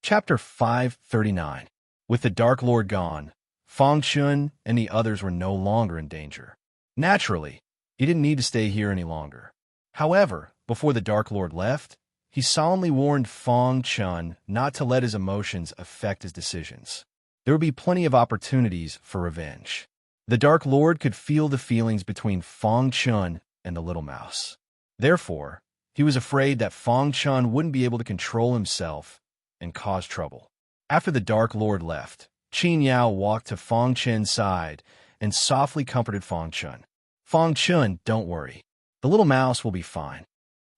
Chapter 539. With the Dark Lord gone, Feng Chun and the others were no longer in danger. Naturally, he didn't need to stay here any longer. However, before the Dark Lord left, he solemnly warned Feng Chun not to let his emotions affect his decisions. There would be plenty of opportunities for revenge. The Dark Lord could feel the feelings between Feng Chun and the little mouse. Therefore, he was afraid that Feng Chun wouldn't be able to control himself and cause trouble. After the Dark Lord left, Qin Yao walked to Feng Chun's side and softly comforted Feng Chun. "Feng Chun, don't worry. The little mouse will be fine."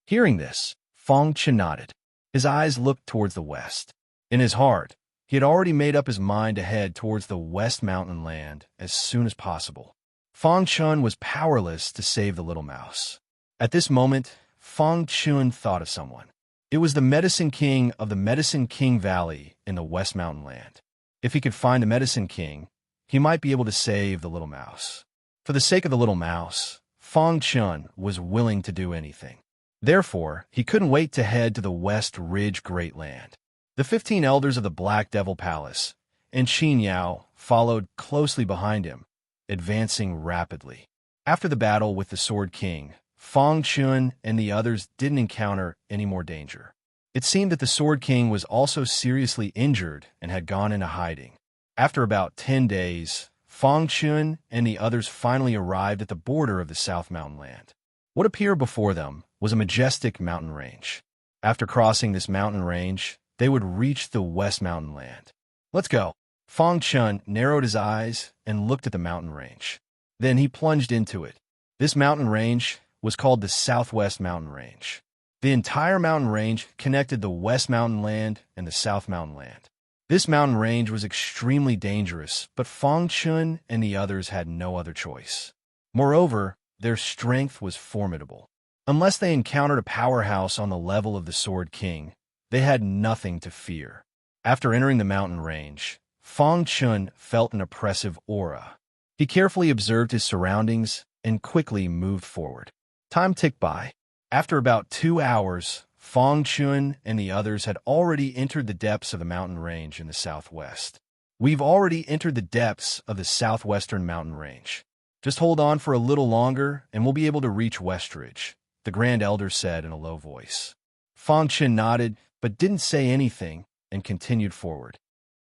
Hearing this, Feng Chun nodded. His eyes looked towards the west. In his heart, he had already made up his mind to head towards the West Mountain Land as soon as possible. Feng Chun was powerless to save the little mouse. At this moment, Feng Chun thought of someone. It was the Medicine King of the Medicine King Valley in the West Mountain Land. If he could find the Medicine King, he might be able to save the little mouse. For the sake of the little mouse, Feng Chun was willing to do anything. Therefore, he couldn't wait to head to the West Ridge Great Land. The 15 elders of the Black Devil Palace and Qin Yao followed closely behind him, advancing rapidly. After the battle with the Sword King, Feng Chun and the others didn't encounter any more danger. It seemed that the Sword King was also seriously injured and had gone into hiding. After about 10 days, Feng Chun and the others finally arrived at the border of the South Mountain Land. What appeared before them was a majestic mountain range. After crossing this mountain range, they would reach the West Mountain Land. "Let's go." Feng Chun narrowed his eyes and looked at the mountain range. Then he plunged into it. This mountain range was called the Southwest Mountain Range. The entire mountain range connected the West Mountain Land and the South Mountain Land. This mountain range was extremely dangerous, but Feng Chun and the others had no other choice. Moreover, their strength was formidable. Unless they encountered a powerhouse on the level of the Sword King, they had nothing to fear. After entering the mountain range, Feng Chun felt an oppressive aura. He carefully observed his surroundings and quickly moved forward. Time ticked by. After about 2 hours, Feng Chun and the others had already entered the depths of the mountain range in the southwest. "We've already entered the depths of the southwestern mountain range. Just hold on for a little longer and we'll be able to reach Westridge," the Grand Elder said in a low voice. Feng Chun nodded but didn't say anything and continued forward.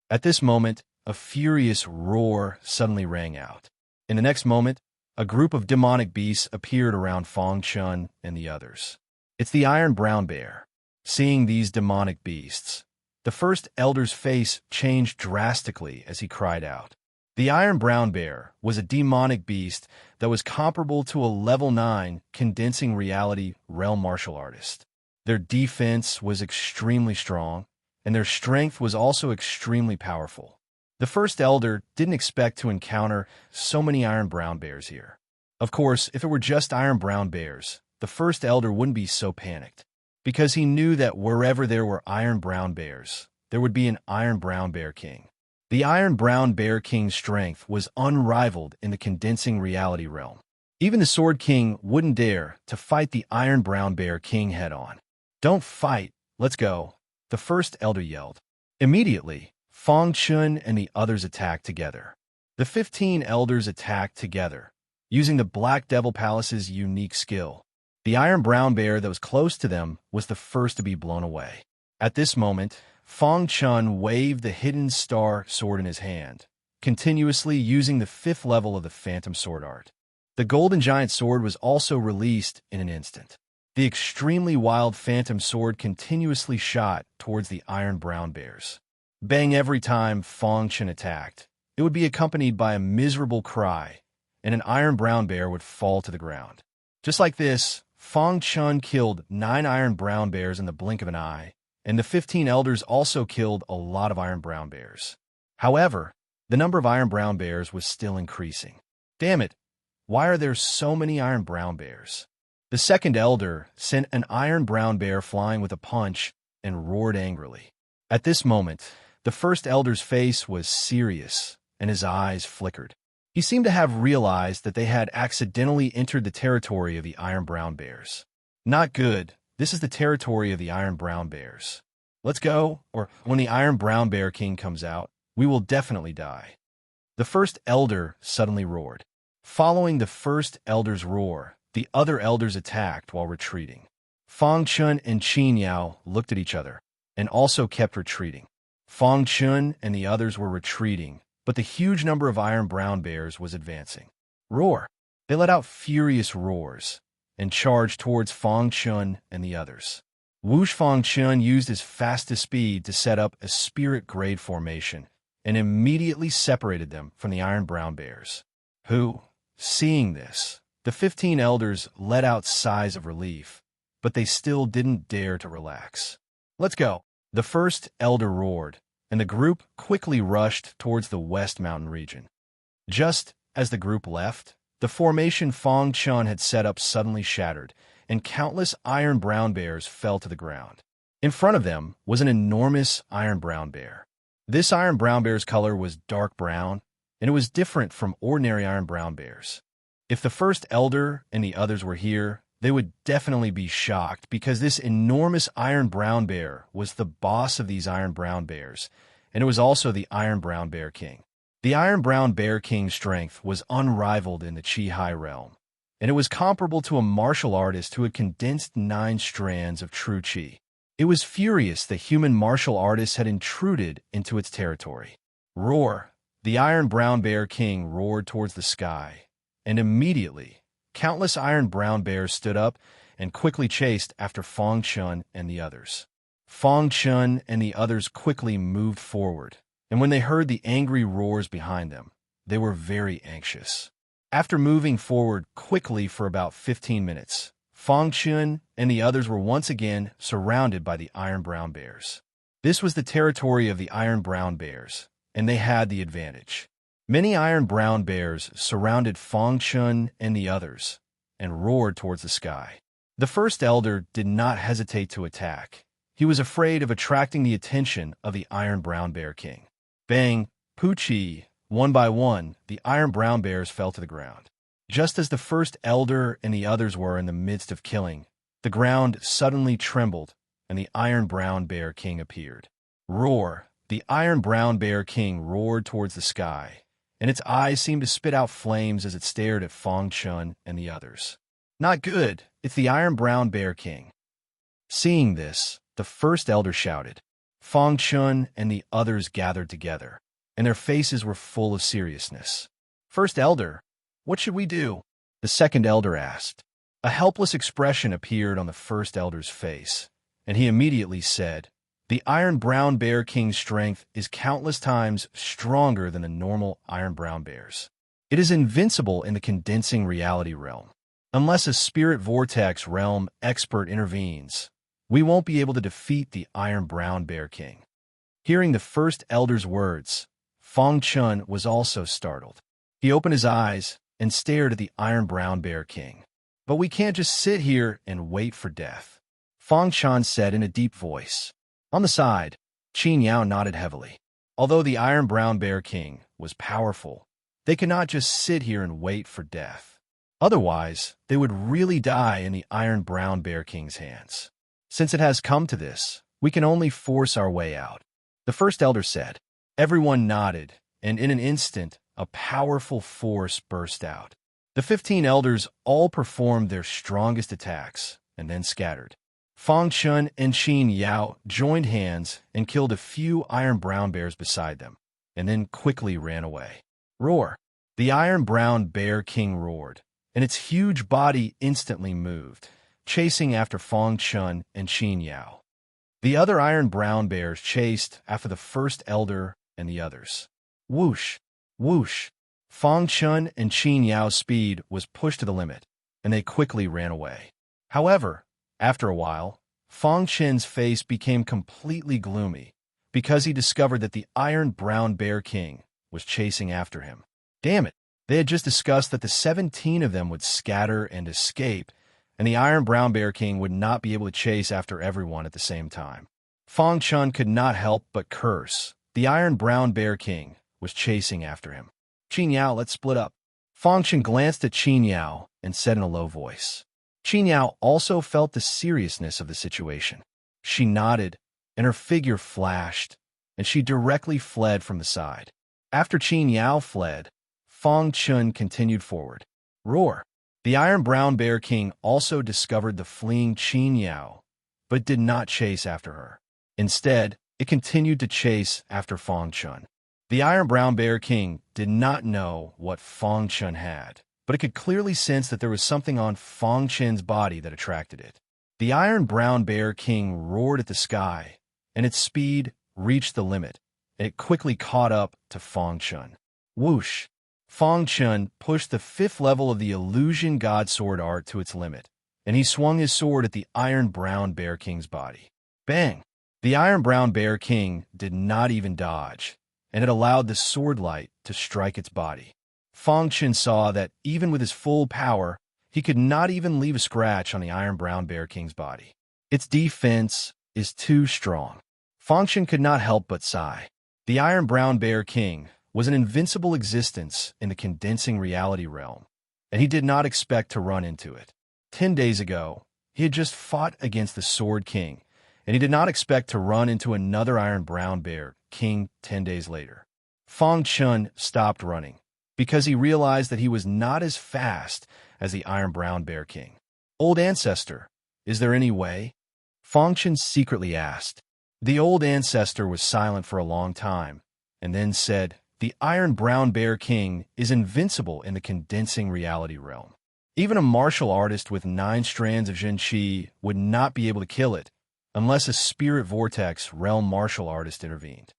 At this moment, a furious roar suddenly rang out. In the next moment, a group of demonic beasts appeared around Feng Chun and the others. "It's the Iron Brown Bear." Seeing these demonic beasts, the first elder's face changed drastically as he cried out. The Iron Brown Bear was a demonic beast that was comparable to a level 9 condensing reality realm martial artist. Their defense was extremely strong, and their strength was also extremely powerful. The first elder didn't expect to encounter so many Iron Brown Bears here. Of course, if it were just Iron Brown Bears, the first elder wouldn't be so panicked, because he knew that wherever there were Iron Brown Bears, there would be an Iron Brown Bear King. The Iron Brown Bear King's strength was unrivaled in the condensing reality realm. Even the Sword King wouldn't dare to fight the Iron Brown Bear King head-on. "Don't fight, let's go," the first elder yelled. Immediately, Feng Chun and the others attacked together. The 15 elders attacked together, using the Black Devil Palace's unique skill. The Iron Brown Bear that was close to them was the first to be blown away. At this moment, Feng Chun waved the hidden star sword in his hand, continuously using the 5th level of the Phantom Sword Art. The Golden Giant Sword was also released in an instant. The extremely wild Phantom Sword continuously shot towards the Iron Brown Bears. Bang every time Feng Chun attacked. It would be accompanied by a miserable cry, and an Iron Brown Bear would fall to the ground. Just like this, Feng Chun killed 9 Iron Brown Bears in the blink of an eye, and the 15 elders also killed a lot of Iron Brown Bears. However, the number of Iron Brown Bears was still increasing. "Damn it, why are there so many Iron Brown Bears?" The second elder sent an Iron Brown Bear flying with a punch and roared angrily. At this moment, the first elder's face was serious, and his eyes flickered. He seemed to have realized that they had accidentally entered the territory of the Iron Brown Bears. "Not good. This is the territory of the Iron Brown Bears." Let's go, or when the Iron Brown Bear King comes out, we will definitely die. The first elder suddenly roared. Following the first elder's roar, the other elders attacked while retreating. Fang Chun and Qin Yao looked at each other and also kept retreating. Fang Chun and the others were retreating, but the huge number of Iron Brown Bears was advancing. Roar! They let out furious roars and charged towards Fang Chun and the others. Whoosh! Fang Chun used his fastest speed to set up a spirit-grade formation and immediately separated them from the Iron Brown Bears, who, seeing this, the 15 elders let out sighs of relief, but they still didn't dare to relax. Let's go! The first elder roared, and the group quickly rushed towards the West Mountain region. Just as the group left, the formation Fang Chun had set up suddenly shattered, and countless Iron Brown Bears fell to the ground. In front of them was an enormous Iron Brown Bear. This Iron Brown Bear's color was dark brown, and it was different from ordinary Iron Brown Bears. If the first elder and the others were here, they would definitely be shocked because this enormous Iron Brown Bear was the boss of these Iron Brown Bears, and it was also the Iron Brown Bear King. The Iron Brown Bear King's strength was unrivaled in the Chi-Hai realm, and it was comparable to a martial artist who had condensed 9 strands of true Qi. It was furious the human martial artist had intruded into its territory. Roar! The Iron Brown Bear King roared towards the sky, and immediately, countless Iron Brown Bears stood up and quickly chased after Fang Chun and the others. Fang Chun and the others quickly moved forward, and when they heard the angry roars behind them, they were very anxious. After moving forward quickly for about 15 minutes, Fang Chun and the others were once again surrounded by the Iron Brown Bears. This was the territory of the Iron Brown Bears, and they had the advantage. Many Iron Brown Bears surrounded Fang Chun and the others and roared towards the sky. The first elder did not hesitate to attack. He was afraid of attracting the attention of the Iron Brown Bear King. Bang! Poochie! One by one, the Iron Brown Bears fell to the ground. Just as the first elder and the others were in the midst of killing, the ground suddenly trembled, and the Iron Brown Bear King appeared. Roar! The Iron Brown Bear King roared towards the sky, and its eyes seemed to spit out flames as it stared at Fang Chun and the others. Not good! It's the Iron Brown Bear King. Seeing this, the first elder shouted. Fang Chun and the others gathered together, and their faces were full of seriousness. First elder, what should we do? The second elder asked. A helpless expression appeared on the first elder's face, and he immediately said, The Iron Brown Bear King's strength is countless times stronger than the normal Iron Brown Bears. It is invincible in the condensing reality realm. Unless a spirit vortex realm expert intervenes, we won't be able to defeat the Iron Brown Bear King. Hearing the first elder's words, Fang Chun was also startled. He opened his eyes and stared at the Iron Brown Bear King. But we can't just sit here and wait for death, Fang Chun said in a deep voice. On the side, Qin Yao nodded heavily. Although the Iron Brown Bear King was powerful, they could not just sit here and wait for death. Otherwise, they would really die in the Iron Brown Bear King's hands. Since it has come to this, we can only force our way out, the first elder said. Everyone nodded, and in an instant, a powerful force burst out. The 15 elders all performed their strongest attacks and then scattered. Fang Chun and Qin Yao joined hands and killed a few Iron Brown Bears beside them, and then quickly ran away. Roar! The Iron Brown Bear King roared, and its huge body instantly moved, chasing after Fang Chun and Qin Yao. The other Iron Brown Bears chased after the first elder and the others. Whoosh! Whoosh! Fang Chun and Qin Yao's speed was pushed to the limit, and they quickly ran away. However, after a while, Fang Chun's face became completely gloomy because he discovered that the Iron Brown Bear King was chasing after him. Damn it! They had just discussed that the 17 of them would scatter and escape, and the Iron Brown Bear King would not be able to chase after everyone at the same time. Fang Chun could not help but curse. The Iron Brown Bear King was chasing after him. Qin Yao, let's split up. Fang Chun glanced at Qin Yao and said in a low voice. Qin Yao also felt the seriousness of the situation. She nodded, and her figure flashed, and she directly fled from the side. After Qin Yao fled, Fang Chun continued forward. Roar! The Iron Brown Bear King also discovered the fleeing Qin Yao, but did not chase after her. Instead, it continued to chase after Fang Chun. The Iron Brown Bear King did not know what Fang Chun had, but it could clearly sense that there was something on Fang Chun's body that attracted it. The Iron Brown Bear King roared at the sky, and its speed reached the limit, and it quickly caught up to Fang Chun. Whoosh! Fang Chun pushed the 5th level of the Illusion God Sword art to its limit, and he swung his sword at the Iron Brown Bear King's body. Bang! The Iron Brown Bear King did not even dodge, and it allowed the sword light to strike its body. Fang Chun saw that even with his full power, he could not even leave a scratch on the Iron Brown Bear King's body. Its defense is too strong. Fang Chun could not help but sigh. The Iron Brown Bear King was an invincible existence in the condensing reality realm, and he did not expect to run into it. 10 days ago, he had just fought against the Sword King, and he did not expect to run into another Iron Brown Bear King 10 days later. Fang Chun stopped running because he realized that he was not as fast as the Iron Brown Bear King. Old Ancestor, is there any way? Fang Chun secretly asked. The old ancestor was silent for a long time, and then said, "The Iron Brown Bear King is invincible in the condensing reality realm. Even a martial artist with 9 strands of Zhen-Qi would not be able to kill it, unless a spirit vortex realm martial artist intervened.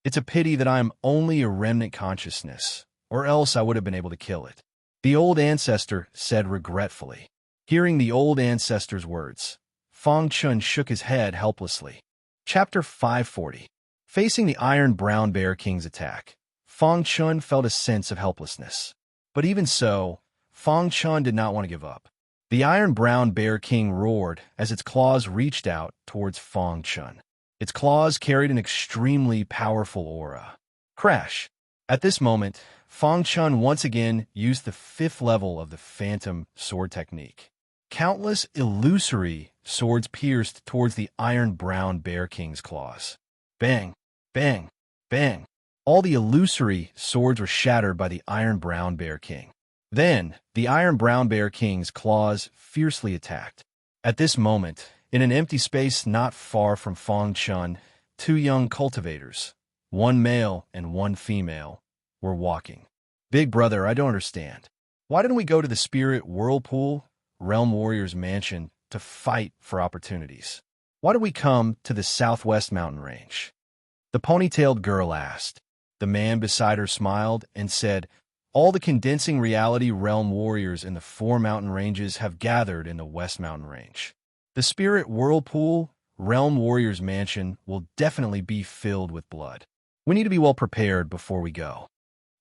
It's a pity that I am only a remnant consciousness, or else I would have been able to kill it," the old ancestor said regretfully. Hearing the old ancestor's words, Fang Chun shook his head helplessly. Chapter 540. Facing the Iron Brown Bear King's attack, Fang Chun felt a sense of helplessness. But even so, Fang Chun did not want to give up. The Iron Brown Bear King roared as its claws reached out towards Fang Chun. Its claws carried an extremely powerful aura. Crash! At this moment, Fang Chun once again used the 5th level of the Phantom Sword technique. Countless illusory swords pierced towards the Iron Brown Bear King's claws. Bang! Bang! Bang! All the illusory swords were shattered by the Iron Brown Bear King. Then, the Iron Brown Bear King's claws fiercely attacked. At this moment, in an empty space not far from Fang Chun, 2 young cultivators, 1 male and 1 female, were walking. "Big brother, I don't understand. Why didn't we go to the Spirit Whirlpool, Realm Warrior's mansion, to fight for opportunities? Why did we come to the Southwest Mountain Range?" The ponytailed girl asked. The man beside her smiled and said, "All the condensing reality realm warriors in the 4 mountain ranges have gathered in the West Mountain Range. The Spirit Whirlpool, Realm Warrior's mansion will definitely be filled with blood. We need to be well prepared before we go."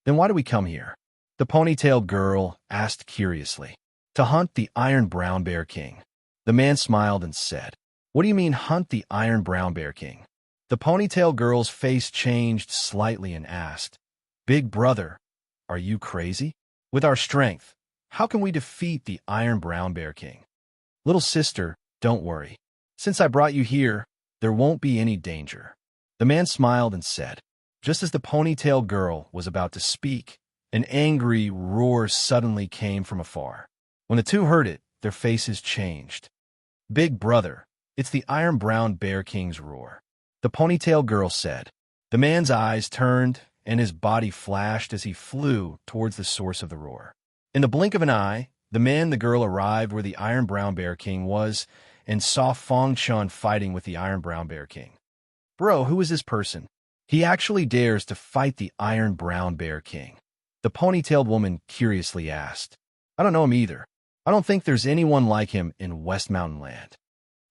"Then why do we come here?" the ponytailed girl asked curiously. "To hunt the Iron Brown Bear King." The man smiled and said, "What do you mean hunt the Iron Brown Bear King?" The ponytail girl's face changed slightly and asked, "Big brother, are you crazy? With our strength, how can we defeat the Iron Brown Bear King?" "Little sister, don't worry. Since I brought you here, there won't be any danger." The man smiled and said. Just as the ponytail girl was about to speak, an angry roar suddenly came from afar. When the two heard it, their faces changed. "Big brother, it's the Iron Brown Bear King's roar," the ponytail girl said. The man's eyes turned, and his body flashed as he flew towards the source of the roar. In the blink of an eye, the man and the girl arrived where the Iron Brown Bear King was and saw Fang Chun fighting with the Iron Brown Bear King. "Bro, who is this person? He actually dares to fight the Iron Brown Bear King?" the ponytailed woman curiously asked. "I don't know him either. I don't think there's anyone like him in West Mountain Land."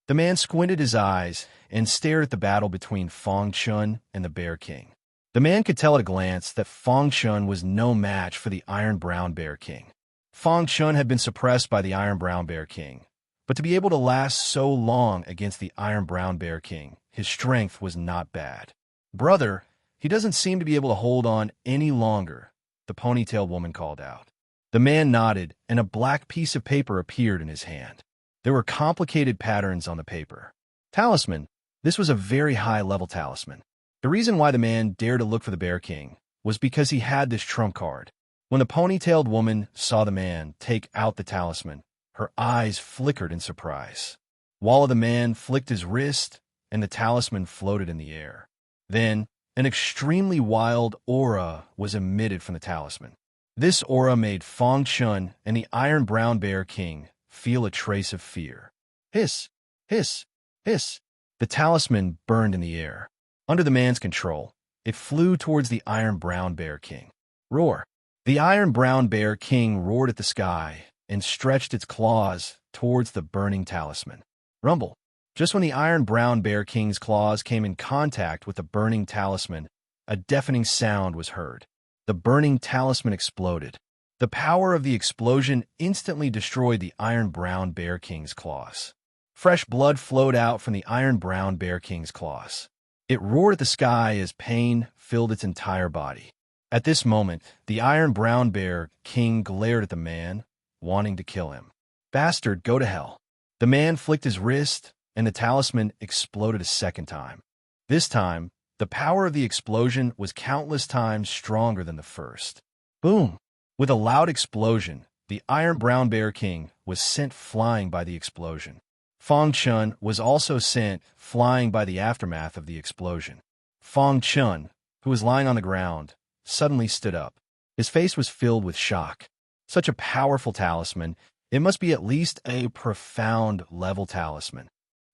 The man squinted his eyes and stared at the battle between Fang Chun and the Bear King. The man could tell at a glance that Fang Chun was no match for the Iron Brown Bear King. Fang Chun had been suppressed by the Iron Brown Bear King, but to be able to last so long against the Iron Brown Bear King, his strength was not bad. "Brother, he doesn't seem to be able to hold on any longer," the ponytailed woman called out. The man nodded, and a black piece of paper appeared in his hand. There were complicated patterns on the paper. "Talisman, This was a very high-level talisman. The reason why the man dared to look for the Bear King was because he had this trump card. When the ponytailed woman saw the man take out the talisman, her eyes flickered in surprise. While the man flicked his wrist, and the talisman floated in the air. Then, an extremely wild aura was emitted from the talisman. This aura made Fang Chun and the Iron Brown Bear King feel a trace of fear. Hiss, hiss, hiss. The talisman burned in the air. Under the man's control, it flew towards the Iron Brown Bear King. Roar. The Iron Brown Bear King roared at the sky and stretched its claws towards the burning talisman. Rumble. Just when the Iron Brown Bear King's claws came in contact with the burning talisman, a deafening sound was heard. The burning talisman exploded. The power of the explosion instantly destroyed the Iron Brown Bear King's claws. Fresh blood flowed out from the Iron Brown Bear King's claws. It roared at the sky as pain filled its entire body. At this moment, the Iron Brown Bear King glared at the man, wanting to kill him. Bastard, go to hell. The man flicked his wrist, and the talisman exploded a second time. This time, the power of the explosion was countless times stronger than the first. Boom! With a loud explosion, the Iron Brown Bear King was sent flying by the explosion. Fang Chun was also sent flying by the aftermath of the explosion. Fang Chun, who was lying on the ground, suddenly stood up. His face was filled with shock. Such a powerful talisman, it must be at least a profound level talisman.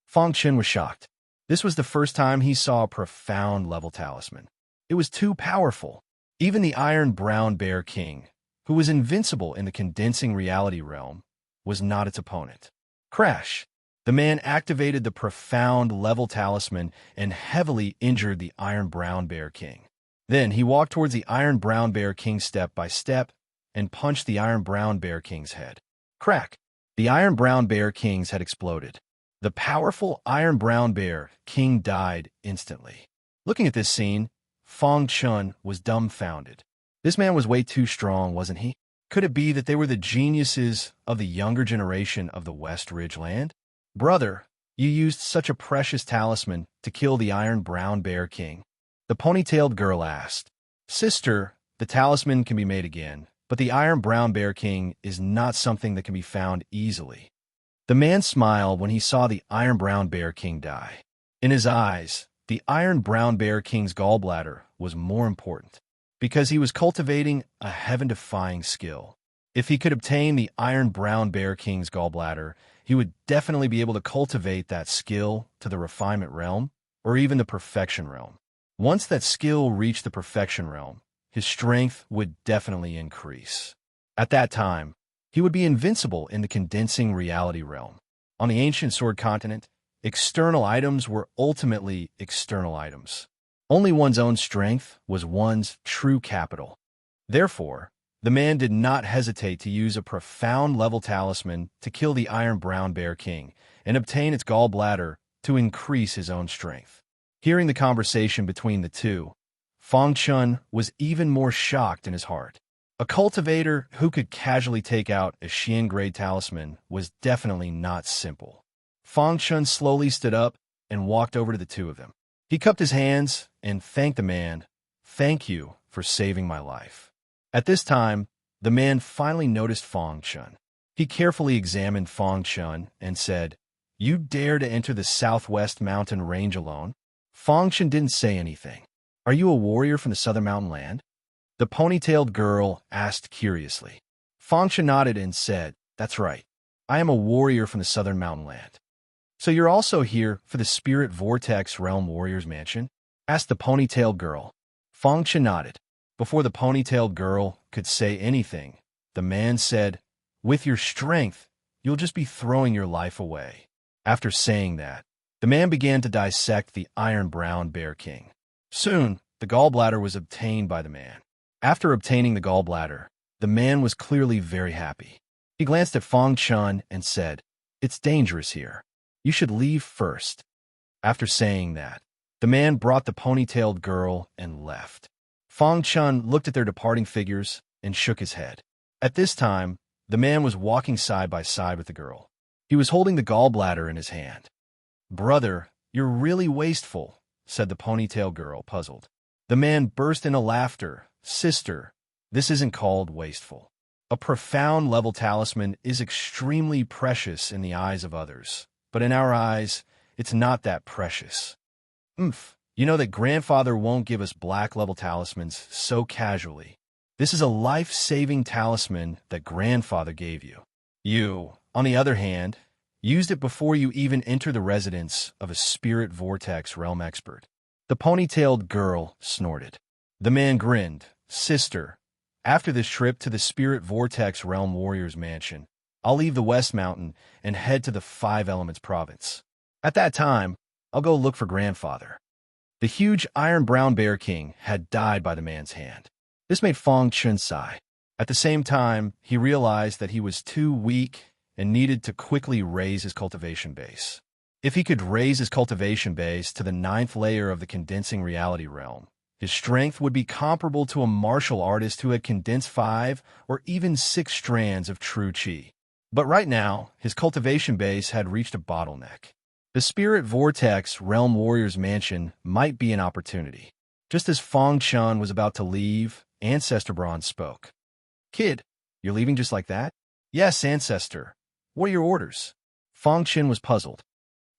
Fang Chun was shocked. This was the first time he saw a profound level talisman. It was too powerful. Even the Iron Brown Bear King, who was invincible in the condensing reality realm, was not its opponent. Crash! The man activated the profound level talisman and heavily injured the Iron Brown Bear King. Then he walked towards the Iron Brown Bear King step by step and punched the Iron Brown Bear King's head. Crack! The Iron Brown Bear King's head exploded. The powerful Iron Brown Bear King died instantly. Looking at this scene, Fang Chun was dumbfounded. This man was way too strong, wasn't he? Could it be that they were the geniuses of the younger generation of the West Ridge land? Brother, you used such a precious talisman to kill the Iron Brown Bear King. The ponytailed girl asked. Sister, the talisman can be made again, but the Iron Brown Bear King is not something that can be found easily. The man smiled when he saw the Iron Brown Bear King die. In his eyes, the Iron Brown Bear King's gallbladder was more important, because he was cultivating a heaven-defying skill. If he could obtain the Iron Brown Bear King's gallbladder, he would definitely be able to cultivate that skill to the refinement realm, or even the perfection realm. Once that skill reached the perfection realm, his strength would definitely increase. At that time, he would be invincible in the condensing reality realm. On the ancient Sword continent, external items were ultimately external items. Only one's own strength was one's true capital. Therefore, the man did not hesitate to use a profound level talisman to kill the Iron Brown Bear King and obtain its gallbladder to increase his own strength. Hearing the conversation between the two, Fang Chun was even more shocked in his heart. A cultivator who could casually take out a Xian-grade talisman was definitely not simple. Fang Chun slowly stood up and walked over to the two of them. He cupped his hands and thanked the man. Thank you for saving my life. At this time, the man finally noticed Fang Chun. He carefully examined Fang Chun and said, You dare to enter the Southwest Mountain Range alone? Fang Chun didn't say anything. Are you a warrior from the Southern Mountain Land? The ponytailed girl asked curiously. Fang Chun nodded and said, That's right. I am a warrior from the Southern Mountain Land. So you're also here for the Spirit Vortex Realm Warrior's Mansion? Asked the ponytailed girl. Fang Chun nodded. Before the ponytailed girl could say anything, the man said, With your strength, you'll just be throwing your life away. After saying that, the man began to dissect the Iron Brown Bear King. Soon, the gallbladder was obtained by the man. After obtaining the gallbladder, the man was clearly very happy. He glanced at Fang Chun and said, It's dangerous here. You should leave first. After saying that, the man brought the ponytailed girl and left. Fang Chun looked at their departing figures and shook his head. At this time, the man was walking side by side with the girl. He was holding the gallbladder in his hand. Brother, "You're really wasteful," said the ponytail girl, puzzled. The man burst into laughter. "Sister, this isn't called wasteful. A profound level talisman is extremely precious in the eyes of others, but in our eyes, it's not that precious. You know that grandfather won't give us black level talismans so casually. This is a life-saving talisman that grandfather gave you. You, on the other hand, used it before you even enter the residence of a spirit vortex realm expert." The ponytailed girl snorted. The man grinned. "Sister, after this trip to the spirit vortex realm warrior's mansion, I'll leave the West Mountain and head to the Five Elements province. At that time, I'll go look for grandfather." The huge iron brown bear king had died by the man's hand. This made Fong Chun sigh. At the same time, he realized that he was too weak and needed to quickly raise his cultivation base. If he could raise his cultivation base to the 9th layer of the condensing reality realm, his strength would be comparable to a martial artist who had condensed 5 or even 6 strands of true qi. But right now, his cultivation base had reached a bottleneck. The Spirit Vortex Realm Warrior's Mansion might be an opportunity. Just as Fong Chun was about to leave, Ancestor Bronze spoke. "Kid, you're leaving just like that?" "Yes, Ancestor. What are your orders?" Fong Chun was puzzled.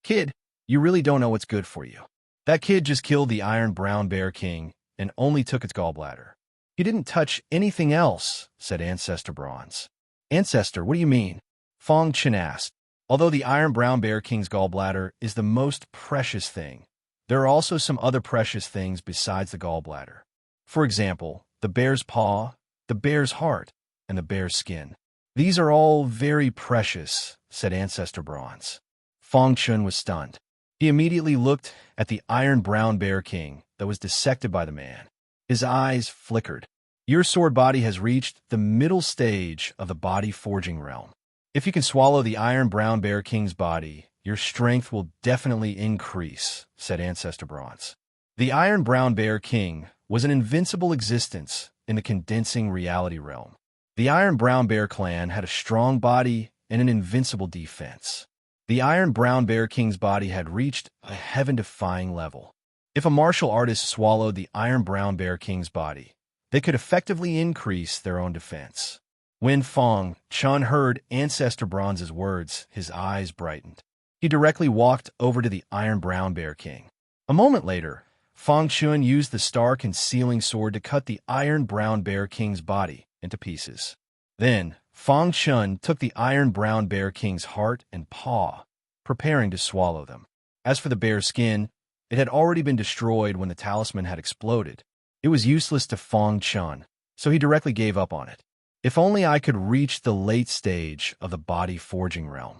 "Kid, you really don't know what's good for you. That kid just killed the Iron Brown Bear King and only took its gallbladder." "He didn't touch anything else," said Ancestor Bronze. "Ancestor, what do you mean?" Fong Chun asked. Although the Iron Brown Bear King's gallbladder is the most precious thing, there are also some other precious things besides the gallbladder. For example, the bear's paw, the bear's heart, and the bear's skin. "These are all very precious," said Ancestor Bronze. Fong Chun was stunned. He immediately looked at the Iron Brown Bear King that was dissected by the man. His eyes flickered. "Your sword body has reached the middle stage of the body forging realm. If you can swallow the Iron Brown Bear King's body, your strength will definitely increase," said Ancestor Bronze. The Iron Brown Bear King was an invincible existence in the condensing reality realm. The Iron Brown Bear clan had a strong body and an invincible defense. The Iron Brown Bear King's body had reached a heaven-defying level. If a martial artist swallowed the Iron Brown Bear King's body, they could effectively increase their own defense. When Fong Chun heard Ancestor Bronze's words, his eyes brightened. He directly walked over to the Iron Brown Bear King. A moment later, Fong Chun used the star-concealing sword to cut the Iron Brown Bear King's body into pieces. Then, Fong Chun took the Iron Brown Bear King's heart and paw, preparing to swallow them. As for the bear's skin, it had already been destroyed when the talisman had exploded. It was useless to Fong Chun, so he directly gave up on it. "If only I could reach the late stage of the body forging realm,"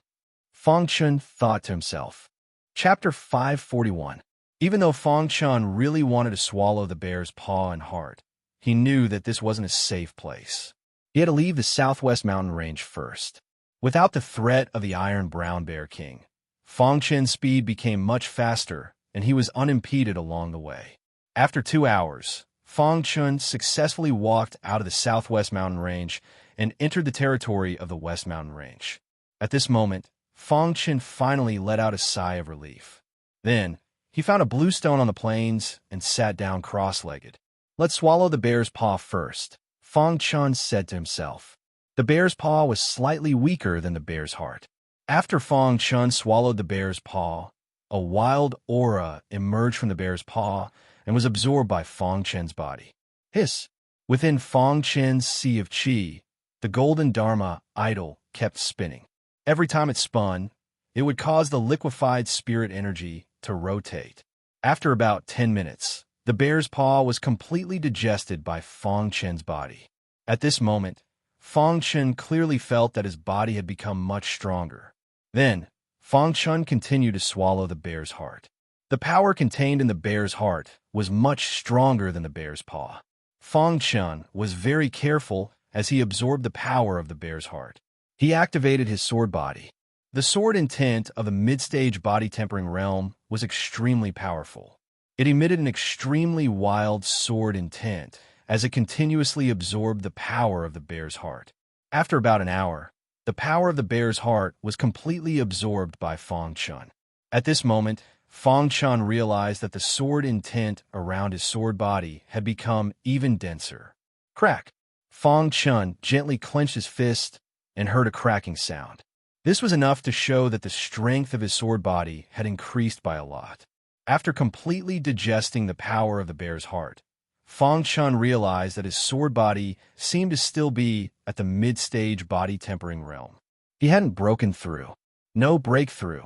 Fong Chun thought to himself. Chapter 541. Even though Fong Chun really wanted to swallow the bear's paw and heart, he knew that this wasn't a safe place. He had to leave the southwest mountain range first. Without the threat of the Iron Brown Bear King, Fong Chun's speed became much faster, and he was unimpeded along the way. After 2 hours, Fong Chun successfully walked out of the southwest mountain range and entered the territory of the west mountain range. At this moment, Fong Chun finally let out a sigh of relief. Then, he found a blue stone on the plains and sat down cross-legged. "Let's swallow the bear's paw first," Fong Chun said to himself. The bear's paw was slightly weaker than the bear's heart. After Fong Chun swallowed the bear's paw, a wild aura emerged from the bear's paw and was absorbed by Fong Chun's body. Hiss! Within Fong Chun's sea of qi, the golden Dharma idol kept spinning. Every time it spun, it would cause the liquefied spirit energy to rotate. After about 10 minutes, the bear's paw was completely digested by Fong Chun's body. At this moment, Fong Chun clearly felt that his body had become much stronger. Then, Fong Chun continued to swallow the bear's heart. The power contained in the bear's heart was much stronger than the bear's paw. Fong Chun was very careful as he absorbed the power of the bear's heart. He activated his sword body. The sword intent of the mid-stage body-tempering realm was extremely powerful. It emitted an extremely wild sword intent as it continuously absorbed the power of the bear's heart. After about an hour, the power of the bear's heart was completely absorbed by Fong Chun. At this moment, Fang Chun realized that the sword intent around his sword body had become even denser. Crack! Fang Chun gently clenched his fist and heard a cracking sound. This was enough to show that the strength of his sword body had increased by a lot. After completely digesting the power of the bear's heart, Fang Chun realized that his sword body seemed to still be at the mid-stage body tempering realm. He hadn't broken through. No breakthrough.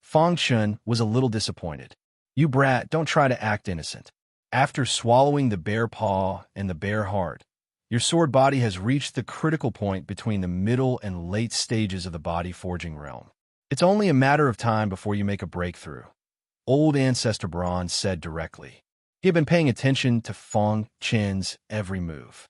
Fang Chun was a little disappointed. You brat, don't try to act innocent. After swallowing the bear paw and the bear heart, your sword body has reached the critical point between the middle and late stages of the body forging realm. It's only a matter of time before you make a breakthrough, Old Ancestor Bronze said directly. He had been paying attention to Fang Chun's every move.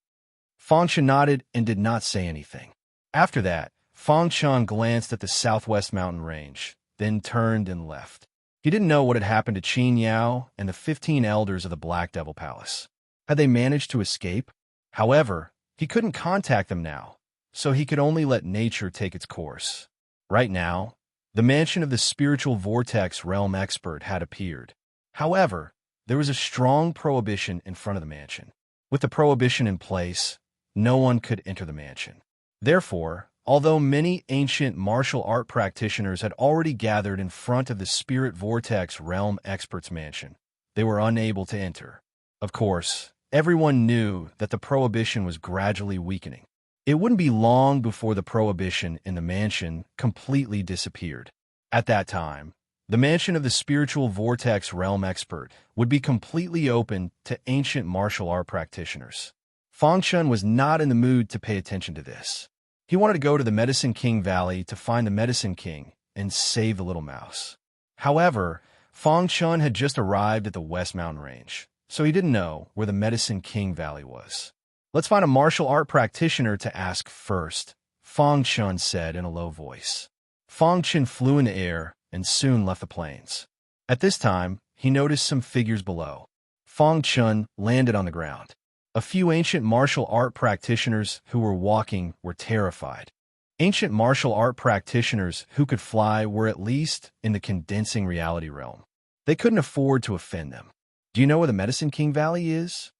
Fang Chun nodded and did not say anything. After that, Fang Chun glanced at the southwest mountain range, then turned and left. He didn't know what had happened to Qin Yao and the 15 elders of the Black Devil Palace. Had they managed to escape? However, he couldn't contact them now, so he could only let nature take its course. Right now, the mansion of the spiritual vortex realm expert had appeared. However, there was a strong prohibition in front of the mansion. With the prohibition in place, no one could enter the mansion. Therefore, although many ancient martial art practitioners had already gathered in front of the Spirit Vortex Realm Expert's mansion, they were unable to enter. Of course, everyone knew that the prohibition was gradually weakening. It wouldn't be long before the prohibition in the mansion completely disappeared. At that time, the mansion of the Spiritual Vortex Realm Expert would be completely open to ancient martial art practitioners. Fang Chun was not in the mood to pay attention to this. He wanted to go to the Medicine King Valley to find the Medicine King and save the little mouse. However, Fang Chun had just arrived at the West Mountain Range, so he didn't know where the Medicine King Valley was. Let's find a martial art practitioner to ask first, Fang Chun said in a low voice. Fang Chun flew in the air and soon left the plains. At this time, he noticed some figures below. Fang Chun landed on the ground. A few ancient martial art practitioners who were walking were terrified. Ancient martial art practitioners who could fly were at least in the condensing reality realm. They couldn't afford to offend them. Do you know where the Medicine King Valley is?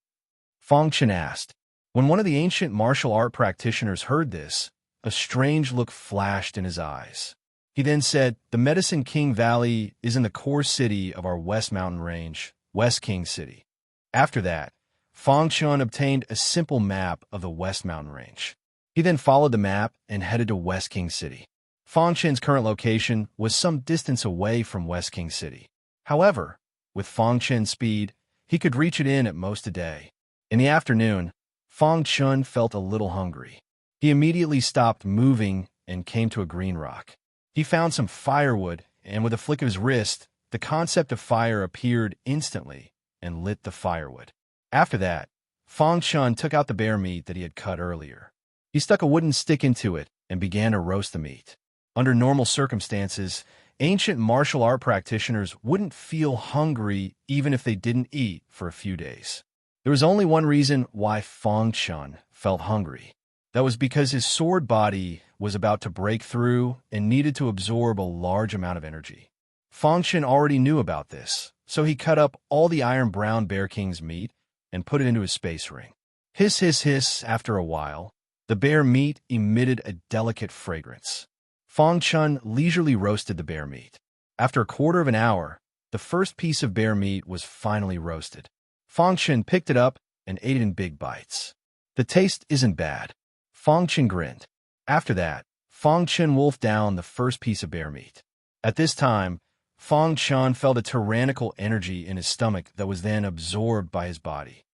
Fang Chun asked. When one of the ancient martial art practitioners heard this, a strange look flashed in his eyes. He then said, the Medicine King Valley is in the core city of our West Mountain Range, West King City. After that, Fang Chun obtained a simple map of the West Mountain Range. He then followed the map and headed to West King City. Fang Chun's current location was some distance away from West King City. However, with Fang Chun's speed, he could reach it in at most a day. In the afternoon, Fang Chun felt a little hungry. He immediately stopped moving and came to a green rock. He found some firewood, and with a flick of his wrist, the concept of fire appeared instantly and lit the firewood. After that, Fang Chun took out the bear meat that he had cut earlier. He stuck a wooden stick into it and began to roast the meat. Under normal circumstances, ancient martial art practitioners wouldn't feel hungry even if they didn't eat for a few days. There was only one reason why Fang Chun felt hungry. That was because his sword body was about to break through and needed to absorb a large amount of energy. Fang Chun already knew about this, so he cut up all the Iron Brown Bear King's meat and put it into his space ring. Hiss, hiss, hiss, after a while, the bear meat emitted a delicate fragrance. Fang Chun leisurely roasted the bear meat. After a quarter of an hour, the first piece of bear meat was finally roasted. Fang Chun picked it up and ate it in big bites. The taste isn't bad. Fang Chun grinned. After that, Fang Chun wolfed down the first piece of bear meat. At this time, Fang Chun felt a tyrannical energy in his stomach that was then absorbed by his body.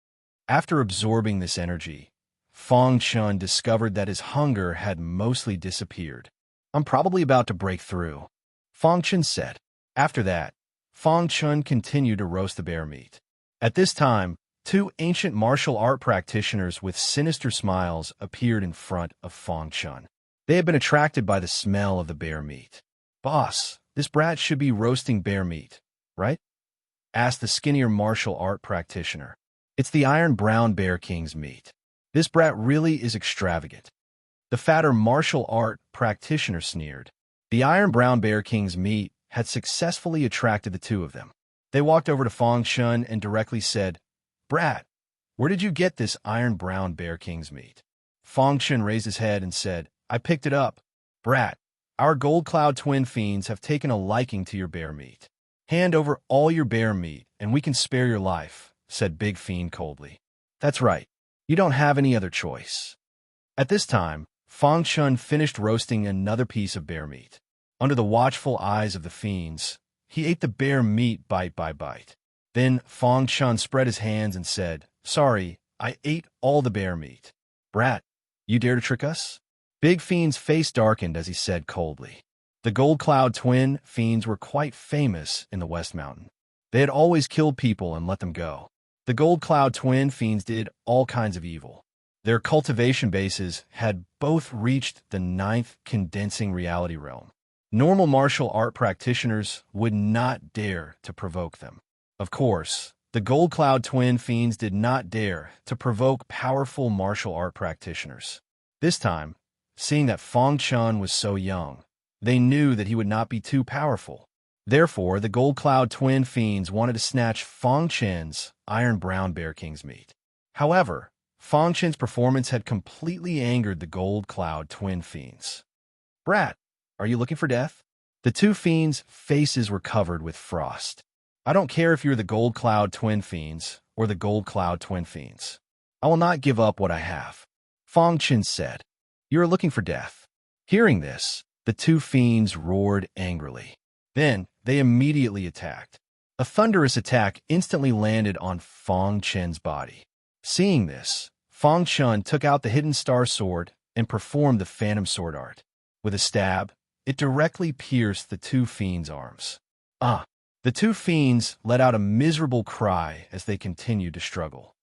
After absorbing this energy, Fang Chun discovered that his hunger had mostly disappeared. I'm probably about to break through, Fang Chun said. After that, Fang Chun continued to roast the bear meat. At this time, two ancient martial art practitioners with sinister smiles appeared in front of Fang Chun. They had been attracted by the smell of the bear meat. Boss, this brat should be roasting bear meat, right? Asked the skinnier martial art practitioner. It's the Iron Brown Bear King's meat. This brat really is extravagant. The fatter martial art practitioner sneered. The Iron Brown Bear King's meat had successfully attracted the two of them. They walked over to Fang Shun and directly said, "Brat, where did you get this iron-brown bear king's meat?" Fang Shun raised his head and said, "I picked it up. Brat, our Gold Cloud twin fiends have taken a liking to your bear meat. Hand over all your bear meat, and we can spare your life," said Big Fiend coldly. "That's right. You don't have any other choice." At this time, Fang Shun finished roasting another piece of bear meat. Under the watchful eyes of the fiends, he ate the bear meat bite by bite. Then Fang Shun spread his hands and said, "Sorry, I ate all the bear meat. Brat, you dare to trick us?" Big Fiend's face darkened as he said coldly. The Gold Cloud twin fiends were quite famous in the West Mountain. They had always killed people and let them go. The Gold Cloud twin fiends did all kinds of evil. Their cultivation bases had both reached the 9th condensing reality realm. Normal martial art practitioners would not dare to provoke them. Of course, the Gold Cloud twin fiends did not dare to provoke powerful martial art practitioners. This time, seeing that Fang Shun was so young, they knew that he would not be too powerful. Therefore, the Gold Cloud twin fiends wanted to snatch Fang Chen's iron-brown bear king's meat. However, Fang Chen's performance had completely angered the Gold Cloud twin fiends. "Brat, are you looking for death?" The two fiends' faces were covered with frost. "I don't care if you're the Gold Cloud twin fiends or the Gold Cloud twin fiends. I will not give up what I have," Fang Chen said. "You are looking for death." Hearing this, the two fiends roared angrily. Then they immediately attacked. A thunderous attack instantly landed on Fang Chen's body. Seeing this, Fang Shun took out the hidden star sword and performed the phantom sword art. With a stab, it directly pierced the two fiends' arms. "Ah!" The two fiends let out a miserable cry as they continued to struggle.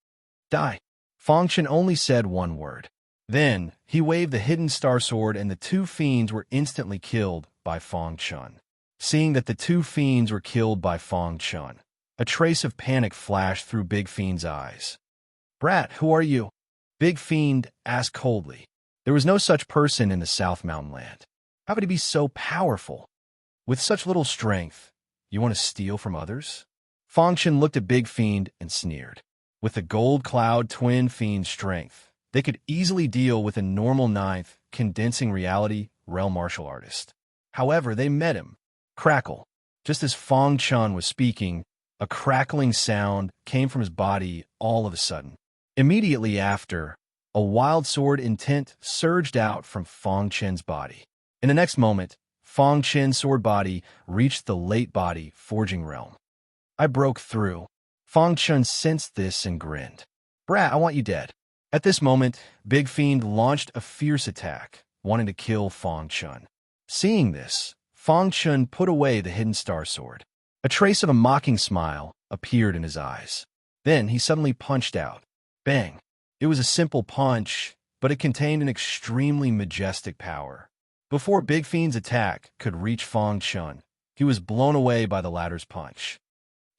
"Die!" Fang Shun only said one word. Then, he waved the hidden star sword and the two fiends were instantly killed by Fang Shun. Seeing that the two fiends were killed by Fang Shun, a trace of panic flashed through Big Fiend's eyes. "Brat, who are you?" Big Fiend asked coldly. There was no such person in the South Mountain Land. How could he be so powerful? With such little strength, you want to steal from others? Fang Shun looked at Big Fiend and sneered. With the Gold Cloud twin fiend's strength, they could easily deal with a normal 9th condensing reality realm martial artist. However, they met him. Crackle. Just as Fang Shun was speaking, a crackling sound came from his body all of a sudden. Immediately after, a wild sword intent surged out from Fang Chen's body. In the next moment, Fang Chen's sword body reached the late body forging realm. "I broke through." Fang Chen sensed this and grinned. "Brat, I want you dead." At this moment, Big Fiend launched a fierce attack, wanting to kill Fang Chen. Seeing this, Fang Chen put away the hidden star sword. A trace of a mocking smile appeared in his eyes. Then he suddenly punched out. Bang! It was a simple punch, but it contained an extremely majestic power. Before Big Fiend's attack could reach Fang Chen, he was blown away by the latter's punch.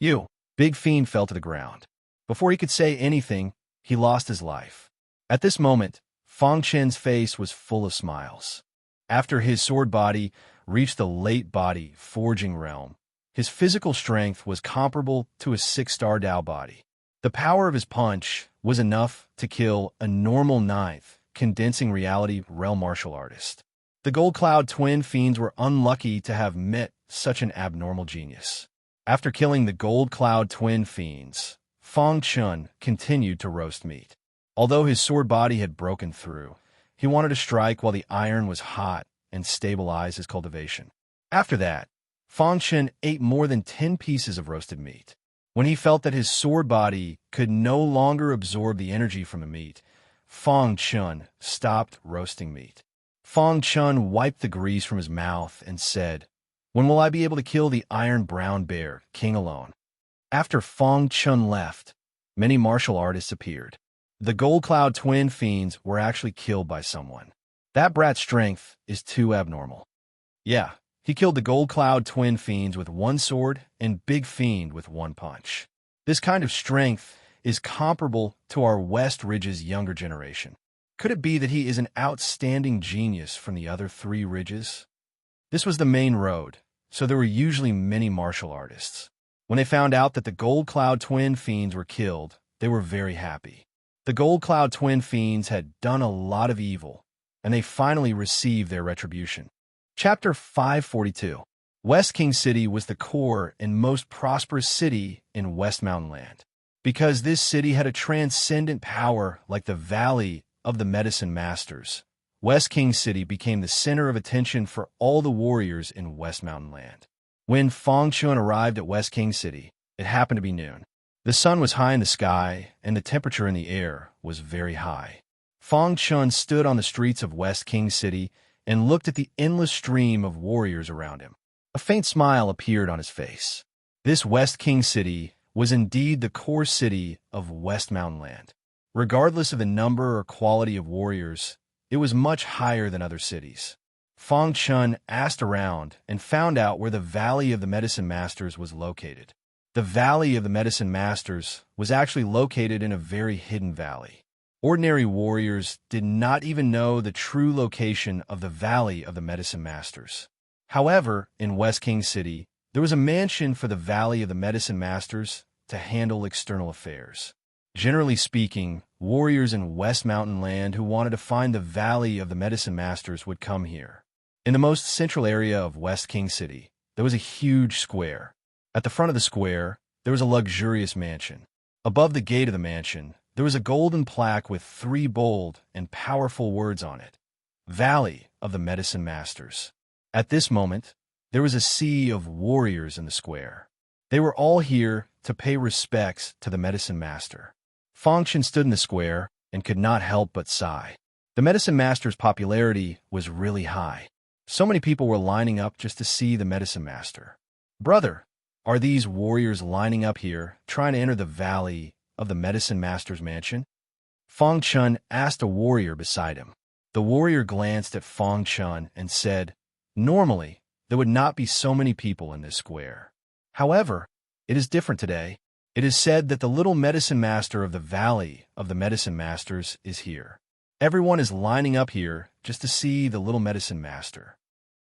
"You!" Big Fiend fell to the ground. Before he could say anything, he lost his life. At this moment, Fang Chen's face was full of smiles. After his sword body reached the late body forging realm, his physical strength was comparable to a 6-star Dao body. The power of his punch was enough to kill a normal 9th condensing reality realm martial artist. The Gold Cloud twin fiends were unlucky to have met such an abnormal genius. After killing the Gold Cloud twin fiends, Fang Chen continued to roast meat. Although his sword body had broken through, he wanted to strike while the iron was hot and stabilize his cultivation. After that, Fang Chen ate more than 10 pieces of roasted meat. When he felt that his sword body could no longer absorb the energy from the meat, Fang Chen stopped roasting meat. Fang Chen wiped the grease from his mouth and said, "When will I be able to kill the iron-brown bear king alone?" After Fang Chen left, many martial artists appeared. The Gold Cloud twin fiends were actually killed by someone. That brat's strength is too abnormal. Yeah, he killed the Gold Cloud twin fiends with one sword and Big Fiend with one punch. This kind of strength is comparable to our West Ridge's younger generation. Could it be that he is an outstanding genius from the other 3 ridges? This was the main road, so there were usually many martial artists. When they found out that the Gold Cloud twin fiends were killed, they were very happy. The Gold Cloud twin fiends had done a lot of evil, and they finally received their retribution. Chapter 542. West King City was the core and most prosperous city in West Mountain Land. Because this city had a transcendent power like the Valley of the Medicine Masters, West King City became the center of attention for all the warriors in West Mountain Land. When Fong Chun arrived at West King City, it happened to be noon. The sun was high in the sky, and the temperature in the air was very high. Fong Chun stood on the streets of West King City and looked at the endless stream of warriors around him. A faint smile appeared on his face. This West King City was indeed the core city of West Mountain Land. Regardless of the number or quality of warriors, it was much higher than other cities. Fong Chun asked around and found out where the Valley of the Medicine Masters was located. The Valley of the Medicine Masters was actually located in a very hidden valley. Ordinary warriors did not even know the true location of the Valley of the Medicine Masters. However, in West King City, there was a mansion for the Valley of the Medicine Masters to handle external affairs. Generally speaking, warriors in West Mountain Land who wanted to find the Valley of the Medicine Masters would come here. In the most central area of West King City, there was a huge square. At the front of the square, there was a luxurious mansion. Above the gate of the mansion, there was a golden plaque with 3 bold and powerful words on it: Valley of the Medicine Masters. At this moment, there was a sea of warriors in the square. They were all here to pay respects to the Medicine Master. Fong Chun stood in the square and could not help but sigh. The Medicine Master's popularity was really high. So many people were lining up just to see the Medicine Master. Brother, are these warriors lining up here, trying to enter the Valley of the Medicine Master's mansion? Fong Chun asked a warrior beside him. The warrior glanced at Fong Chun and said, "Normally, there would not be so many people in this square. However, it is different today. It is said that the little Medicine Master of the Valley of the Medicine Masters is here. Everyone is lining up here just to see the little Medicine Master."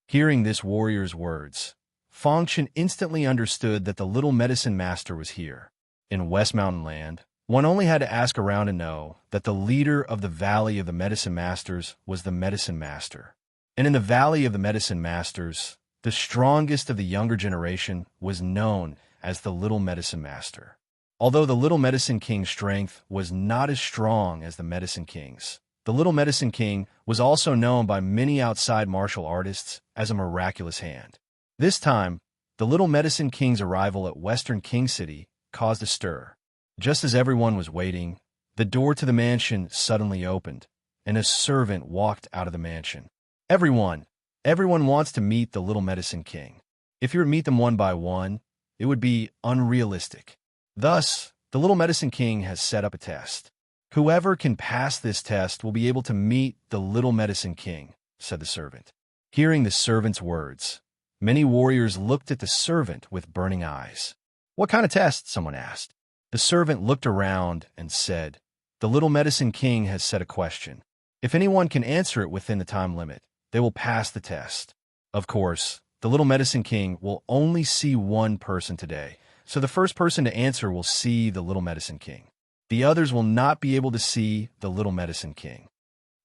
Hearing this warrior's words, Fong Chun instantly understood that the little Medicine Master was here. In West Mountain Land, one only had to ask around to know that the leader of the Valley of the Medicine Masters was the Medicine Master. And in the Valley of the Medicine Masters, the strongest of the younger generation was known as the Little Medicine Master. Although the Little Medicine King's strength was not as strong as the Medicine King's, the Little Medicine King was also known by many outside martial artists as a miraculous hand. This time, the Little Medicine King's arrival at Western King City caused a stir. Just as everyone was waiting, the door to the mansion suddenly opened, and a servant walked out of the mansion. Everyone wants to meet the Little Medicine King. If you were to meet them one by one, it would be unrealistic. Thus, the Little Medicine King has set up a test. Whoever can pass this test will be able to meet the Little Medicine King, said the servant. Hearing the servant's words, many warriors looked at the servant with burning eyes. "What kind of test?" someone asked. The servant looked around and said, "The Little Medicine King has set a question. If anyone can answer it within the time limit, they will pass the test." Of course, the Little Medicine King will only see one person today, so the first person to answer will see the Little Medicine King. The others will not be able to see the Little Medicine King.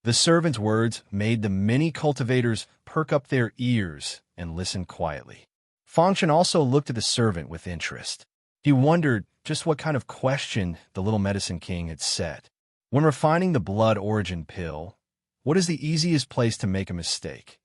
The servant's words made the many cultivators perk up their ears and listen quietly. Fong Chun also looked at the servant with interest. He wondered just what kind of question the Little Medicine King had set. When refining the blood origin pill, what is the easiest place to make a mistake?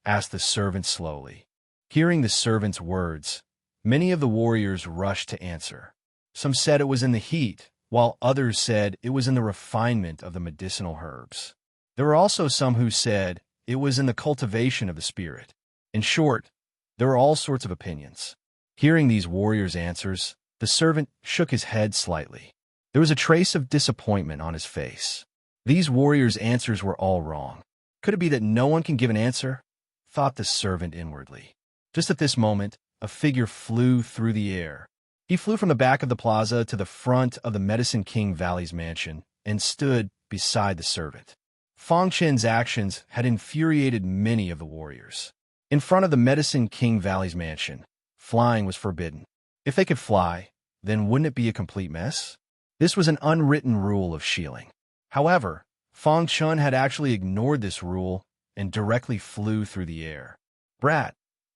Asked the servant slowly. Hearing the servant's words, many of the warriors rushed to answer. Some said it was in the heat, while others said it was in the refinement of the medicinal herbs. There were also some who said it was in the cultivation of the spirit. In short, there were all sorts of opinions. Hearing these warriors' answers, the servant shook his head slightly. There was a trace of disappointment on his face. These warriors' answers were all wrong. Could it be that no one can give an answer? Thought the servant inwardly. Just at this moment, a figure flew through the air. He flew from the back of the plaza to the front of the Medicine King Valley's mansion and stood beside the servant. Fong Chun's actions had infuriated many of the warriors. In front of the Medicine King Valley's mansion, flying was forbidden. If they could fly, then wouldn't it be a complete mess? This was an unwritten rule of shieling. However, Fong Chun had actually ignored this rule and directly flew through the air. Brat,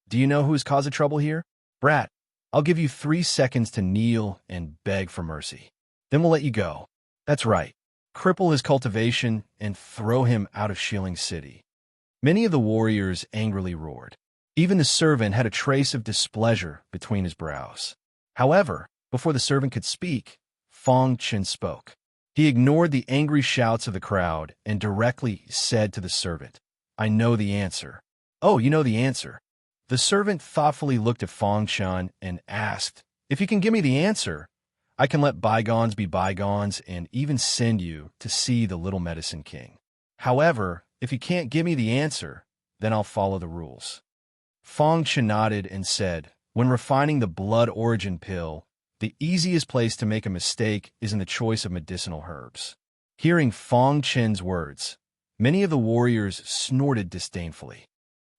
do you know who is causing trouble here? Brat, I'll give you 3 seconds to kneel and beg for mercy. Then we'll let you go. That's right. Cripple his cultivation and throw him out of Shieling City. Many of the warriors angrily roared. Even the servant had a trace of displeasure between his brows. However, before the servant could speak, Fong Chun spoke. He ignored the angry shouts of the crowd and directly said to the servant, I know the answer. Oh, you know the answer. The servant thoughtfully looked at Fong Chun and asked, if you can give me the answer, I can let bygones be bygones and even send you to see the Little Medicine King. However, if you can't give me the answer, then I'll follow the rules. Fong Chun nodded and said, when refining the blood origin pill, the easiest place to make a mistake is in the choice of medicinal herbs. Hearing Fong Chun's words, many of the warriors snorted disdainfully.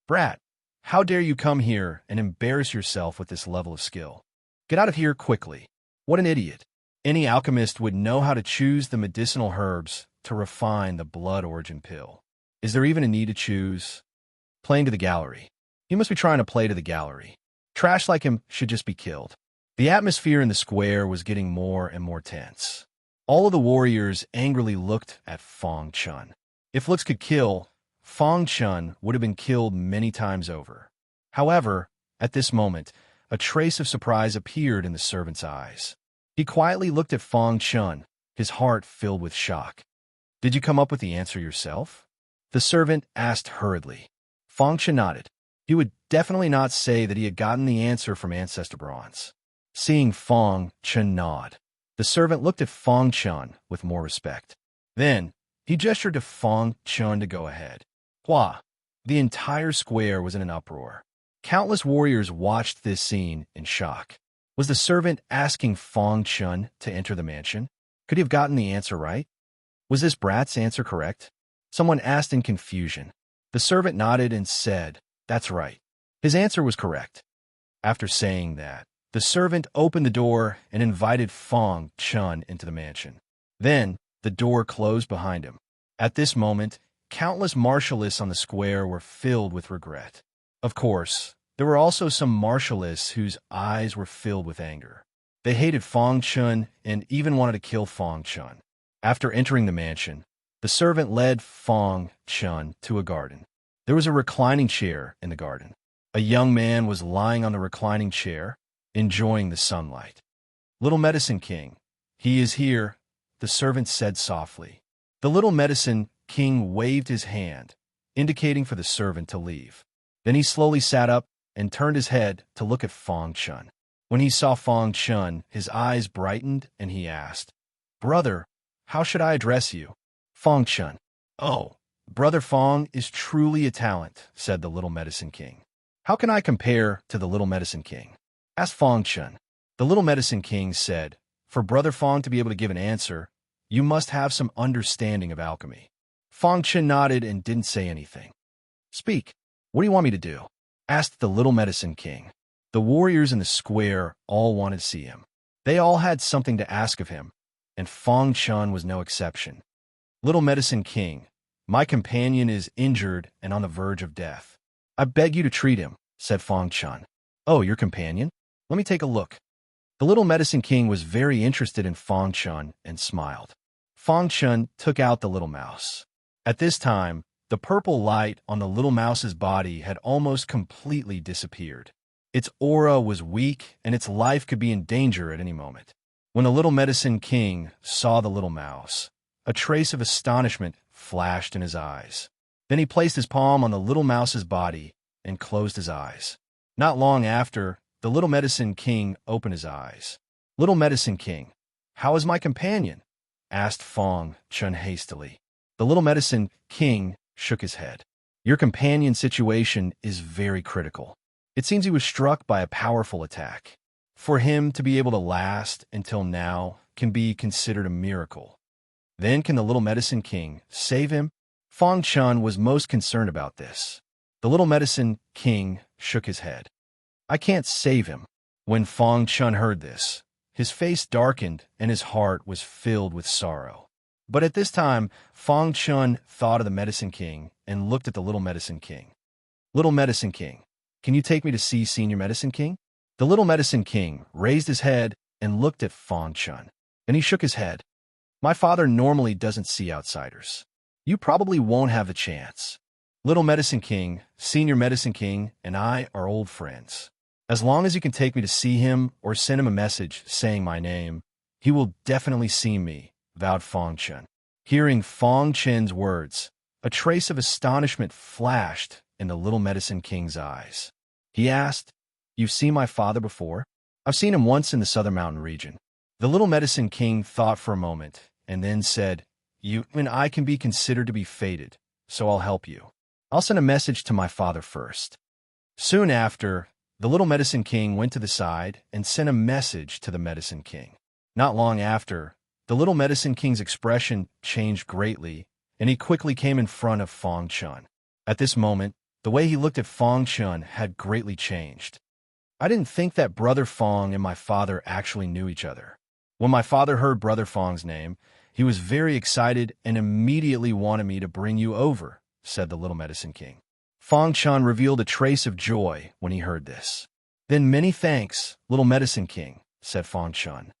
Brat, how dare you come here and embarrass yourself with this level of skill? Get out of here quickly. What an idiot. Any alchemist would know how to choose the medicinal herbs to refine the blood origin pill. Is there even a need to choose? Playing to the gallery. You must be trying to play to the gallery. Trash like him should just be killed. The atmosphere in the square was getting more and more tense. All of the warriors angrily looked at Fong Chun. If looks could kill, Fong Chun would have been killed many times over. However, at this moment, a trace of surprise appeared in the servant's eyes. He quietly looked at Fong Chun, his heart filled with shock. Did you come up with the answer yourself? The servant asked hurriedly. Fong Chun nodded. He would definitely not say that he had gotten the answer from Ancestor Bronze. Seeing Fong Chun nod, the servant looked at Fong Chun with more respect. Then, he gestured to Fong Chun to go ahead. Hua! The entire square was in an uproar. Countless warriors watched this scene in shock. Was the servant asking Fong Chun to enter the mansion? Could he have gotten the answer right? Was this brat's answer correct? Someone asked in confusion. The servant nodded and said, that's right. His answer was correct. After saying that, the servant opened the door and invited Fong Chun into the mansion. Then, the door closed behind him. At this moment, countless martialists on the square were filled with regret. Of course, there were also some martialists whose eyes were filled with anger. They hated Fong Chun and even wanted to kill Fong Chun. After entering the mansion, the servant led Fong Chun to a garden. There was a reclining chair in the garden. A young man was lying on the reclining chair, enjoying the sunlight. Little Medicine King, he is here, the servant said softly. The Little Medicine King waved his hand, indicating for the servant to leave. Then he slowly sat up and turned his head to look at Fong Chun. When he saw Fong Chun, his eyes brightened and he asked, Brother, how should I address you? Fong Chun. Oh, Brother Fong is truly a talent, said the Little Medicine King. How can I compare to the Little Medicine King? Asked Fong Chun. The Little Medicine King said, for Brother Fong to be able to give an answer, you must have some understanding of alchemy. Fong Chun nodded and didn't say anything. Speak. What do you want me to do? Asked the Little Medicine King. The warriors in the square all wanted to see him. They all had something to ask of him, and Fong Chun was no exception. Little Medicine King, my companion is injured and on the verge of death. I beg you to treat him, said Fong Chun. Oh, your companion? Let me take a look. The Little Medicine King was very interested in Fong Chun and smiled. Fong Chun took out the little mouse. At this time, the purple light on the little mouse's body had almost completely disappeared. Its aura was weak and its life could be in danger at any moment. When the Little Medicine King saw the little mouse, a trace of astonishment flashed in his eyes. Then he placed his palm on the little mouse's body and closed his eyes. Not long after, the Little Medicine King opened his eyes. Little Medicine King, how is my companion? Asked Fong Chun hastily. The Little Medicine King shook his head. Your companion's situation is very critical. It seems he was struck by a powerful attack. For him to be able to last until now can be considered a miracle. Then can the Little Medicine King save him? Fong Chun was most concerned about this. The little medicine king shook his head. I can't save him. When Fong Chun heard this, his face darkened and his heart was filled with sorrow. But at this time, Fong Chun thought of the medicine king and looked at the little medicine king. Little medicine king, can you take me to see senior medicine king? The little medicine king raised his head and looked at Fong Chun. Then he shook his head. My father normally doesn't see outsiders. You probably won't have the chance. Little medicine king, senior medicine king, and I are old friends. As long as you can take me to see him or send him a message saying my name, he will definitely see me, vowed Fong Chun. Hearing Fong Chun's words, a trace of astonishment flashed in the little medicine king's eyes. He asked, You've seen my father before? I've seen him once in the southern mountain region. The little medicine king thought for a moment and then said, You and I can be considered to be fated, so I'll help you. I'll send a message to my father first. Soon after, the little medicine king went to the side and sent a message to the medicine king. Not long after, the little medicine king's expression changed greatly, and he quickly came in front of Fong Chun. At this moment, the way he looked at Fong Chun had greatly changed. I didn't think that Brother Fong and my father actually knew each other. When my father heard Brother Fong's name, he was very excited and immediately wanted me to bring you over, said the little medicine king. Fong Chun revealed a trace of joy when he heard this. Then many thanks, little medicine king, said Fong Chun.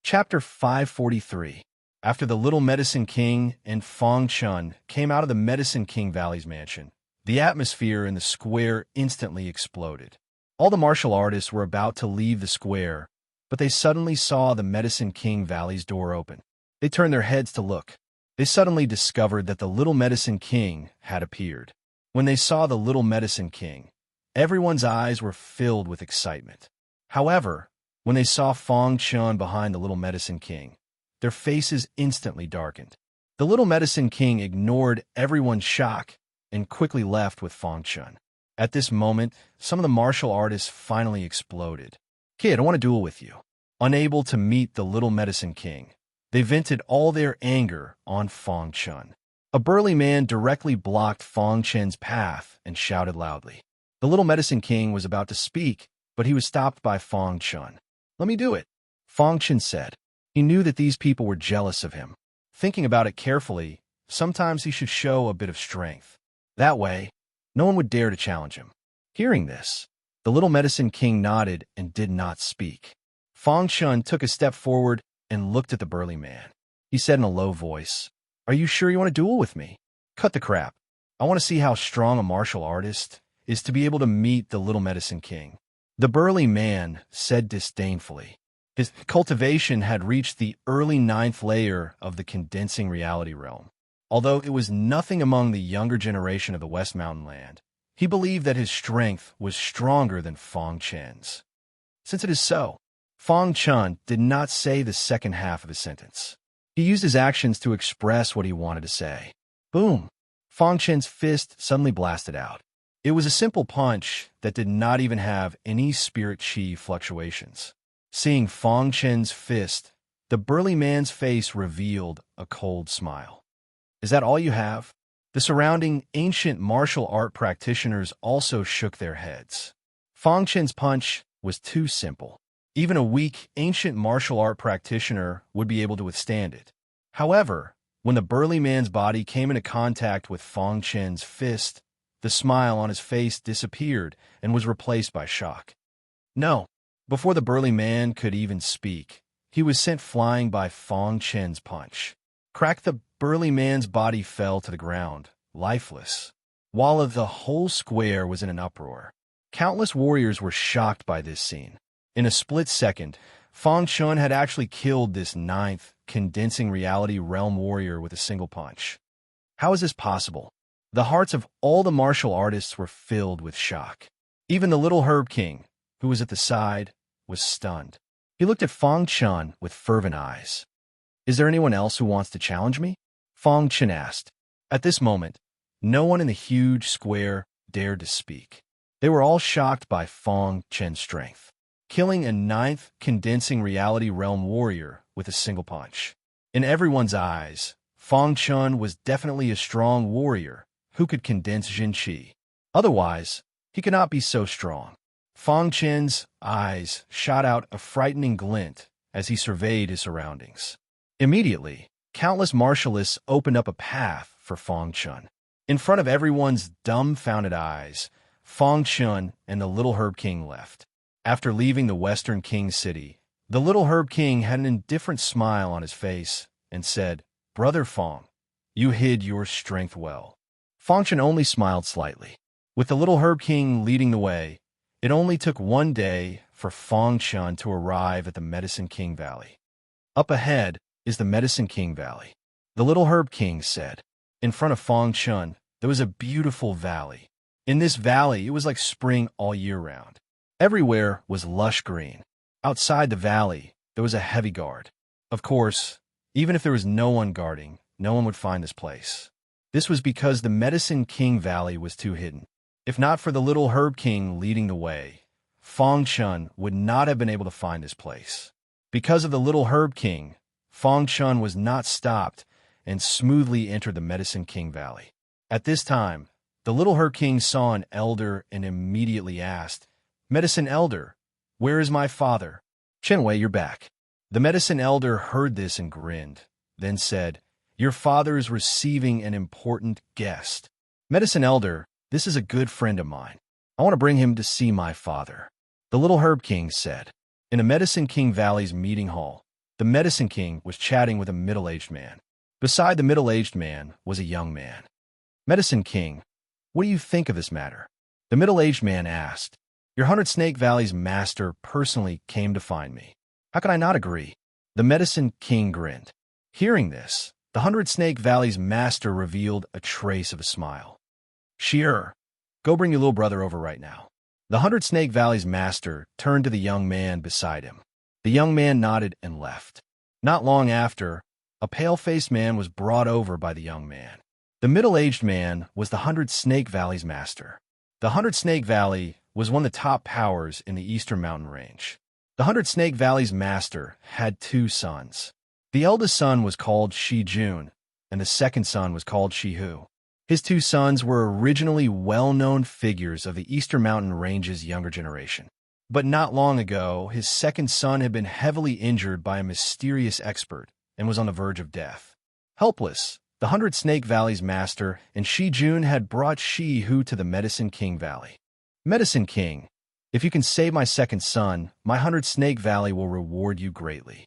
Chapter 543. After the little medicine king and Fong Chun came out of the Medicine King Valley's mansion, the atmosphere in the square instantly exploded. All the martial artists were about to leave the square, but they suddenly saw the Medicine King Valley's door open. They turned their heads to look. They suddenly discovered that the little medicine king had appeared. When they saw the little medicine king, everyone's eyes were filled with excitement. However, when they saw Fong Chun behind the little medicine king, their faces instantly darkened. The little medicine king ignored everyone's shock and quickly left with Fong Chun. At this moment, some of the martial artists finally exploded. Kid, I want to duel with you. Unable to meet the little medicine king, they vented all their anger on Fong Chun. A burly man directly blocked Fong Chun's path and shouted loudly. The little medicine king was about to speak, but he was stopped by Fong Chun. Let me do it, Fong Chun said. He knew that these people were jealous of him. Thinking about it carefully, sometimes he should show a bit of strength. That way, no one would dare to challenge him. Hearing this, the little medicine king nodded and did not speak. Fong Chun took a step forward and looked at the burly man. He said in a low voice, Are you sure you want to duel with me? Cut the crap. I want to see how strong a martial artist is to be able to meet the little medicine king. The burly man said disdainfully. His cultivation had reached the early 9th layer of the condensing reality realm. Although it was nothing among the younger generation of the West Mountain Land, he believed that his strength was stronger than Fong Chun's. Since it is so, Fong Chun did not say the second half of his sentence. He used his actions to express what he wanted to say. Boom! Fong Chun's fist suddenly blasted out. It was a simple punch that did not even have any spirit chi fluctuations. Seeing Fong Chun's fist, the burly man's face revealed a cold smile. Is that all you have? The surrounding ancient martial art practitioners also shook their heads. Fong Chun's punch was too simple. Even a weak, ancient martial art practitioner would be able to withstand it. However, when the burly man's body came into contact with Fong Chun's fist, the smile on his face disappeared and was replaced by shock. No, before the burly man could even speak, he was sent flying by Fong Chun's punch. Crack, the burly man's body fell to the ground, lifeless, while the whole square was in an uproar. Countless warriors were shocked by this scene. In a split second, Fong Chun had actually killed this 9th condensing reality realm warrior with a single punch. How is this possible? The hearts of all the martial artists were filled with shock. Even the little herb king, who was at the side, was stunned. He looked at Fong Chun with fervent eyes. Is there anyone else who wants to challenge me? Fong Chun asked. At this moment, no one in the huge square dared to speak. They were all shocked by Fong Chun's strength, killing a 9th condensing reality realm warrior with a single punch. In everyone's eyes, Fong Chun was definitely a strong warrior who could condense Jin Chi. Otherwise, he could not be so strong. Fong Chen's eyes shot out a frightening glint as he surveyed his surroundings. Immediately, countless martialists opened up a path for Fong Chun. In front of everyone's dumbfounded eyes, Fong Chun and the Little Herb King left. After leaving the Western King City, the Little Herb King had an indifferent smile on his face and said, "Brother Fong, you hid your strength well." Fong Chun only smiled slightly. With the Little Herb King leading the way, it only took one day for Fong Chun to arrive at the Medicine King Valley. Up ahead is the Medicine King Valley, the Little Herb King said. In front of Fong Chun, there was a beautiful valley. In this valley, it was like spring all year round. Everywhere was lush green. Outside the valley, there was a heavy guard. Of course, even if there was no one guarding, no one would find this place. This was because the Medicine King Valley was too hidden. If not for the Little Herb King leading the way, Fong Chun would not have been able to find this place. Because of the Little Herb King, Fong Chun was not stopped and smoothly entered the Medicine King Valley. At this time, the Little Herb King saw an elder and immediately asked, "Medicine Elder, where is my father?" "Chen Wei, you're back." The Medicine Elder heard this and grinned, then said, "Your father is receiving an important guest." "Medicine Elder, this is a good friend of mine. I want to bring him to see my father," the Little Herb King said. In the Medicine King Valley's meeting hall, the Medicine King was chatting with a middle-aged man. Beside the middle-aged man was a young man. "Medicine King, what do you think of this matter?" The middle-aged man asked. "Your 100 Snake Valley's master personally came to find me. How can I not agree?" The Medicine King grinned. Hearing this, the 100 Snake Valley's master revealed a trace of a smile. "Sure, go bring your little brother over right now." The 100 Snake Valley's master turned to the young man beside him. The young man nodded and left. Not long after, a pale-faced man was brought over by the young man. The middle-aged man was the 100 Snake Valley's master. The 100 Snake Valley was one of the top powers in the Eastern Mountain Range. The 100 Snake Valley's master had 2 sons. The eldest son was called Shi Jun, and the second son was called Shi Hu. His 2 sons were originally well-known figures of the Eastern Mountain Range's younger generation. But not long ago, his second son had been heavily injured by a mysterious expert and was on the verge of death. Helpless, the 100 Snake Valley's master and Shi Jun had brought Shi Hu to the Medicine King Valley. "Medicine King, if you can save my second son, my 100 Snake Valley will reward you greatly."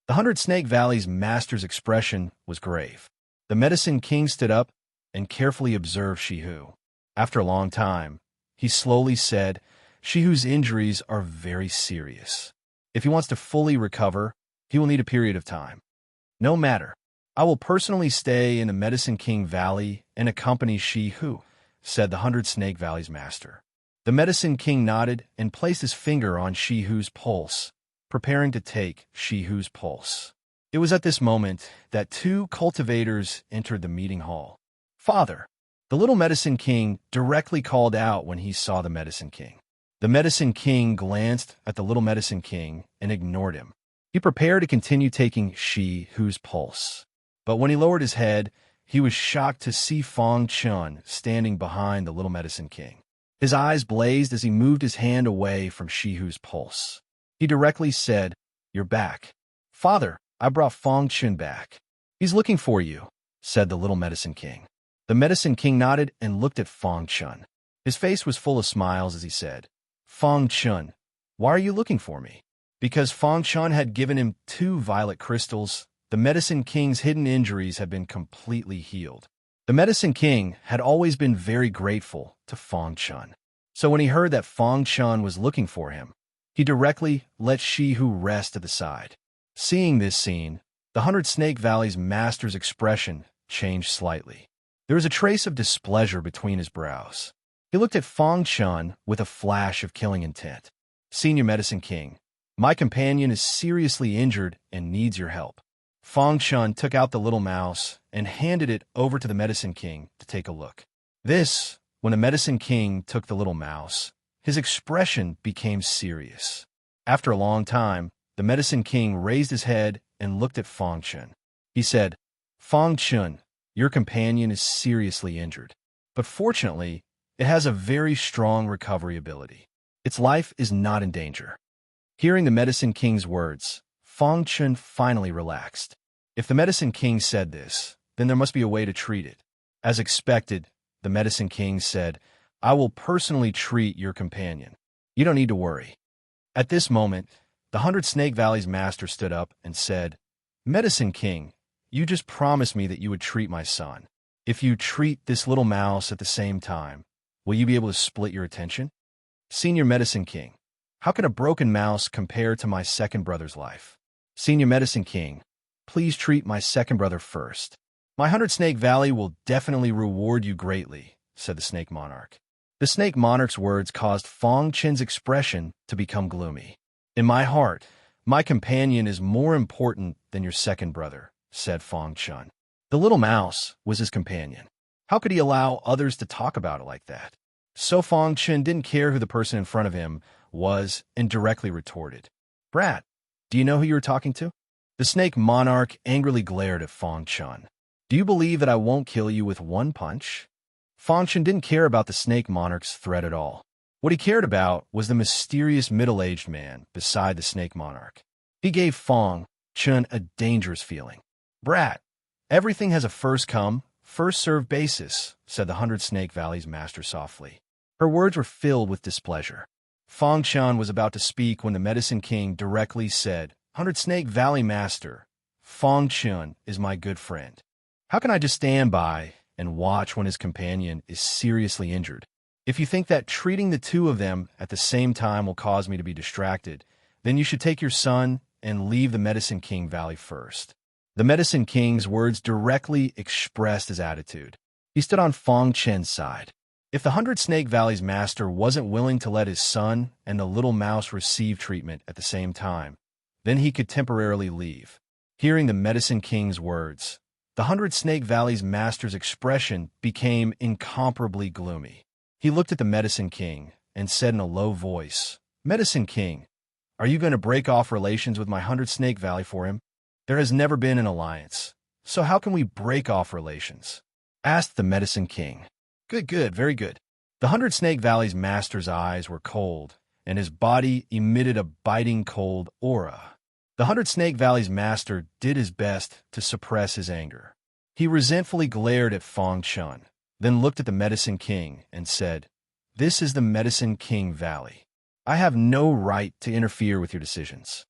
The 100 Snake Valley's master's expression was grave. The Medicine King stood up and carefully observed Shi Hu. After a long time, he slowly said, "Shi Hu's injuries are very serious. If he wants to fully recover, he will need a period of time. No matter. I will personally stay in the Medicine King Valley and accompany Shi Hu," said the 100 Snake Valley's master. The Medicine King nodded and placed his finger on Shi Hu's pulse, preparing to take Shi Hu's pulse. It was at this moment that 2 cultivators entered the meeting hall. "Father," the little Medicine King directly called out when he saw the Medicine King. The Medicine King glanced at the little Medicine King and ignored him. He prepared to continue taking Shi Hu's pulse. But when he lowered his head, he was shocked to see Fong Chun standing behind the little Medicine King. His eyes blazed as he moved his hand away from Shi Hu's pulse. He directly said, "You're back." "Father, I brought Fong Chun back. He's looking for you," said the little Medicine King. The Medicine King nodded and looked at Fong Chun. His face was full of smiles as he said, "Fong Chun, why are you looking for me?" Because Fong Chun had given him 2 violet crystals, the Medicine King's hidden injuries had been completely healed. The Medicine King had always been very grateful to Fong Chun. So when he heard that Fong Chun was looking for him, he directly let Shi Hu rest to the side. Seeing this scene, the 100 Snake Valley's master's expression changed slightly. There was a trace of displeasure between his brows. He looked at Fong Chun with a flash of killing intent. "Senior Medicine King, my companion is seriously injured and needs your help." Fong Chun took out the little mouse and handed it over to the Medicine King to take a look. When the Medicine King took the little mouse, his expression became serious. After a long time, the Medicine King raised his head and looked at Fong Chun. He said, "Fong Chun, your companion is seriously injured. But fortunately, It has a very strong recovery ability. Its life is not in danger. Hearing the Medicine King's words, Fang Chun finally relaxed. If the Medicine King said this, then there must be a way to treat it. As expected, the Medicine King said, I will personally treat your companion. You don't need to worry. At this moment, the 100 Snake Valley's master stood up and said, Medicine King, you just promised me that you would treat my son. If you treat this little mouse at the same time, will you be able to split your attention? Senior Medicine King, how can a broken mouse compare to my second brother's life? Senior Medicine King, please treat my second brother first. My 100 Snake Valley will definitely reward you greatly, said the Snake Monarch. The Snake Monarch's words caused Fang Chun's expression to become gloomy. In my heart, my companion is more important than your second brother, said Fang Chun. The little mouse was his companion. How could he allow others to talk about it like that? So Fang Chun didn't care who the person in front of him was and directly retorted, Brat, do you know who you were talking to? The Snake Monarch angrily glared at Fang Chun. Do you believe that I won't kill you with one punch? Fang Chun didn't care about the Snake Monarch's threat at all. What he cared about was the mysterious middle-aged man beside the Snake Monarch. He gave Fang Chun a dangerous feeling. Brat, everything has a first-come, first-served basis, said the 100 Snake Valley's master softly. Her words were filled with displeasure. Fang Chun was about to speak when the Medicine King directly said, 100 Snake Valley Master, Fang Chun is my good friend. How can I just stand by and watch when his companion is seriously injured? If you think that treating the two of them at the same time will cause me to be distracted, then you should take your son and leave the Medicine King Valley first. The Medicine King's words directly expressed his attitude. He stood on Fang Chun's side. If the 100 Snake Valley's master wasn't willing to let his son and the little mouse receive treatment at the same time, then he could temporarily leave. Hearing the Medicine King's words, the 100 Snake Valley's master's expression became incomparably gloomy. He looked at the Medicine King and said in a low voice, Medicine King, are you going to break off relations with my 100 Snake Valley for him? There has never been an alliance, so how can we break off relations? Asked the Medicine King. Good, very good. The 100 Snake Valley's master's eyes were cold, and his body emitted a biting cold aura. The 100 Snake Valley's master did his best to suppress his anger. He resentfully glared at Fang Chun, then looked at the Medicine King and said, This is the Medicine King Valley. I have no right to interfere with your decisions.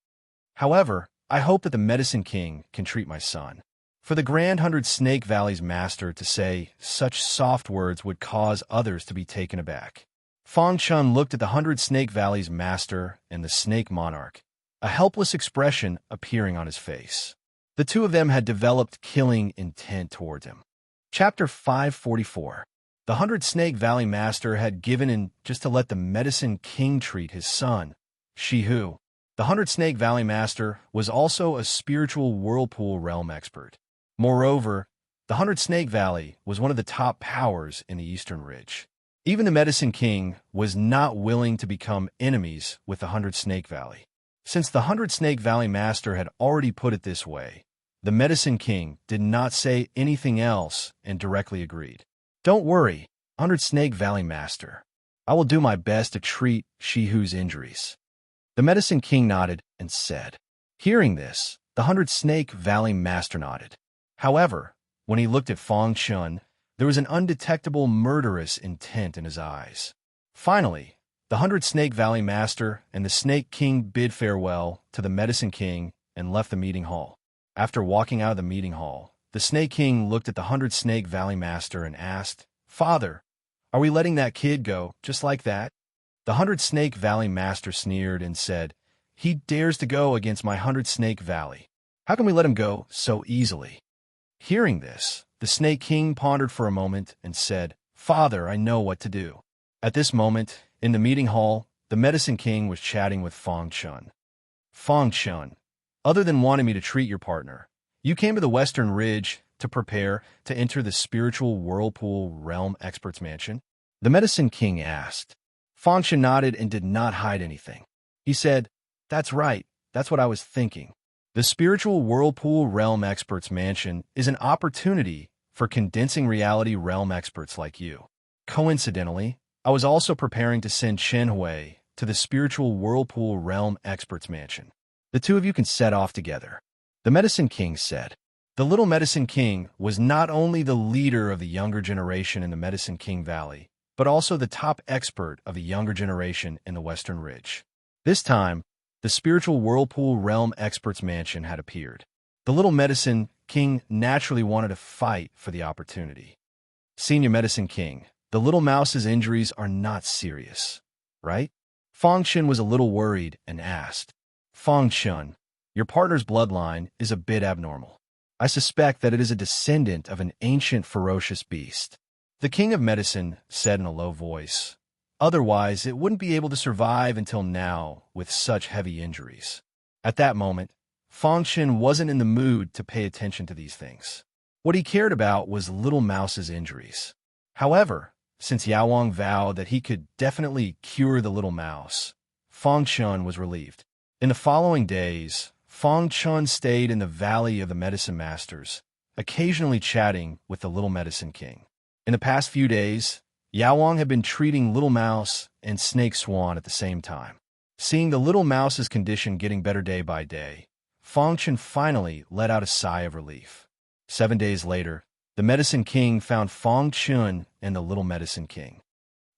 However, I hope that the Medicine King can treat my son. For the Grand 100 Snake Valley's master to say such soft words would cause others to be taken aback. Fang Chun looked at the 100 Snake Valley's master and the Snake Monarch, a helpless expression appearing on his face. The two of them had developed killing intent towards him. Chapter 544. The 100 Snake Valley master had given in just to let the Medicine King treat his son, Shihu. The 100 Snake Valley master was also a spiritual whirlpool realm expert. Moreover, the 100 Snake Valley was one of the top powers in the Eastern Ridge. Even the Medicine King was not willing to become enemies with the 100 Snake Valley. Since the 100 Snake Valley master had already put it this way, the Medicine King did not say anything else and directly agreed. Don't worry, 100 Snake Valley master. I will do my best to treat Shihu's injuries. The Medicine King nodded and said. Hearing this, the 100 Snake Valley master nodded. However, when he looked at Fang Chun, there was an undetectable murderous intent in his eyes. Finally, the 100 Snake Valley master and the Snake King bid farewell to the Medicine King and left the meeting hall. After walking out of the meeting hall, the Snake King looked at the 100 Snake Valley master and asked, Father, are we letting that kid go just like that? The 100 Snake Valley master sneered and said, He dares to go against my 100 Snake Valley. How can we let him go so easily? Hearing this, the Snake King pondered for a moment and said, Father, I know what to do. At this moment, in the meeting hall, the Medicine King was chatting with Fang Chun. Fang Chun, other than wanting me to treat your partner, you came to the Western Ridge to prepare to enter the spiritual whirlpool realm expert's mansion? The Medicine King asked. Fang Chun nodded and did not hide anything. He said, That's right, that's what I was thinking. The spiritual whirlpool realm expert's mansion is an opportunity for condensing reality realm experts like you. Coincidentally, I was also preparing to send Chen Hui to the spiritual whirlpool realm expert's mansion. The two of you can set off together. The Medicine King said. The little Medicine King was not only the leader of the younger generation in the Medicine King Valley, but also the top expert of the younger generation in the Western Ridge. This time, the spiritual whirlpool realm expert's mansion had appeared. The little Medicine King naturally wanted to fight for the opportunity. Senior Medicine King, the little mouse's injuries are not serious, right? Fong Chen was a little worried and asked, Fong Chen, your partner's bloodline is a bit abnormal. I suspect that it is a descendant of an ancient ferocious beast. The King of Medicine said in a low voice. Otherwise, it wouldn't be able to survive until now with such heavy injuries. At that moment, Fong Chen wasn't in the mood to pay attention to these things. What he cared about was Little Mouse's injuries. However, since Yao Wang vowed that he could definitely cure the Little Mouse, Fong Chen was relieved. In the following days, Fong Chen stayed in the Valley of the Medicine Masters, occasionally chatting with the Little Medicine King. In the past few days, Yao Wang had been treating Little Mouse and Snake Swan at the same time. Seeing the Little Mouse's condition getting better day by day, Fong Chen finally let out a sigh of relief. 7 days later, the Medicine King found Fong Chen and the Little Medicine King.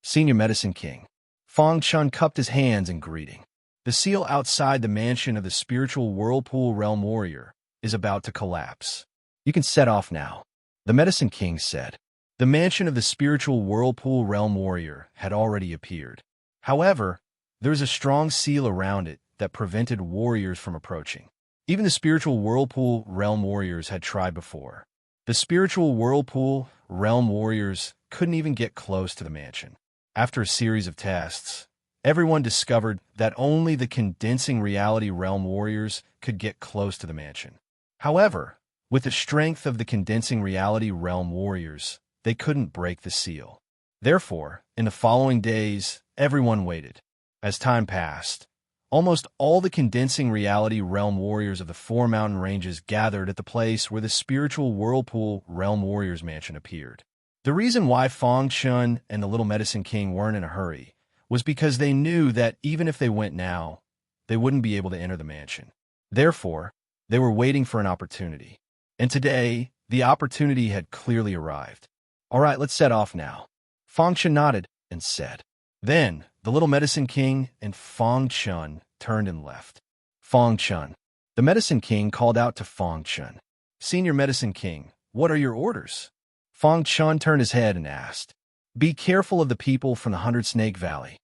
Senior Medicine King. Fong Chen cupped his hands in greeting. The seal outside the mansion of the spiritual whirlpool realm warrior is about to collapse. You can set off now, the Medicine King said. The mansion of the spiritual whirlpool realm warrior had already appeared. However, there was a strong seal around it that prevented warriors from approaching. Even the spiritual whirlpool realm warriors had tried before. The spiritual whirlpool realm warriors couldn't even get close to the mansion. After a series of tests, everyone discovered that only the condensing reality realm warriors could get close to the mansion. However, with the strength of the condensing reality realm warriors, they couldn't break the seal. Therefore, in the following days, everyone waited. As time passed, almost all the condensing reality realm warriors of the 4 mountain ranges gathered at the place where the spiritual whirlpool realm warriors mansion appeared. The reason why Fong Chen and the Little Medicine King weren't in a hurry was because they knew that even if they went now, they wouldn't be able to enter the mansion. Therefore, they were waiting for an opportunity. And today, the opportunity had clearly arrived. All right, let's set off now. Fong Chen nodded and said. Then, the Little Medicine King and Fong Chen turned and left. Fong Chen. The Medicine King called out to Fong Chen. Senior Medicine King, what are your orders? Fong Chen turned his head and asked. Be careful of the people from the 100 Snake Valley.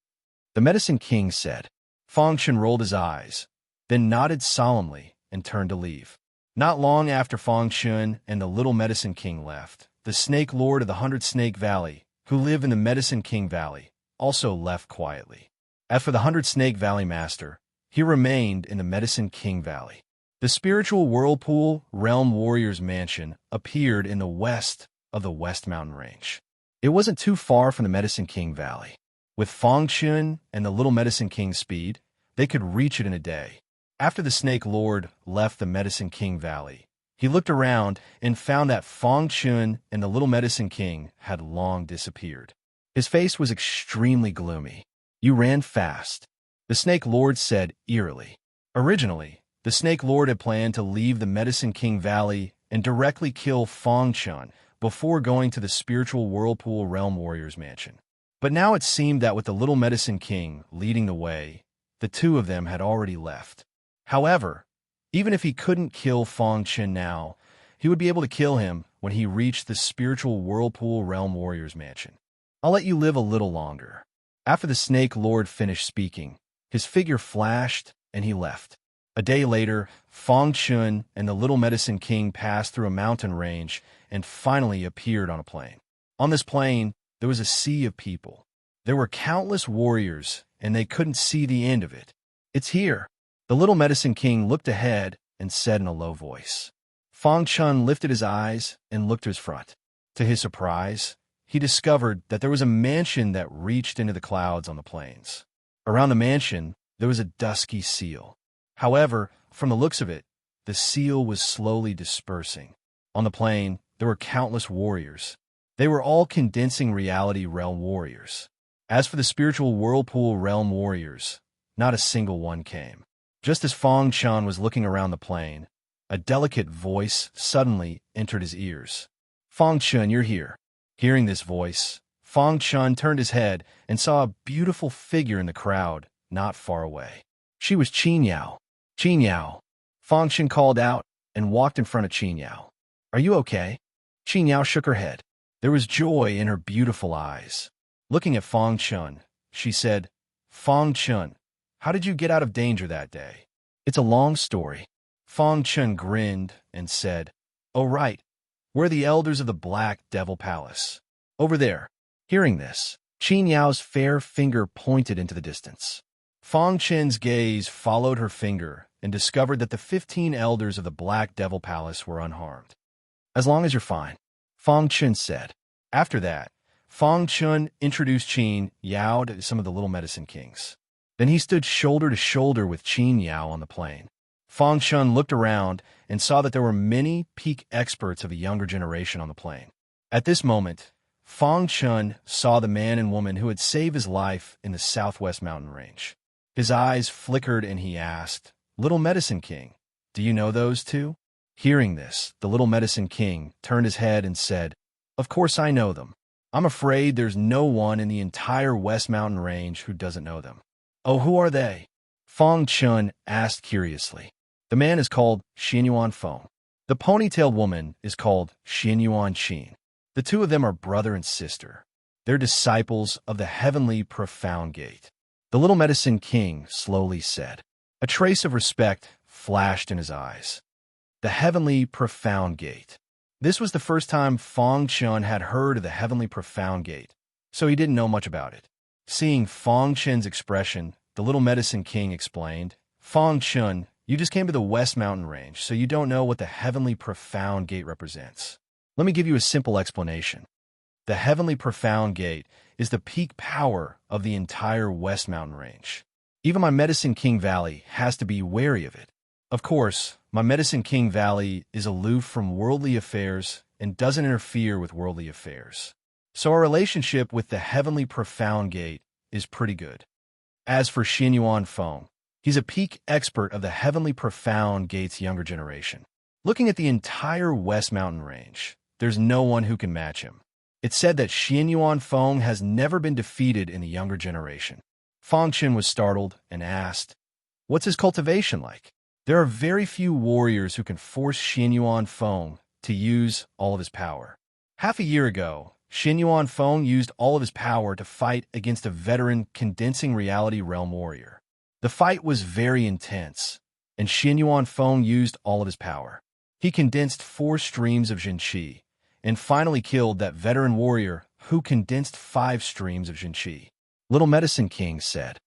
The Medicine King said. Fong Chen rolled his eyes, then nodded solemnly and turned to leave. Not long after Fong Chen and the Little Medicine King left, the Snake Lord of the 100 Snake Valley, who lived in the Medicine King Valley, also left quietly. As for the 100 Snake Valley Master, he remained in the Medicine King Valley. The spiritual whirlpool realm warrior's mansion appeared in the west of the West Mountain Range. It wasn't too far from the Medicine King Valley. With Fong Chen and the Little Medicine King's speed, they could reach it in a day. After the Snake Lord left the Medicine King Valley, he looked around and found that Fong Chen and the Little Medicine King had long disappeared. His face was extremely gloomy. You ran fast, the Snake Lord said eerily. Originally, the Snake Lord had planned to leave the Medicine King Valley and directly kill Fong Chen before going to the spiritual whirlpool realm warrior's mansion. But now it seemed that with the Little Medicine King leading the way, the two of them had already left. However, even if he couldn't kill Fong Chen now, he would be able to kill him when he reached the spiritual whirlpool realm warrior's mansion. I'll let you live a little longer. After the Snake Lord finished speaking, his figure flashed and he left. A day later, Fong Chen and the Little Medicine King passed through a mountain range and finally appeared on a plain. On this plain, there was a sea of people. There were countless warriors, and they couldn't see the end of it. It's here. The Little Medicine King looked ahead and said in a low voice. Fong Chen lifted his eyes and looked to his front. To his surprise, he discovered that there was a mansion that reached into the clouds on the plains. Around the mansion, there was a dusky seal. However, from the looks of it, the seal was slowly dispersing. On the plain, there were countless warriors. They were all condensing reality realm warriors. As for the spiritual whirlpool realm warriors, not a single one came. Just as Fong Chun was looking around the plain, a delicate voice suddenly entered his ears. Fong Chun, you're here. Hearing this voice, Fong Chun turned his head and saw a beautiful figure in the crowd not far away. She was Qin Yao. Qin Yao. Fong Chun called out and walked in front of Qin Yao. Are you okay? Qin Yao shook her head. There was joy in her beautiful eyes. Looking at Fong Chun, she said, Fong Chun, how did you get out of danger that day? It's a long story. Fong Chun grinned and said, Oh right, we're the elders of the Black Devil Palace. Over there. Hearing this, Qin Yao's fair finger pointed into the distance. Fong Chun's gaze followed her finger and discovered that the 15 elders of the Black Devil Palace were unharmed. As long as you're fine, Fong Chun said. After that, Fong Chun introduced Qin Yao to some of the Little Medicine Kings. Then he stood shoulder to shoulder with Qin Yao on the plain. Fong Chun looked around and saw that there were many peak experts of a younger generation on the plain. At this moment, Fong Chun saw the man and woman who had saved his life in the southwest mountain range. His eyes flickered and he asked, Little Medicine King, do you know those two? Hearing this, the Little Medicine King turned his head and said, Of course I know them. I'm afraid there's no one in the entire West Mountain Range who doesn't know them. Oh, who are they? Fong Chun asked curiously. The man is called Xianyuan Feng. The ponytailed woman is called Xianyuan Qin. The two of them are brother and sister. They're disciples of the heavenly profound gate. The Little Medicine King slowly said. A trace of respect flashed in his eyes. The heavenly profound gate. This was the first time Fong Chun had heard of the heavenly profound gate, so he didn't know much about it. Seeing Fong Chun's expression, the Little Medicine King explained, Fong Chun, you just came to the West Mountain Range, so you don't know what the heavenly profound gate represents. Let me give you a simple explanation. The heavenly profound gate is the peak power of the entire West Mountain Range. Even my Medicine King Valley has to be wary of it. Of course, my Medicine King Valley is aloof from worldly affairs and doesn't interfere with worldly affairs. So our relationship with the heavenly profound gate is pretty good. As for Xianyuan Feng, he's a peak expert of the heavenly profound gate's younger generation. Looking at the entire West Mountain Range, there's no one who can match him. It's said that Xianyuan Feng has never been defeated in the younger generation. Fong Chun was startled and asked, What's his cultivation like? There are very few warriors who can force Xianyuan Feng to use all of his power. Half a year ago, Xianyuan Feng used all of his power to fight against a veteran condensing reality realm warrior. The fight was very intense, and Xianyuan Feng used all of his power. He condensed 4 streams of Jinqi, and finally killed that veteran warrior who condensed 5 streams of Jinqi. Little Medicine King said.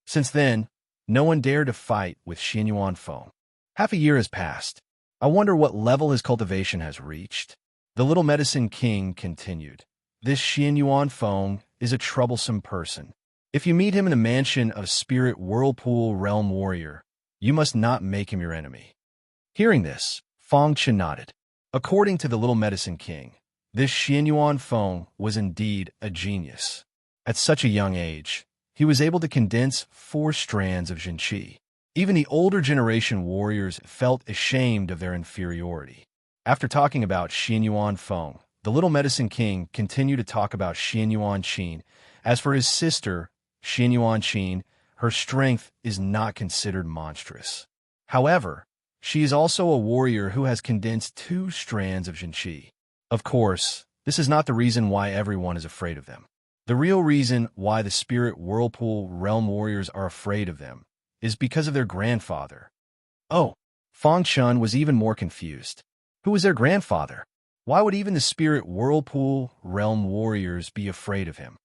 Since then, no one dared to fight with Xianyuan Feng. Half a year has passed. I wonder what level his cultivation has reached. The Little Medicine King continued. This Xianyuan Feng is a troublesome person. If you meet him in the mansion of Spirit Whirlpool Realm Warrior, you must not make him your enemy. Hearing this, Fong Chun nodded. According to the Little Medicine King, this Xianyuan Feng was indeed a genius. At such a young age, he was able to condense 4 strands of Jinqi. Even the older generation warriors felt ashamed of their inferiority. After talking about Xianyuan Feng, the Little Medicine King continued to talk about Xianyuan Qin. As for his sister, Xianyuan Qin, her strength is not considered monstrous. However, she is also a warrior who has condensed 2 strands of Jinqi. Of course, this is not the reason why everyone is afraid of them. The real reason why the Spirit Whirlpool Realm Warriors are afraid of them is because of their grandfather. Oh, Fong Chun was even more confused. Who was their grandfather? Why would even the Spirit Whirlpool Realm Warriors be afraid of him?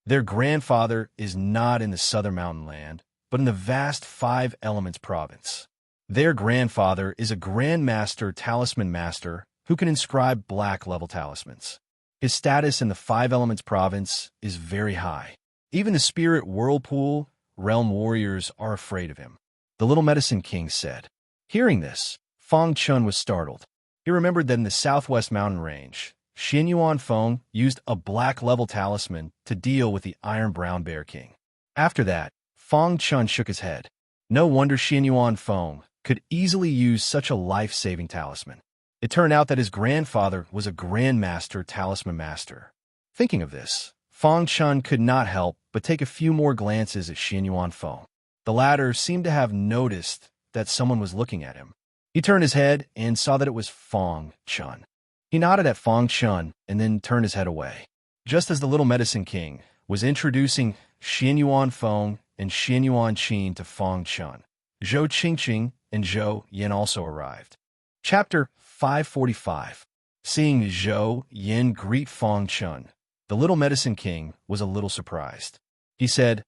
Their grandfather is not in the Southern Mountain Land, but in the vast 5 Elements province. Their grandfather is a Grandmaster Talisman Master who can inscribe black-level talismans. His status in the 5 Elements province is very high. Even the Spirit Whirlpool Realm Warriors are afraid of him. The Little Medicine King said. Hearing this, Fong Chun was startled. He remembered that in the Southwest Mountain Range, Xian Yuan Feng used a black-level talisman to deal with the Iron Brown Bear King. After that, Fang Chun shook his head. No wonder Xian Yuan Feng could easily use such a life-saving talisman. It turned out that his grandfather was a Grandmaster Talisman Master. Thinking of this, Fang Chun could not help but take a few more glances at Xian Yuan Feng. The latter seemed to have noticed that someone was looking at him. He turned his head and saw that it was Fang Chun. He nodded at Fang Chun and then turned his head away. Just as the Little Medicine King was introducing Xian Yuan Feng and Xian Yuan Qin to Fang Chun, Zhou Qingqing and Zhou Yin also arrived. Chapter 545. Seeing Zhou Yin greet Fang Chun, the Little Medicine King was a little surprised. He said,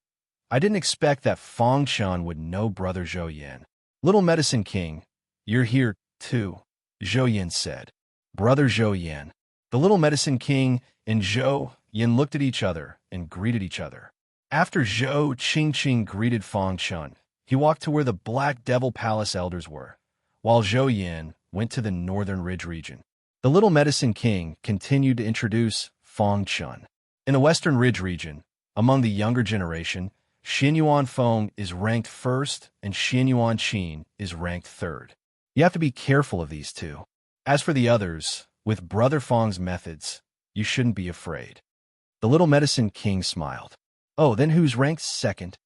"I didn't expect that Fang Chun would know Brother Zhou Yin." "Little Medicine King, you're here, too," Zhou Yin said. "Brother Zhou Yin." The Little Medicine King and Zhou Yin looked at each other and greeted each other. After Zhou Qingqing greeted Fang Chun, he walked to where the Black Devil Palace elders were, while Zhou Yin went to the Northern Ridge region. The Little Medicine King continued to introduce Fang Chun. In the Western Ridge region, among the younger generation, Xian Yuan Feng is ranked first and Xian Yuan Qin is ranked third. You have to be careful of these two. As for the others, with Brother Fang's methods, you shouldn't be afraid. The Little Medicine King smiled. "Oh, then who's ranked second?"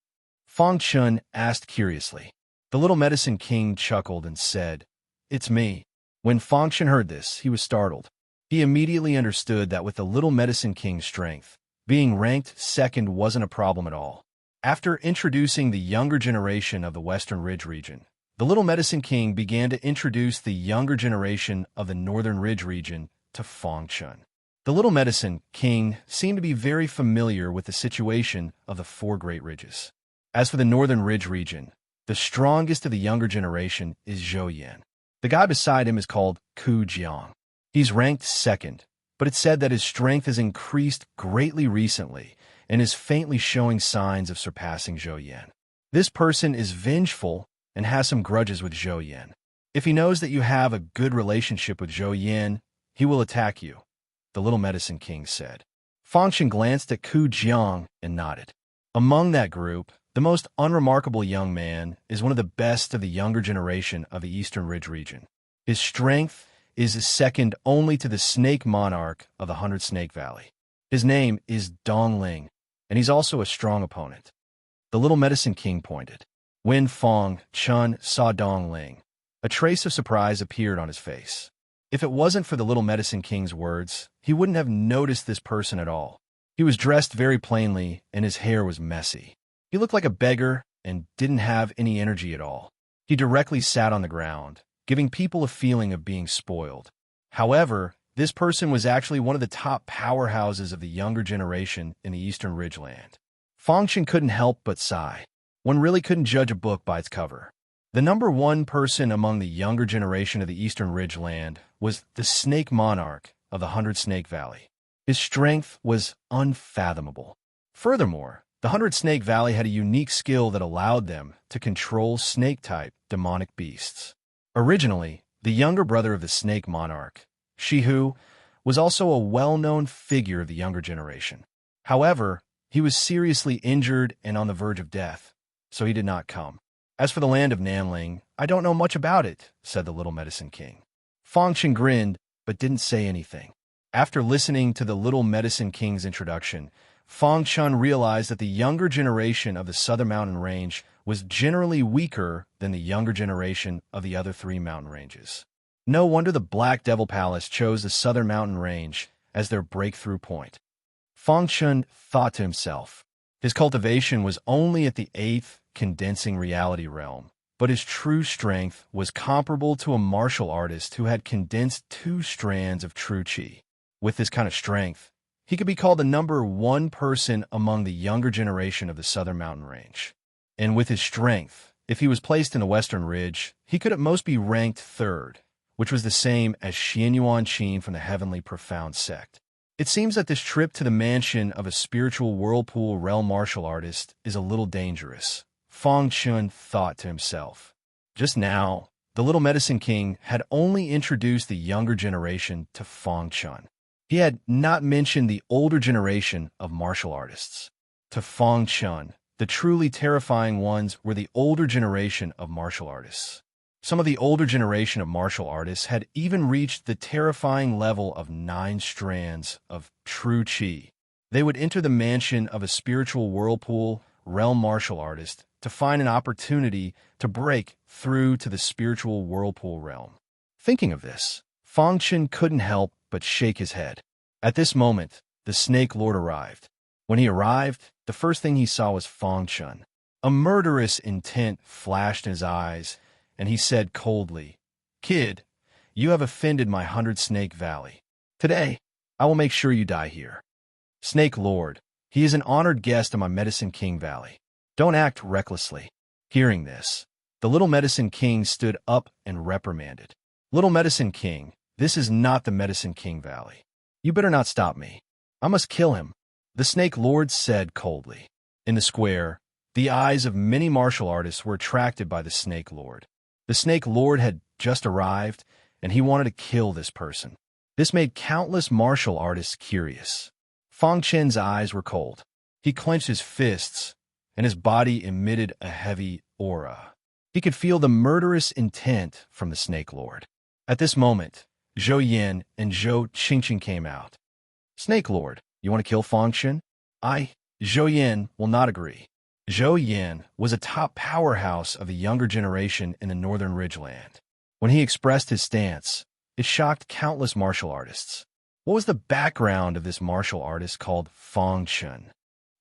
Fang Chun asked curiously. The Little Medicine King chuckled and said, "It's me." When Fang Chun heard this, he was startled. He immediately understood that with the Little Medicine King's strength, being ranked second wasn't a problem at all. After introducing the younger generation of the Western Ridge region, the Little Medicine King began to introduce the younger generation of the Northern Ridge region to Fang Chun. The Little Medicine King seemed to be very familiar with the situation of the four great ridges. As for the Northern Ridge region, the strongest of the younger generation is Zhou Yin. The guy beside him is called Ku Jiang. He's ranked second, but it's said that his strength has increased greatly recently and is faintly showing signs of surpassing Zhou Yin. This person is vengeful and has some grudges with Zhou Yin. If he knows that you have a good relationship with Zhou Yin, he will attack you, the Little Medicine King said. Fang Chun glanced at Ku Jiang and nodded. Among that group, the most unremarkable young man is one of the best of the younger generation of the Eastern Ridge region. His strength is second only to the Snake Monarch of the 100 Snake Valley. His name is Dongling, and he's also a strong opponent. The Little Medicine King pointed. When Fang Chun saw Dongling, a trace of surprise appeared on his face. If it wasn't for the Little Medicine King's words, he wouldn't have noticed this person at all. He was dressed very plainly, and his hair was messy. He looked like a beggar and didn't have any energy at all. He directly sat on the ground, giving people a feeling of being spoiled. However, this person was actually one of the top powerhouses of the younger generation in the Eastern Ridgeland. Fang Chun couldn't help but sigh. One really couldn't judge a book by its cover. The number one person among the younger generation of the Eastern Ridgeland was the Snake Monarch of the 100 Snake Valley. His strength was unfathomable. Furthermore, the 100 Snake Valley had a unique skill that allowed them to control snake-type demonic beasts. Originally, the younger brother of the Snake Monarch, Shihu, was also a well-known figure of the younger generation. However, he was seriously injured and on the verge of death, so he did not come. As for the land of Nanling, I don't know much about it, said the Little Medicine King. Fang Chun grinned, but didn't say anything. After listening to the Little Medicine King's introduction, Fang Chun realized that the younger generation of the Southern Mountain Range was generally weaker than the younger generation of the other three mountain ranges. No wonder the Black Devil Palace chose the Southern Mountain Range as their breakthrough point. Fang Chun thought to himself. His cultivation was only at the 8th condensing reality realm, but his true strength was comparable to a martial artist who had condensed 2 strands of true qi. With this kind of strength, he could be called the number one person among the younger generation of the Southern Mountain Range. And with his strength, if he was placed in the Western Ridge, he could at most be ranked 3rd, which was the same as Xian Yuan Qin from the Heavenly Profound Sect. It seems that this trip to the mansion of a spiritual whirlpool realm martial artist is a little dangerous, Fang Chun thought to himself. Just now, the Little Medicine King had only introduced the younger generation to Fang Chun. He had not mentioned the older generation of martial artists. To Fang Chun, the truly terrifying ones were the older generation of martial artists. Some of the older generation of martial artists had even reached the terrifying level of 9 strands of true qi. They would enter the mansion of a spiritual whirlpool realm martial artist to find an opportunity to break through to the spiritual whirlpool realm. Thinking of this, Fang Chun couldn't help but shake his head. At this moment, the Snake Lord arrived. When he arrived, the first thing he saw was Fang Chun. A murderous intent flashed in his eyes, and he said coldly, "Kid, you have offended my 100-Snake Valley. Today, I will make sure you die here." Snake Lord, he is an honored guest of my Medicine King Valley. Don't act recklessly. Hearing this, the Little Medicine King stood up and reprimanded. Little Medicine King, this is not the Medicine King Valley. You better not stop me. I must kill him, the Snake Lord said coldly. In the square, the eyes of many martial artists were attracted by the Snake Lord. The Snake Lord had just arrived, and he wanted to kill this person. This made countless martial artists curious. Fang Chen's eyes were cold. He clenched his fists, and his body emitted a heavy aura. He could feel the murderous intent from the Snake Lord. At this moment, Zhou Yin and Zhou Qingqing came out. "Snake Lord, you want to kill Fang Chen?" Zhou Yin will not agree. Zhou Yin was a top powerhouse of the younger generation in the Northern Ridgeland. When he expressed his stance, it shocked countless martial artists. What was the background of this martial artist called Fang Chen?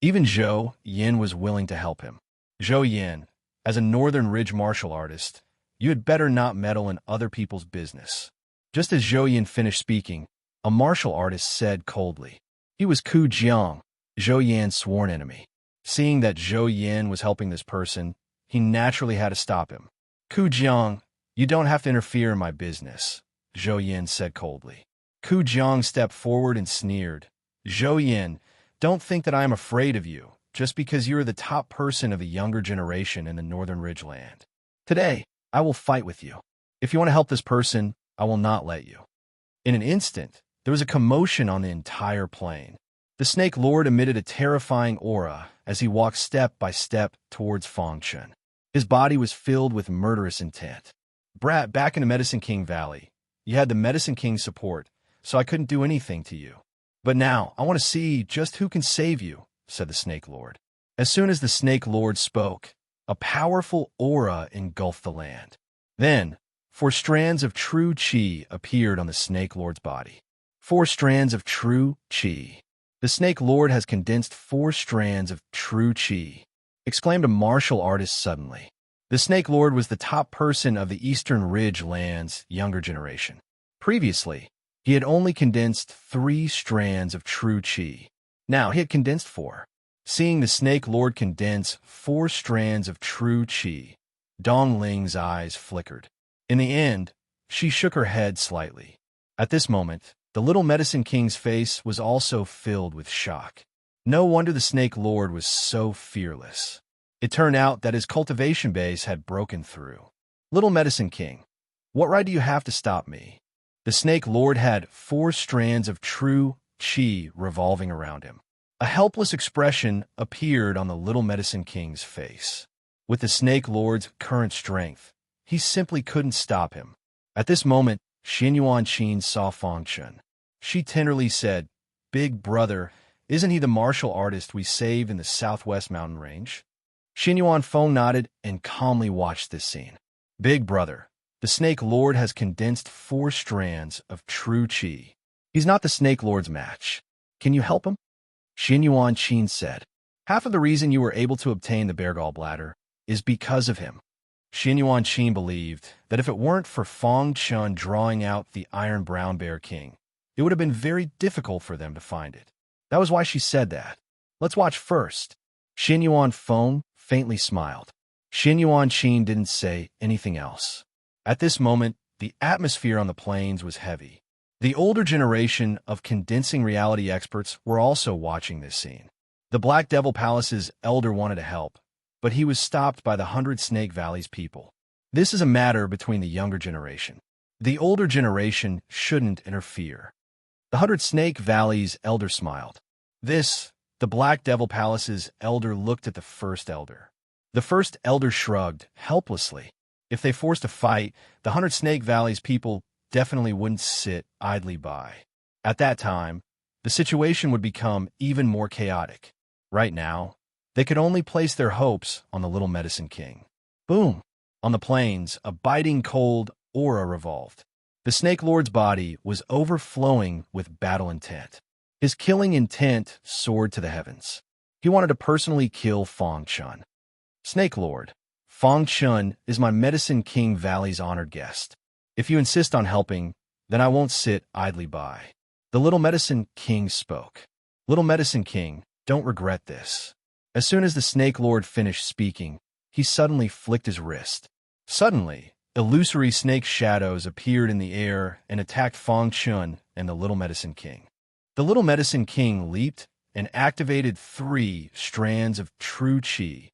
Even Zhou Yin was willing to help him. "Zhou Yin, as a Northern Ridge martial artist, you had better not meddle in other people's business." Just as Zhou Yin finished speaking, a martial artist said coldly. He was Ku Jiang, Zhou Yan's sworn enemy. Seeing that Zhou Yin was helping this person, he naturally had to stop him. "Ku Jiang, you don't have to interfere in my business," Zhou Yin said coldly. Ku Jiang stepped forward and sneered. "Zhou Yin, don't think that I am afraid of you, just because you are the top person of the younger generation in the Northern Ridgeland. Today, I will fight with you. If you want to help this person, I will not let you." In an instant, there was a commotion on the entire plain. The Snake Lord emitted a terrifying aura as he walked step by step towards Fang Chen. His body was filled with murderous intent. "Brat, back in the Medicine King Valley, you had the Medicine King's support, so I couldn't do anything to you. But now, I want to see just who can save you," said the Snake Lord. As soon as the Snake Lord spoke, a powerful aura engulfed the land. Then, 4 strands of true qi appeared on the Snake Lord's body. 4 strands of true qi. "The Snake Lord has condensed 4 strands of true qi," exclaimed a martial artist suddenly. The Snake Lord was the top person of the Eastern Ridge Land's younger generation. Previously, he had only condensed 3 strands of true qi. Now he had condensed 4. Seeing the Snake Lord condense 4 strands of true qi, Dong Ling's eyes flickered. In the end, she shook her head slightly. At this moment, the Little Medicine King's face was also filled with shock. No wonder the Snake Lord was so fearless. It turned out that his cultivation base had broken through. "Little Medicine King, what right do you have to stop me?" The Snake Lord had 4 strands of true qi revolving around him. A helpless expression appeared on the Little Medicine King's face. With the Snake Lord's current strength, he simply couldn't stop him. At this moment, Xinyuan Qin saw Fang Chen. She tenderly said, "Big brother, isn't he the martial artist we saved in the southwest mountain range?" Xinyuan Feng nodded and calmly watched this scene. "Big brother, the Snake Lord has condensed 4 strands of true qi. He's not the Snake Lord's match. Can you help him?" Xinyuan Qin said, "Half of the reason you were able to obtain the bear gallbladder is because of him." Xinyuan Qin believed that if it weren't for Fang Chun drawing out the Iron Brown Bear King, it would have been very difficult for them to find it. That was why she said that. "Let's watch first." Xinyuan Feng faintly smiled. Xinyuan Qin didn't say anything else. At this moment, the atmosphere on the plains was heavy. The older generation of condensing reality experts were also watching this scene. The Black Devil Palace's elder wanted to help, but he was stopped by the 100 Snake Valley's people. This is a matter between the younger generation. The older generation shouldn't interfere. The 100 Snake Valley's elder smiled. The Black Devil Palace's elder looked at the first elder. The first elder shrugged, helplessly. If they forced a fight, the 100 Snake Valley's people definitely wouldn't sit idly by. At that time, the situation would become even more chaotic. Right now, they could only place their hopes on the Little Medicine King. Boom! On the plains, a biting cold aura revolved. The Snake Lord's body was overflowing with battle intent. His killing intent soared to the heavens. He wanted to personally kill Fang Chun. Snake Lord, Fang Chun is my Medicine King Valley's honored guest. If you insist on helping, then I won't sit idly by. The Little Medicine King spoke. Little Medicine King, don't regret this. As soon as the Snake Lord finished speaking, he suddenly flicked his wrist. Suddenly, illusory snake shadows appeared in the air and attacked Fang Chun and the Little Medicine King. The Little Medicine King leaped and activated 3 strands of true qi,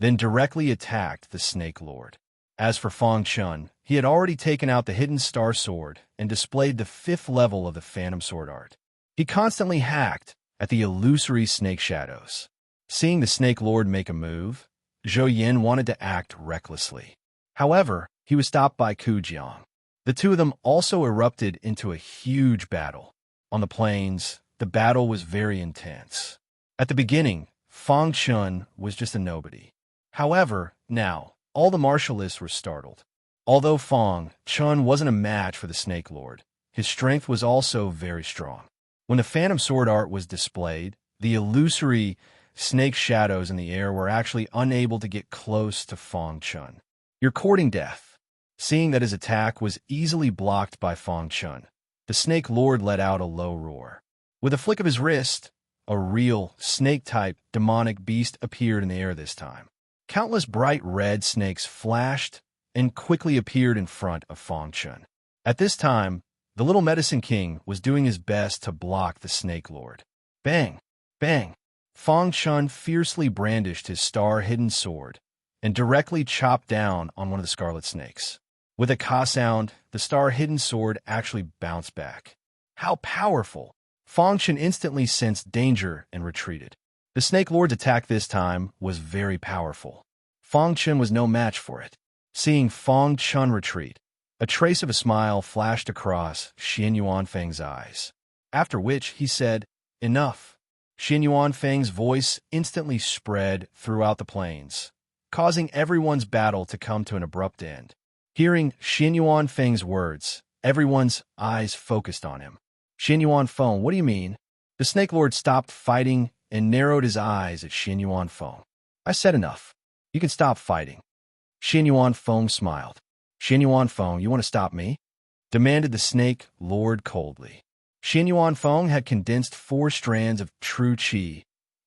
then directly attacked the Snake Lord. As for Fang Chun, he had already taken out the hidden star sword and displayed the 5th level of the Phantom Sword art. He constantly hacked at the illusory snake shadows. Seeing the Snake Lord make a move, Zhou Yin wanted to act recklessly. However, he was stopped by Ku Jiang. The two of them also erupted into a huge battle. On the plains, the battle was very intense. At the beginning, Fang Chun was just a nobody. However, now, all the martialists were startled. Although Fang Chun wasn't a match for the Snake Lord, his strength was also very strong. When the Phantom Sword art was displayed, the illusory snake shadows in the air were actually unable to get close to Fang Chun. You're courting death. Seeing that his attack was easily blocked by Fang Chun, the Snake Lord let out a low roar. With a flick of his wrist, a real snake-type demonic beast appeared in the air this time. Countless bright red snakes flashed and quickly appeared in front of Fang Chun. At this time, the Little Medicine King was doing his best to block the Snake Lord. Bang! Bang! Fang Chun fiercely brandished his star-hidden sword and directly chopped down on one of the scarlet snakes. With a ka sound, the star-hidden sword actually bounced back. How powerful! Fang Chun instantly sensed danger and retreated. The Snake Lord's attack this time was very powerful. Fang Chun was no match for it. Seeing Fang Chun retreat, a trace of a smile flashed across Xian Yuanfeng's eyes. After which he said, "Enough." Xian Yuanfeng's voice instantly spread throughout the plains, causing everyone's battle to come to an abrupt end. Hearing Xian Yuanfeng's words, everyone's eyes focused on him. Xian Yuanfeng, what do you mean? The Snake Lord stopped fighting and narrowed his eyes at Xian Yuanfeng. I said enough. You can stop fighting. Xian Yuanfeng smiled. Xian Yuanfeng, you want to stop me? Demanded the Snake Lord coldly. Xian Yuanfeng had condensed 4 strands of true qi,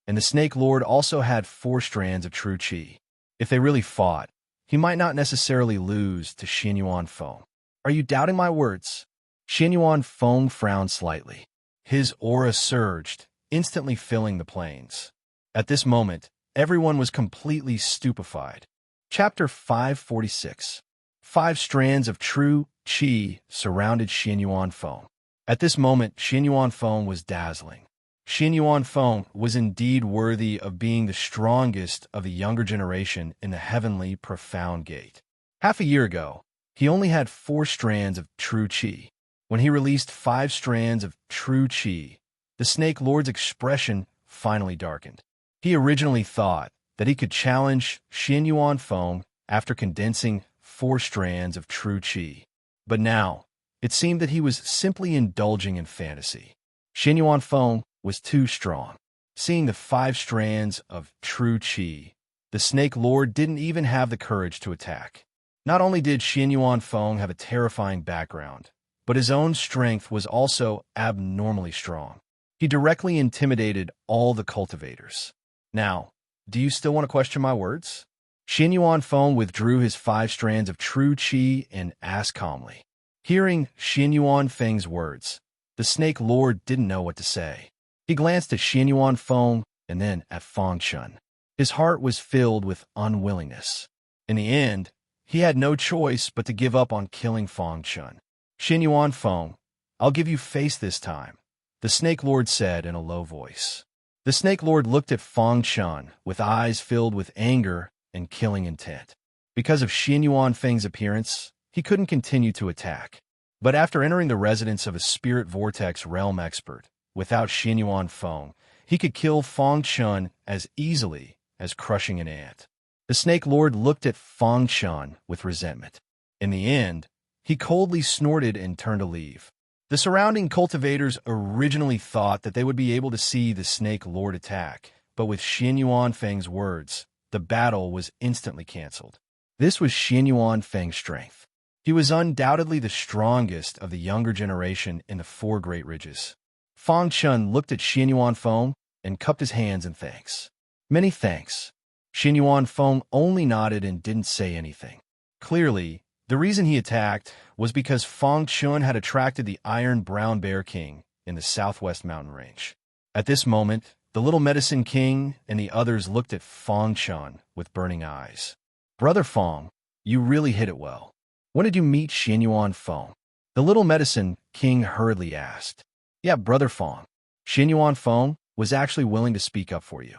and the Snake Lord also had 4 strands of true qi. If they really fought, he might not necessarily lose to Xian Yuanfeng. Are you doubting my words? Xian Yuanfeng frowned slightly. His aura surged, instantly filling the plains. At this moment, everyone was completely stupefied. Chapter 546. 5 strands of true qi surrounded Xian Yuanfeng. At this moment, Xian Yuanfeng was dazzling. Xian Yuanfeng was indeed worthy of being the strongest of the younger generation in the heavenly profound gate. Half a year ago, he only had 4 strands of true qi. When he released 5 strands of true qi, the Snake Lord's expression finally darkened. He originally thought that he could challenge Xian Yuanfeng after condensing 4 strands of true qi. But now, it seemed that he was simply indulging in fantasy. Xian Yuanfeng was too strong. Seeing the 5 strands of true qi, the Snake Lord didn't even have the courage to attack. Not only did Xian Yuanfeng have a terrifying background, but his own strength was also abnormally strong. He directly intimidated all the cultivators. Now, do you still want to question my words? Xian Yuanfeng withdrew his 5 strands of true qi and asked calmly. Hearing Xian Yuanfeng's words, the Snake Lord didn't know what to say. He glanced at Xian Yuanfeng and then at Fang Chun. His heart was filled with unwillingness. In the end, he had no choice but to give up on killing Fang Chun. Xian Yuanfeng, I'll give you face this time, the Snake Lord said in a low voice. The Snake Lord looked at Fang Chun with eyes filled with anger and killing intent. Because of Xin Yuan Feng's appearance, he couldn't continue to attack. But after entering the residence of a spirit vortex realm expert, without Xin Yuan Feng, he could kill Fang Chun as easily as crushing an ant. The Snake Lord looked at Fang Chun with resentment. In the end, he coldly snorted and turned to leave. The surrounding cultivators originally thought that they would be able to see the Snake Lord attack, but with Xin Yuan Feng's words, the battle was instantly canceled. This was Xin Yuan Feng's strength. He was undoubtedly the strongest of the younger generation in the Four Great Ridges. Fang Chun looked at Xin Yuan Feng and cupped his hands in thanks. Many thanks. Xin Yuan Feng only nodded and didn't say anything. Clearly, the reason he attacked was because Fang Chun had attracted the Iron Brown Bear King in the southwest mountain range. At this moment, the Little Medicine King and the others looked at Fang Chun with burning eyes. Brother Fang, you really hit it well. When did you meet Xin Yuan Feng? The Little Medicine King hurriedly asked. Yeah, Brother Fang. Xin Yuan Feng was actually willing to speak up for you.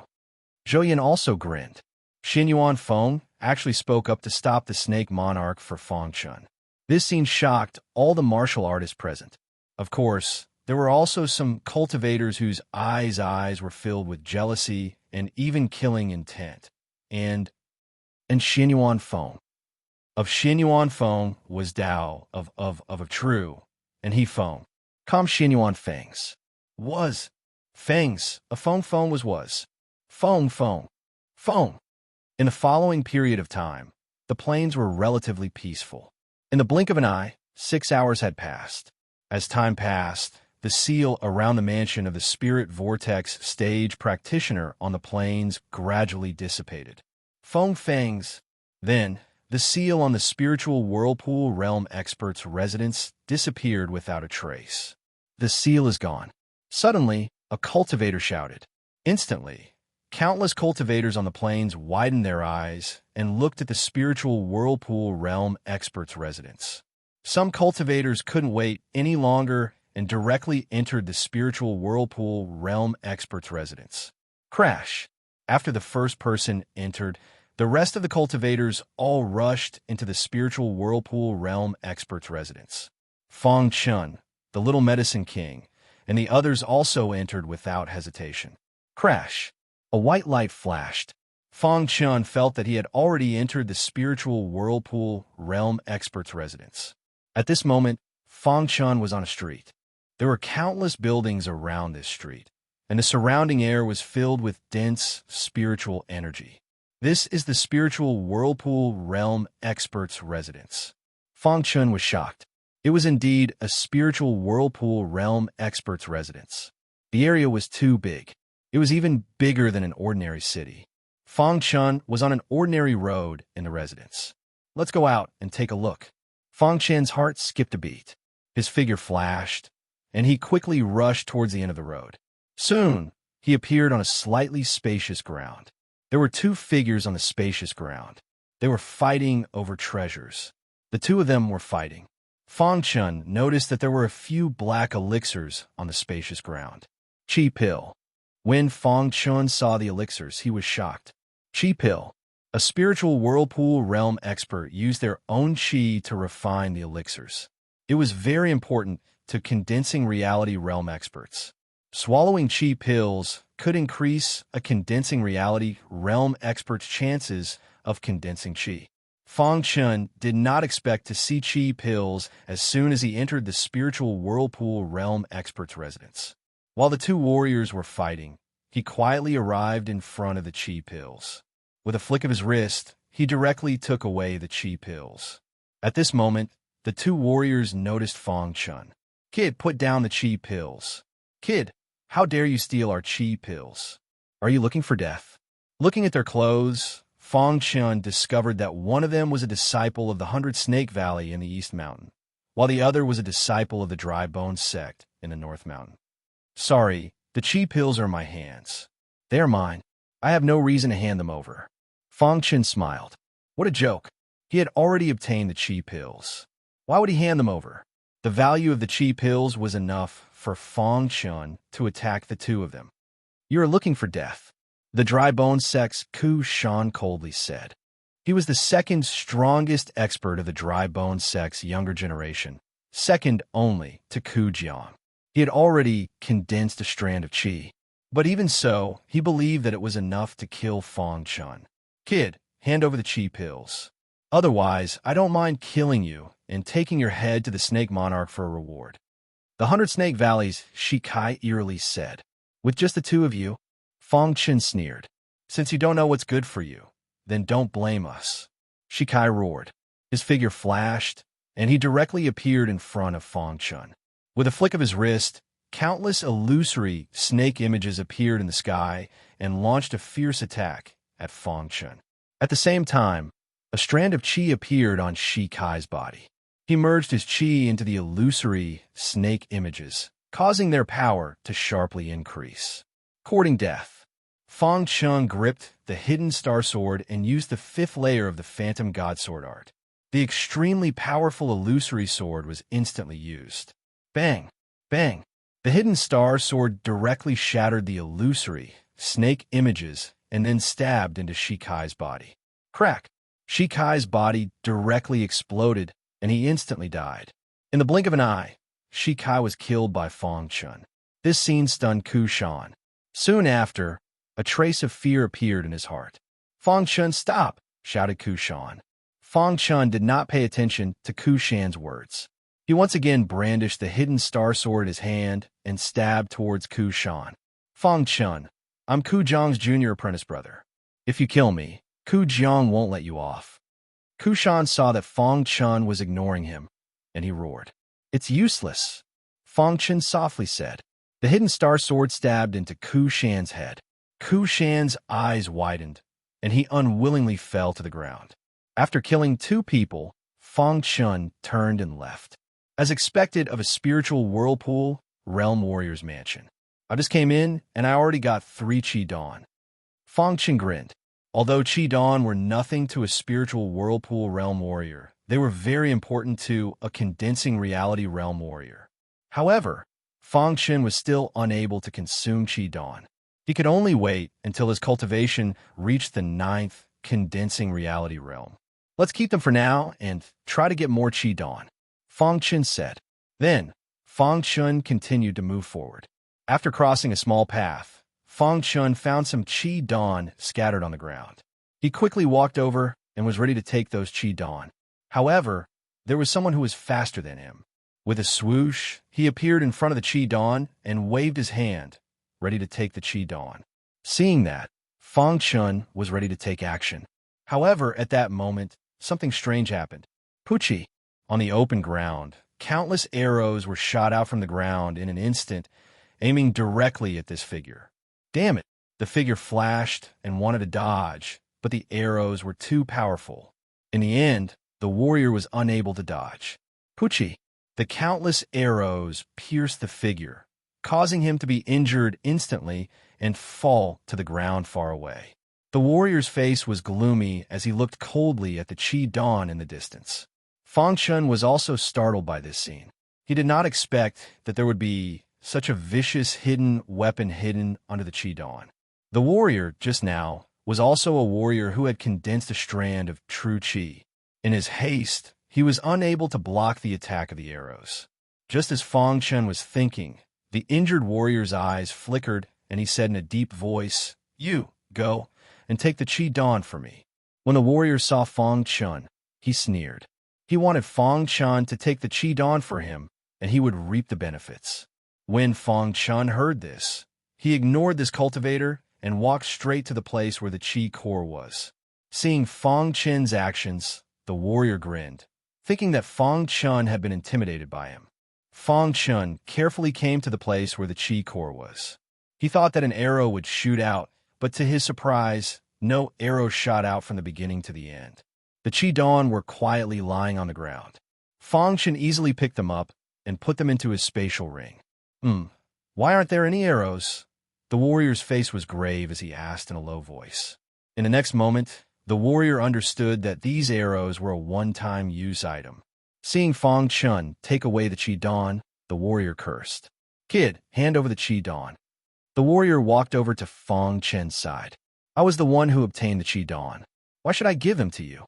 Zhou Yan also grinned. Xin Yuan Feng actually spoke up to stop the Snake Monarch for Fang Chun. This scene shocked all the martial artists present. Of course, there were also some cultivators whose eyes were filled with jealousy and even killing intent. And Xin Yuan Feng. Of Xin Yuan Feng was Dao of True, and he Feng. Com Xin Yuan Feng's. Was. Feng's. A Feng was. Feng. Feng. In the following period of time, the plains were relatively peaceful. In the blink of an eye, 6 hours had passed. As time passed, the seal around the mansion of the Spirit Vortex stage practitioner on the plains gradually dissipated. Feng Feng's. Then, the seal on the spiritual whirlpool realm expert's residence disappeared without a trace. The seal is gone. Suddenly, a cultivator shouted. Instantly, countless cultivators on the plains widened their eyes and looked at the spiritual whirlpool realm expert's residence. Some cultivators couldn't wait any longer and directly entered the spiritual whirlpool realm expert's residence. Crash! After the first person entered, the rest of the cultivators all rushed into the spiritual whirlpool realm expert's residence. Fang Chun, the Little Medicine King, and the others also entered without hesitation. Crash! A white light flashed. Fang Chun felt that he had already entered the spiritual whirlpool realm expert's residence. At this moment, Fang Chun was on a street. There were countless buildings around this street, and the surrounding air was filled with dense spiritual energy. This is the spiritual whirlpool realm expert's residence. Fang Chun was shocked. It was indeed a spiritual whirlpool realm expert's residence. The area was too big. It was even bigger than an ordinary city. Fang Chun was on an ordinary road in the residence. Let's go out and take a look. Fang Chun's heart skipped a beat. His figure flashed, and he quickly rushed towards the end of the road. Soon, he appeared on a slightly spacious ground. There were two figures on the spacious ground. They were fighting over treasures. The two of them were fighting. Fang Chun noticed that there were a few black elixirs on the spacious ground. Chi Pill. When Fang Chun saw the elixirs, he was shocked. Chi Pill. A spiritual whirlpool realm expert used their own chi to refine the elixirs. It was very important to condensing reality realm experts. Swallowing chi pills could increase a condensing reality realm expert's chances of condensing chi. Fang Chun did not expect to see chi pills as soon as he entered the spiritual whirlpool realm expert's residence. While the two warriors were fighting, he quietly arrived in front of the chi pills. With a flick of his wrist, he directly took away the chi pills. At this moment, the two warriors noticed Fang Chun. Kid, put down the chi pills. Kid, how dare you steal our chi pills? Are you looking for death? Looking at their clothes, Fang Chun discovered that one of them was a disciple of the 100 Snake Valley in the East Mountain, while the other was a disciple of the Dry Bones sect in the North Mountain. Sorry, the chi pills are in my hands. They are mine. I have no reason to hand them over. Fang Chun smiled. What a joke. He had already obtained the chi pills. Why would he hand them over? The value of the chi pills was enough for Fang Chun to attack the two of them. "You are looking for death," the dry bone sex Ku Shan coldly said. He was the second strongest expert of the dry bone sex younger generation, second only to Ku Jiang. He had already condensed a strand of qi. But even so, he believed that it was enough to kill Fang Chun. "Kid, hand over the qi pills. Otherwise, I don't mind killing you and taking your head to the Snake Monarch for a reward." "The 100 Snake Valleys," Shikai eerily said. "With just the two of you?" Fang Chun sneered. "Since you don't know what's good for you, then don't blame us." Shikai roared. His figure flashed, and he directly appeared in front of Fang Chun. With a flick of his wrist, countless illusory snake images appeared in the sky and launched a fierce attack at Fang Chun. At the same time, a strand of qi appeared on Shikai's body. He merged his qi into the illusory snake images, causing their power to sharply increase. Courting death, Fang Chun gripped the hidden star sword and used the fifth layer of the phantom god sword art. The extremely powerful illusory sword was instantly used. Bang! Bang! The hidden star sword directly shattered the illusory snake images and then stabbed into Shikai's body. Crack! Shikai's body directly exploded, and he instantly died. In the blink of an eye, Shikai was killed by Fang Chun. This scene stunned Ku Shan. Soon after, a trace of fear appeared in his heart. "Fang Chun, stop!" shouted Ku Shan. Fang Chun did not pay attention to Ku Shan's words. He once again brandished the hidden star sword in his hand and stabbed towards Ku Shan. "Fang Chun, I'm Ku Jiang's junior apprentice brother. If you kill me, Ku Jiang won't let you off." Ku Shan saw that Fang Chun was ignoring him, and he roared. "It's useless," Fang Chun softly said. The hidden star sword stabbed into Ku Shan's head. Ku Shan's eyes widened, and he unwillingly fell to the ground. After killing two people, Fang Chun turned and left. As expected of a spiritual whirlpool, Realm Warrior's mansion. "I just came in, and I already got 3 Qi Dawn." Fang Chun grinned. Although Qi Dawn were nothing to a spiritual whirlpool Realm Warrior, they were very important to a condensing reality Realm Warrior. However, Fang Chun was still unable to consume Qi Dawn. He could only wait until his cultivation reached the 9th condensing reality realm. "Let's keep them for now and try to get more Qi Dawn," Fang Chun said. Then, Fang Chun continued to move forward. After crossing a small path, Fang Chun found some Qi Dawn scattered on the ground. He quickly walked over and was ready to take those Qi Dawn. However, there was someone who was faster than him. With a swoosh, he appeared in front of the Qi Dawn and waved his hand, ready to take the Qi Dawn. Seeing that, Fang Chun was ready to take action. However, at that moment, something strange happened. Puchi! On the open ground, countless arrows were shot out from the ground in an instant, aiming directly at this figure. Damn it! The figure flashed and wanted to dodge, but the arrows were too powerful. In the end, the warrior was unable to dodge. Puchi! The countless arrows pierced the figure, causing him to be injured instantly and fall to the ground far away. The warrior's face was gloomy as he looked coldly at the Qi Dawn in the distance. Fang Chun was also startled by this scene. He did not expect that there would be such a vicious hidden weapon hidden under the Qi Dawn. The warrior, just now, was also a warrior who had condensed a strand of true Qi. In his haste, he was unable to block the attack of the arrows. Just as Fang Chun was thinking, the injured warrior's eyes flickered, and he said in a deep voice, "You, go, and take the Qi Dawn for me." When the warrior saw Fang Chun, he sneered. He wanted Fang Chun to take the Qi Dawn for him, and he would reap the benefits. When Fang Chun heard this, he ignored this cultivator and walked straight to the place where the Qi core was. Seeing Fang Chun's actions, the warrior grinned, thinking that Fang Chun had been intimidated by him. Fang Chun carefully came to the place where the Qi core was. He thought that an arrow would shoot out, but to his surprise, no arrow shot out from the beginning to the end. The Qi Dawn were quietly lying on the ground. Fang Chun easily picked them up and put them into his spatial ring. Why aren't there any arrows?" The warrior's face was grave as he asked in a low voice. In the next moment, the warrior understood that these arrows were a one-time use item. Seeing Fang Chun take away the Qi Dawn, the warrior cursed. Kid, hand over the Qi Dawn. The warrior walked over to Fang Chen's side. I was the one who obtained the Qi Dawn. Why should I give him to you?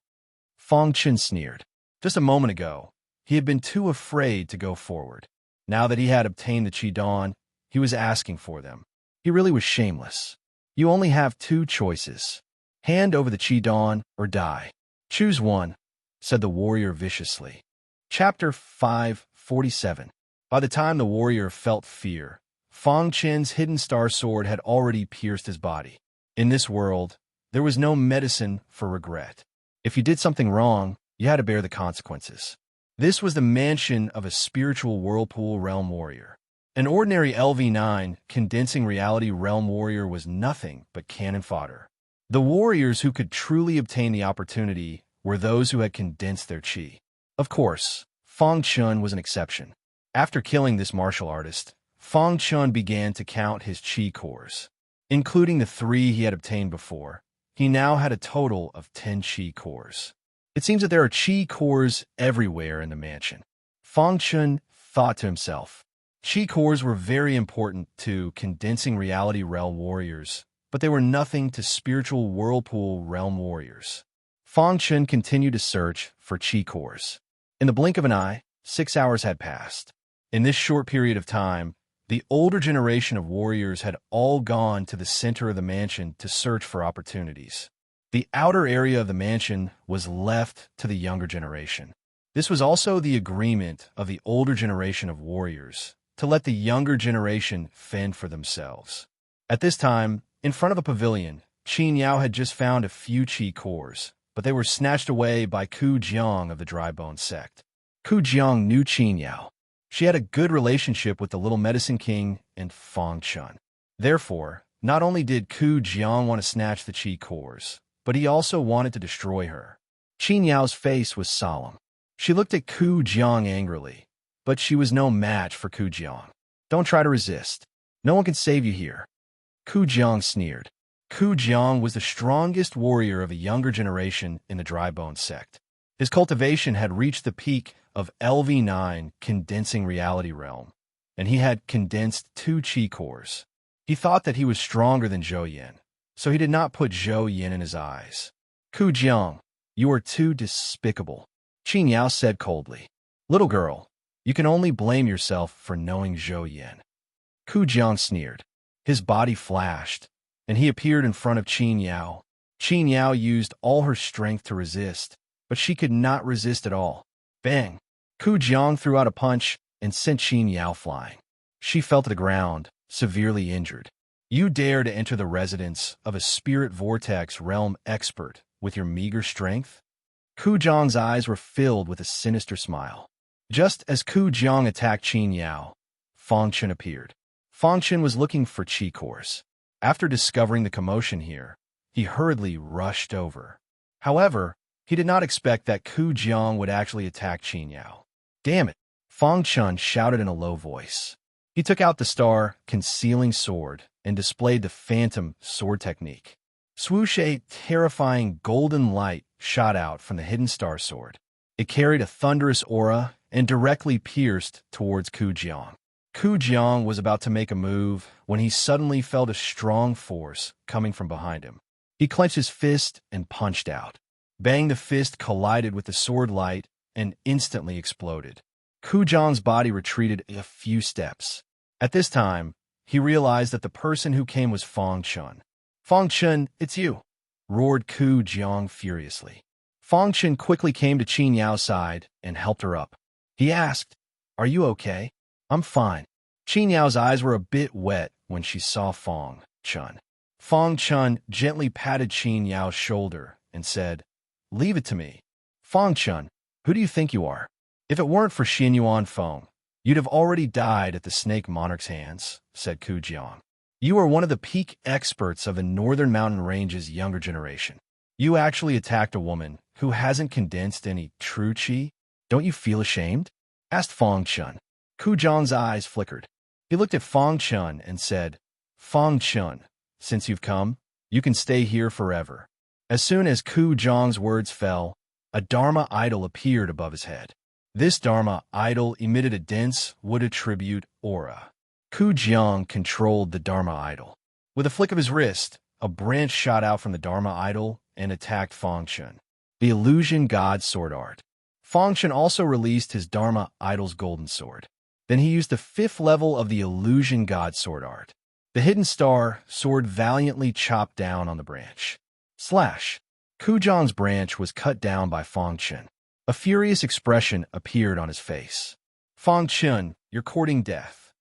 Fang Chen sneered. Just a moment ago, he had been too afraid to go forward. Now that he had obtained the Qi Dawn, he was asking for them. He really was shameless. You only have two choices. Hand over the Qi Dawn or die. Choose one, said the warrior viciously. Chapter 547. By the time the warrior felt fear, Fang Chen's hidden star sword had already pierced his body. In this world, there was no medicine for regret. If you did something wrong, you had to bear the consequences. This was the mansion of a spiritual whirlpool realm warrior. An ordinary LV9 condensing reality realm warrior was nothing but cannon fodder. The warriors who could truly obtain the opportunity were those who had condensed their qi. Of course, Fang Chun was an exception. After killing this martial artist, Fang Chun began to count his qi cores. Including the 3 he had obtained before, he now had a total of 10 qi cores. It seems that there are qi cores everywhere in the mansion. Fang Chun thought to himself. Qi cores were very important to condensing reality realm warriors, but they were nothing to spiritual whirlpool realm warriors. Fang Chun continued to search for qi cores. In the blink of an eye, 6 hours had passed. In this short period of time, the older generation of warriors had all gone to the center of the mansion to search for opportunities. The outer area of the mansion was left to the younger generation. This was also the agreement of the older generation of warriors to let the younger generation fend for themselves. At this time, in front of a pavilion, Qin Yao had just found a few qi cores, but they were snatched away by Ku Jiang of the Dry Bone sect. Ku Jiang knew Qin Yao. She had a good relationship with the Little Medicine King and Fang Chun. Therefore, not only did Ku Jiang want to snatch the qi cores, but he also wanted to destroy her. Qin Yao's face was solemn. She looked at Ku Jiang angrily, but she was no match for Ku Jiang. Don't try to resist. No one can save you here. Ku Jiang sneered. Ku Jiang was the strongest warrior of a younger generation in the Dry Bone sect. His cultivation had reached the peak of LV9 condensing reality realm, and he had condensed 2 qi cores. He thought that he was stronger than Zhou Yin, so he did not put Zhou Yin in his eyes. Ku Jiang, you are too despicable, Qin Yao said coldly. Little girl, you can only blame yourself for knowing Zhou Yin. Ku Jiang sneered. His body flashed, and he appeared in front of Qin Yao. Qin Yao used all her strength to resist, but she could not resist at all. Bang! Ku Jiang threw out a punch and sent Qin Yao flying. She fell to the ground, severely injured. You dare to enter the residence of a spirit vortex realm expert with your meager strength? Ku Jiang's eyes were filled with a sinister smile. Just as Ku Jiang attacked Qin Yao, Fang Chen appeared. Fang Chen was looking for qi cores. After discovering the commotion here, he hurriedly rushed over. However, he did not expect that Ku Jiang would actually attack Qin Yao. Damn it! Fang Chen shouted in a low voice. He took out the star concealing sword and displayed the phantom sword technique. Swoosh, a terrifying golden light shot out from the hidden star sword. It carried a thunderous aura and directly pierced towards Ku Jiang. Ku Jiang was about to make a move when he suddenly felt a strong force coming from behind him. He clenched his fist and punched out. Bang! The fist collided with the sword light and instantly exploded. Ku Jiang's body retreated a few steps. At this time, he realized that the person who came was Fang Chun. Fang Chun, it's you! Roared Ku Jiang furiously. Fang Chun quickly came to Qin Yao's side and helped her up. He asked, "Are you okay?" "I'm fine." Qin Yao's eyes were a bit wet when she saw Fang Chun. Fang Chun gently patted Qin Yao's shoulder and said, "Leave it to me." "Fang Chun, who do you think you are? If it weren't for Xin Yuan Feng, you'd have already died at the Snake Monarch's hands," said Ku Jiang. "You are one of the peak experts of the Northern Mountain Range's younger generation. You actually attacked a woman who hasn't condensed any true qi? Don't you feel ashamed?" asked Fang Chun. Ku Jiang's eyes flickered. He looked at Fang Chun and said, "Fang Chun, since you've come, you can stay here forever." As soon as Ku Jiang's words fell, a Dharma idol appeared above his head. This Dharma idol emitted a dense wood attribute aura. Ku Jiang controlled the Dharma idol. With a flick of his wrist, a branch shot out from the Dharma idol and attacked Fangchun, the illusion god sword art. Fangchun also released his Dharma idol's golden sword. Then he used the 5th level of the illusion god sword art. The hidden star sword valiantly chopped down on the branch. Slash! Ku Jiang's branch was cut down by Fangchun. A furious expression appeared on his face. Fangchun, you're courting death.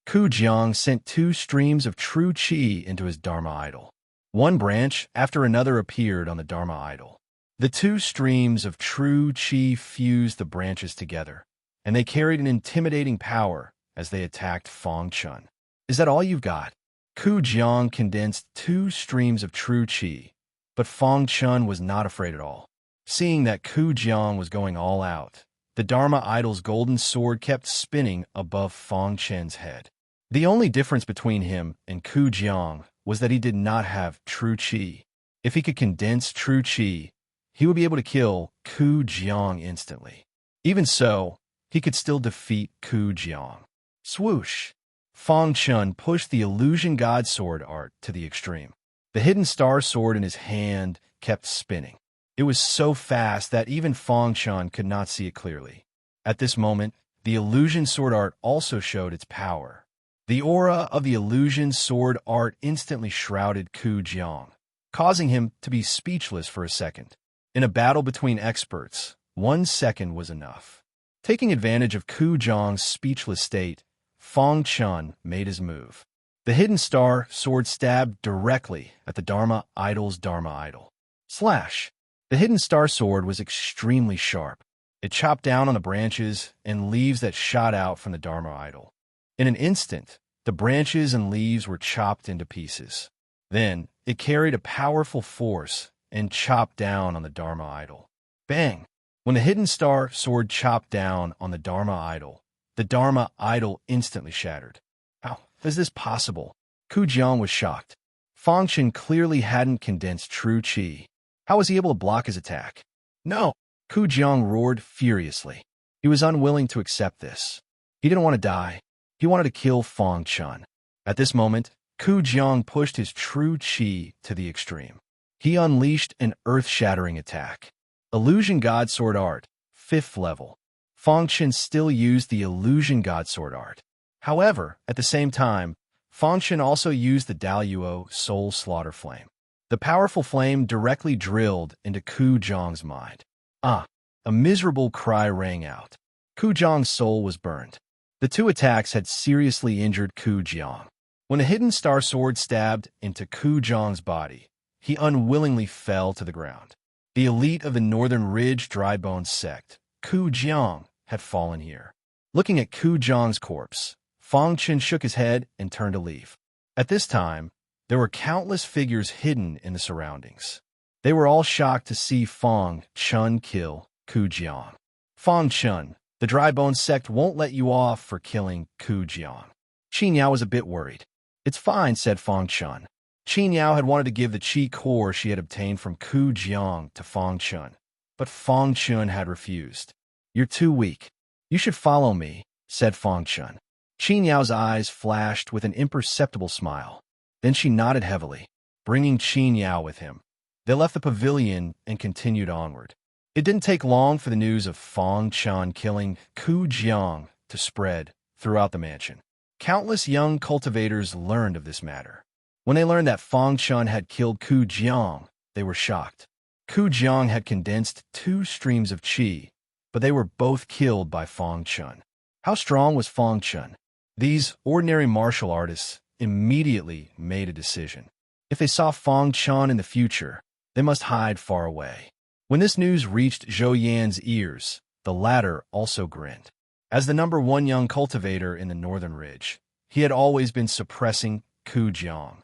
Ku Jiang sent 2 streams of true qi into his Dharma idol. One branch after another appeared on the Dharma idol. The 2 streams of true qi fused the branches together, and they carried an intimidating power as they attacked Fangchun. Is that all you've got? Ku Jiang condensed 2 streams of true qi, but Fangchun was not afraid at all. Seeing that Ku Jiang was going all out, the Dharma idol's golden sword kept spinning above Fangchun's head. The only difference between him and Ku Jiang was that he did not have true qi. If he could condense true qi, he would be able to kill Ku Jiang instantly. Even so, he could still defeat Ku Jiang. Swoosh! Fangchun pushed the illusion god sword art to the extreme. The hidden star sword in his hand kept spinning. It was so fast that even Fangchun could not see it clearly. At this moment, the illusion sword art also showed its power. The aura of the illusion sword art instantly shrouded Ku Jiang, causing him to be speechless for a second. In a battle between experts, 1 second was enough. Taking advantage of Ku Jiang's speechless state, Fangchun made his move. The hidden star sword stabbed directly at the Dharma idol's Dharma idol. Slash! The hidden star sword was extremely sharp. It chopped down on the branches and leaves that shot out from the Dharma idol. In an instant, the branches and leaves were chopped into pieces. Then, it carried a powerful force and chopped down on the Dharma idol. Bang! When the hidden star sword chopped down on the Dharma idol instantly shattered. How is this possible? Ku Jiang was shocked. Fangchun clearly hadn't condensed true qi. How was he able to block his attack? No! Ku Jiang roared furiously. He was unwilling to accept this. He didn't want to die. He wanted to kill Fangchun. At this moment, Ku Jiang pushed his true qi to the extreme. He unleashed an earth-shattering attack. Illusion God Sword Art, 5th level. Fangchun still used the Illusion God Sword Art. However, at the same time, Fangchun also used the Daluo Soul Slaughter Flame. The powerful flame directly drilled into Ku Jiang's mind. Ah! A miserable cry rang out. Ku Jiang's soul was burned. The 2 attacks had seriously injured Ku Jiang. When a hidden star sword stabbed into Ku Jiang's body, he unwillingly fell to the ground. The elite of the Northern Ridge Dry Bones sect, Ku Jiang, had fallen here. Looking at Ku Jiang's corpse, Fangchun shook his head and turned to leave. At this time, there were countless figures hidden in the surroundings. They were all shocked to see Fangchun kill Ku Jiang. Fangchun, the Dry Bones sect won't let you off for killing Ku Jiang. Qin Yao was a bit worried. It's fine, said Fangchun. Qin Yao had wanted to give the qi core she had obtained from Ku Jiang to Fangchun, but Fangchun had refused. You're too weak. You should follow me, said Fangchun. Qin Yao's eyes flashed with an imperceptible smile. Then she nodded heavily, bringing Qin Yao with him. They left the pavilion and continued onward. It didn't take long for the news of Fangchun killing Ku Jiang to spread throughout the mansion. Countless young cultivators learned of this matter. When they learned that Fangchun had killed Ku Jiang, they were shocked. Ku Jiang had condensed 2 streams of qi, but they were both killed by Fangchun. How strong was Fangchun? These ordinary martial artists immediately made a decision. If they saw Fangchun in the future, they must hide far away. When this news reached Zhou Yan's ears, the latter also grinned. As the #1 young cultivator in the Northern Ridge, he had always been suppressing Ku Jiang.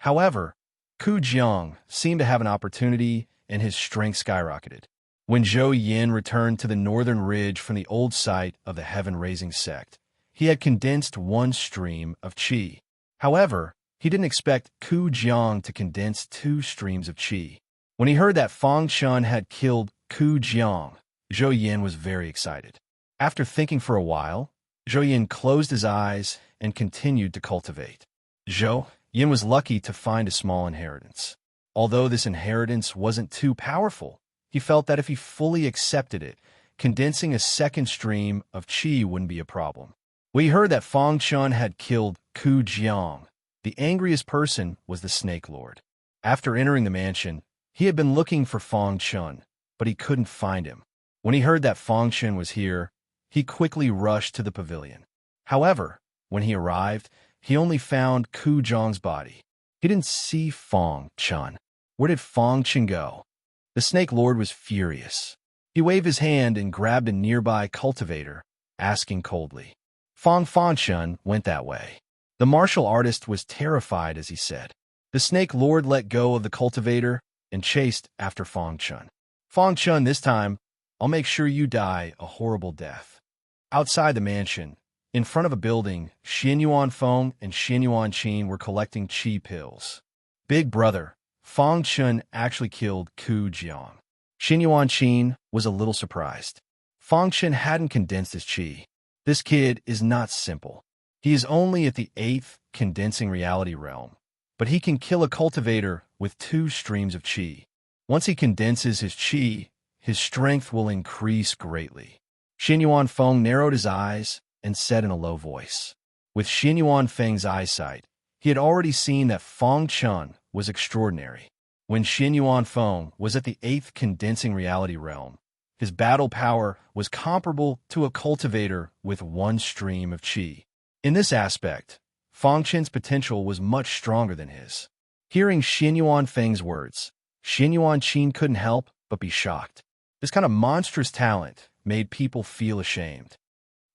However, Ku Jiang seemed to have an opportunity, and his strength skyrocketed. When Zhou Yan returned to the Northern Ridge from the old site of the Heaven-Raising sect, he had condensed 1 stream of qi. However, he didn't expect Ku Jiang to condense 2 streams of qi. When he heard that Fangchun had killed Ku Jiang, Zhou Yan was very excited. After thinking for a while, Zhou Yan closed his eyes and continued to cultivate. Zhou Yin was lucky to find a small inheritance. Although this inheritance wasn't too powerful, he felt that if he fully accepted it, condensing a second stream of qi wouldn't be a problem. We heard that Fang Chun had killed Ku Jiang. The angriest person was the Snake Lord. After entering the mansion, he had been looking for Fang Chun, but he couldn't find him. When he heard that Fang Chun was here, he quickly rushed to the pavilion. However, when he arrived, he only found Ku Jiang's body. He didn't see Fang Chun. Where did Fang Chun go? The Snake Lord was furious. He waved his hand and grabbed a nearby cultivator, asking coldly. Fang Chun went that way. The martial artist was terrified as he said. The Snake Lord let go of the cultivator and chased after Fang Chun. Fang Chun, this time, I'll make sure you die a horrible death. Outside the mansion, in front of a building, Xin Yuan Feng and Xin Yuan Qin were collecting qi pills. Big brother, Fang Chun actually killed Ku Jiang. Xin Yuan Qin was a little surprised. Fang Chun hadn't condensed his qi. This kid is not simple. He is only at the 8th condensing reality realm, but he can kill a cultivator with 2 streams of qi. Once he condenses his qi, his strength will increase greatly. Xin Yuan Feng narrowed his eyes and said in a low voice. With Xin Yuan Feng's eyesight, he had already seen that Fang Chun was extraordinary. When Xin Yuan Feng was at the 8th condensing reality realm, his battle power was comparable to a cultivator with 1 stream of qi. In this aspect, Fang Chun's potential was much stronger than his. Hearing Xin Yuan Feng's words, Xin Yuan Qin couldn't help but be shocked. This kind of monstrous talent made people feel ashamed.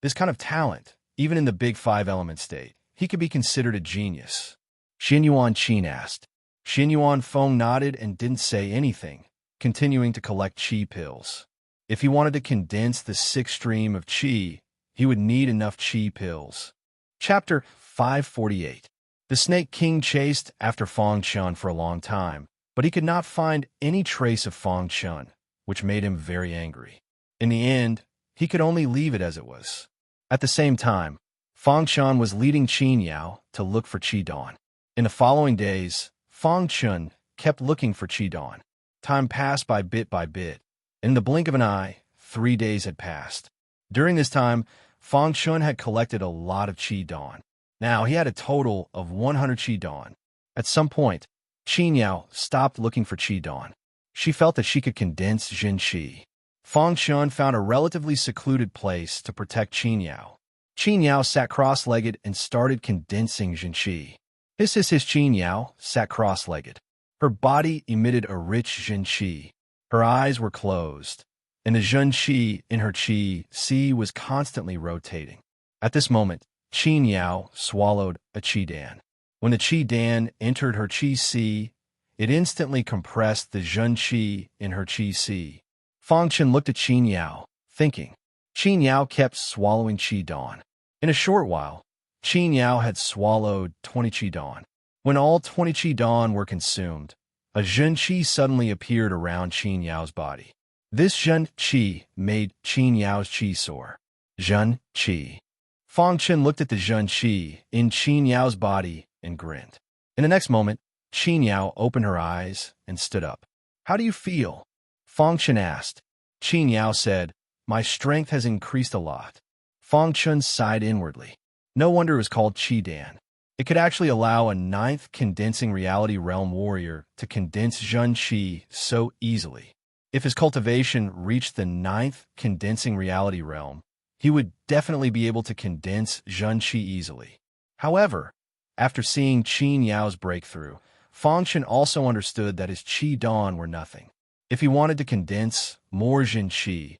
This kind of talent, even in the big 5 element state, he could be considered a genius. Xin Yuan Qin asked. Xin Yuan Feng nodded and didn't say anything, continuing to collect qi pills. If he wanted to condense the 6th stream of qi, he would need enough qi pills. Chapter 548. The Snake King chased after Fang Chun for a long time, but he could not find any trace of Fang Chun, which made him very angry. In the end, he could only leave it as it was. At the same time, Fang Chun was leading Qin Yao to look for Qi Dawn. In the following days, Fang Chun kept looking for Qi Dawn. Time passed by bit, and in the blink of an eye, 3 days had passed. During this time, Fang Chun had collected a lot of Qi Dawn. Now he had a total of 100 Qi Dawn. At some point, Qin Yao stopped looking for Qi Dawn. She felt that she could condense Jin Qi. Fang Chun found a relatively secluded place to protect Qin Yao. Qin Yao sat cross-legged and started condensing Jin Qi. His Qin Yao sat cross-legged. Her body emitted a rich Jin Qi. Her eyes were closed, and the Jin Qi in her Qi Si was constantly rotating. At this moment, Qin Yao swallowed a Qi Dan. When the Qi Dan entered her Qi Si, it instantly compressed the Jin Qi in her Qi Si. Fang Chun looked at Qin Yao, thinking. Qin Yao kept swallowing Qi Dawn. In a short while, Qin Yao had swallowed 20 Qi Dawn. When all 20 Qi Dawn were consumed, a Jin Qi suddenly appeared around Qin Yao's body. This Jin Qi made Qin Yao's Qi soar. Jin Qi. Fang Chun looked at the Jin Qi in Qin Yao's body and grinned. In the next moment, Qin Yao opened her eyes and stood up. How do you feel? Fang Chun asked. Qin Yao said, my strength has increased a lot. Fang Chun sighed inwardly. No wonder it was called Qi Dan. It could actually allow a 9th condensing reality realm warrior to condense Jin Qi so easily. If his cultivation reached the 9th condensing reality realm, he would definitely be able to condense Jin Qi easily. However, after seeing Qin Yao's breakthrough, Fang Chun also understood that his Qi Dawn were nothing. If he wanted to condense more Jin Qi,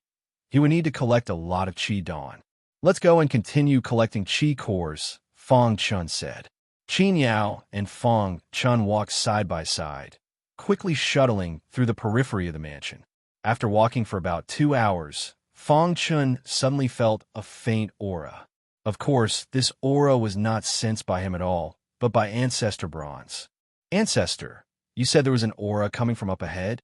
he would need to collect a lot of Qi Dawn. Let's go and continue collecting Qi cores, Fang Chun said. Qin Yao and Fang Chun walked side by side, quickly shuttling through the periphery of the mansion. After walking for about 2 hours, Fang Chun suddenly felt a faint aura. Of course, this aura was not sensed by him at all, but by Ancestor Bronze. Ancestor, you said there was an aura coming from up ahead?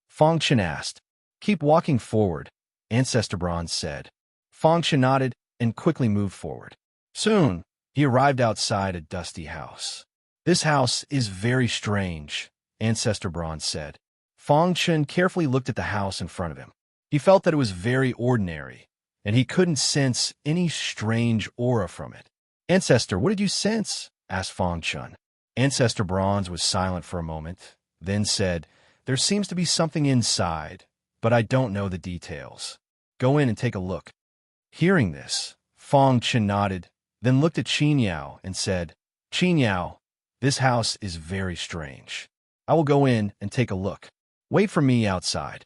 Fang Chun asked. Keep walking forward, Ancestor Bronze said. Fang Chun nodded and quickly moved forward. Soon, He arrived outside a dusty house. "This house is very strange," Ancestor Bronze said. Fang Chun carefully looked at the house in front of him. He felt that it was very ordinary, and he couldn't sense any strange aura from it. "Ancestor, what did you sense?" asked Fang Chun. Ancestor Bronze was silent for a moment, then said, "There seems to be something inside, but I don't know the details. Go in and take a look." Hearing this, Fang Chun nodded, then looked at Qin Yao and said, "Qin Yao, this house is very strange. I will go in and take a look. Wait for me outside."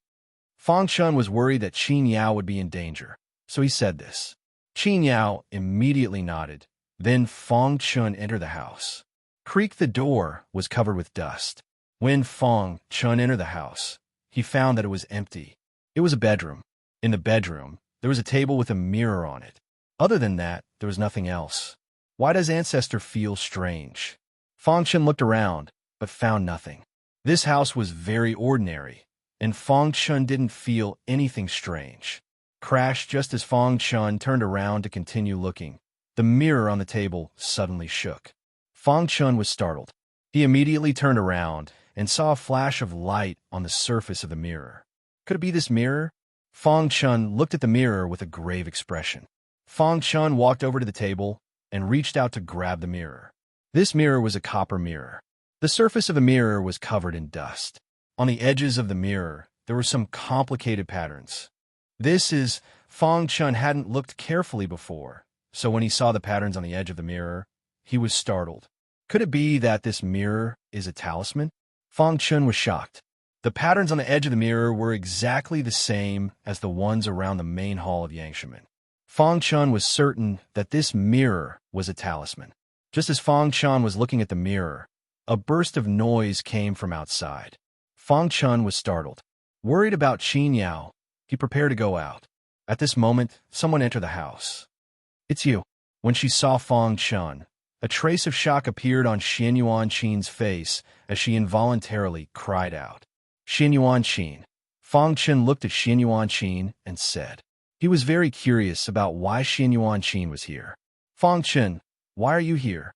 Fang Chun was worried that Qin Yao would be in danger, so he said this. Qin Yao immediately nodded. Then Fang Chun entered the house. The door was covered with dust. When Fang Chun entered the house, he found that it was empty. It was a bedroom. In the bedroom, there was a table with a mirror on it. Other than that, there was nothing else. Why does Ancestor feel strange? Fang Chun looked around, but found nothing. This house was very ordinary, and Fang Chun didn't feel anything strange. Crash! Just as Fang Chun turned around to continue looking, the mirror on the table suddenly shook. Fang Chun was startled. He immediately turned around and saw a flash of light on the surface of the mirror. Could it be this mirror? Fang Chun looked at the mirror with a grave expression. Fang Chun walked over to the table and reached out to grab the mirror. This mirror was a copper mirror. The surface of the mirror was covered in dust. On the edges of the mirror, there were some complicated patterns. Fang Chun hadn't looked carefully before, so when he saw the patterns on the edge of the mirror, he was startled. Could it be that this mirror is a talisman? Fang Chun was shocked. The patterns on the edge of the mirror were exactly the same as the ones around the main hall of Yangshimen. Fang Chun was certain that this mirror was a talisman. Just as Fang Chun was looking at the mirror, a burst of noise came from outside. Fang Chun was startled. Worried about Qin Yao, he prepared to go out. At this moment, someone entered the house. "It's you." When she saw Fang Chun, a trace of shock appeared on Xian Yuanqin's face as she involuntarily cried out. "Xian Yuanqin." Fang Chun looked at Xian Yuanqin and said. He was very curious about why Xian Yuanqin was here. "Fang Chun, why are you here?"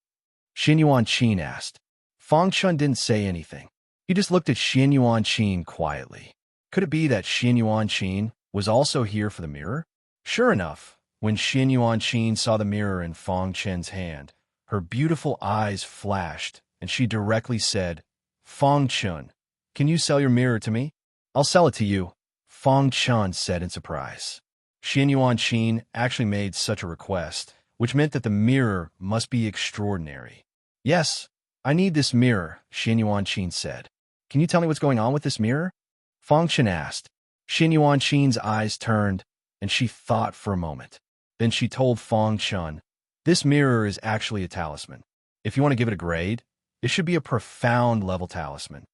Xian Yuanqin asked. Fang Chun didn't say anything. He just looked at Xian Yuanqin quietly. Could it be that Xian Yuanqin was also here for the mirror? Sure enough, when Xian Yuanqin saw the mirror in Fang Chun's hand, her beautiful eyes flashed, and she directly said, "Fang Chun, can you sell your mirror to me?" "I'll sell it to you," Fang Chun said in surprise. Xian Yuanqin actually made such a request, which meant that the mirror must be extraordinary. "Yes, I need this mirror," Xian Yuanqin said. "Can you tell me what's going on with this mirror?" Fang Chun asked. Xian Yuanqin's eyes turned, and she thought for a moment. Then she told Fang Chun, "This mirror is actually a talisman. If you want to give it a grade, it should be a profound level talisman."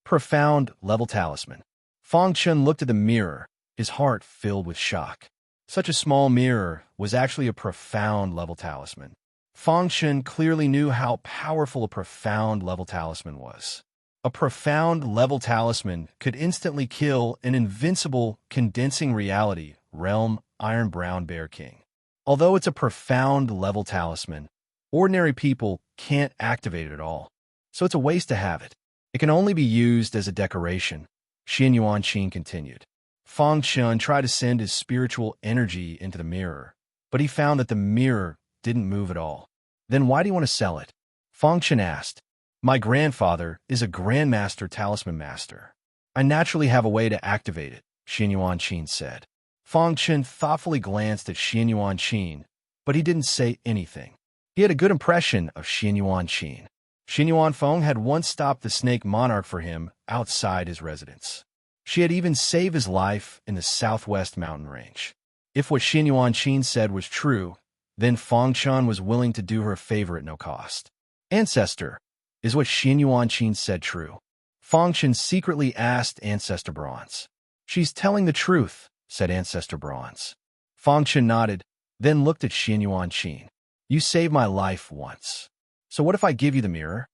Profound level talisman. Fang Chun looked at the mirror, his heart filled with shock. Such a small mirror was actually a profound level talisman. Fang Chun clearly knew how powerful a profound level talisman was. A profound level talisman could instantly kill an invincible condensing reality realm Iron Brown Bear King. Although it's a profound level talisman, ordinary people can't activate it at all, so it's a waste to have it. It can only be used as a decoration, Xian Yuanqin continued. Fang Chun tried to send his spiritual energy into the mirror, but he found that the mirror didn't move at all. "Then why do you want to sell it?" Fang Chun asked. "My grandfather is a Grandmaster Talisman Master. I naturally have a way to activate it," Xian Yuanqin said. Fang Chun thoughtfully glanced at Xian Yuanqin, but he didn't say anything. He had a good impression of Xian Yuanqin. Xian Yuanfeng had once stopped the Snake Monarch for him outside his residence. She had even saved his life in the southwest mountain range. If what Xian Yuanqin said was true, then Fang Chun was willing to do her a favor at no cost. "Ancestor, is what Xian Yuanqin said true?" Fang Chun secretly asked Ancestor Bronze. "She's telling the truth," said Ancestor Bronze. Fang Chun nodded, then looked at Xian Yuanqin. "You saved my life once. So what if I give you the mirror?"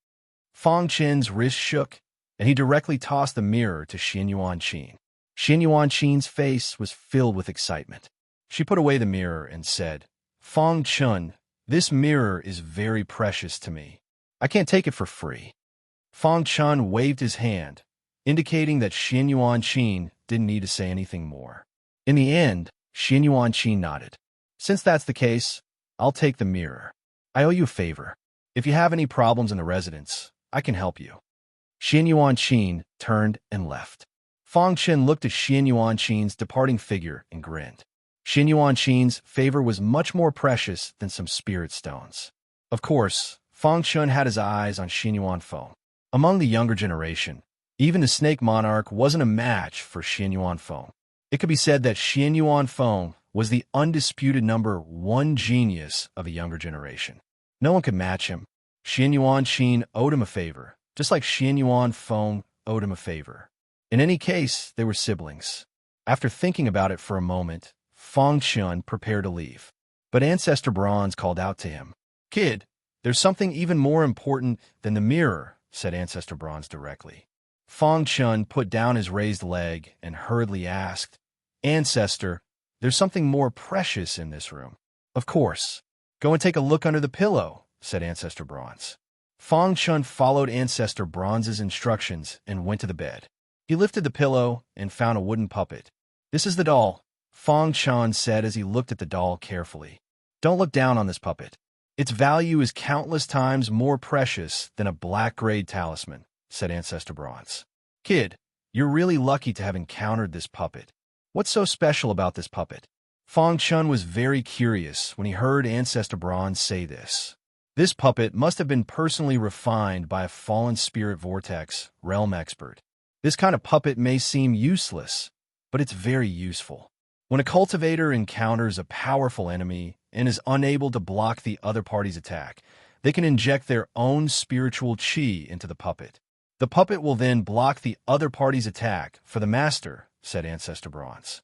Fang Chun's wrist shook, and he directly tossed the mirror to Xian Yuanqin. Xian Yuanqin's face was filled with excitement. She put away the mirror and said, "Fang Chun, This mirror is very precious to me. I can't take it for free. Fang Chun waved his hand, indicating that Xin Yuanqin didn't need to say anything more. In the end, Xin Yuanqin nodded. Since that's the case, I'll take the mirror. I owe you a favor. If you have any problems in the residence, I can help you. Xin Yuanqin turned and left. Fang Chen looked at Xin Yuanqin's departing figure and grinned. Xin Yuanqin's favor was much more precious than some spirit stones. Of course, Fang Chen had his eyes on Xin Yuanfeng. Among the younger generation, even the Snake Monarch wasn't a match for Xin Yuanfeng. It could be said that Xin Yuanfeng was the undisputed number one genius of the younger generation. No one could match him. Xin Yuanqin owed him a favor, just like Xin Yuanfeng owed him a favor. In any case, they were siblings. After thinking about it for a moment, Fang Chen prepared to leave. But Ancestor Bronze called out to him. "Kid, there's something even more important than the mirror," said Ancestor Bronze directly. Fang Chen put down his raised leg and hurriedly asked, "Ancestor, there's something more precious in this room." "Of course. Go and take a look under the pillow," said Ancestor Bronze. Fang Chen followed Ancestor Bronze's instructions and went to the bed. He lifted the pillow and found a wooden puppet. "This is the doll," Fang Chen said as he looked at the doll carefully. "Don't look down on this puppet. Its value is countless times more precious than a black-grade talisman," said Ancestor Bronze. "Kid, you're really lucky to have encountered this puppet. What's so special about this puppet?" Fang Chen was very curious when he heard Ancestor Bronze say this. This puppet must have been personally refined by a fallen spirit vortex realm expert. This kind of puppet may seem useless, but it's very useful. When a cultivator encounters a powerful enemy and is unable to block the other party's attack, they can inject their own spiritual qi into the puppet. The puppet will then block the other party's attack for the master, said Ancestor Bronze.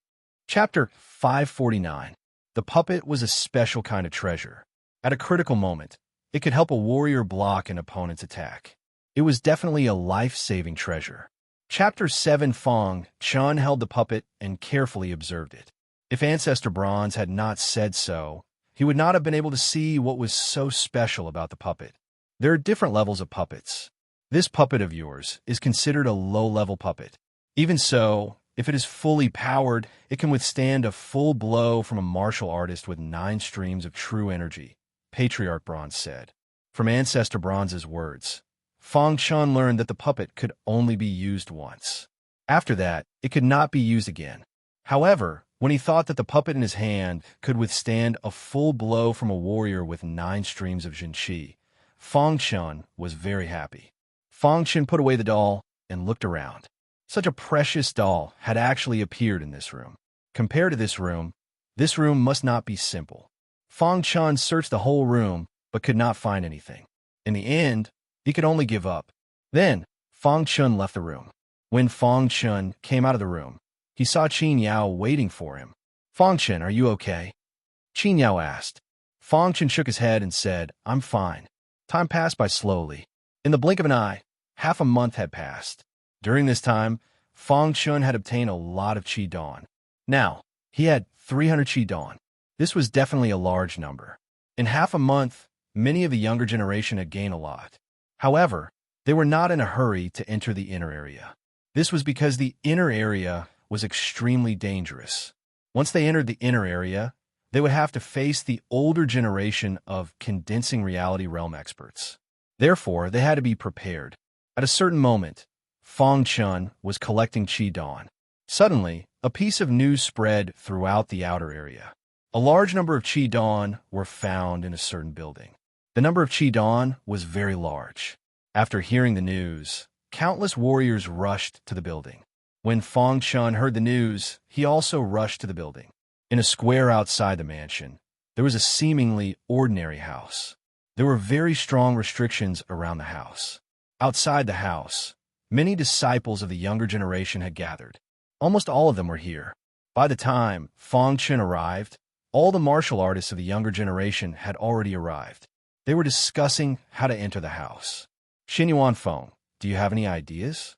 Chapter 549. The puppet was a special kind of treasure. At a critical moment, it could help a warrior block an opponent's attack. It was definitely a life-saving treasure. Chapter 7. Fang Chen held the puppet and carefully observed it. If Ancestor Bronze had not said so, he would not have been able to see what was so special about the puppet. There are different levels of puppets. This puppet of yours is considered a low-level puppet. Even so, if it is fully powered, it can withstand a full blow from a martial artist with 9 streams of true energy, Patriarch Bronze said. From Ancestor Bronze's words, Fang Chen learned that the puppet could only be used once. After that, it could not be used again. However, when he thought that the puppet in his hand could withstand a full blow from a warrior with 9 streams of Jin Qi, Fang Chen was very happy. Fang Chen put away the doll and looked around. Such a precious doll had actually appeared in this room. Compared to this room must not be simple. Fang Chen searched the whole room but could not find anything. In the end, he could only give up. Then, Fang Chen left the room. When Fang Chen came out of the room, he saw Qin Yao waiting for him. "Fang Chen, are you okay?" Qin Yao asked. Fang Chen shook his head and said, "I'm fine." Time passed by slowly. In the blink of an eye, half a month had passed. During this time, Fang Chen had obtained a lot of Qi Dawn. Now, he had 300 Qi Dawn. This was definitely a large number. In half a month, many of the younger generation had gained a lot. However, they were not in a hurry to enter the inner area. This was because the inner area was extremely dangerous. Once they entered the inner area, they would have to face the older generation of condensing reality realm experts. Therefore, they had to be prepared. At a certain moment, Fang Chen was collecting Qi Dawn. Suddenly, a piece of news spread throughout the outer area. A large number of Qi Dawn were found in a certain building. The number of Qi Dawn was very large. After hearing the news, countless warriors rushed to the building. When Fang Chen heard the news, he also rushed to the building. In a square outside the mansion, there was a seemingly ordinary house. There were very strong restrictions around the house. Outside the house, many disciples of the younger generation had gathered. Almost all of them were here. By the time Fang Chen arrived, all the martial artists of the younger generation had already arrived. They were discussing how to enter the house. "Xin Yuanfeng, do you have any ideas?"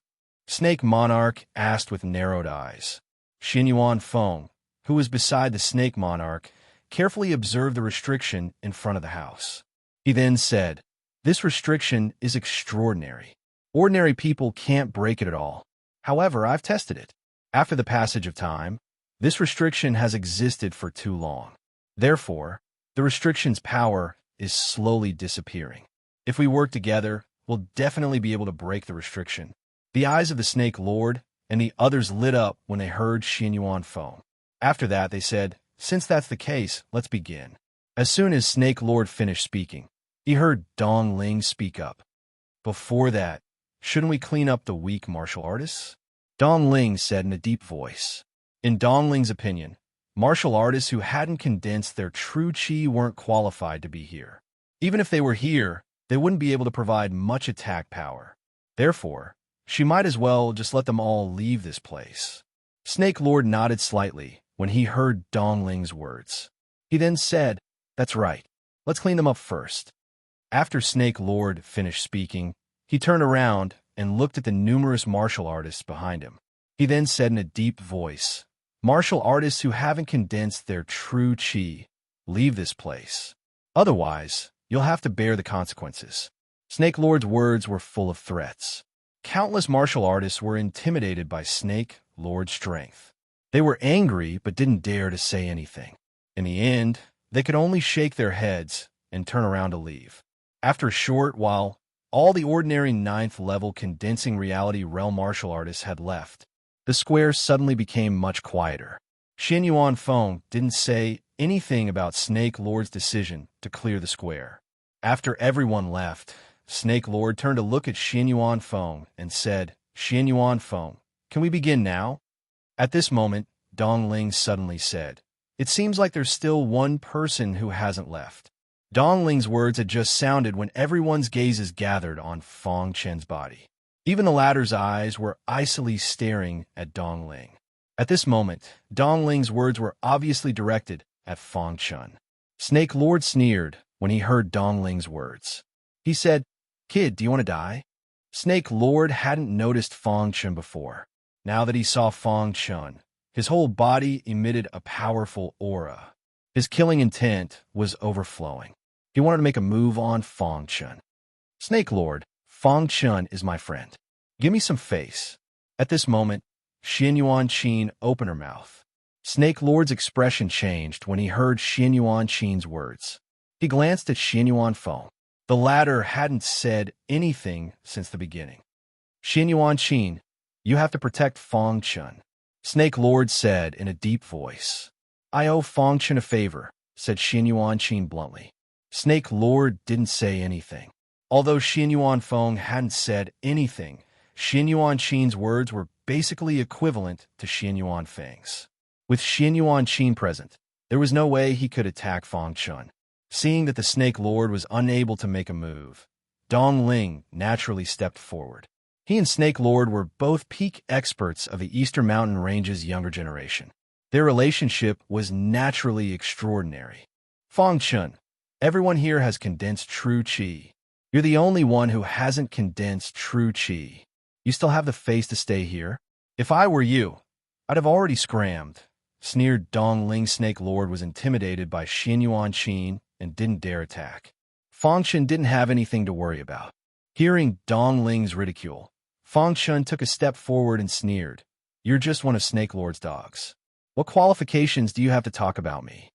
Snake Monarch asked with narrowed eyes. Xin Yuanfeng, who was beside the Snake Monarch, carefully observed the restriction in front of the house. He then said, "This restriction is extraordinary. Ordinary people can't break it at all. However, I've tested it. After the passage of time, this restriction has existed for too long. Therefore, the restriction's power is slowly disappearing. If we work together, we'll definitely be able to break the restriction." The eyes of the Snake Lord and the others lit up when they heard Xian Yuan foam. After that, they said, "Since that's the case, let's begin." As soon as Snake Lord finished speaking, he heard Dong Ling speak up. "Before that, shouldn't we clean up the weak martial artists?" Dong Ling said in a deep voice. In Dong Ling's opinion, martial artists who hadn't condensed their true chi weren't qualified to be here. Even if they were here, they wouldn't be able to provide much attack power. Therefore, she might as well just let them all leave this place. Snake Lord nodded slightly when he heard Dong Ling's words. He then said, "That's right. Let's clean them up first." After Snake Lord finished speaking, he turned around and looked at the numerous martial artists behind him. He then said in a deep voice, "Martial artists who haven't condensed their true chi, leave this place. Otherwise, you'll have to bear the consequences." Snake Lord's words were full of threats. Countless martial artists were intimidated by Snake Lord's strength. They were angry but didn't dare to say anything. In the end, they could only shake their heads and turn around to leave. After a short while, all the ordinary 9th level condensing reality realm martial artists had left. The square suddenly became much quieter. Xian Yuan Feng didn't say anything about Snake Lord's decision to clear the square. After everyone left, Snake Lord turned to look at Xian Yuan Feng and said, "Xian Yuan Feng, can we begin now?" At this moment, Dong Ling suddenly said, "It seems like there's still one person who hasn't left." Dong Ling's words had just sounded when everyone's gazes gathered on Feng Chen's body. Even the latter's eyes were icily staring at Dong Ling. At this moment, Dong Ling's words were obviously directed at Feng Chen. Snake Lord sneered when he heard Dong Ling's words. He said, "Kid, do you want to die?" Snake Lord hadn't noticed Feng Chen before. Now that he saw Feng Chen, his whole body emitted a powerful aura. His killing intent was overflowing. He wanted to make a move on Feng Chen. "Snake Lord, Feng Chen is my friend. Give me some face." At this moment, Xian Yuan Qin opened her mouth. Snake Lord's expression changed when he heard Xian Yuan Qin's words. He glanced at Xian Yuan Feng. The latter hadn't said anything since the beginning. "Xian Yuan Qin, you have to protect Feng Chen," Snake Lord said in a deep voice. "I owe Feng Chen a favor," said Xian Yuan Qin bluntly. Snake Lord didn't say anything. Although Xian Yuan Feng hadn't said anything, Xian Yuan Qin's words were basically equivalent to Xian Yuan Feng's. With Xian Yuan Qin present, there was no way he could attack Feng Chen. Seeing that the Snake Lord was unable to make a move, Dong Ling naturally stepped forward. He and Snake Lord were both peak experts of the Eastern Mountain Range's younger generation. Their relationship was naturally extraordinary. "Feng Chen, everyone here has condensed true chi. You're the only one who hasn't condensed true chi. You still have the face to stay here? If I were you, I'd have already scrammed." Sneered Dong Ling. Snake Lord was intimidated by Xian Yuan Qin and didn't dare attack. Feng Chen didn't have anything to worry about. Hearing Dong Ling's ridicule, Feng Chen took a step forward and sneered, "You're just one of Snake Lord's dogs. What qualifications do you have to talk about me?"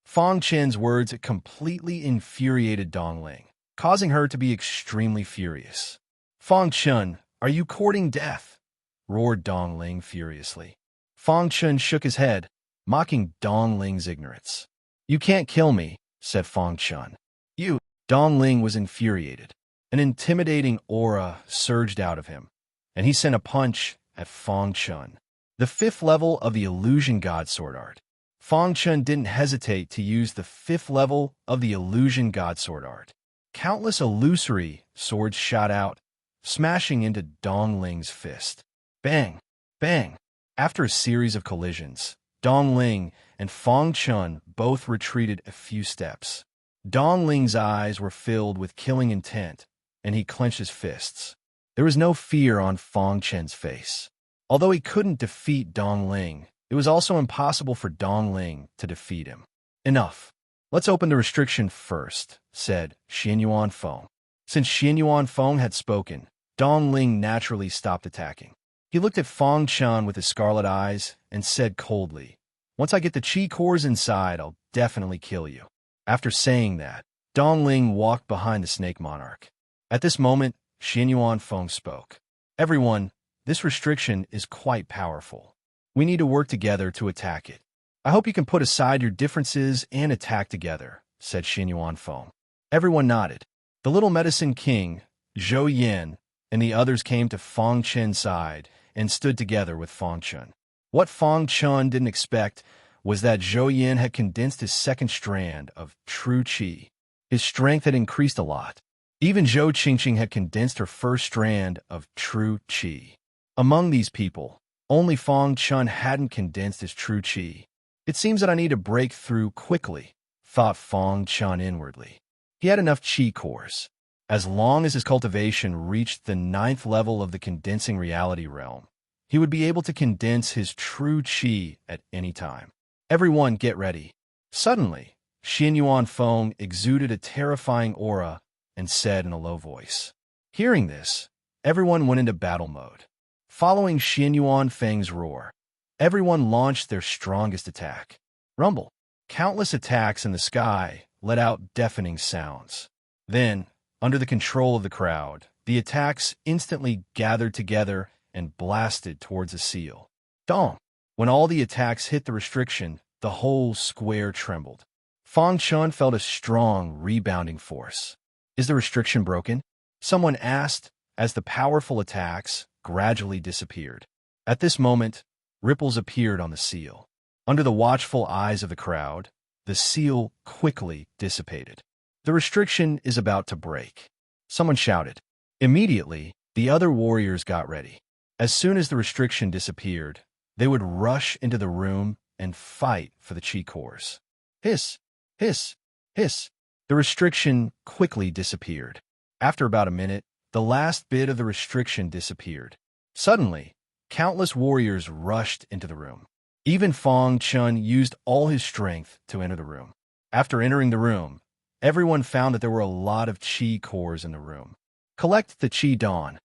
Feng Chen's words completely infuriated Dong Ling, causing her to be extremely furious. "Feng Chen, are you courting death?" roared Dong Ling furiously. Feng Chen shook his head, mocking Dong Ling's ignorance. "You can't kill me," said Feng Chen. "You." Dong Ling was infuriated. An intimidating aura surged out of him, and he sent a punch at Feng Chen. The 5th level of the Illusion God Sword Art. Feng Chen didn't hesitate to use the 5th level of the Illusion God Sword Art. Countless illusory swords shot out, smashing into Dong Ling's fist. Bang! Bang! After a series of collisions, Dong Ling and Feng Chen both retreated a few steps. Dong Ling's eyes were filled with killing intent, and he clenched his fists. There was no fear on Feng Chen's face. Although he couldn't defeat Dong Ling, it was also impossible for Dong Ling to defeat him. Enough. Let's open the restriction first, said Xianyuan Feng. Since Xianyuan Feng had spoken, Dongling naturally stopped attacking. He looked at Fang Chun with his scarlet eyes and said coldly, "Once I get the chi cores inside, I'll definitely kill you." After saying that, Dongling walked behind the snake monarch. At this moment, Xianyuan Feng spoke. "Everyone, this restriction is quite powerful. We need to work together to attack it. I hope you can put aside your differences and attack together," said Xianyuan Feng. Everyone nodded. The little medicine king, Zhou Yin, and the others came to Fang Chen's side and stood together with Fang Chun. What Fang Chun didn't expect was that Zhou Yin had condensed his second strand of true qi. His strength had increased a lot. Even Zhou Qingqing had condensed her first strand of true qi. Among these people, only Fang Chun hadn't condensed his true qi. It seems that I need to break through quickly, thought Fang Chun inwardly. He had enough qi cores. As long as his cultivation reached the 9th level of the condensing reality realm, he would be able to condense his true qi at any time. Everyone get ready. Suddenly, Xianyuan Feng exuded a terrifying aura and said in a low voice. Hearing this, everyone went into battle mode. Following Xianyuan Feng's roar, everyone launched their strongest attack. Rumble. Countless attacks in the sky let out deafening sounds. Then, under the control of the crowd, the attacks instantly gathered together and blasted towards the seal. Dong! When all the attacks hit the restriction, the whole square trembled. Fang Chun felt a strong rebounding force. Is the restriction broken? Someone asked as the powerful attacks gradually disappeared. At this moment, ripples appeared on the seal. Under the watchful eyes of the crowd, the seal quickly dissipated. The restriction is about to break. Someone shouted. Immediately, the other warriors got ready. As soon as the restriction disappeared, they would rush into the room and fight for the chi cores. Hiss, hiss, hiss. The restriction quickly disappeared. After about a minute, the last bit of the restriction disappeared. Suddenly, countless warriors rushed into the room. Even Fang Chun used all his strength to enter the room. After entering the room, everyone found that there were a lot of chi cores in the room. Collect the chi dawn.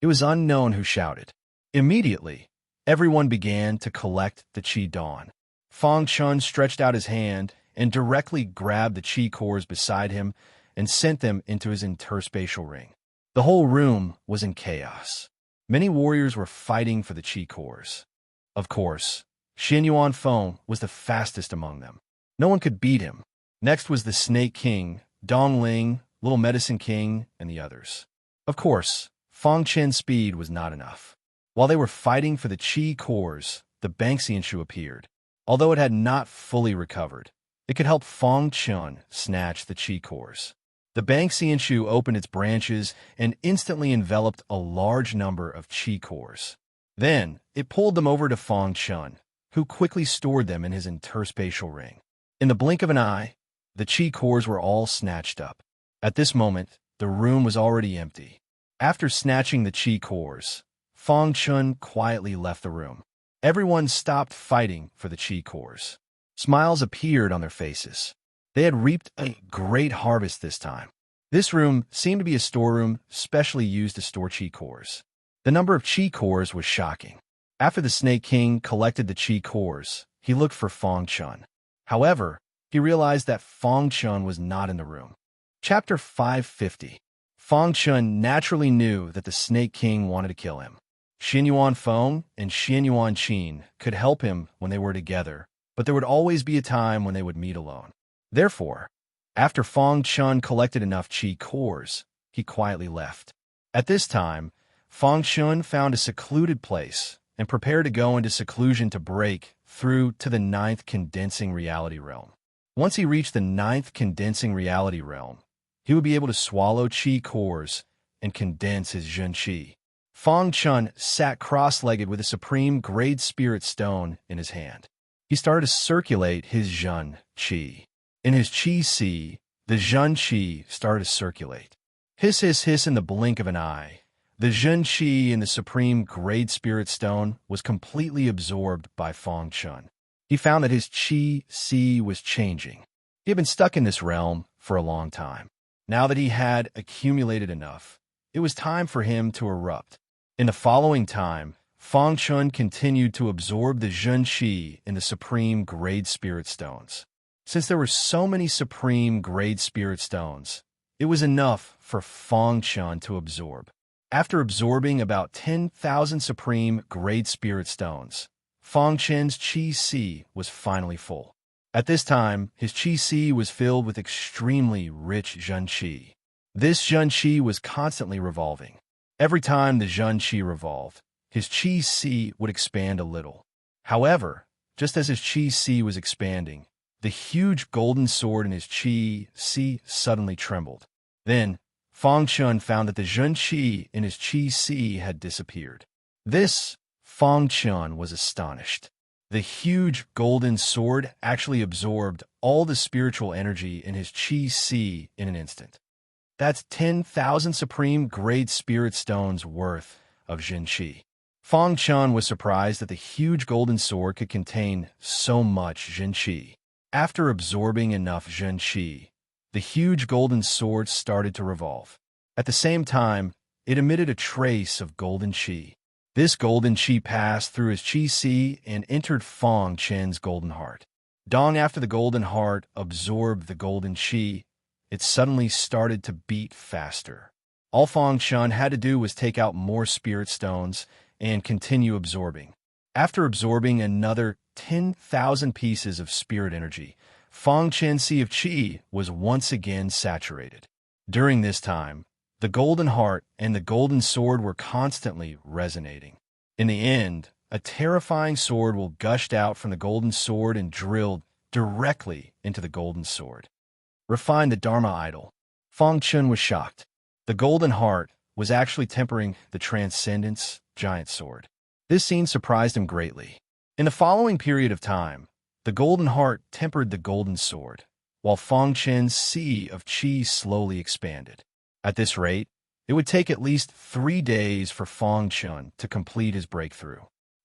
It was unknown who shouted. Immediately, everyone began to collect the chi dawn. Fang Chun stretched out his hand and directly grabbed the chi cores beside him and sent them into his interspatial ring. The whole room was in chaos. Many warriors were fighting for the chi cores. Of course, Xianyuan Feng was the fastest among them. No one could beat him. Next was the Snake King, Dongling, Little Medicine King, and the others. Of course, Fang Chen's speed was not enough. While they were fighting for the chi cores, the Banxianshu appeared. Although it had not fully recovered, it could help Fang Chun snatch the chi cores. The Banxianshu opened its branches and instantly enveloped a large number of chi cores. Then, it pulled them over to Fang Chun, who quickly stored them in his interspatial ring. In the blink of an eye, the chi cores were all snatched up. At this moment, the room was already empty. After snatching the chi cores, Fang Chun quietly left the room. Everyone stopped fighting for the chi cores. Smiles appeared on their faces. They had reaped a great harvest this time. This room seemed to be a storeroom specially used to store chi cores. The number of chi cores was shocking. After the Snake King collected the chi cores, he looked for Fang Chun. However, he realized that Fang Chun was not in the room. Chapter 550. Fang Chun naturally knew that the Snake King wanted to kill him. Xianyuan Feng and Xianyuan Qin could help him when they were together, but there would always be a time when they would meet alone. Therefore, after Fang Chun collected enough chi cores, he quietly left. At this time, Fang Chun found a secluded place and prepared to go into seclusion to break through to the 9th condensing reality realm. Once he reached the 9th condensing reality realm, he would be able to swallow chi cores and condense his Zhen Qi. Fang Chun sat cross-legged with a supreme grade spirit stone in his hand. He started to circulate his Zhen Qi. In his Qi Sea, the Zhen Qi started to circulate. Hiss, hiss, hiss in the blink of an eye. The Zhen Qi in the supreme grade spirit stone was completely absorbed by Fang Chun. he found that his chi was changing. He had been stuck in this realm for a long time. Now that he had accumulated enough, it was time for him to erupt. In the following time, Feng Chun continued to absorb the Zhen Qi in the supreme grade spirit stones. Since there were so many supreme grade spirit stones, it was enough for Feng Chun to absorb. After absorbing about 10,000 supreme grade spirit stones, Feng Chun's Qi was finally full. At this time, his Qi was filled with extremely rich Zhen Qi. This Zhen Qi was constantly revolving. Every time the Zhen Qi revolved, his Qi would expand a little. However, just as his Qi was expanding, the huge golden sword in his Qi suddenly trembled. Then, Feng Chun found that the Zhen Qi in his Qi had disappeared. This, Feng Chun was astonished. The huge golden sword actually absorbed all the spiritual energy in his Qi in an instant. That's 10,000 supreme grade spirit stones worth of Zhen Qi. Feng Chun was surprised that the huge golden sword could contain so much Zhen Qi. After absorbing enough Zhen Qi, the huge golden sword started to revolve. At the same time, it emitted a trace of golden Qi. This golden Qi passed through his Qi and entered Feng Chun's golden heart. Long after the golden heart absorbed the golden Qi, it suddenly started to beat faster. All Feng Chun had to do was take out more spirit stones and continue absorbing. After absorbing another 10,000 pieces of spirit energy, Feng Chun's sea of Qi was once again saturated. During this time, the golden heart and the golden sword were constantly resonating. In the end, a terrifying sword will gushed out from the golden sword and drilled directly into the golden sword. Refine the Dharma idol. Feng Chun was shocked. The golden heart was actually tempering the transcendence giant sword. This scene surprised him greatly. In the following period of time, the golden heart tempered the golden sword, while Feng Chun's sea of Qi slowly expanded. At this rate, it would take at least 3 days for Feng Chun to complete his breakthrough.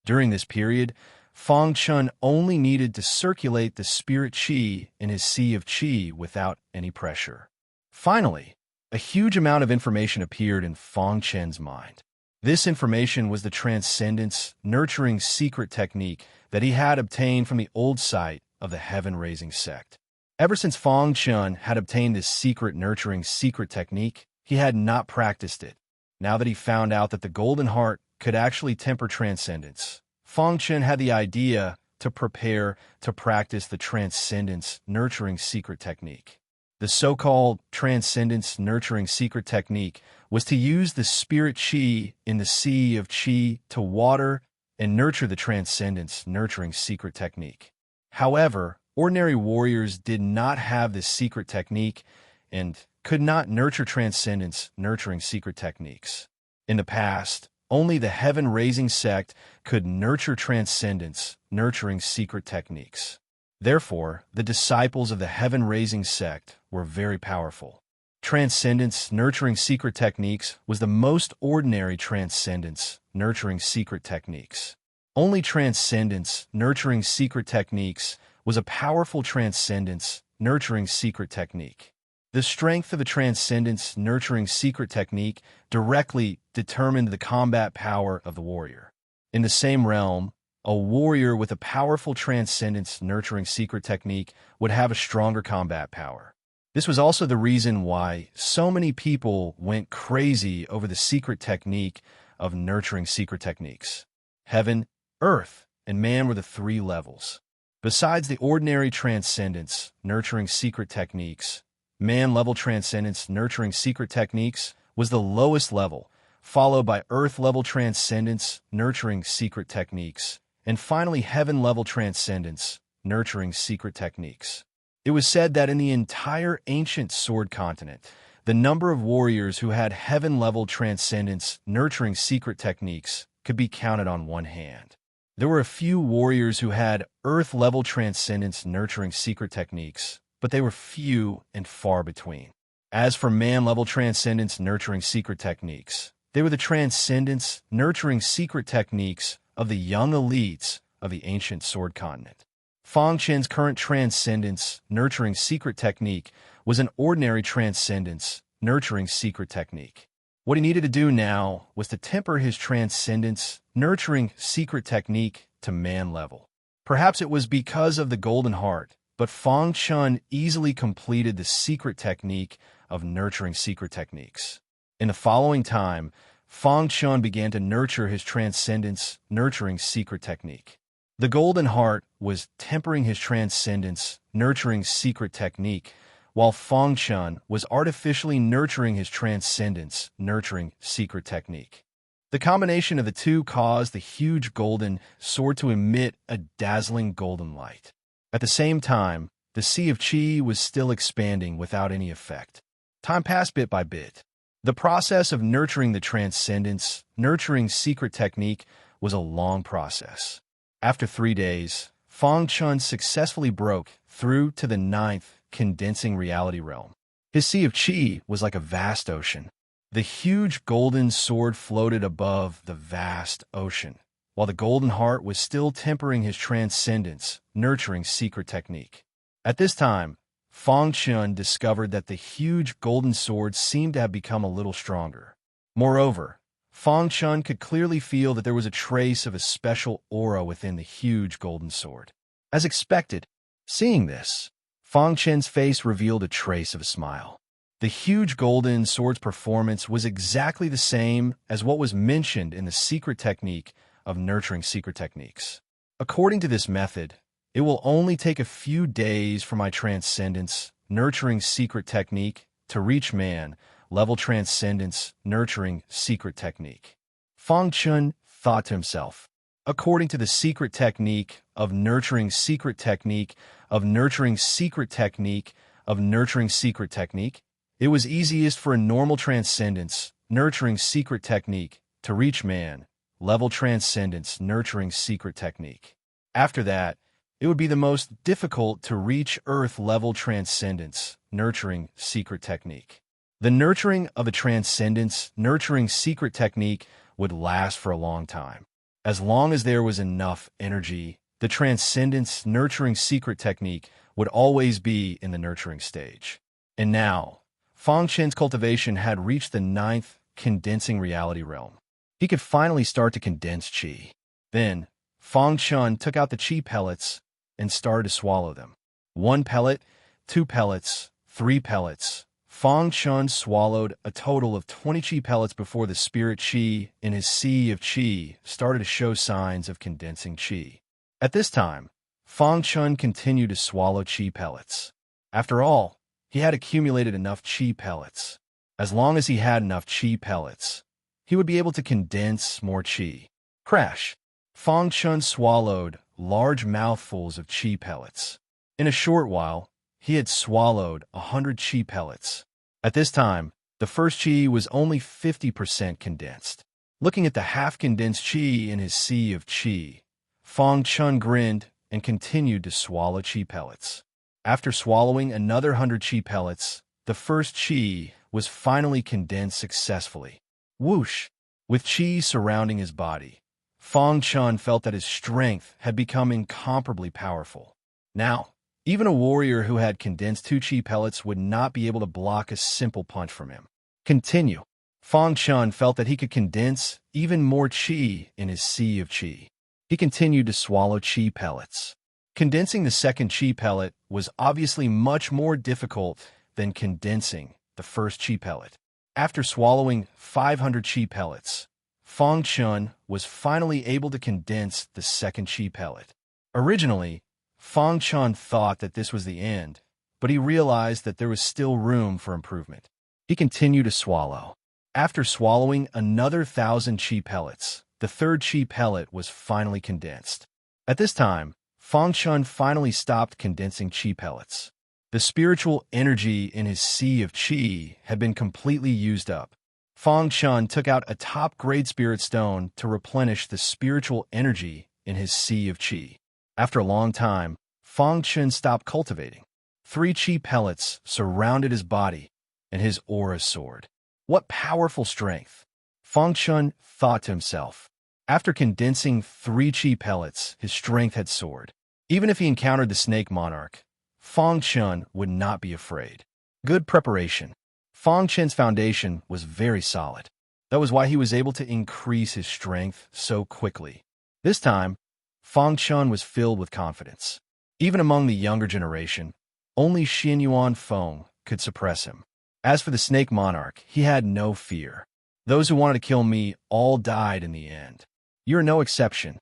During this period, Feng Chun only needed to circulate the spirit Qi in his sea of Qi without any pressure. Finally, a huge amount of information appeared in Feng Chun's mind. This information was the transcendence nurturing secret technique that he had obtained from the old site of the heaven-raising sect. Ever since Feng Chun had obtained this secret nurturing secret technique, he had not practiced it. Now that he found out that the golden heart could actually temper transcendence, Feng Chun had the idea to prepare to practice the transcendence nurturing secret technique. The so-called transcendence nurturing secret technique was to use the spirit Qi in the sea of Qi to water and nurture the transcendence nurturing secret technique. However, ordinary warriors did not have this secret technique and could not nurture transcendence nurturing secret techniques. In the past, only the heaven-raising sect could nurture transcendence nurturing secret techniques. Therefore, the disciples of the heaven-raising sect were very powerful. Transcendence nurturing secret techniques was the most ordinary transcendence nurturing secret techniques. Only transcendence nurturing secret techniques was a powerful transcendence nurturing secret technique. The strength of a transcendence nurturing secret technique directly determined the combat power of the warrior. In the same realm, a warrior with a powerful transcendence nurturing secret technique would have a stronger combat power. This was also the reason why so many people went crazy over the secret technique of nurturing secret techniques. Heaven, earth, and man were the 3 levels. Besides the ordinary transcendence nurturing secret techniques, man-level transcendence nurturing secret techniques was the lowest level, followed by earth-level transcendence nurturing secret techniques, and finally heaven-level transcendence nurturing secret techniques. It was said that in the entire ancient sword continent, the number of warriors who had heaven-level transcendence nurturing secret techniques could be counted on one hand. There were a few warriors who had earth-level transcendence nurturing secret techniques, but they were few and far between. As for man-level transcendence nurturing secret techniques, they were the transcendence nurturing secret techniques of the young elites of the ancient sword continent. Fang Chen's current transcendence, nurturing secret technique, was an ordinary transcendence, nurturing secret technique. What he needed to do now was to temper his transcendence, nurturing secret technique to man level. Perhaps it was because of the golden heart, but Fang Chun easily completed the secret technique of nurturing secret techniques. In the following time, Fang Chun began to nurture his transcendence, nurturing secret technique. The golden heart was tempering his transcendence, nurturing secret technique, while Fang Chun was artificially nurturing his transcendence, nurturing secret technique. The combination of the two caused the huge golden sword to emit a dazzling golden light. At the same time, the sea of qi was still expanding without any effect. Time passed bit by bit. The process of nurturing the transcendence, nurturing secret technique, was a long process. After 3 days, Fang Chun successfully broke through to the 9th condensing reality realm. His sea of qi was like a vast ocean. The huge golden sword floated above the vast ocean, while the golden heart was still tempering his transcendence, nurturing secret technique. At this time, Fang Chun discovered that the huge golden sword seemed to have become a little stronger. Moreover, Fang Chun could clearly feel that there was a trace of a special aura within the huge golden sword. As expected, seeing this, Fang Chun's face revealed a trace of a smile. The huge golden sword's performance was exactly the same as what was mentioned in the secret technique of nurturing secret techniques. According to this method, it will only take a few days for my transcendence, nurturing secret technique, to reach man, level transcendence, nurturing secret technique. Fang Chun thought to himself. According to the secret technique of nurturing secret technique, of nurturing secret technique, of nurturing secret technique, it was easiest for a normal transcendence, nurturing secret technique, to reach man, level transcendence, nurturing secret technique. After that, it would be the most difficult to reach earth-level transcendence, nurturing secret technique. The nurturing of a transcendence, nurturing secret technique would last for a long time. As long as there was enough energy, the transcendence, nurturing secret technique would always be in the nurturing stage. And now, Fang Chen's cultivation had reached the 9th condensing reality realm. He could finally start to condense qi. Then, Fang Chun took out the qi pellets and started to swallow them. 1 pellet, 2 pellets, 3 pellets. Fang Chun swallowed a total of 20 qi pellets before the spirit qi in his sea of qi started to show signs of condensing qi. At this time, Fang Chun continued to swallow qi pellets. After all, he had accumulated enough qi pellets. As long as he had enough qi pellets, he would be able to condense more qi. Crash! Fang Chun swallowed large mouthfuls of qi pellets. In a short while, he had swallowed 100 qi pellets. At this time, the first qi was only 50% condensed. Looking at the half-condensed qi in his sea of qi, Fang Chun grinned and continued to swallow qi pellets. After swallowing another 100 qi pellets, the first qi was finally condensed successfully. Whoosh! With qi surrounding his body, Fang Chun felt that his strength had become incomparably powerful. Now, even a warrior who had condensed 2 qi pellets would not be able to block a simple punch from him. Continue. Fang Chun felt that he could condense even more qi in his sea of qi. He continued to swallow qi pellets. Condensing the second qi pellet was obviously much more difficult than condensing the first qi pellet. After swallowing 500 qi pellets, Fang Chun was finally able to condense the second qi pellet. Originally, Fang Chun thought that this was the end, but he realized that there was still room for improvement. He continued to swallow. After swallowing another 1,000 qi pellets, the third qi pellet was finally condensed. At this time, Fang Chun finally stopped condensing qi pellets. The spiritual energy in his sea of qi had been completely used up. Fang Chun took out a top-grade spirit stone to replenish the spiritual energy in his sea of qi. After a long time, Fang Chun stopped cultivating. 3 qi pellets surrounded his body, and his aura soared. What powerful strength! Fang Chun thought to himself. After condensing 3 qi pellets, his strength had soared. Even if he encountered the snake monarch, Fang Chun would not be afraid. Good preparation. Fang Chen's foundation was very solid. That was why he was able to increase his strength so quickly. This time, Fang Chun was filled with confidence. Even among the younger generation, only Xin Yuan Feng could suppress him. As for the snake monarch, he had no fear. Those who wanted to kill me all died in the end. You're no exception.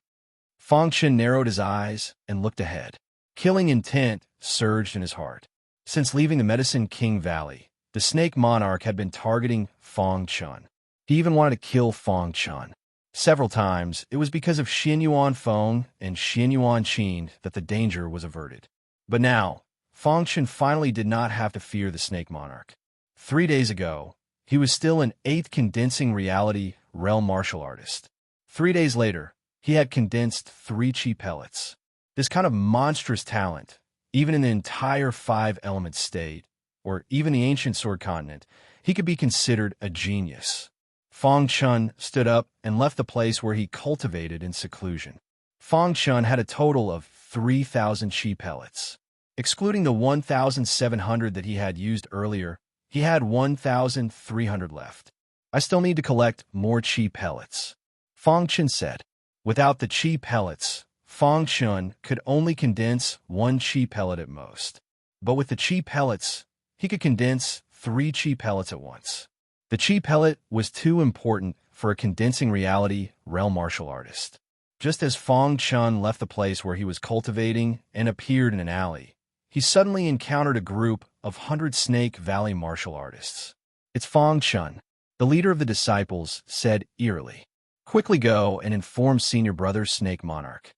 Fang Chen narrowed his eyes and looked ahead. Killing intent surged in his heart. Since leaving the Medicine King Valley, the snake monarch had been targeting Fang Chun. He even wanted to kill Fang Chun. Several times, it was because of Xin Yuan Feng and Xin Yuan Qin that the danger was averted. But now, Fang Chun finally did not have to fear the snake monarch. 3 days ago, he was still an 8th condensing reality realm martial artist. 3 days later, he had condensed 3 chi pellets. This kind of monstrous talent, even in the entire 5-element state, or even the ancient sword continent, he could be considered a genius. Fang Chun stood up and left the place where he cultivated in seclusion. Fang Chun had a total of 3,000 chi pellets. Excluding the 1,700 that he had used earlier, he had 1,300 left. I still need to collect more chi pellets, Fang Chun said. Without the chi pellets, Fang Chun could only condense 1 chi pellet at most. But with the chi pellets, he could condense 3 chi pellets at once. The chi pellet was too important for a condensing reality realm martial artist. Just as Fang Chun left the place where he was cultivating and appeared in an alley, he suddenly encountered a group of 100 Snake Valley martial artists. It's Fang Chun, the leader of the disciples, said eerily. Quickly go and inform senior brother Snake Monarch.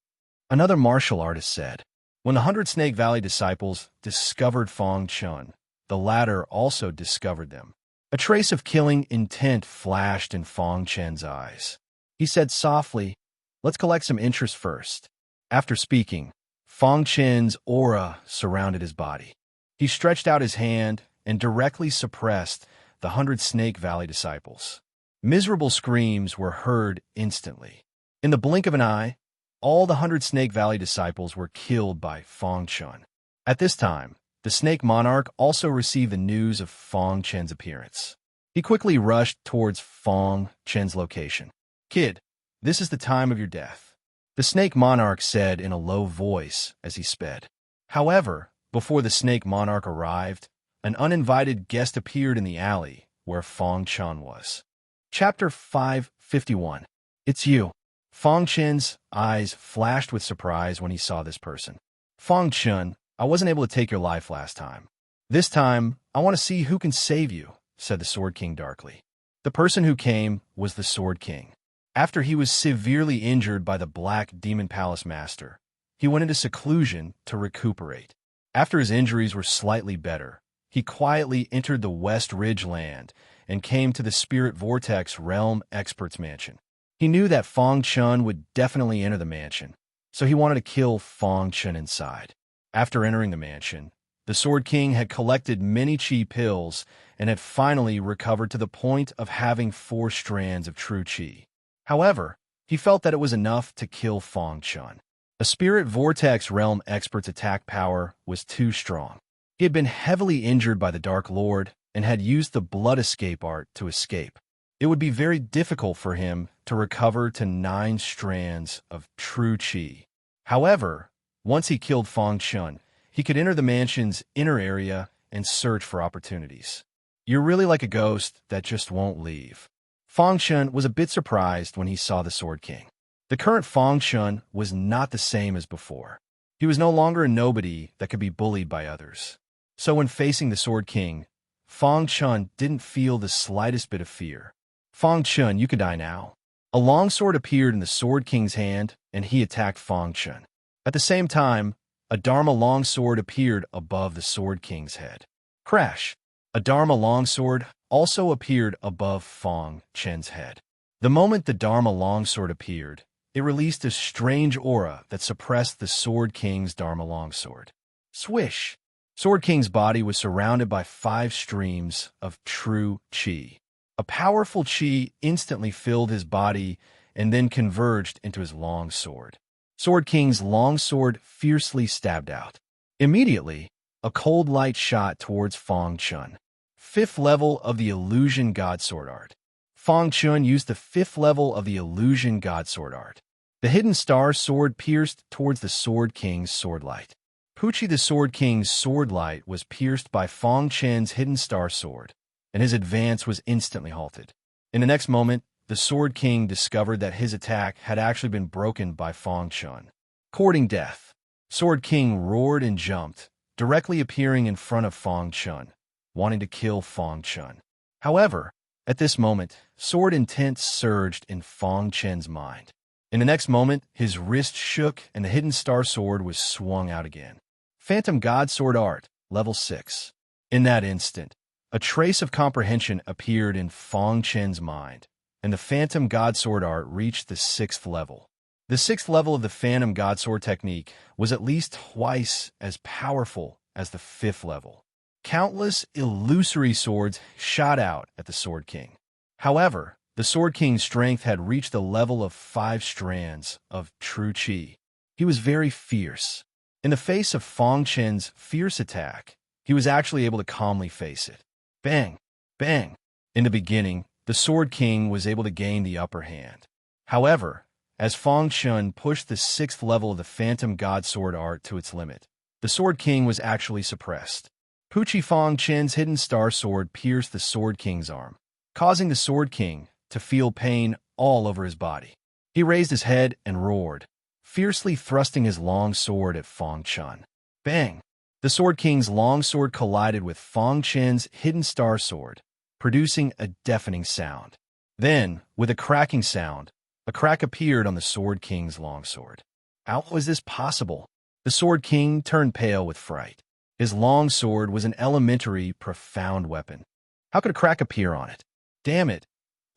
Another martial artist said. When the 100 Snake Valley disciples discovered Fang Chun, the latter also discovered them. A trace of killing intent flashed in Fang Chen's eyes. He said softly, let's collect some interest first. After speaking, Fang Chen's aura surrounded his body. He stretched out his hand and directly suppressed the 100 Snake Valley disciples. Miserable screams were heard instantly. In the blink of an eye, all the 100 Snake Valley disciples were killed by Fang Chun. At this time, the Snake Monarch also received the news of Fang Chen's appearance. He quickly rushed towards Fang Chen's location. Kid, this is the time of your death, the Snake Monarch said in a low voice as he sped. However, before the Snake Monarch arrived, an uninvited guest appeared in the alley where Fang Chun was. Chapter 551. It's you. Fang Chen's eyes flashed with surprise when he saw this person. Fang Chun, I wasn't able to take your life last time. This time, I want to see who can save you, said the Sword King darkly. The person who came was the Sword King. After he was severely injured by the Black Demon Palace Master, he went into seclusion to recuperate. After his injuries were slightly better, he quietly entered the West Ridge land and came to the Spirit Vortex Realm Expert's Mansion. He knew that Fang Chun would definitely enter the mansion, so he wanted to kill Fang Chun inside. After entering the mansion, the Sword King had collected many chi pills and had finally recovered to the point of having 4 strands of true chi. However, he felt that it was enough to kill Fang Chun. A Spirit Vortex Realm Expert's attack power was too strong. He had been heavily injured by the Dark Lord and had used the Blood Escape art to escape. It would be very difficult for him to recover to 9 strands of true chi. However, once he killed Fang Chun, he could enter the mansion's inner area and search for opportunities. You're really like a ghost that just won't leave. Fang Chun was a bit surprised when he saw the Sword King. The current Fang Chun was not the same as before. He was no longer a nobody that could be bullied by others. So when facing the Sword King, Fang Chun didn't feel the slightest bit of fear. Fang Chun, you could die now. A long sword appeared in the Sword King's hand, and he attacked Fang Chun. At the same time, a Dharma longsword appeared above the Sword King's head. Crash! A Dharma longsword also appeared above Fang Chen's head. The moment the Dharma longsword appeared, it released a strange aura that suppressed the Sword King's Dharma longsword. Swish! Sword King's body was surrounded by 5 streams of true chi. A powerful chi instantly filled his body and then converged into his long sword. Sword King's long sword fiercely stabbed out. Immediately, a cold light shot towards Fang Chun. 5th level of the Illusion God Sword Art. Fang Chun used the 5th level of the Illusion God Sword Art. The Hidden Star Sword pierced towards the Sword King's sword light. Pucci the Sword King's sword light was pierced by Fang Chen's Hidden Star Sword, and his advance was instantly halted. In the next moment, the Sword King discovered that his attack had actually been broken by Fang Chun. Courting death, Sword King roared and jumped, directly appearing in front of Fang Chun, wanting to kill Fang Chun. However, at this moment, sword intent surged in Fang Chen's mind. In the next moment, his wrist shook and the Hidden Star Sword was swung out again. Phantom God Sword Art, Level 6. In that instant, a trace of comprehension appeared in Fang Chen's mind, and the Phantom God Sword Art reached the 6th level. The 6th level of the Phantom God Sword technique was at least twice as powerful as the 5th level. Countless illusory swords shot out at the Sword King. However, the Sword King's strength had reached the level of 5 strands of true qi. He was very fierce. In the face of Fang Chen's fierce attack, he was actually able to calmly face it. Bang! Bang! In the beginning, the Sword King was able to gain the upper hand. However, as Fang Chun pushed the 6th level of the Phantom God Sword Art to its limit, the Sword King was actually suppressed. Pucci Fang Chen's Hidden Star Sword pierced the Sword King's arm, causing the Sword King to feel pain all over his body. He raised his head and roared, fiercely thrusting his long sword at Fang Chun. Bang! The Sword King's long sword collided with Fang Chen's Hidden Star Sword, producing a deafening sound. Then, with a cracking sound, a crack appeared on the Sword King's longsword. How was this possible? The Sword King turned pale with fright. His long sword was an elementary, profound weapon. How could a crack appear on it? Damn it!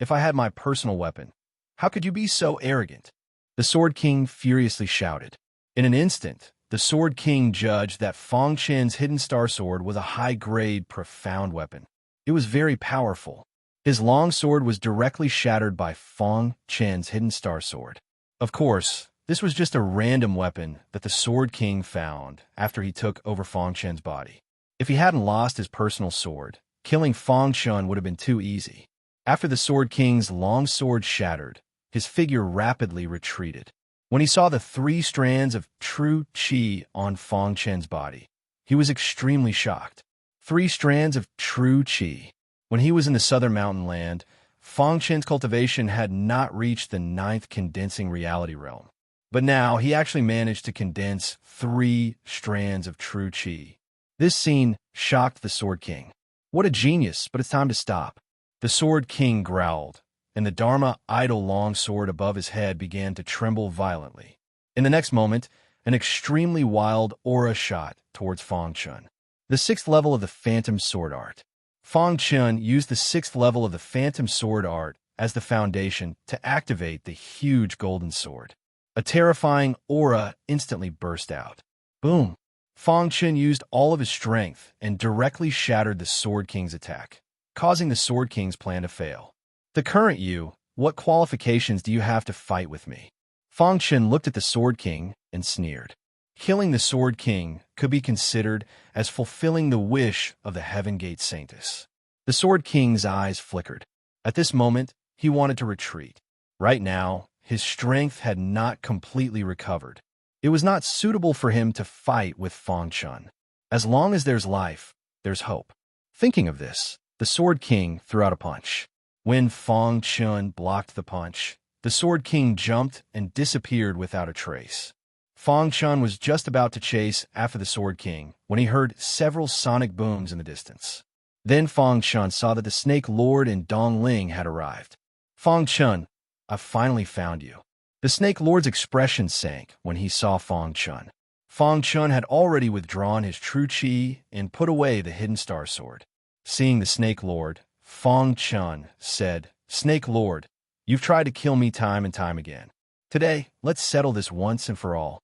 If I had my personal weapon, how could you be so arrogant? The Sword King furiously shouted. In an instant, the Sword King judged that Fang Chen's Hidden Star Sword was a high-grade, profound weapon. It was very powerful. His long sword was directly shattered by Fang Chen's Hidden Star Sword. Of course, this was just a random weapon that the Sword King found after he took over Fang Chen's body. If he hadn't lost his personal sword, killing Fang Chun would have been too easy. After the Sword King's long sword shattered, his figure rapidly retreated. When he saw the 3 strands of true qi on Fang Chen's body, he was extremely shocked. 3 strands of true qi. When he was in the southern mountain land, Fang Chen's cultivation had not reached the 9th condensing reality realm. But now he actually managed to condense 3 strands of true qi. This scene shocked the Sword King. What a genius, but it's time to stop. The Sword King growled, and the Dharma idol long sword above his head began to tremble violently. In the next moment, an extremely wild aura shot towards Fang Chun. The 6th level of the Phantom Sword Art. Fang Chun used the 6th level of the Phantom Sword Art as the foundation to activate the huge golden sword. A terrifying aura instantly burst out. Boom! Fang Chun used all of his strength and directly shattered the Sword King's attack, causing the Sword King's plan to fail. The current you, what qualifications do you have to fight with me? Fang Chun looked at the Sword King and sneered. Killing the Sword King could be considered as fulfilling the wish of the Heaven Gate Saintess. The Sword King's eyes flickered. At this moment, he wanted to retreat. Right now, his strength had not completely recovered. It was not suitable for him to fight with Fang Chun. As long as there's life, there's hope. Thinking of this, the Sword King threw out a punch. When Fang Chun blocked the punch, the Sword King jumped and disappeared without a trace. Fang Chun was just about to chase after the Sword King when he heard several sonic booms in the distance. Then Fang Chun saw that the Snake Lord and Dong Ling had arrived. Fang Chun, I've finally found you. The Snake Lord's expression sank when he saw Fang Chun. Fang Chun had already withdrawn his true qi and put away the Hidden Star Sword. Seeing the Snake Lord, Fang Chun said, Snake Lord, you've tried to kill me time and time again. Today, let's settle this once and for all.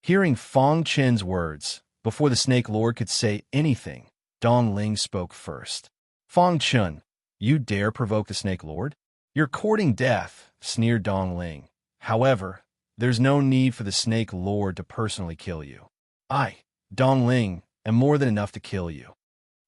Hearing Fang Chun's words, before the Snake Lord could say anything, Dong Ling spoke first. Fang Chun, you dare provoke the Snake Lord? You're courting death, sneered Dong Ling. However, There's no need for the Snake Lord to personally kill you. I, Dong Ling, am more than enough to kill you.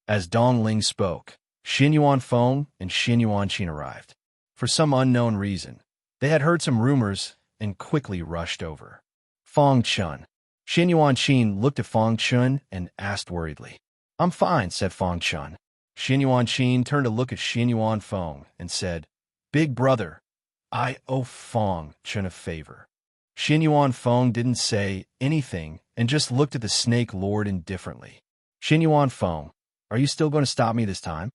As Dong Ling spoke, Xin Yuan Feng and Xin Yuan Qin arrived. For some unknown reason, they had heard some rumors and quickly rushed over. Feng Chun. Xin Yuan Qin looked at Feng Chun and asked worriedly. I'm fine, said Feng Chun. Xin Yuan Qin turned to look at Xin Yuan Feng and said, Big brother, I owe Feng Chun a favor. Xin Yuan Feng didn't say anything and just looked at the Snake Lord indifferently. Xin Yuan Feng, are you still going to stop me this time?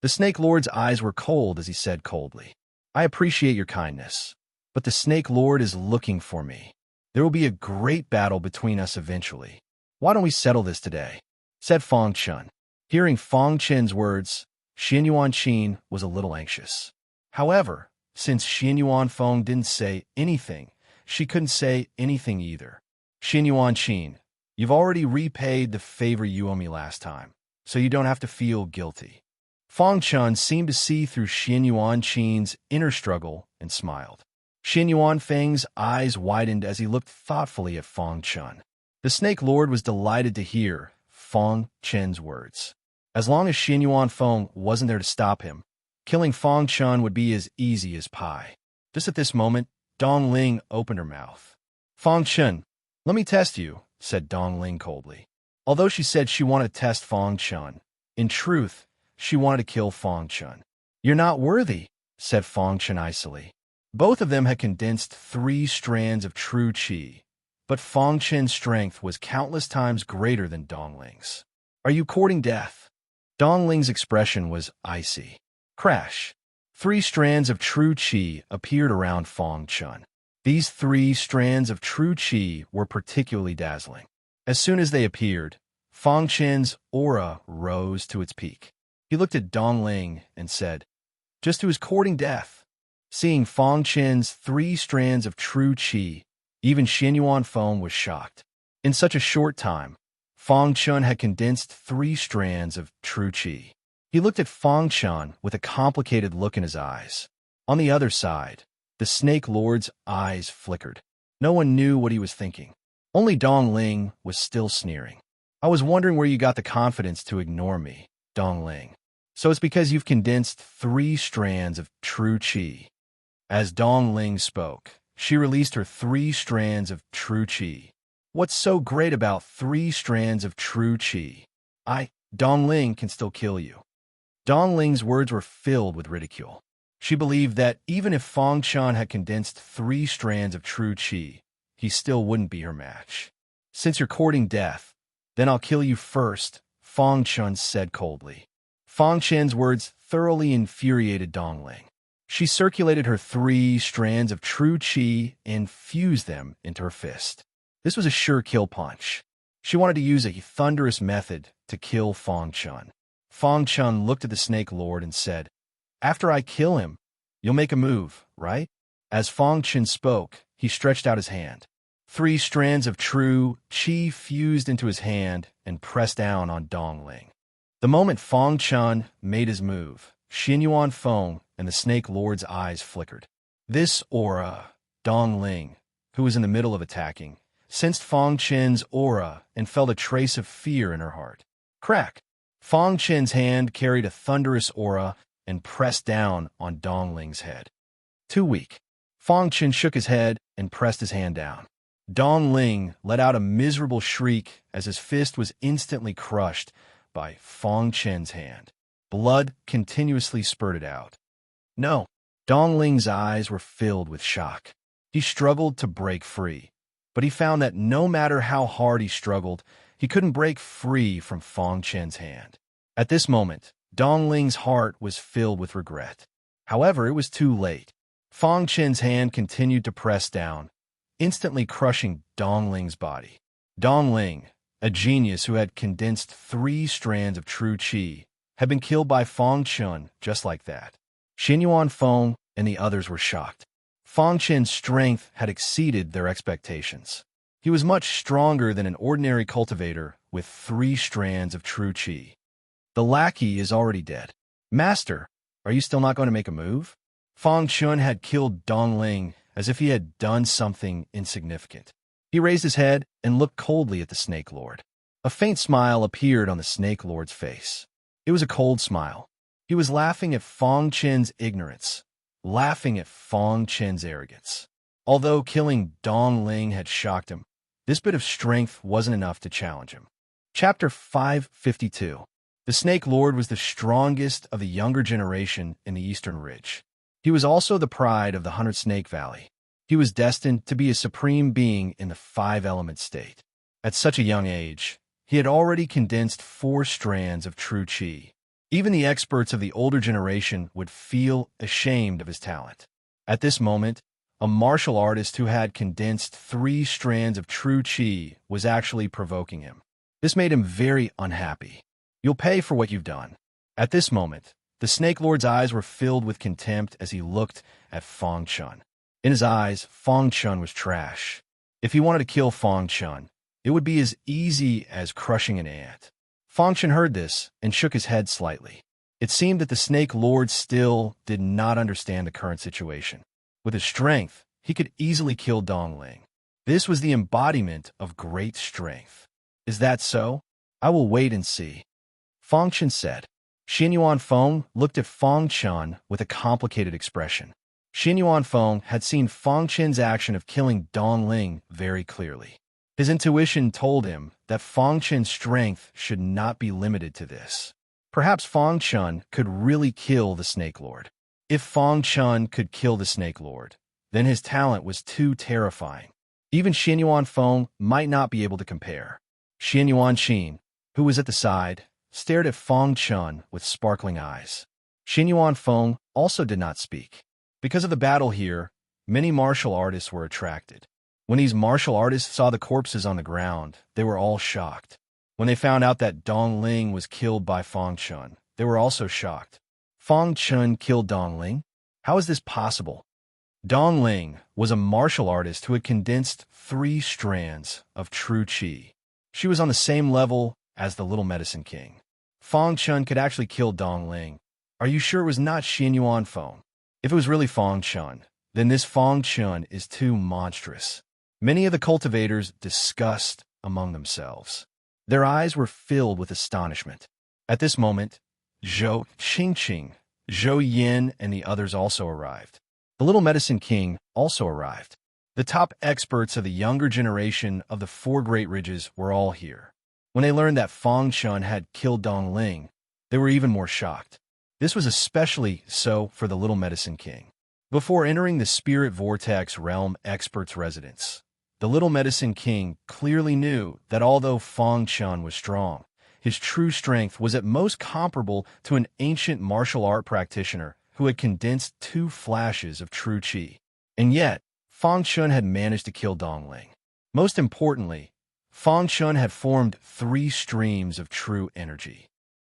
The Snake Lord's eyes were cold as he said coldly, I appreciate your kindness, but the Snake Lord is looking for me. There will be a great battle between us eventually. Why don't we settle this today? Said Feng Chun. Hearing Feng Chen's words, Xin Yuan Qin was a little anxious. However, since Xin Yuan Feng didn't say anything, she couldn't say anything either. Xin Yuan Qin, you've already repaid the favor you owe me last time, so you don't have to feel guilty. Feng Chun seemed to see through Xin Yuan Qin's inner struggle and smiled. Xin Yuan Feng's eyes widened as he looked thoughtfully at Feng Chun. The Snake Lord was delighted to hear Feng Chen's words. As long as Xin Yuan Feng wasn't there to stop him, killing Feng Chun would be as easy as pie. Just at this moment, Dong Ling opened her mouth. Feng Chun, let me test you, said Dong Ling coldly. Although she said she wanted to test Feng Chun, in truth, she wanted to kill Feng Chun. You're not worthy, said Feng Chun icily. Both of them had condensed 3 strands of true qi, but Feng Chun's strength was countless times greater than Dong Ling's. Are you courting death? Dong Ling's expression was icy. Crash. 3 strands of true qi appeared around Feng Chun. These 3 strands of true qi were particularly dazzling. As soon as they appeared, Feng Chun's aura rose to its peak. He looked at Dong Ling and said, Just who is courting death? Seeing Feng Chun's 3 strands of true qi, even Xin Yuan Feng was shocked. In such a short time, Feng Chun had condensed 3 strands of true qi. He looked at Feng Chun with a complicated look in his eyes. On the other side, the Snake Lord's eyes flickered. No one knew what he was thinking. Only Dong Ling was still sneering. I was wondering where you got the confidence to ignore me, Dong Ling. So it's because you've condensed 3 strands of true qi. As Dong Ling spoke, she released her 3 strands of true qi. What's so great about 3 strands of true qi? Dong Ling, can still kill you. Dong Ling's words were filled with ridicule. She believed that even if Feng Chun had condensed 3 strands of true qi, he still wouldn't be her match. Since you're courting death, then I'll kill you first, Feng Chun said coldly. Feng Chun's words thoroughly infuriated Dong Ling. She circulated her 3 strands of true qi and fused them into her fist. This was a sure kill punch. She wanted to use a thunderous method to kill Feng Chun. Feng Chun looked at the Snake Lord and said, After I kill him, you'll make a move, right? As Feng Chun spoke, he stretched out his hand. 3 strands of true qi fused into his hand and pressed down on Dong Ling. The moment Feng Chun made his move, Xin Yuan Feng and the Snake Lord's eyes flickered. This aura, Dong Ling, who was in the middle of attacking, sensed Feng Chun's aura and felt a trace of fear in her heart. Crack! Feng Chun's hand carried a thunderous aura and pressed down on Dong Ling's head. Too weak. Feng Chun shook his head and pressed his hand down. Dong Ling let out a miserable shriek as his fist was instantly crushed by Feng Chun's hand. Blood continuously spurted out. No, Dong Ling's eyes were filled with shock. He struggled to break free, but he found that no matter how hard he struggled, he couldn't break free from Feng Chun's hand. At this moment, Dong Ling's heart was filled with regret. However, it was too late. Feng Chun's hand continued to press down, instantly crushing Dong Ling's body. Dong Ling, a genius who had condensed 3 strands of true qi, had been killed by Feng Chun just like that. Xin Yuan Feng and the others were shocked. Feng Chun's strength had exceeded their expectations. He was much stronger than an ordinary cultivator with 3 strands of true qi. The lackey is already dead. Master, are you still not going to make a move? Feng Chun had killed Dong Ling as if he had done something insignificant. He raised his head and looked coldly at the Snake Lord. A faint smile appeared on the Snake Lord's face. It was a cold smile. He was laughing at Fong Chen's ignorance, laughing at Fong Chen's arrogance. Although killing Dong Ling had shocked him, this bit of strength wasn't enough to challenge him. Chapter 552. The Snake Lord was the strongest of the younger generation in the Eastern Ridge. He was also the pride of the 100 Snake Valley. He was destined to be a supreme being in the five-element state. At such a young age, he had already condensed 4 strands of true qi. Even the experts of the older generation would feel ashamed of his talent. At this moment, a martial artist who had condensed 3 strands of true qi was actually provoking him. This made him very unhappy. You'll pay for what you've done. At this moment, the Snake Lord's eyes were filled with contempt as he looked at Fong Chun. In his eyes, Fong Chun was trash. If he wanted to kill Fong Chun, it would be as easy as crushing an ant. Fong Chun heard this and shook his head slightly. It seemed that the Snake Lord still did not understand the current situation. With his strength, he could easily kill Dong Ling. This was the embodiment of great strength. Is that so? I will wait and see, Fong Chun said. Xin Yuan Feng looked at Fong Chun with a complicated expression. Xin Yuan Feng had seen Fong Chun's action of killing Dong Ling very clearly. His intuition told him that Fong Chun's strength should not be limited to this. Perhaps Fong Chun could really kill the Snake Lord. If Fong Chun could kill the Snake Lord, then his talent was too terrifying. Even Xin Yuan Feng might not be able to compare. Xin Yuan Xin, who was at the side, stared at Fong Chun with sparkling eyes. Xin Yuan Feng also did not speak. Because of the battle here, many martial artists were attracted. When these martial artists saw the corpses on the ground, they were all shocked. When they found out that Dong Ling was killed by Fong Chun, they were also shocked. Fong Chun killed Dong Ling? How is this possible? Dong Ling was a martial artist who had condensed 3 strands of true qi. She was on the same level as the Little Medicine King. Fong Chun could actually kill Dong Ling. Are you sure it was not Xin Yuan Feng? If it was really Fong Chun, then this Fong Chun is too monstrous. Many of the cultivators discussed among themselves. Their eyes were filled with astonishment. At this moment, Zhou Qingqing, Zhou Yin, and the others also arrived. The Little Medicine King also arrived. The top experts of the younger generation of the 4 Great Ridges were all here. When they learned that Fong Chun had killed Dong Ling, they were even more shocked. This was especially so for the Little Medicine King. Before entering the Spirit Vortex Realm expert's residence, the Little Medicine King clearly knew that although Fong Chun was strong, his true strength was at most comparable to an ancient martial art practitioner who had condensed 2 flashes of true qi. And yet, Fong Chun had managed to kill Dong Ling. Most importantly, Fong Chun had formed 3 streams of true energy.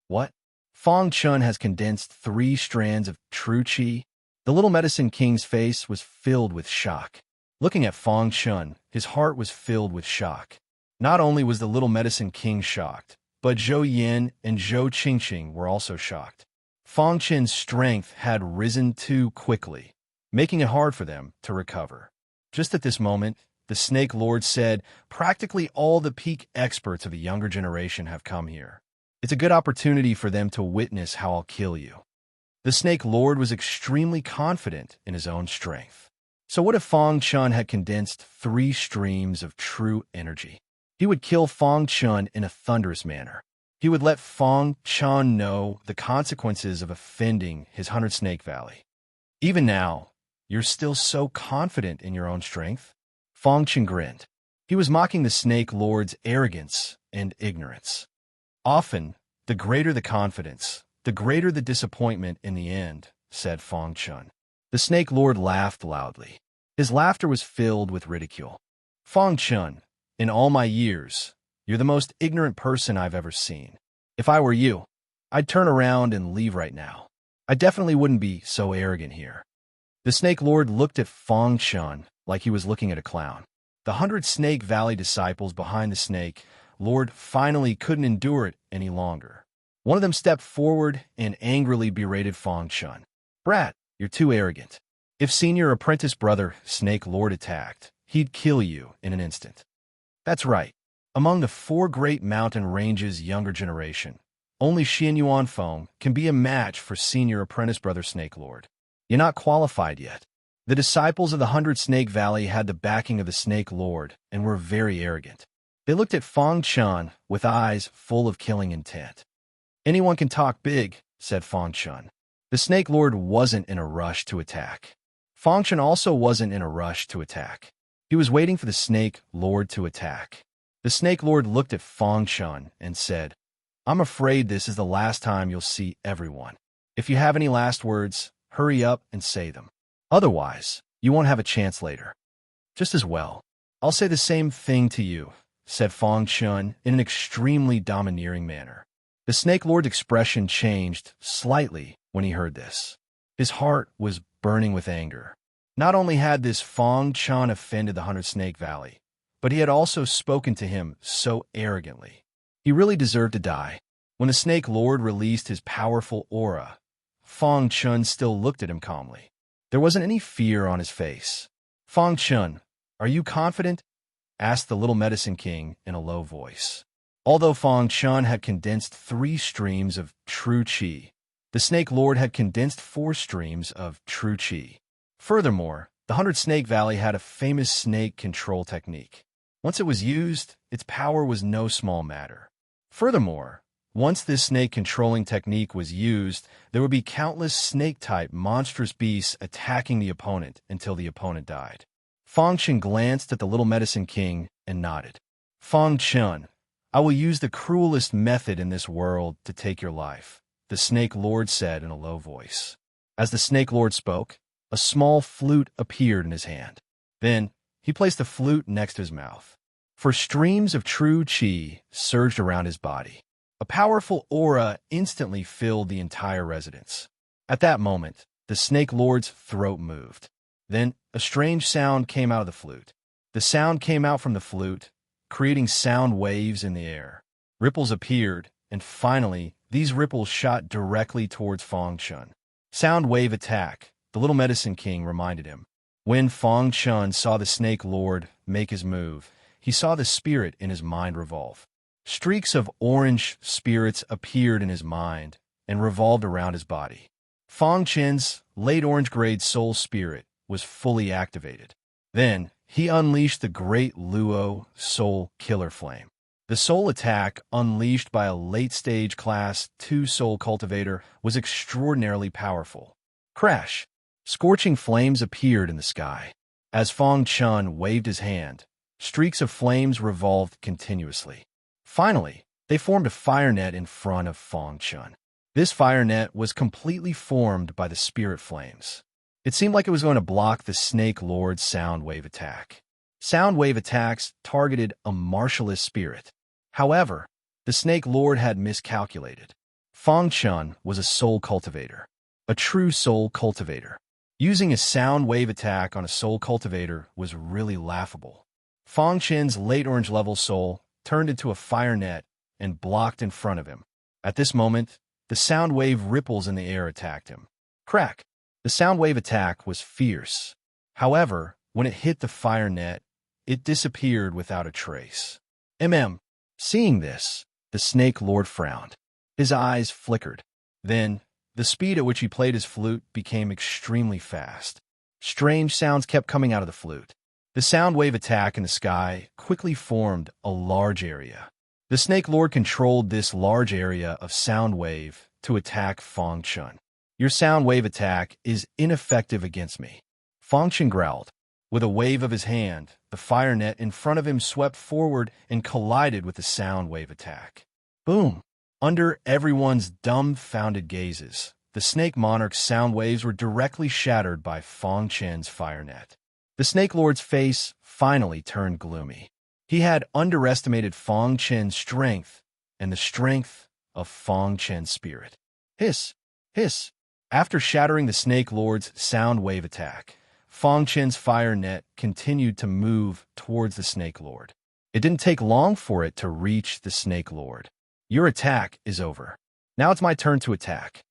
What? Fong Chun has condensed 3 strands of true qi? The Little Medicine King's face was filled with shock. Looking at Fong Chun, his heart was filled with shock. Not only was the Little Medicine King shocked, but Zhou Yin and Zhou Qingqing were also shocked. Fong Chun's strength had risen too quickly, making it hard for them to recover. Just at this moment, the Snake Lord said, practically all the peak experts of the younger generation have come here. It's a good opportunity for them to witness how I'll kill you. The Snake Lord was extremely confident in his own strength. So what if Fong Chun had condensed 3 streams of true energy? He would kill Fong Chun in a thunderous manner. He would let Fong Chun know the consequences of offending his 100 Snake Valley. Even now, you're still so confident in your own strength? Fong Chun grinned. He was mocking the Snake Lord's arrogance and ignorance. Often, the greater the confidence, the greater the disappointment in the end, said Fong Chun. The Snake Lord laughed loudly. His laughter was filled with ridicule. Fong Chun, in all my years, you're the most ignorant person I've ever seen. If I were you, I'd turn around and leave right now. I definitely wouldn't be so arrogant here. The Snake Lord looked at Fong Chun like he was looking at a clown. The 100 Snake Valley disciples behind the Snake Lord finally couldn't endure it any longer. One of them stepped forward and angrily berated Fong Chun. Brat, you're too arrogant. If senior apprentice brother Snake Lord attacked, he'd kill you in an instant. That's right. Among the 4 great mountain ranges' younger generation, only Xian Yuan Feng can be a match for senior apprentice brother Snake Lord. You're not qualified yet. The disciples of the 100 Snake Valley had the backing of the Snake Lord and were very arrogant. They looked at Fang Chun with eyes full of killing intent. Anyone can talk big, said Fang Chun. The Snake Lord wasn't in a rush to attack. Fang Chun also wasn't in a rush to attack. He was waiting for the Snake Lord to attack. The Snake Lord looked at Fang Chun and said, I'm afraid this is the last time you'll see everyone. If you have any last words, hurry up and say them. Otherwise, you won't have a chance later. Just as well. I'll say the same thing to you, said Fang Chun in an extremely domineering manner. The Snake Lord's expression changed slightly when he heard this. His heart was burning with anger. Not only had this Fang Chun offended the 100 Snake Valley, but he had also spoken to him so arrogantly. He really deserved to die. When the Snake Lord released his powerful aura, Fang Chun still looked at him calmly. There wasn't any fear on his face. Fang Chun, are you confident? Asked the little medicine king in a low voice. Although Fang Chun had condensed 3 streams of true qi, the Snake Lord had condensed 4 streams of true qi. Furthermore, the 100 Snake Valley had a famous snake control technique. Once it was used, its power was no small matter. Furthermore, once this snake controlling technique was used, there would be countless snake-type monstrous beasts attacking the opponent until the opponent died. Fang Chun glanced at the little medicine king and nodded. Fang Chun, I will use the cruelest method in this world to take your life, the Snake Lord said in a low voice. As the Snake Lord spoke, a small flute appeared in his hand. Then, he placed the flute next to his mouth. For streams of true qi surged around his body. A powerful aura instantly filled the entire residence. At that moment, the Snake Lord's throat moved. Then, a strange sound came out of the flute. The sound came out from the flute, creating sound waves in the air. Ripples appeared, and finally, these ripples shot directly towards Fang Chun. Sound wave attack, the little medicine king reminded him. When Fang Chun saw the Snake Lord make his move, he saw the spirit in his mind revolve. Streaks of orange spirits appeared in his mind and revolved around his body. Fang Chun's late orange-grade soul spirit was fully activated. Then, he unleashed the great Luo Soul Killer Flame. The soul attack unleashed by a late-stage Class 2 soul cultivator was extraordinarily powerful. Crash! Scorching flames appeared in the sky. As Fang Chun waved his hand, streaks of flames revolved continuously. Finally, they formed a fire net in front of Fang Chun. This fire net was completely formed by the spirit flames. It seemed like it was going to block the Snake Lord's sound wave attack. Sound wave attacks targeted a martialist spirit. However, the Snake Lord had miscalculated. Fang Chun was a soul cultivator, a true soul cultivator. Using a sound wave attack on a soul cultivator was really laughable. Fang Chun's late orange level soul turned into a fire net and blocked in front of him. At this moment, the sound wave ripples in the air attacked him. Crack! The sound wave attack was fierce. However, when it hit the fire net, it disappeared without a trace. Seeing this, the Snake Lord frowned. His eyes flickered. Then, the speed at which he played his flute became extremely fast. Strange sounds kept coming out of the flute. The sound wave attack in the sky quickly formed a large area. The Snake Lord controlled this large area of sound wave to attack Fang Chun. Your sound wave attack is ineffective against me. Fang Chun growled. With a wave of his hand, the fire net in front of him swept forward and collided with the sound wave attack. Boom! Under everyone's dumbfounded gazes, the Snake Monarch's sound waves were directly shattered by Fang Chun's fire net. The Snake Lord's face finally turned gloomy. He had underestimated Fang Chun's strength and the strength of Fang Chun's spirit. Hiss! Hiss! After shattering the Snake Lord's sound wave attack, Fang Chun's fire net continued to move towards the Snake Lord. It didn't take long for it to reach the Snake Lord. Your attack is over. Now it's my turn to attack.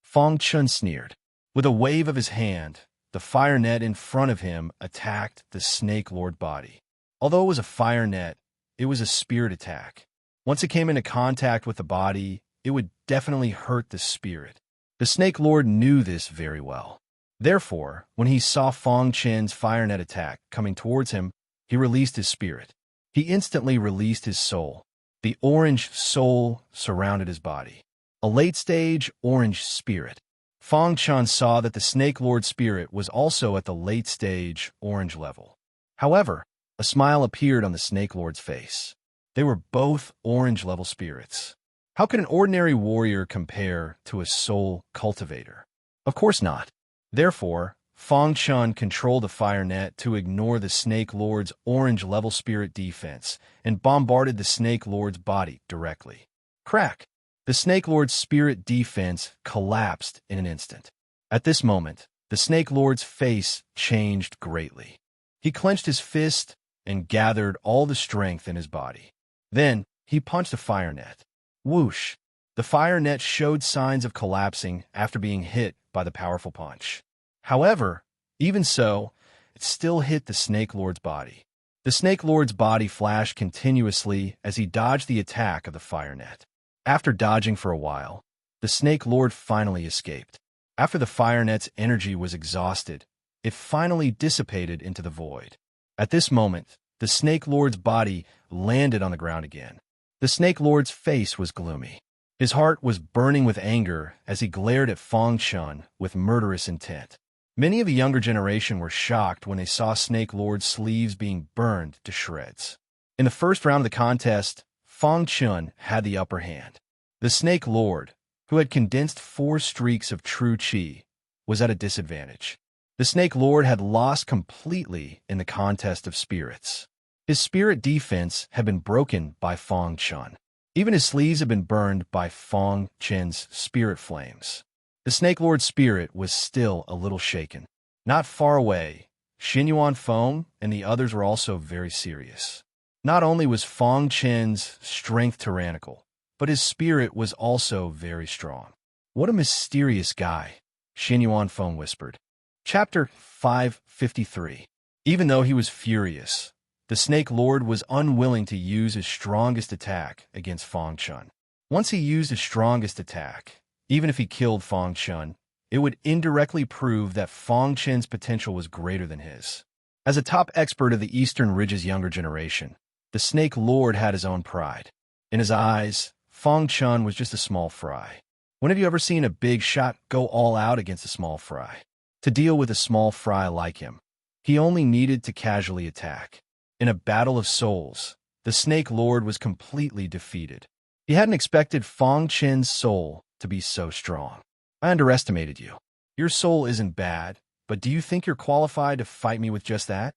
Fang Chun sneered. With a wave of his hand, the fire net in front of him attacked the Snake Lord body. Although it was a fire net, it was a spirit attack. Once it came into contact with the body, it would definitely hurt the spirit. The Snake Lord knew this very well. Therefore, when he saw Fong Chen's fire net attack coming towards him, he released his spirit. He instantly released his soul. The orange soul surrounded his body. A late-stage orange spirit. Fong Chen saw that the Snake Lord spirit was also at the late-stage orange level. However, a smile appeared on the Snake Lord's face. They were both orange-level spirits. How could an ordinary warrior compare to a soul cultivator? Of course not. Therefore, Fong Chen controlled the fire net to ignore the Snake Lord's orange-level spirit defense and bombarded the Snake Lord's body directly. Crack! The Snake Lord's spirit defense collapsed in an instant. At this moment, the Snake Lord's face changed greatly. He clenched his fist and gathered all the strength in his body. Then, he punched the fire net. Whoosh! The fire net showed signs of collapsing after being hit by the powerful punch. However, even so, it still hit the Snake Lord's body. The Snake Lord's body flashed continuously as he dodged the attack of the fire net. After dodging for a while, the Snake Lord finally escaped. After the fire net's energy was exhausted, it finally dissipated into the void. At this moment, the Snake Lord's body landed on the ground again. The Snake Lord's face was gloomy. His heart was burning with anger as he glared at Fong Chen with murderous intent. Many of the younger generation were shocked when they saw Snake Lord's sleeves being burned to shreds. In the first round of the contest, Fong Chen had the upper hand. The Snake Lord, who had condensed 4 streaks of true qi, was at a disadvantage. The Snake Lord had lost completely in the contest of spirits. His spirit defense had been broken by Fong Chen. Even his sleeves had been burned by Fong Chen's spirit flames. The Snake Lord's spirit was still a little shaken. Not far away, Xinyuan Feng and the others were also very serious. Not only was Fong Chen's strength tyrannical, but his spirit was also very strong. What a mysterious guy, Xinyuan Feng whispered. Chapter 553. Even though he was furious, the Snake Lord was unwilling to use his strongest attack against Fong Chen. Once he used his strongest attack, even if he killed Fong Chen, it would indirectly prove that Fong Chen's potential was greater than his. As a top expert of the Eastern Ridge's younger generation, the Snake Lord had his own pride. In his eyes, Fong Chen was just a small fry. When have you ever seen a big shot go all out against a small fry? To deal with a small fry like him, he only needed to casually attack. In a battle of souls, the Snake Lord was completely defeated. He hadn't expected Fong Chen's soul to be so strong. I underestimated you. Your soul isn't bad, but do you think you're qualified to fight me with just that?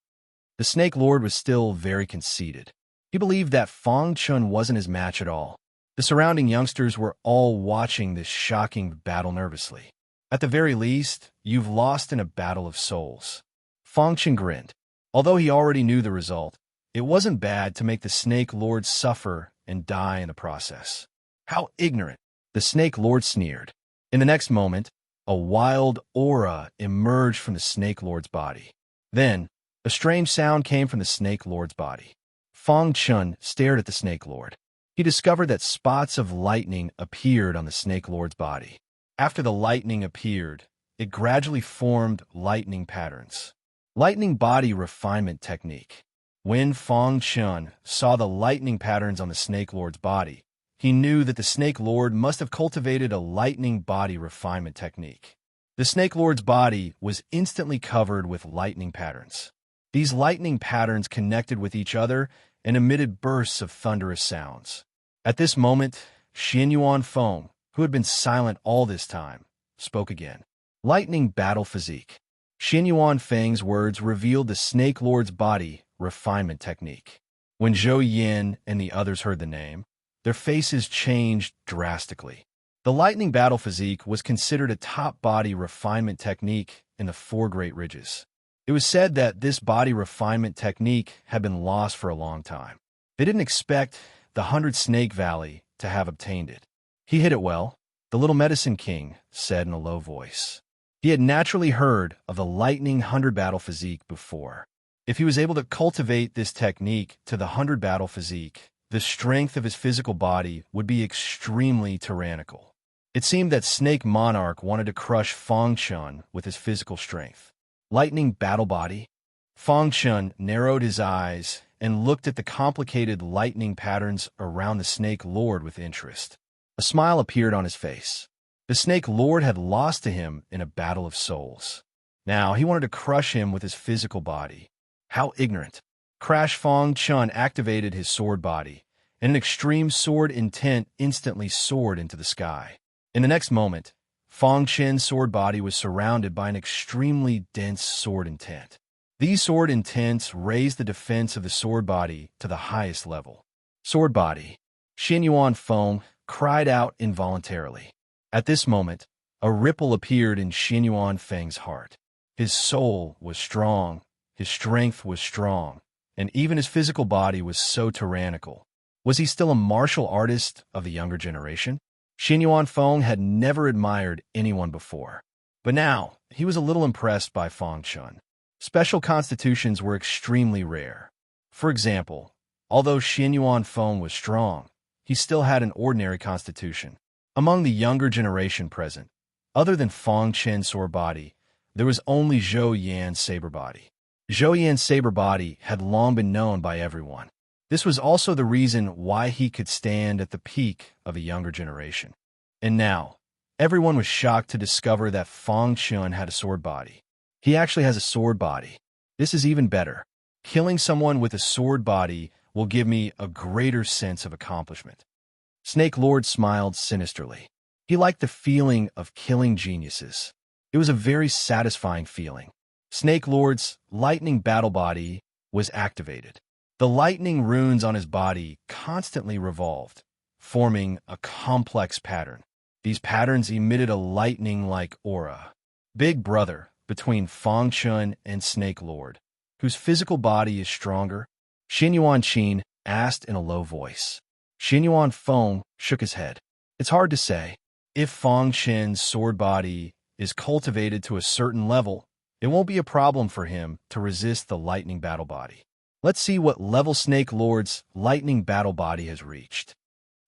The Snake Lord was still very conceited. He believed that Fong Chen wasn't his match at all. The surrounding youngsters were all watching this shocking battle nervously. At the very least, you've lost in a battle of souls. Fong Chen grinned. Although he already knew the result, it wasn't bad to make the Snake Lord suffer and die in the process. How ignorant! The Snake Lord sneered. In the next moment, a wild aura emerged from the Snake Lord's body. Then, a strange sound came from the Snake Lord's body. Fong Chen stared at the Snake Lord. He discovered that spots of lightning appeared on the Snake Lord's body. After the lightning appeared, it gradually formed lightning patterns. Lightning body refinement technique. When Fong Chen saw the lightning patterns on the Snake Lord's body, he knew that the Snake Lord must have cultivated a lightning body refinement technique. The Snake Lord's body was instantly covered with lightning patterns. These lightning patterns connected with each other and emitted bursts of thunderous sounds. At this moment, Xinyuan Feng, who had been silent all this time, spoke again. Lightning battle physique. Xinyuan Feng's words revealed the Snake Lord's body refinement technique. When Zhou Yin and the others heard the name, their faces changed drastically. The lightning battle physique was considered a top body refinement technique in the 4 Great Ridges. It was said that this body refinement technique had been lost for a long time. They didn't expect the 100 Snake Valley to have obtained it. He hit it well, the Little Medicine King said in a low voice. He had naturally heard of the lightning 100 battle physique before. If he was able to cultivate this technique to the 100 battle physique, the strength of his physical body would be extremely tyrannical. It seemed that Snake Monarch wanted to crush Fang Chun with his physical strength. Lightning battle body? Fang Chun narrowed his eyes and looked at the complicated lightning patterns around the Snake Lord with interest. A smile appeared on his face. The Snake Lord had lost to him in a battle of souls. Now he wanted to crush him with his physical body. How ignorant. Crash Fang Chun activated his sword body, and an extreme sword intent instantly soared into the sky. In the next moment, Fang Chen's sword body was surrounded by an extremely dense sword intent. These sword intents raised the defense of the sword body to the highest level. Sword body. Xin Yuan Feng cried out involuntarily. At this moment, a ripple appeared in Xin Yuan Feng's heart. His soul was strong, his strength was strong, and even his physical body was so tyrannical. Was he still a martial artist of the younger generation? Xin Yuan Feng had never admired anyone before, but now he was a little impressed by Fang Chun. Special constitutions were extremely rare. For example, although Xin Yuan Feng was strong, he still had an ordinary constitution. Among the younger generation present, other than Fang Chen's sword body, there was only Zhou Yan's saber body. Zhou Yan's saber body had long been known by everyone. This was also the reason why he could stand at the peak of a younger generation. And now, everyone was shocked to discover that Fang Chun had a sword body. He actually has a sword body. This is even better. Killing someone with a sword body will give me a greater sense of accomplishment. Snake Lord smiled sinisterly. He liked the feeling of killing geniuses. It was a very satisfying feeling. Snake Lord's lightning battle body was activated. The lightning runes on his body constantly revolved, forming a complex pattern. These patterns emitted a lightning-like aura. Big brother between Fang Chun and Snake Lord, whose physical body is stronger? Xin Yuan Qin asked in a low voice. Xin Yuan Feng shook his head. It's hard to say. If Fang Chen's sword body is cultivated to a certain level, it won't be a problem for him to resist the lightning battle body. Let's see what level Snake Lord's lightning battle body has reached.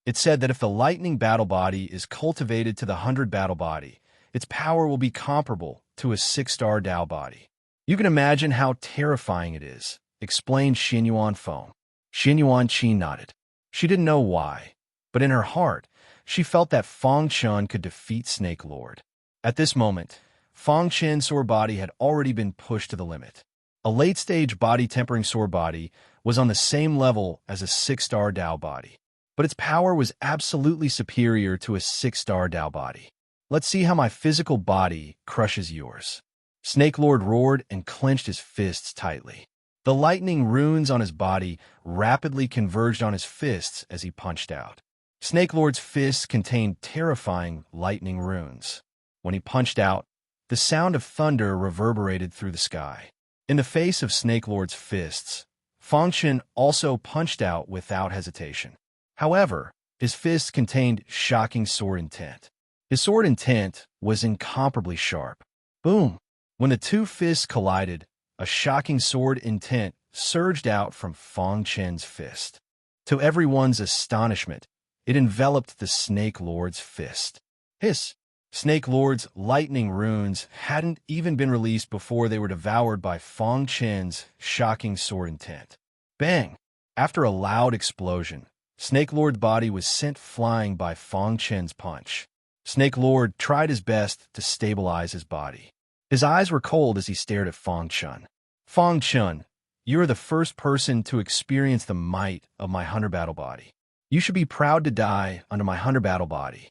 It said that if the lightning battle body is cultivated to the 100 battle body, its power will be comparable to a 6-star Dao body. You can imagine how terrifying it is, explained Xin Yuan Feng. Xin Yuan Qi nodded. She didn't know why, but in her heart, she felt that Fang Chun could defeat Snake Lord. At this moment, Fang Chen's sword body had already been pushed to the limit. A late-stage body-tempering sword body was on the same level as a 6-star Dao body, but its power was absolutely superior to a 6-star Dao body. Let's see how my physical body crushes yours. Snake Lord roared and clenched his fists tightly. The lightning runes on his body rapidly converged on his fists as he punched out. Snake Lord's fists contained terrifying lightning runes. When he punched out, the sound of thunder reverberated through the sky. In the face of Snake Lord's fists, Fang Chun also punched out without hesitation. However, his fists contained shocking sword intent. His sword intent was incomparably sharp. Boom! When the two fists collided, a shocking sword intent surged out from Fang Chen's fist. To everyone's astonishment, it enveloped the Snake Lord's fist. Hiss! Snake Lord's lightning runes hadn't even been released before they were devoured by Fang Chen's shocking sword intent. Bang! After a loud explosion, Snake Lord's body was sent flying by Fang Chen's punch. Snake Lord tried his best to stabilize his body. His eyes were cold as he stared at Fang Chun. Fang Chun, you are the first person to experience the might of my 100 battle body. You should be proud to die under my 100 battle body.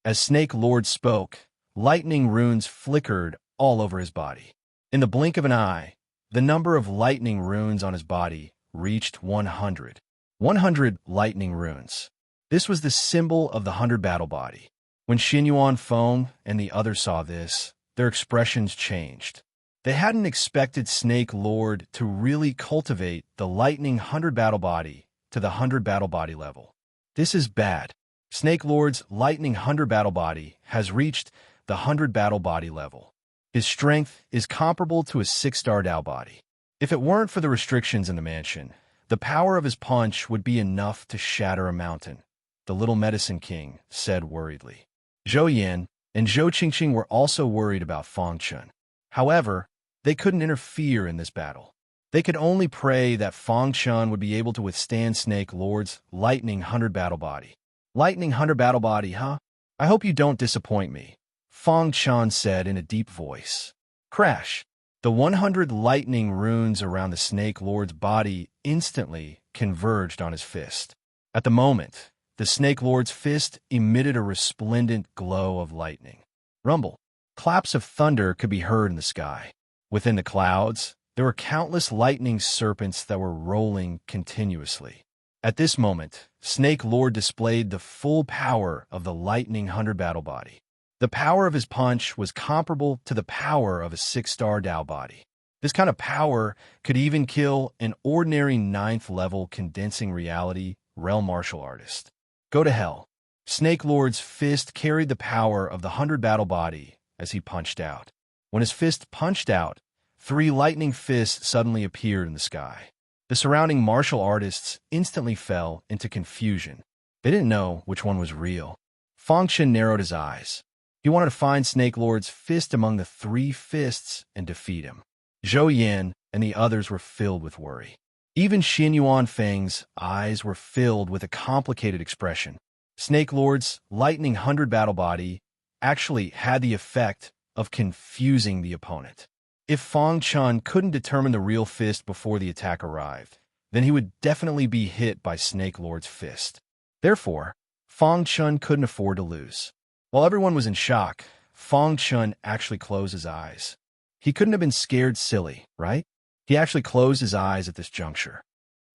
As Snake Lord spoke, lightning runes flickered all over his body. In the blink of an eye, the number of lightning runes on his body reached 100. 100 lightning runes. This was the symbol of the 100 battle body. When Xin Yuan Feng and the others saw this, their expressions changed. They hadn't expected Snake Lord to really cultivate the lightning 100 battle body to the 100 battle body level. This is bad. Snake Lord's lightning 100 battle body has reached the 100 battle body level. His strength is comparable to a 6-star Tao body. If it weren't for the restrictions in the mansion, the power of his punch would be enough to shatter a mountain, the little medicine king said worriedly. Zhou Yan and Zhou Qingqing were also worried about Fang Chun. However, they couldn't interfere in this battle. They could only pray that Fang Chun would be able to withstand Snake Lord's lightning 100 battle body. Lightning 100 battle body, huh? I hope you don't disappoint me, Fang Chun said in a deep voice. Crash! The 100 lightning runes around the Snake Lord's body instantly converged on his fist. At the moment, the Snake Lord's fist emitted a resplendent glow of lightning. Rumble. Claps of thunder could be heard in the sky. Within the clouds, there were countless lightning serpents that were rolling continuously. At this moment, Snake Lord displayed the full power of the lightning 100 battle body. The power of his punch was comparable to the power of a 6-star Tao body. This kind of power could even kill an ordinary 9th-level condensing reality realm martial artist. Go to hell. Snake Lord's fist carried the power of the 100 battle body as he punched out. When his fist punched out, 3 lightning fists suddenly appeared in the sky. The surrounding martial artists instantly fell into confusion. They didn't know which one was real. Fang Chun narrowed his eyes. He wanted to find Snake Lord's fist among the 3 fists and defeat him. Zhou Yan and the others were filled with worry. Even Xin Yuan Feng's eyes were filled with a complicated expression. Snake Lord's lightning 100 battle body actually had the effect of confusing the opponent. If Fang Chun couldn't determine the real fist before the attack arrived, then he would definitely be hit by Snake Lord's fist. Therefore, Fang Chun couldn't afford to lose. While everyone was in shock, Fang Chun actually closed his eyes. He couldn't have been scared silly, right? He actually closed his eyes at this juncture.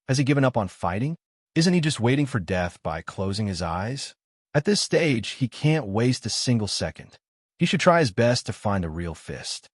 Has he given up on fighting? Isn't he just waiting for death by closing his eyes? At this stage, he can't waste a single second. He should try his best to find the real fist.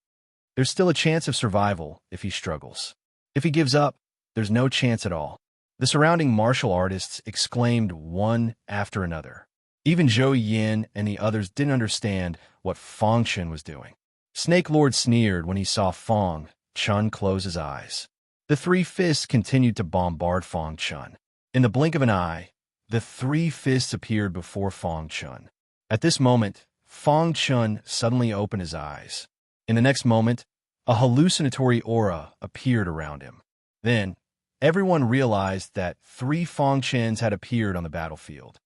There's still a chance of survival if he struggles. If he gives up, there's no chance at all. The surrounding martial artists exclaimed one after another. Even Zhou Yan and the others didn't understand what Fang Chun was doing. Snake Lord sneered when he saw Fang Chun close his eyes. The 3 fists continued to bombard Fang Chun. In the blink of an eye, the 3 fists appeared before Fang Chun. At this moment, Fang Chun suddenly opened his eyes. In the next moment, a hallucinatory aura appeared around him. Then, everyone realized that 3 Fang Chuns had appeared on the battlefield.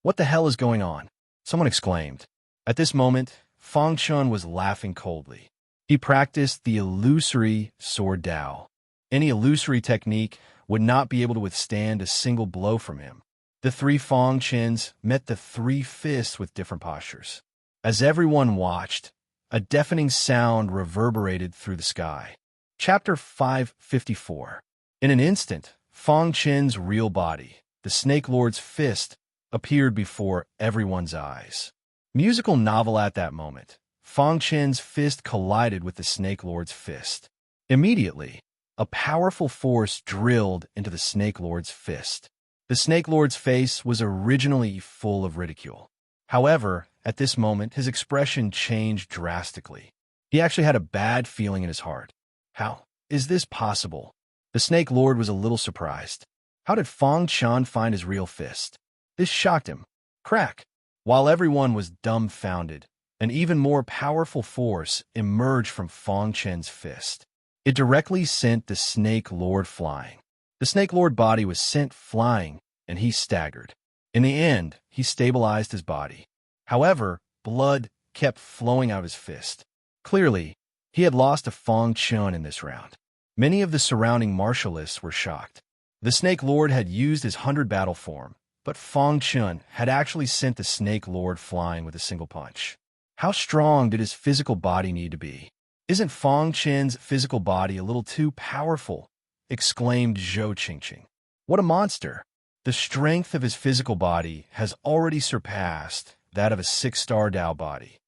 What the hell is going on? Someone exclaimed. At this moment, Fang Chun was laughing coldly. He practiced the illusory sword Dao. Any illusory technique would not be able to withstand a single blow from him. The 3 Fang Chuns met the 3 fists with different postures. As everyone watched, a deafening sound reverberated through the sky. Chapter 554. In an instant, Fang Chun's real body, the Snake Lord's fist, appeared before everyone's eyes. Musical novel at that moment. Fang Chun's fist collided with the Snake Lord's fist. Immediately, a powerful force drilled into the Snake Lord's fist. The Snake Lord's face was originally full of ridicule. However, at this moment, his expression changed drastically. He actually had a bad feeling in his heart. How is this possible? The Snake Lord was a little surprised. How did Fang Chun find his real fist? This shocked him. Crack! While everyone was dumbfounded, an even more powerful force emerged from Fang Chun's fist. It directly sent the Snake Lord flying. The Snake Lord body was sent flying, and he staggered. In the end, he stabilized his body. However, blood kept flowing out of his fist. Clearly, he had lost to Fang Chun in this round. Many of the surrounding martialists were shocked. The Snake Lord had used his 100 battle form, but Fang Chun had actually sent the Snake Lord flying with a single punch. How strong did his physical body need to be? Isn't Fang Chun's physical body a little too powerful? Exclaimed Zhou Qingqing. What a monster! The strength of his physical body has already surpassed that of a 6-star Dao body.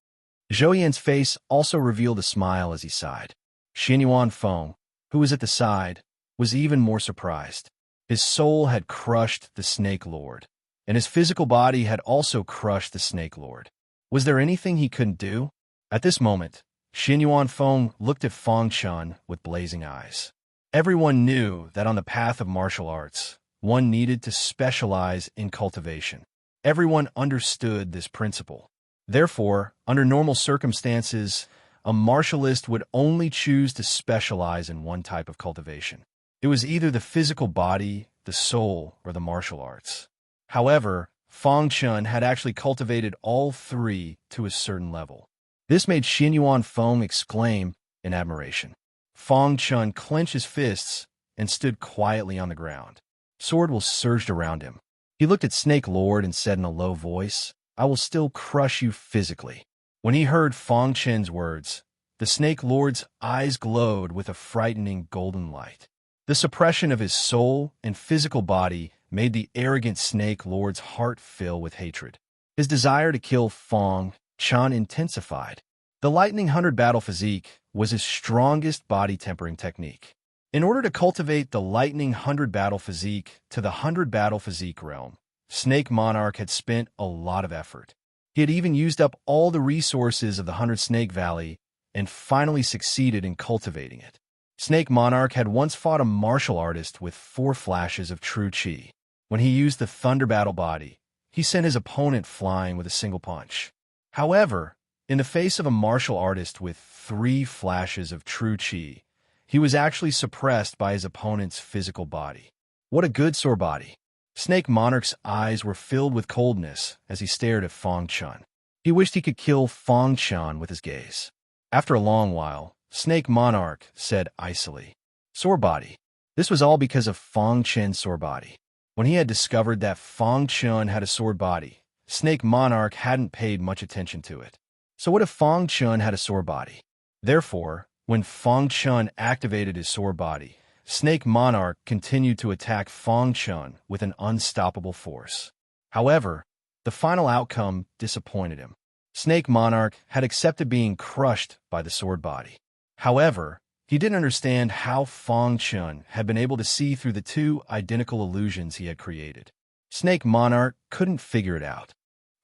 Zhou Yan's face also revealed a smile as he sighed. Xin Yuan Feng, who was at the side, was even more surprised. His soul had crushed the Snake Lord, and his physical body had also crushed the Snake Lord. Was there anything he couldn't do? At this moment, Xin Yuan Feng looked at Fang Chun with blazing eyes. Everyone knew that on the path of martial arts, one needed to specialize in cultivation. Everyone understood this principle. Therefore, under normal circumstances, a martialist would only choose to specialize in one type of cultivation. It was either the physical body, the soul, or the martial arts. However, Fang Chun had actually cultivated all three to a certain level. This made Xin Yuan Feng exclaim in admiration. Fang Chun clenched his fists and stood quietly on the ground. Sword will surged around him. He looked at Snake Lord and said in a low voice, "I will still crush you physically." When he heard Fang Chen's words, the Snake Lord's eyes glowed with a frightening golden light. The suppression of his soul and physical body made the arrogant Snake Lord's heart fill with hatred. His desire to kill Fang Chun intensified. The Lightning 100 battle physique was his strongest body tempering technique. In order to cultivate the Lightning 100 battle physique to the 100 battle physique realm, Snake Monarch had spent a lot of effort. He had even used up all the resources of the 100 Snake Valley and finally succeeded in cultivating it. Snake Monarch had once fought a martial artist with 4 flashes of true chi. When he used the Thunder Battle body, he sent his opponent flying with a single punch. However, in the face of a martial artist with 3 flashes of true chi, he was actually suppressed by his opponent's physical body. What a good sore body! Snake Monarch's eyes were filled with coldness as he stared at Fang Chun. He wished he could kill Fang Chun with his gaze. After a long while, Snake Monarch said icily, "Sore body." This was all because of Fang Chen's sore body. When he had discovered that Fang Chun had a sword body, Snake Monarch hadn't paid much attention to it. So what if Fang Chun had a sore body? Therefore, when Fang Chun activated his sore body, Snake Monarch continued to attack Fang Chun with an unstoppable force. However, the final outcome disappointed him. Snake Monarch had accepted being crushed by the sword body. However, he didn't understand how Fang Chun had been able to see through the 2 identical illusions he had created. Snake Monarch couldn't figure it out.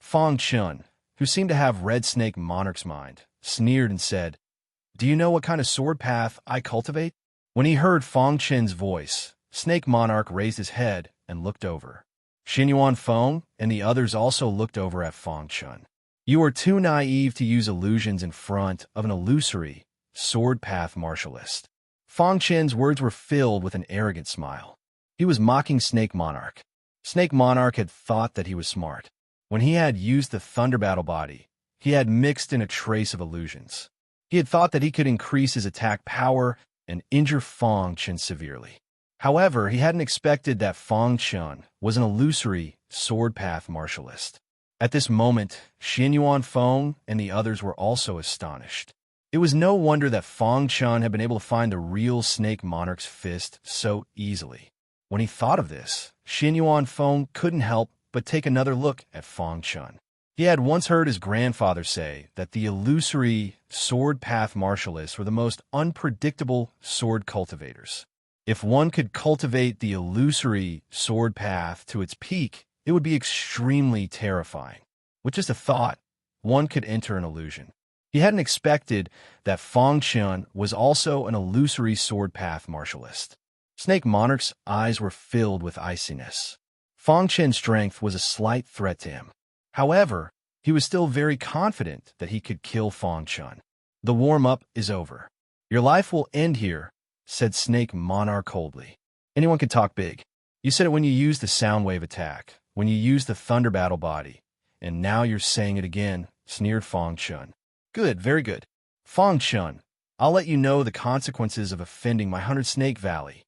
Fang Chun, who seemed to have read Snake Monarch's mind, sneered and said, "Do you know what kind of sword path I cultivate?" When he heard Fang Chen's voice, Snake Monarch raised his head and looked over. Xin Yuan Feng and the others also looked over at Fang Chun. "You are too naive to use illusions in front of an illusory sword path martialist." Fang Chen's words were filled with an arrogant smile. He was mocking Snake Monarch. Snake Monarch had thought that he was smart. When he had used the Thunder Battle body, he had mixed in a trace of illusions. He had thought that he could increase his attack power and injure Fang Chun severely. However, he hadn't expected that Fang Chun was an illusory sword path martialist. At this moment, Xin Yuan Feng and the others were also astonished. It was no wonder that Fang Chun had been able to find the real Snake Monarch's fist so easily. When he thought of this, Xin Yuan Feng couldn't help but take another look at Fang Chun. He had once heard his grandfather say that the illusory sword path martialists were the most unpredictable sword cultivators. If one could cultivate the illusory sword path to its peak, it would be extremely terrifying. With just a thought, one could enter an illusion. He hadn't expected that Fang Chun was also an illusory sword path martialist. Snake Monarch's eyes were filled with iciness. Fang Chun's strength was a slight threat to him. However, he was still very confident that he could kill Fang Chun. "The warm-up is over. Your life will end here," said Snake Monarch coldly. "Anyone can talk big. You said it when you used the sound wave attack, when you used the Thunder Battle body, and now you're saying it again," sneered Fang Chun. "Good, very good. Fang Chun, I'll let you know the consequences of offending my 100 Snake Valley."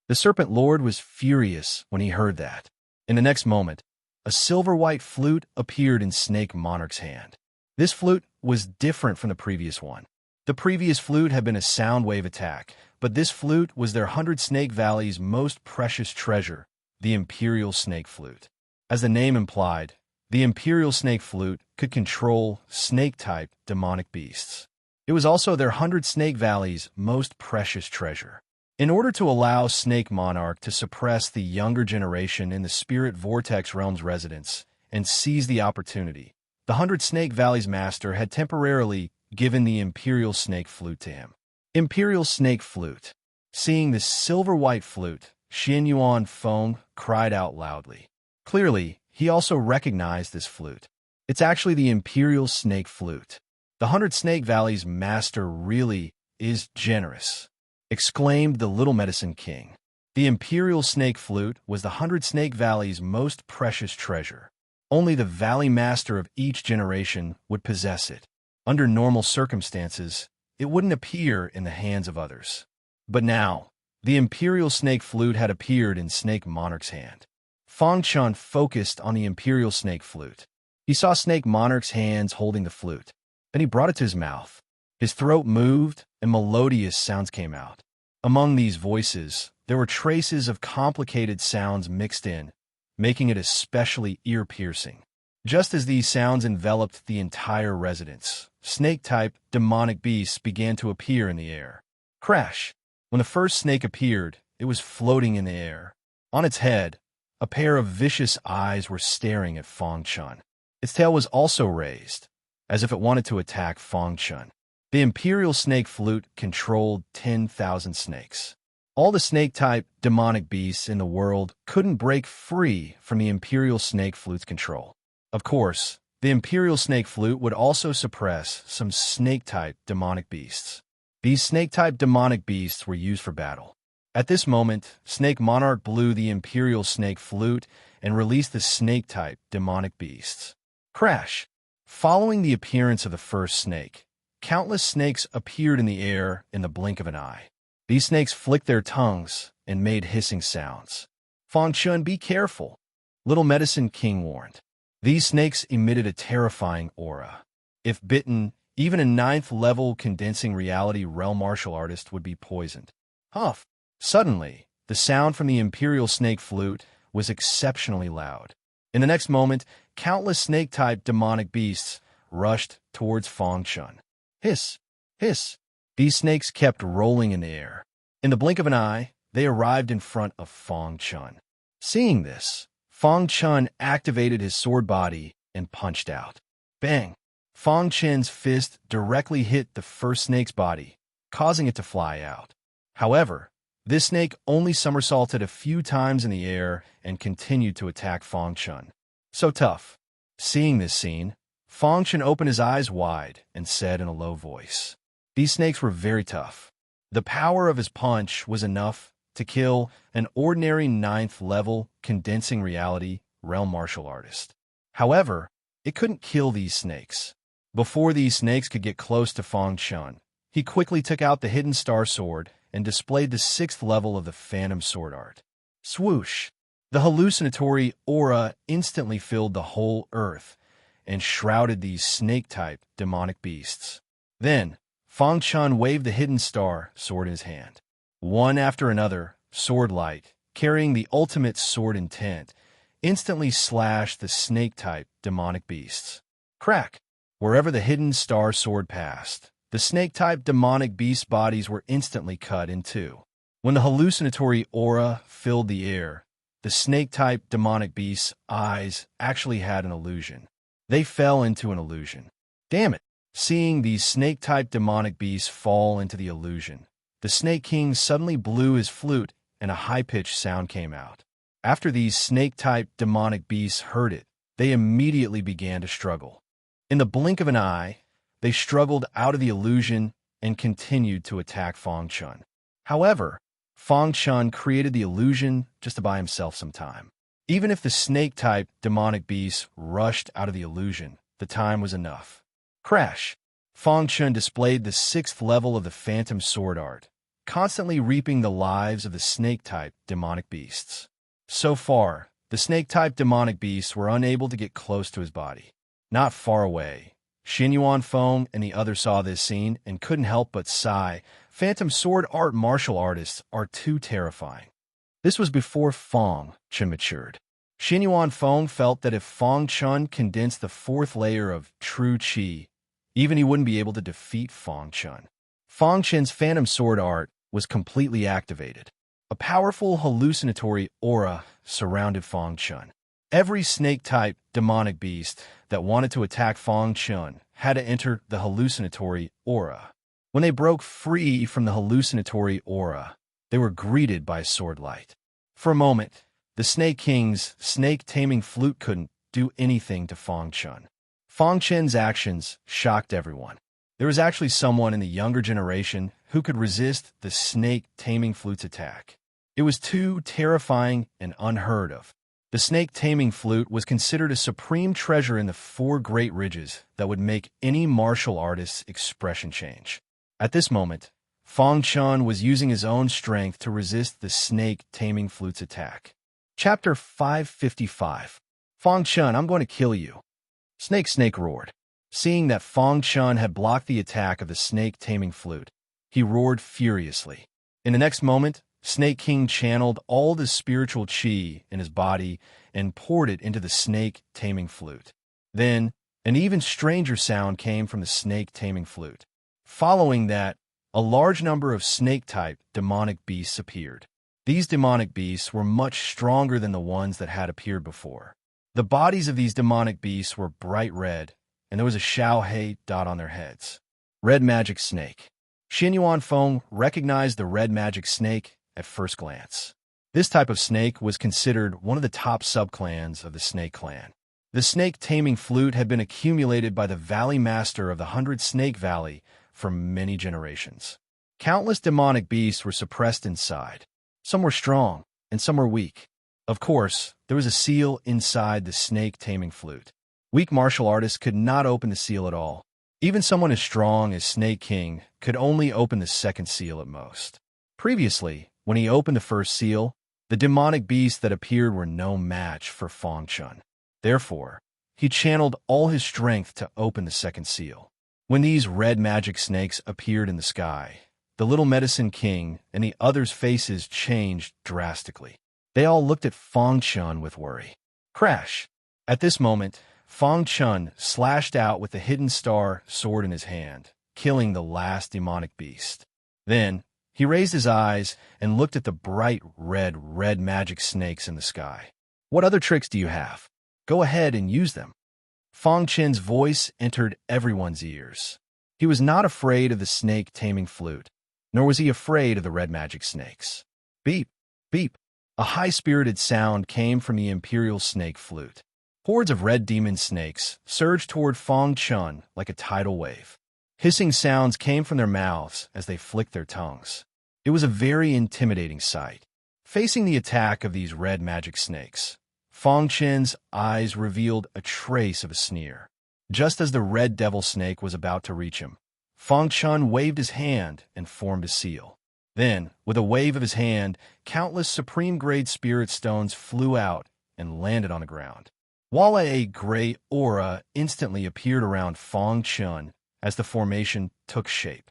The Serpent Lord was furious when he heard that. In the next moment, a silver-white flute appeared in Snake Monarch's hand. This flute was different from the previous one. The previous flute had been a sound wave attack, but this flute was their 100 Snake Valley's most precious treasure, the Imperial Snake Flute. As the name implied, the Imperial Snake Flute could control snake-type demonic beasts. It was also their 100 Snake Valley's most precious treasure. In order to allow Snake Monarch to suppress the younger generation in the Spirit Vortex Realm's residence and seize the opportunity, the 100 Snake Valley's master had temporarily given the Imperial Snake Flute to him. Imperial Snake Flute. Seeing the silver-white flute, Xin Yuan Feng cried out loudly. Clearly, he also recognized this flute. It's actually the Imperial Snake Flute. The 100 Snake Valley's master really is generous, exclaimed the Little Medicine King. The Imperial Snake Flute was the 100 Snake Valley's most precious treasure. Only the Valley Master of each generation would possess it. Under normal circumstances, it wouldn't appear in the hands of others. But now, the Imperial Snake Flute had appeared in Snake Monarch's hand. Fang Chun focused on the Imperial Snake Flute. He saw Snake Monarch's hands holding the flute. Then he brought it to his mouth. His throat moved, and melodious sounds came out. Among these voices, there were traces of complicated sounds mixed in, making it especially ear-piercing. Just as these sounds enveloped the entire residence, snake-type demonic beasts began to appear in the air. Crash! When the first snake appeared, it was floating in the air. On its head, a pair of vicious eyes were staring at Fang Chun. Its tail was also raised, as if it wanted to attack Fang Chun. The Imperial Snake Flute controlled 10,000 snakes. All the snake-type demonic beasts in the world couldn't break free from the Imperial Snake Flute's control. Of course, the Imperial Snake Flute would also suppress some snake-type demonic beasts. These snake-type demonic beasts were used for battle. At this moment, Snake Monarch blew the Imperial Snake Flute and released the snake-type demonic beasts. Crash! Following the appearance of the first snake, countless snakes appeared in the air in the blink of an eye. These snakes flicked their tongues and made hissing sounds. Fang Chun, be careful, Little Medicine King warned. These snakes emitted a terrifying aura. If bitten, even a 9th-level condensing reality realm martial artist would be poisoned. Huff! Suddenly, the sound from the Imperial Snake Flute was exceptionally loud. In the next moment, countless snake-type demonic beasts rushed towards Fang Chun. Hiss! Hiss! These snakes kept rolling in the air. In the blink of an eye, they arrived in front of Fang Chun. Seeing this, Fang Chun activated his sword body and punched out. Bang! Fang Chun's fist directly hit the first snake's body, causing it to fly out. However, this snake only somersaulted a few times in the air and continued to attack Fang Chun. So tough. Seeing this scene, Fang Chun opened his eyes wide and said in a low voice, "These snakes were very tough." The power of his punch was enough to kill an ordinary 9th-level condensing reality realm martial artist. However, it couldn't kill these snakes. Before these snakes could get close to Fang Chun, he quickly took out the hidden star sword and displayed the 6th level of the Phantom Sword Art. Swoosh! The hallucinatory aura instantly filled the whole earth and shrouded these snake-type demonic beasts. Then, Fang Chun waved the hidden star sword in his hand. One after another, sword-like, carrying the ultimate sword intent, instantly slashed the snake-type demonic beasts. Crack! Wherever the hidden star sword passed, the snake-type demonic beast bodies were instantly cut in two. When the hallucinatory aura filled the air, the snake-type demonic beast's eyes actually had an illusion. They fell into an illusion. Damn it! Seeing these snake-type demonic beasts fall into the illusion, the Snake King suddenly blew his flute and a high-pitched sound came out. After these snake-type demonic beasts heard it, they immediately began to struggle. In the blink of an eye, they struggled out of the illusion and continued to attack Fang Chun. However, Fang Chun created the illusion just to buy himself some time. Even if the snake-type demonic beasts rushed out of the illusion, the time was enough. Crash! Fang Chun displayed the 6th level of the Phantom Sword Art, constantly reaping the lives of the snake-type demonic beasts. So far, the snake-type demonic beasts were unable to get close to his body. Not far away, Xin Yuan Feng and the others saw this scene and couldn't help but sigh. Phantom Sword Art martial artists are too terrifying. This was before Fang Chun matured. Xin Yuan Feng felt that if Fang Chun condensed the 4th layer of true qi, even he wouldn't be able to defeat Fang Chun. Fang Chun's Phantom Sword Art was completely activated. A powerful hallucinatory aura surrounded Fang Chun. Every snake-type demonic beast that wanted to attack Fang Chun had to enter the hallucinatory aura. When they broke free from the hallucinatory aura, they were greeted by a sword light. For a moment, the Snake King's snake-taming flute couldn't do anything to Fang Chun. Fang Chen's actions shocked everyone. There was actually someone in the younger generation who could resist the snake-taming flute's attack. It was too terrifying and unheard of. The snake-taming flute was considered a supreme treasure in the four great ridges that would make any martial artist's expression change. At this moment, Fang Chun was using his own strength to resist the snake-taming flute's attack. Chapter 555. Fang Chun, I'm going to kill you. Snake roared. Seeing that Fang Chun had blocked the attack of the snake-taming flute, he roared furiously. In the next moment, Snake King channeled all the spiritual chi in his body and poured it into the snake-taming flute. Then, an even stranger sound came from the snake-taming flute. Following that, a large number of snake-type demonic beasts appeared. These demonic beasts were much stronger than the ones that had appeared before. The bodies of these demonic beasts were bright red, and there was a Xiao Hei dot on their heads. Red Magic Snake. Xin Yuan Feng recognized the red magic snake at first glance. This type of snake was considered one of the top subclans of the snake clan. The snake-taming flute had been accumulated by the Valley Master of the 100 Snake Valley for many generations. Countless demonic beasts were suppressed inside. Some were strong, and some were weak. Of course, there was a seal inside the snake-taming flute. Weak martial artists could not open the seal at all. Even someone as strong as Snake King could only open the second seal at most. Previously, when he opened the first seal, the demonic beasts that appeared were no match for Fang Chun. Therefore, he channeled all his strength to open the second seal. When these red magic snakes appeared in the sky, the little medicine king and the others' faces changed drastically. They all looked at Fang Chun with worry. Crash! At this moment, Fang Chun slashed out with the hidden star sword in his hand, killing the last demonic beast. Then, he raised his eyes and looked at the bright red magic snakes in the sky. What other tricks do you have? Go ahead and use them. Fang Chen's voice entered everyone's ears. He was not afraid of the snake-taming flute, nor was he afraid of the red magic snakes. Beep, beep. A high-spirited sound came from the imperial snake flute. Hordes of red demon snakes surged toward Fang Chun like a tidal wave. Hissing sounds came from their mouths as they flicked their tongues. It was a very intimidating sight. Facing the attack of these red magic snakes, Fang Chen's eyes revealed a trace of a sneer. Just as the red devil snake was about to reach him, Fang Chun waved his hand and formed a seal. Then, with a wave of his hand, countless supreme-grade spirit stones flew out and landed on the ground. While a gray aura instantly appeared around Fang Chun as the formation took shape.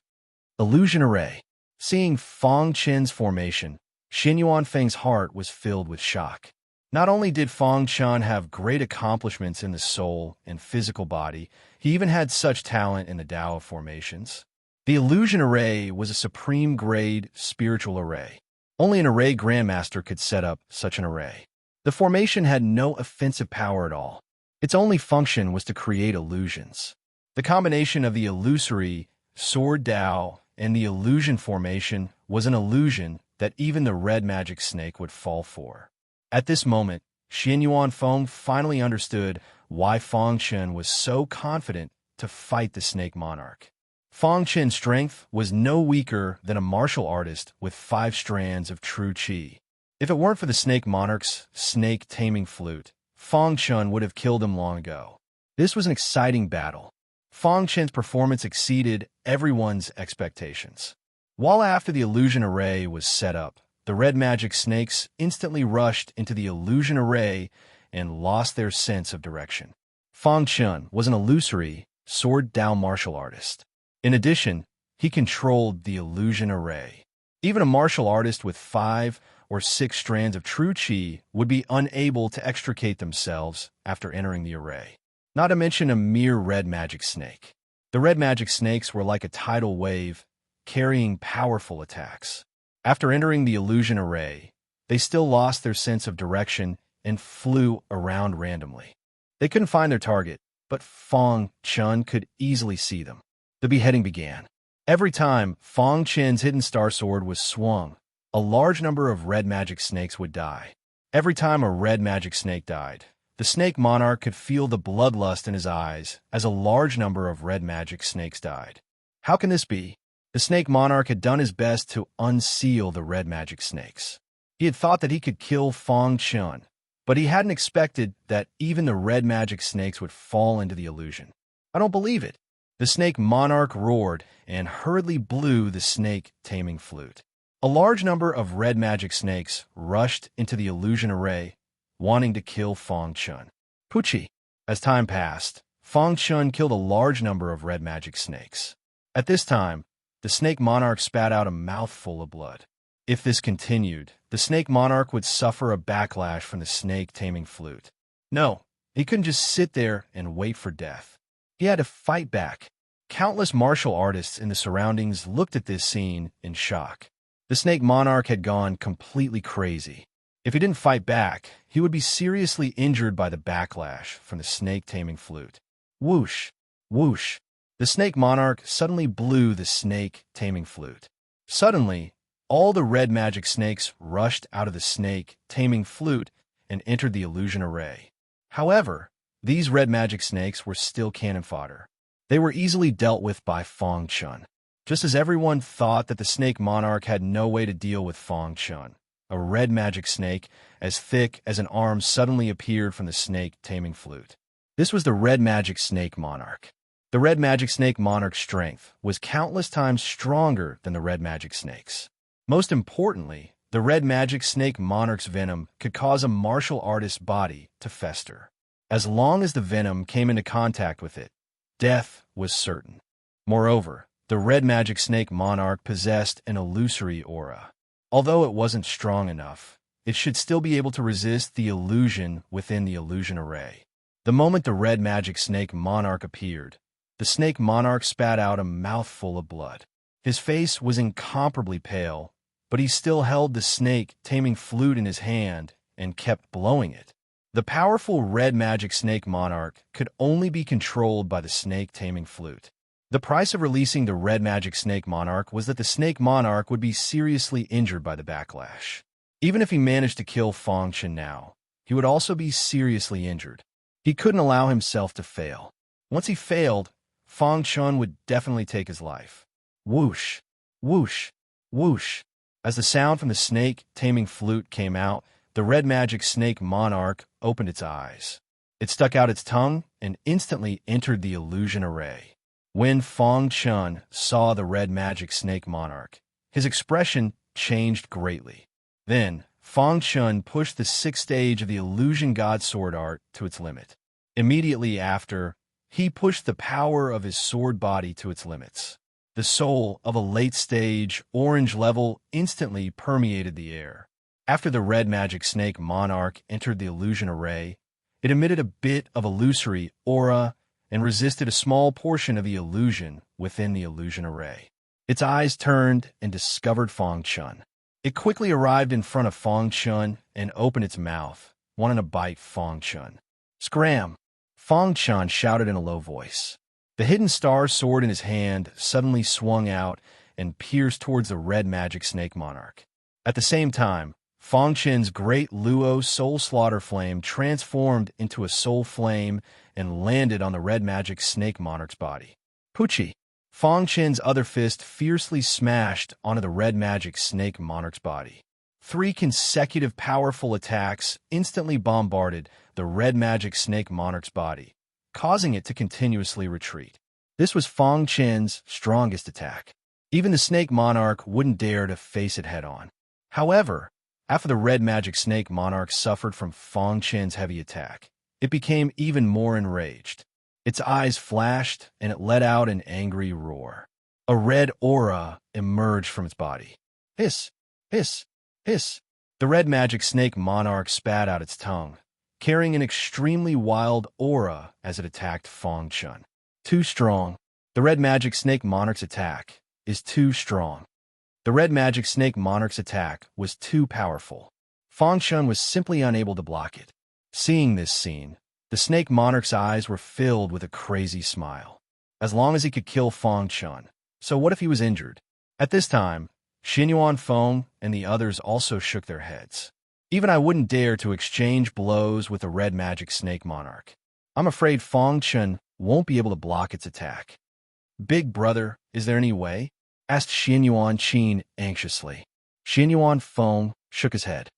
Illusion Array. Seeing Fang Chen's formation, Xin Yuan Feng's heart was filled with shock. Not only did Fang Chun have great accomplishments in the soul and physical body, he even had such talent in the Tao of formations. The Illusion Array was a supreme-grade spiritual array. Only an array grandmaster could set up such an array. The formation had no offensive power at all. Its only function was to create illusions. The combination of the illusory sword Tao and the illusion formation was an illusion that even the red magic snake would fall for. At this moment, Xin Yuan Feng finally understood why Fang Chun was so confident to fight the snake monarch. Fang Chun's strength was no weaker than a martial artist with 5 strands of true chi. If it weren't for the snake monarch's snake-taming flute, Fang Chun would have killed him long ago. This was an exciting battle. Fang Chun's performance exceeded everyone's expectations. While after the illusion array was set up, the red magic snakes instantly rushed into the illusion array and lost their sense of direction. Fang Chun was an illusory, sword Tao martial artist. In addition, he controlled the illusion array. Even a martial artist with 5 or 6 strands of true chi would be unable to extricate themselves after entering the array. Not to mention a mere red magic snake. The red magic snakes were like a tidal wave, carrying powerful attacks. After entering the illusion array, they still lost their sense of direction and flew around randomly. They couldn't find their target, but Fong Chun could easily see them. The beheading began. Every time Fong Chen's hidden star sword was swung, a large number of red magic snakes would die. Every time a red magic snake died, the snake monarch could feel the bloodlust in his eyes as a large number of red magic snakes died. How can this be? The snake monarch had done his best to unseal the red magic snakes. He had thought that he could kill Fong Chun, but he hadn't expected that even the red magic snakes would fall into the illusion. I don't believe it. The snake monarch roared and hurriedly blew the snake taming flute. A large number of red magic snakes rushed into the illusion array, wanting to kill Fong Chun. Puchi. As time passed, Fong Chun killed a large number of red magic snakes. At this time, the snake monarch spat out a mouthful of blood. If this continued, the snake monarch would suffer a backlash from the snake taming flute. No, he couldn't just sit there and wait for death. He had to fight back. Countless martial artists in the surroundings looked at this scene in shock. The snake monarch had gone completely crazy. If he didn't fight back, he would be seriously injured by the backlash from the snake taming flute. Whoosh! Whoosh! The snake monarch suddenly blew the snake taming flute. Suddenly, all the red magic snakes rushed out of the snake taming flute and entered the illusion array. However, these red magic snakes were still cannon fodder. They were easily dealt with by Fong Chun. Just as everyone thought that the snake monarch had no way to deal with Fong Chun, a red magic snake as thick as an arm suddenly appeared from the snake taming flute. This was the red magic snake monarch. The red magic snake monarch's strength was countless times stronger than the red magic snakes. Most importantly, the red magic snake monarch's venom could cause a martial artist's body to fester. As long as the venom came into contact with it, death was certain. Moreover, the red magic snake monarch possessed an illusory aura. Although it wasn't strong enough, it should still be able to resist the illusion within the illusion array. The moment the red magic snake monarch appeared, the snake monarch spat out a mouthful of blood. His face was incomparably pale, but he still held the snake taming flute in his hand and kept blowing it. The powerful red magic snake monarch could only be controlled by the snake taming flute. The price of releasing the red magic snake monarch was that the snake monarch would be seriously injured by the backlash. Even if he managed to kill Fong Chun now, he would also be seriously injured. He couldn't allow himself to fail. Once he failed, Fong Chun would definitely take his life. Whoosh, whoosh, whoosh. As the sound from the snake taming flute came out, the red magic snake monarch opened its eyes. It stuck out its tongue and instantly entered the illusion array. When Fong Chun saw the red magic snake monarch, his expression changed greatly. Then, Fong Chun pushed the sixth stage of the illusion god sword art to its limit. Immediately after, he pushed the power of his sword body to its limits. The soul of a late-stage orange level instantly permeated the air. After the red magic snake monarch entered the illusion array, it emitted a bit of illusory aura and resisted a small portion of the illusion within the illusion array. Its eyes turned and discovered Fong Chun. It quickly arrived in front of Fong Chun and opened its mouth, wanting to bite Fong Chun. Scram! Fong Chun shouted in a low voice. The hidden star sword in his hand suddenly swung out and pierced towards the red magic snake monarch. At the same time, Fong Chun's great Luo soul slaughter flame transformed into a soul flame and landed on the red magic snake monarch's body. Puchi! Fong Chun's other fist fiercely smashed onto the red magic snake monarch's body. 3 consecutive powerful attacks instantly bombarded the red magic snake monarch's body, causing it to continuously retreat. This was Fong Chun's strongest attack. Even the snake monarch wouldn't dare to face it head-on. However, after the red magic snake monarch suffered from Fong Chun's heavy attack, it became even more enraged. Its eyes flashed, and it let out an angry roar. A red aura emerged from its body. Hiss! Hiss! Hiss! The red magic snake monarch spat out its tongue, carrying an extremely wild aura as it attacked Fong Chun. Too strong. The red magic snake monarch's attack is too strong. The red magic snake monarch's attack was too powerful. Fong Chun was simply unable to block it. Seeing this scene, The snake monarch's eyes were filled with a crazy smile. As long as he could kill Fang Chun. So what if he was injured? At this time, Xinyuan Feng and the others also shook their heads. Even I wouldn't dare to exchange blows with the red magic snake monarch. I'm afraid Fang Chun won't be able to block its attack. Big brother, is there any way? Asked Xinyuan Qin anxiously. Xinyuan Feng shook his head.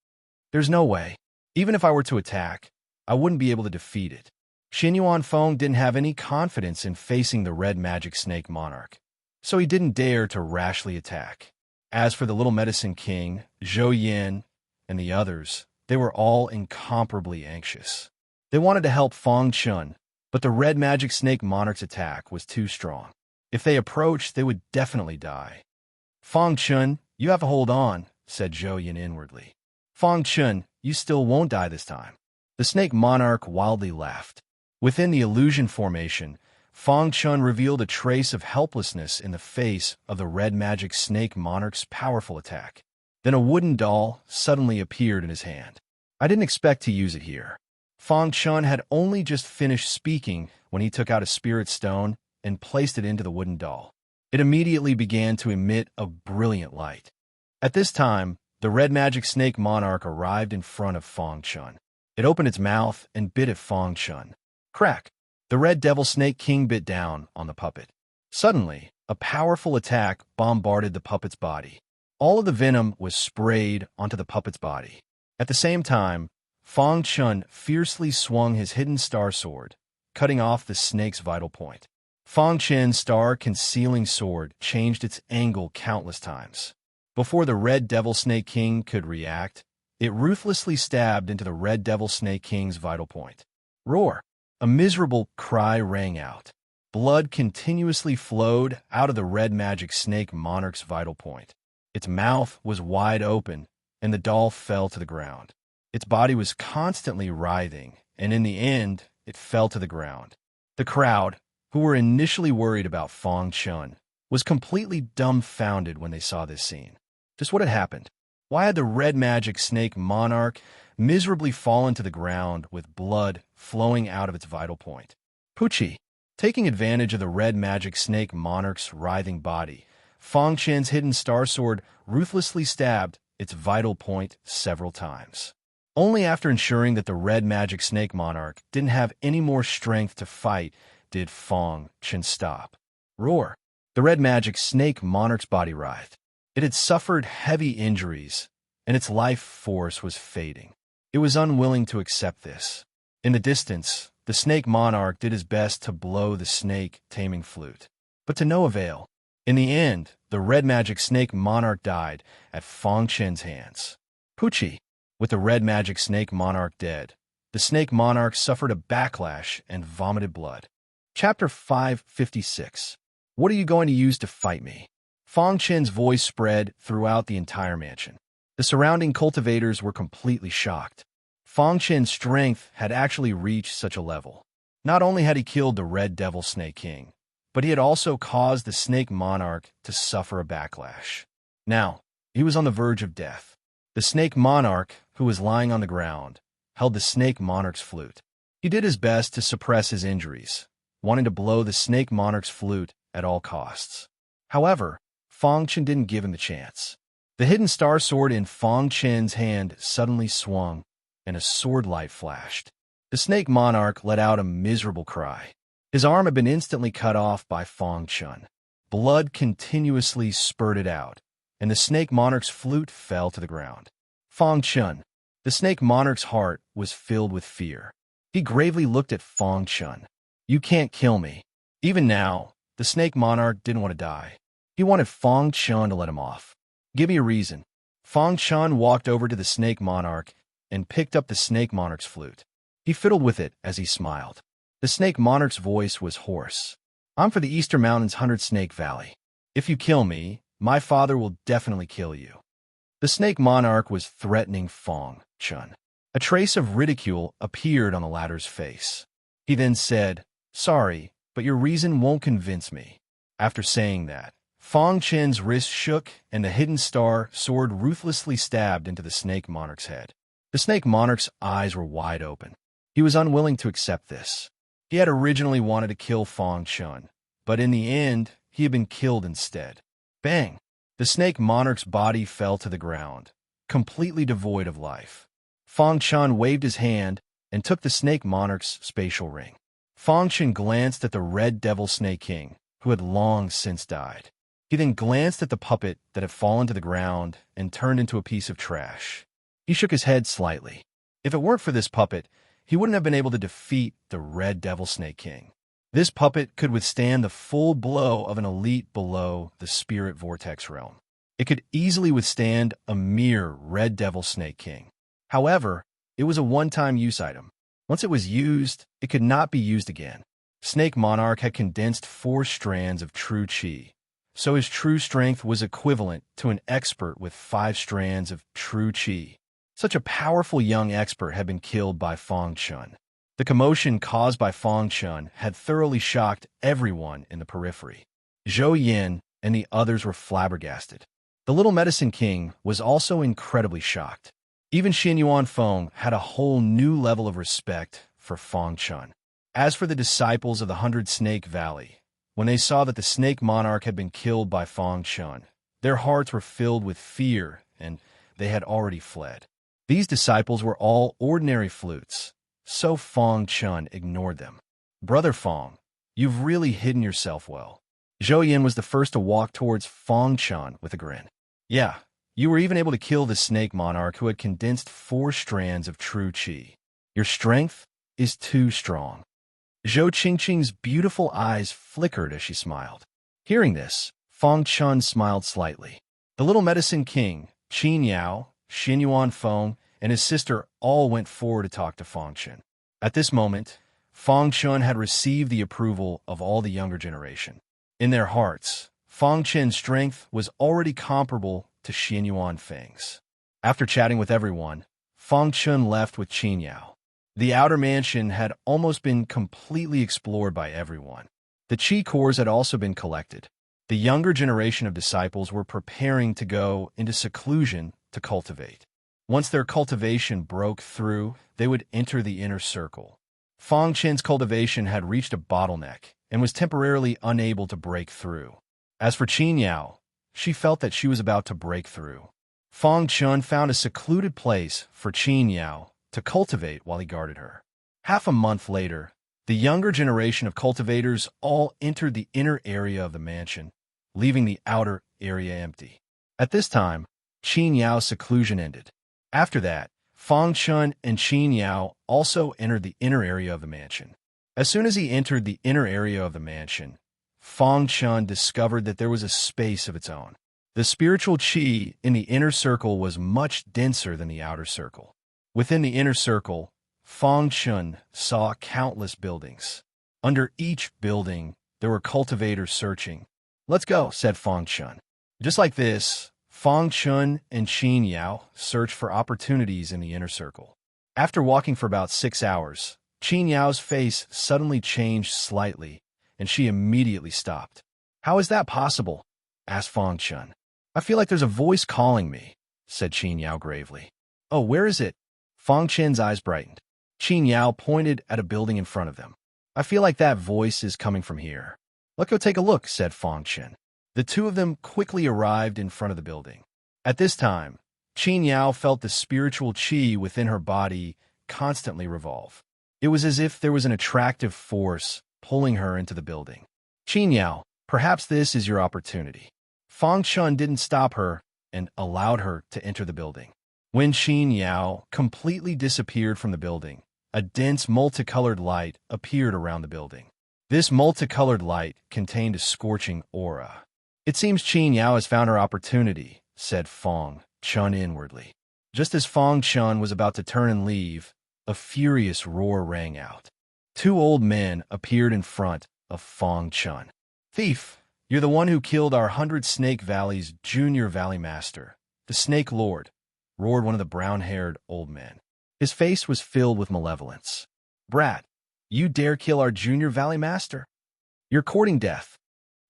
There's no way. Even if I were to attack, I wouldn't be able to defeat it. Xinyuan Feng didn't have any confidence in facing the red magic snake monarch, so he didn't dare to rashly attack. As for the little medicine king, Zhou Yin, and the others, they were all incomparably anxious. They wanted to help Fang Chun, but the red magic snake monarch's attack was too strong. If they approached, they would definitely die. Fang Chun, you have to hold on, said Zhou Yin inwardly. Fang Chun, you still won't die this time. The snake monarch wildly laughed. Within the illusion formation, Fang Chun revealed a trace of helplessness in the face of the red magic snake monarch's powerful attack. Then a wooden doll suddenly appeared in his hand. I didn't expect to use it here. Fang Chun had only just finished speaking when he took out a spirit stone and placed it into the wooden doll. It immediately began to emit a brilliant light. At this time, the red magic snake monarch arrived in front of Fang Chun. It opened its mouth and bit at Fang Chun. Crack! The red devil snake king bit down on the puppet. Suddenly, a powerful attack bombarded the puppet's body. All of the venom was sprayed onto the puppet's body. At the same time, Fang Chun fiercely swung his hidden star sword, cutting off the snake's vital point. Fang Chun's star-concealing sword changed its angle countless times. Before the red devil snake king could react, it ruthlessly stabbed into the red devil snake king's vital point. Roar! A miserable cry rang out. Blood continuously flowed out of the red magic snake monarch's vital point. Its mouth was wide open, and the doll fell to the ground. Its body was constantly writhing, and in the end, it fell to the ground. The crowd, who were initially worried about Fang Chun, was completely dumbfounded when they saw this scene. Just what had happened? Why had the red magic snake monarch miserably fallen to the ground with blood flowing out of its vital point? Pucci, taking advantage of the red magic snake monarch's writhing body, Fang Chun's hidden star sword ruthlessly stabbed its vital point several times. Only after ensuring that the red magic snake monarch didn't have any more strength to fight did Fang Chun stop. Roar! The red magic snake monarch's body writhed. It had suffered heavy injuries, and its life force was fading. It was unwilling to accept this. In the distance, the snake monarch did his best to blow the snake taming flute, but to no avail. In the end, the red magic snake monarch died at Fang Chun's hands. Pucci, with the red magic snake monarch dead, the snake monarch suffered a backlash and vomited blood. Chapter 556. What are you going to use to fight me? Fang Chun's voice spread throughout the entire mansion. The surrounding cultivators were completely shocked. Fang Chun's strength had actually reached such a level. Not only had he killed the Red Devil Snake King, but he had also caused the Snake Monarch to suffer a backlash. Now, he was on the verge of death. The Snake Monarch, who was lying on the ground, held the Snake Monarch's flute. He did his best to suppress his injuries, wanting to blow the Snake Monarch's flute at all costs. However, Fang Chun didn't give him the chance. The hidden star sword in Fang Chun's hand suddenly swung, and a sword light flashed. The Snake Monarch let out a miserable cry. His arm had been instantly cut off by Fang Chun. Blood continuously spurted out, and the Snake Monarch's flute fell to the ground. Fang Chun. The Snake Monarch's heart was filled with fear. He gravely looked at Fang Chun. You can't kill me. Even now, the Snake Monarch didn't want to die. He wanted Fang Chun to let him off. Give me a reason. Fang Chun walked over to the Snake Monarch and picked up the Snake Monarch's flute. He fiddled with it as he smiled. The Snake Monarch's voice was hoarse. I'm for the Eastern Mountains 100 Snake Valley. If you kill me, my father will definitely kill you. The Snake Monarch was threatening Fang Chun. A trace of ridicule appeared on the latter's face. He then said, Sorry, but your reason won't convince me. After saying that, Fang Chun's wrist shook and the hidden star sword ruthlessly stabbed into the Snake Monarch's head. The Snake Monarch's eyes were wide open. He was unwilling to accept this. He had originally wanted to kill Fang Chun, but in the end, he had been killed instead. Bang! The snake monarch's body fell to the ground, completely devoid of life. Fang Chun waved his hand and took the snake monarch's spatial ring. Fang Chun glanced at the red devil snake king, who had long since died. He then glanced at the puppet that had fallen to the ground and turned into a piece of trash. He shook his head slightly. If it weren't for this puppet, he wouldn't have been able to defeat the red devil snake king. This puppet could withstand the full blow of an elite below the spirit vortex realm. It could easily withstand a mere red devil snake king. However, it was a one-time use item. Once it was used, it could not be used again. Snake Monarch had condensed 4 strands of true chi, so his true strength was equivalent to an expert with 5 strands of true chi. Such a powerful young expert had been killed by Fang Chun. The commotion caused by Fang Chun had thoroughly shocked everyone in the periphery. Zhou Yin and the others were flabbergasted. The little medicine king was also incredibly shocked. Even Xin Yuan Feng had a whole new level of respect for Fang Chun. As for the disciples of the 100 Snake Valley, when they saw that the snake monarch had been killed by Fang Chun, their hearts were filled with fear and they had already fled. These disciples were all ordinary flutes, so Fang Chun ignored them. Brother Fang, you've really hidden yourself well. Zhou Yin was the first to walk towards Fang Chun with a grin. Yeah, you were even able to kill the snake monarch who had condensed 4 strands of true chi. Your strength is too strong. Zhou Qingqing's beautiful eyes flickered as she smiled. Hearing this, Fang Chun smiled slightly. The little medicine king, Qin Yao, Xin Yuan Feng, and his sister all went forward to talk to Fang Chun. At this moment, Fang Chun had received the approval of all the younger generation. In their hearts, Fang Chun's strength was already comparable to Xin Yuan Feng's. After chatting with everyone, Fang Chun left with Qin Yao. The outer mansion had almost been completely explored by everyone. The chi cores had also been collected. The younger generation of disciples were preparing to go into seclusion to cultivate. Once their cultivation broke through, they would enter the inner circle. Fang Chun's cultivation had reached a bottleneck and was temporarily unable to break through. As for Qin Yao, she felt that she was about to break through. Fang Chun found a secluded place for Qin Yao to cultivate while he guarded her. Half a month later, the younger generation of cultivators all entered the inner area of the mansion, leaving the outer area empty. At this time, Qin Yao's seclusion ended. After that, Fang Chun and Qin Yao also entered the inner area of the mansion. As soon as he entered the inner area of the mansion, Fang Chun discovered that there was a space of its own. The spiritual qi in the inner circle was much denser than the outer circle. Within the inner circle, Fang Chun saw countless buildings. Under each building, there were cultivators searching. "Let's go," said Fang Chun. Just like this, Fang Chun and Qin Yao searched for opportunities in the inner circle. After walking for about 6 hours, Qin Yao's face suddenly changed slightly, and she immediately stopped. "How is that possible?" asked Fang Chun. "I feel like there's a voice calling me," said Qin Yao gravely. "Oh, where is it?" Fang Chun's eyes brightened. Qin Yao pointed at a building in front of them. "I feel like that voice is coming from here." "Let's go take a look," said Fang Chun. The two of them quickly arrived in front of the building. At this time, Qin Yao felt the spiritual qi within her body constantly revolve. It was as if there was an attractive force pulling her into the building. "Qin Yao, perhaps this is your opportunity." Fang Chun didn't stop her and allowed her to enter the building. When Qin Yao completely disappeared from the building, a dense multicolored light appeared around the building. This multicolored light contained a scorching aura. "It seems Qin Yao has found her opportunity," said Fang Chun inwardly. Just as Fang Chun was about to turn and leave, a furious roar rang out. 2 old men appeared in front of Fang Chun. "Thief, you're the one who killed our 100 Snake Valley's junior valley master, the Snake Lord," roared one of the brown-haired old men. His face was filled with malevolence. "Brat, you dare kill our junior valley master? You're courting death."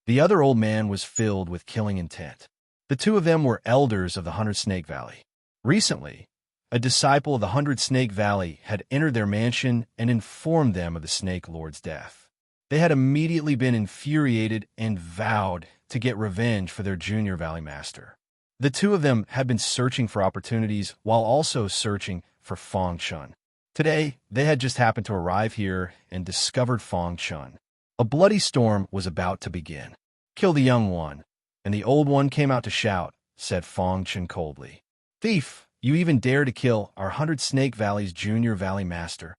The other old man was filled with killing intent. The two of them were elders of the 100 Snake Valley. Recently, a disciple of the 100-Snake Valley, had entered their mansion and informed them of the Snake Lord's death. They had immediately been infuriated and vowed to get revenge for their junior Valley Master. The two of them had been searching for opportunities while also searching for Fang Chun. Today, they had just happened to arrive here and discovered Fang Chun. A bloody storm was about to begin. "Kill the young one, and the old one came out to shout," said Fang Chun coldly. "Thief, you even dare to kill our 100-Snake Valley's junior Valley Master.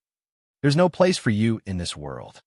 There's no place for you in this world."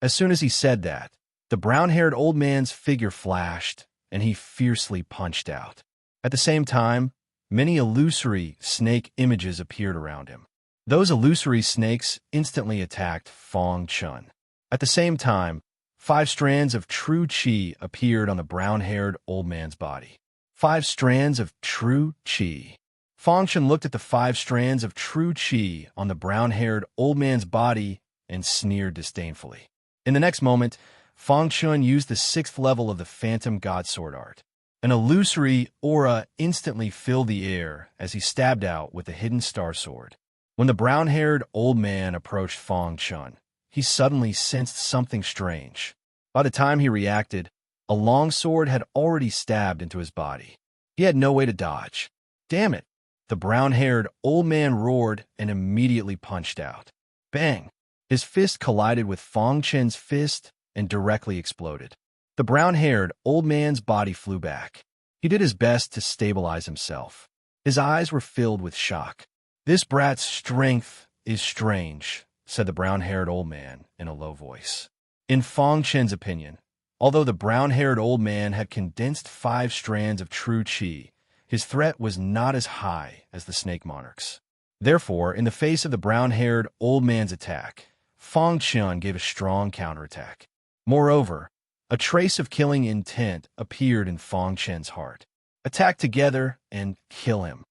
As soon as he said that, the brown-haired old man's figure flashed, and he fiercely punched out. At the same time, many illusory snake images appeared around him. Those illusory snakes instantly attacked Fang Chun. At the same time, 5 strands of true qi appeared on the brown-haired old man's body. 5 strands of true qi. Fang Chun looked at the 5 strands of true qi on the brown-haired old man's body and sneered disdainfully. In the next moment, Fang Chun used the 6th level of the Phantom God Sword art. An illusory aura instantly filled the air as he stabbed out with the hidden star sword. When the brown-haired old man approached Fang Chun, he suddenly sensed something strange. By the time he reacted, a long sword had already stabbed into his body. He had no way to dodge. "Damn it!" The brown-haired old man roared and immediately punched out. Bang! His fist collided with Fang Chun's fist and directly exploded. The brown-haired old man's body flew back. He did his best to stabilize himself. His eyes were filled with shock. "This brat's strength is strange," said the brown-haired old man in a low voice. In Fang Chun's opinion, although the brown-haired old man had condensed 5 strands of true qi, his threat was not as high as the Snake Monarch's. Therefore, in the face of the brown-haired old man's attack, Fang Chun gave a strong counterattack. Moreover, a trace of killing intent appeared in Fang Chun's heart. "Attack together and kill him,"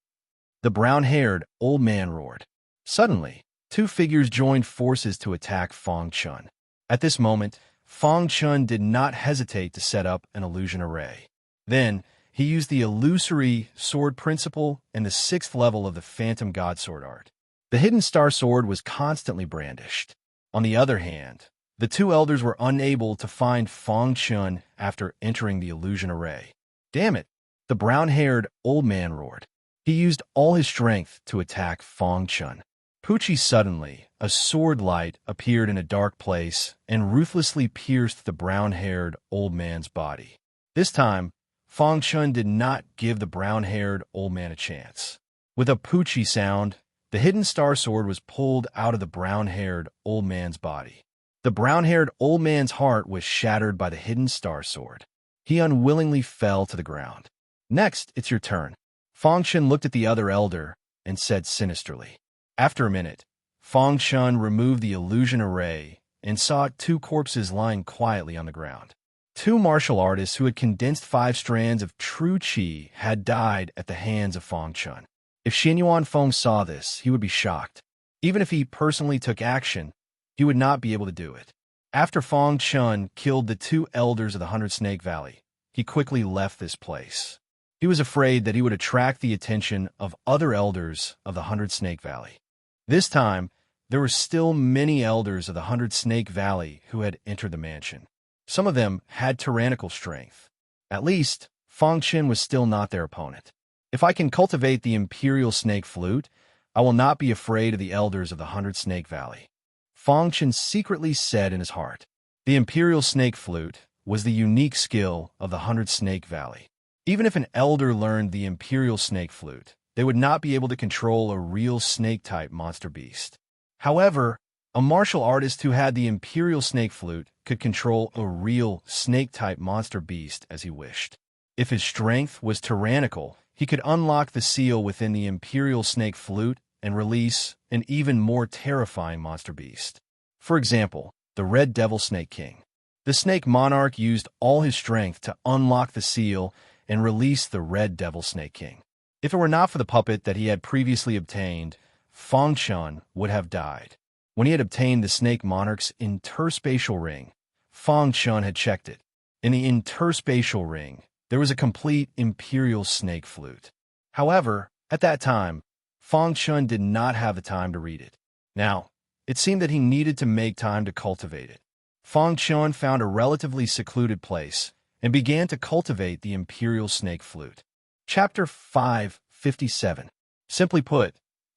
the brown-haired old man roared. Suddenly, 2 figures joined forces to attack Fang Chun. At this moment, Fang Chun did not hesitate to set up an illusion array. Then, he used the illusory sword principle and the 6th level of the Phantom God Sword art. The hidden star sword was constantly brandished. On the other hand, the 2 elders were unable to find Fang Chun after entering the illusion array. "Damn it!" the brown-haired old man roared. He used all his strength to attack Fang Chun. Poochie suddenly, a sword light appeared in a dark place and ruthlessly pierced the brown-haired old man's body. This time, Fang Chun did not give the brown-haired old man a chance. With a Poochie sound, the hidden star sword was pulled out of the brown-haired old man's body. The brown-haired old man's heart was shattered by the hidden star sword. He unwillingly fell to the ground. "Next, it's your turn." Fang Chun looked at the other elder and said sinisterly. After a minute, Fang Chun removed the illusion array and saw 2 corpses lying quietly on the ground. 2 martial artists who had condensed 5 strands of true qi had died at the hands of Fang Chun. If Xinyuan Feng saw this, he would be shocked. Even if he personally took action, he would not be able to do it. After Fang Chun killed the 2 elders of the 100-Snake Valley, he quickly left this place. He was afraid that he would attract the attention of other elders of the 100-Snake Valley. This time, there were still many elders of the 100-Snake Valley who had entered the mansion. Some of them had tyrannical strength. At least, Fang Chun was still not their opponent. "If I can cultivate the Imperial Snake Flute, I will not be afraid of the elders of the 100-Snake Valley," Fang Chun secretly said in his heart. The Imperial Snake Flute was the unique skill of the 100-Snake Valley. Even if an elder learned the Imperial Snake Flute, they would not be able to control a real snake-type monster beast. However, a martial artist who had the Imperial Snake Flute could control a real snake-type monster beast as he wished. If his strength was tyrannical, he could unlock the seal within the Imperial Snake Flute and release an even more terrifying monster beast. For example, the Red Devil Snake King. The Snake Monarch used all his strength to unlock the seal and release the Red Devil Snake King. If it were not for the puppet that he had previously obtained, Fang Chun would have died. When he had obtained the Snake Monarch's interspatial ring, Fang Chun had checked it. In the interspatial ring, there was a complete Imperial Snake Flute. However, at that time, Fang Chun did not have the time to read it. Now, it seemed that he needed to make time to cultivate it. Fang Chun found a relatively secluded place and began to cultivate the imperial snake flute. Chapter 557. Simply put,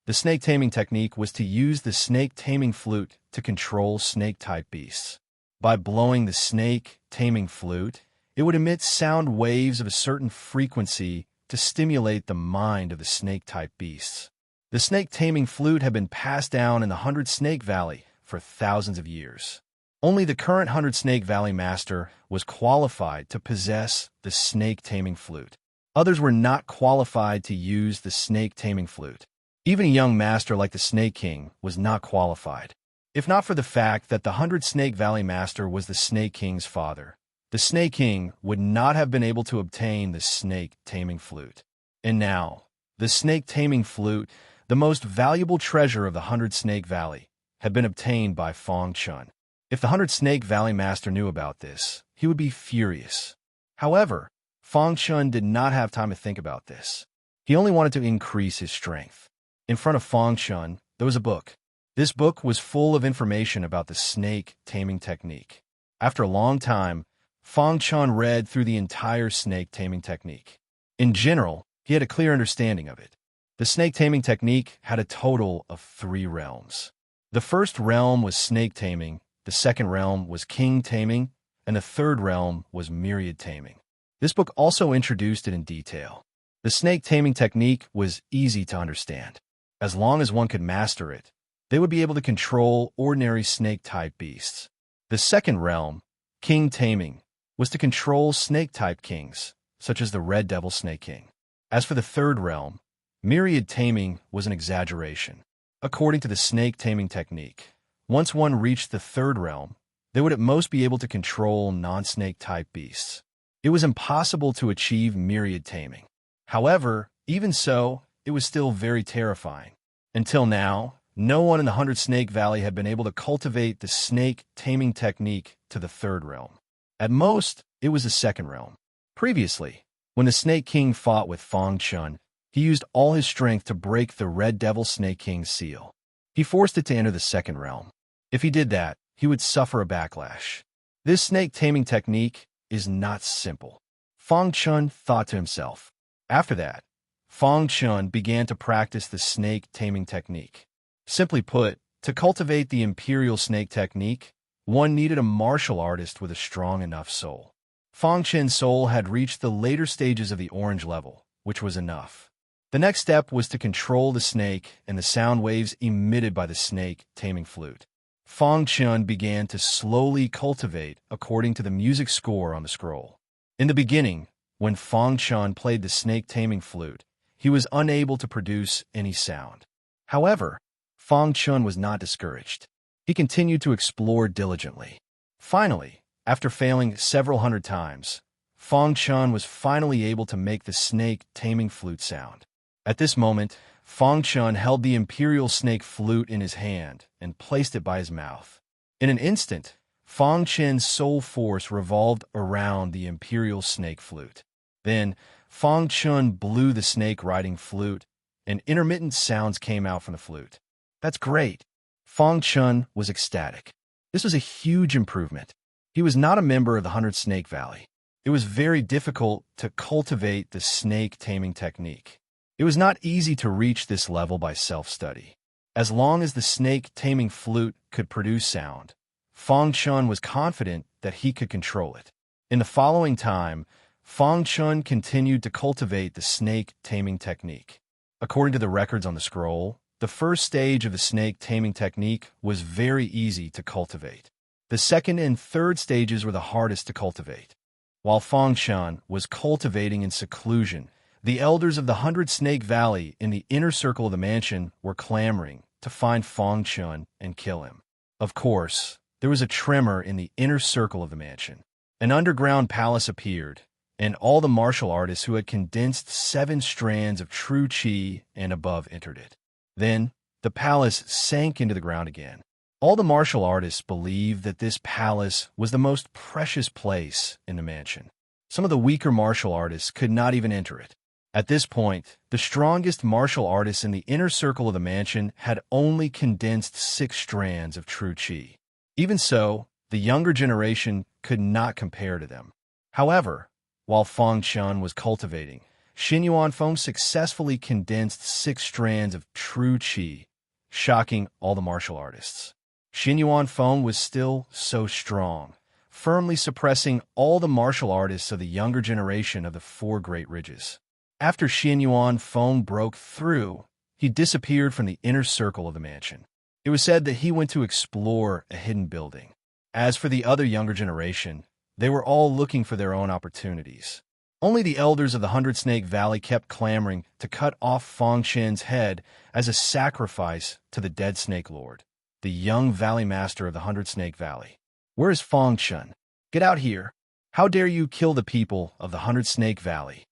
the snake taming technique was to use the snake taming flute to control snake-type beasts. By blowing the snake taming flute, it would emit sound waves of a certain frequency to stimulate the mind of the snake-type beasts. The snake taming flute had been passed down in the 100 Snake Valley for thousands of years. Only the current 100 Snake Valley master was qualified to possess the snake taming flute. Others were not qualified to use the snake taming flute. Even a young master like the Snake King was not qualified. If not for the fact that the 100 Snake Valley master was the Snake King's father, the Snake King would not have been able to obtain the snake taming flute. And now, the snake taming flute, the most valuable treasure of the 100 Snake Valley, had been obtained by Fang Chun. If the 100 Snake Valley master knew about this, he would be furious. However, Fang Chun did not have time to think about this. He only wanted to increase his strength. In front of Fang Chun, there was a book. This book was full of information about the snake taming technique. After a long time, Fang Chun read through the entire snake taming technique. In general, he had a clear understanding of it. The snake taming technique had a total of 3 realms. The first realm was snake taming, the second realm was king taming, and the third realm was myriad taming. This book also introduced it in detail. The snake taming technique was easy to understand. As long as one could master it, they would be able to control ordinary snake-type beasts. The second realm, king taming, was to control snake-type kings, such as the Red Devil Snake King. As for the third realm, myriad taming was an exaggeration. According to the snake taming technique, once one reached the third realm, they would at most be able to control non-snake-type beasts. It was impossible to achieve myriad taming. However, even so, it was still very terrifying. Until now, no one in the 100 Snake Valley had been able to cultivate the snake taming technique to the third realm. At most, it was the second realm. Previously, when the Snake King fought with Fang Chun, he used all his strength to break the Red Devil Snake King's seal. He forced it to enter the second realm. If he did that, he would suffer a backlash. This snake taming technique is not simple. Fang Chun thought to himself. After that, Fang Chun began to practice the snake taming technique. Simply put, to cultivate the imperial snake technique, one needed a martial artist with a strong enough soul. Fang Chun's soul had reached the later stages of the orange level, which was enough. The next step was to control the snake and the sound waves emitted by the snake taming flute. Fang Chun began to slowly cultivate according to the music score on the scroll. In the beginning, when Fang Chun played the snake taming flute, he was unable to produce any sound. However, Fang Chun was not discouraged. He continued to explore diligently. Finally, after failing several hundred times, Fang Chun was finally able to make the snake taming flute sound. At this moment, Fang Chun held the imperial snake flute in his hand and placed it by his mouth. In an instant, Fang Chun's soul force revolved around the imperial snake flute. Then, Fang Chun blew the snake-riding flute, and intermittent sounds came out from the flute. That's great. Fang Chun was ecstatic. This was a huge improvement. He was not a member of the 100 Snake Valley. It was very difficult to cultivate the snake taming technique. It was not easy to reach this level by self-study. As long as the snake taming flute could produce sound, Fang Chun was confident that he could control it. In the following time, Fang Chun continued to cultivate the snake taming technique. According to the records on the scroll, the first stage of the snake taming technique was very easy to cultivate. The second and third stages were the hardest to cultivate. While Fang Chun was cultivating in seclusion, the elders of the 100 Snake Valley in the inner circle of the mansion were clamoring to find Fang Chun and kill him. Of course, there was a tremor in the inner circle of the mansion. An underground palace appeared, and all the martial artists who had condensed 7 strands of true qi and above entered it. Then, the palace sank into the ground again. All the martial artists believed that this palace was the most precious place in the mansion. Some of the weaker martial artists could not even enter it. At this point, the strongest martial artists in the inner circle of the mansion had only condensed 6 strands of true qi. Even so, the younger generation could not compare to them. However, while Fang Chun was cultivating, Xin Yuanfeng successfully condensed 6 strands of true qi, shocking all the martial artists. Xin Yuanfeng was still so strong, firmly suppressing all the martial artists of the younger generation of the 4 Great Ridges. After Xin Yuanfeng broke through, he disappeared from the inner circle of the mansion. It was said that he went to explore a hidden building. As for the other younger generation, they were all looking for their own opportunities. Only the elders of the 100 Snake Valley kept clamoring to cut off Fang Chen's head as a sacrifice to the dead Snake Lord, the young valley master of the 100 Snake Valley. Where is Fang Chen? Get out here! How dare you kill the people of the 100 Snake Valley?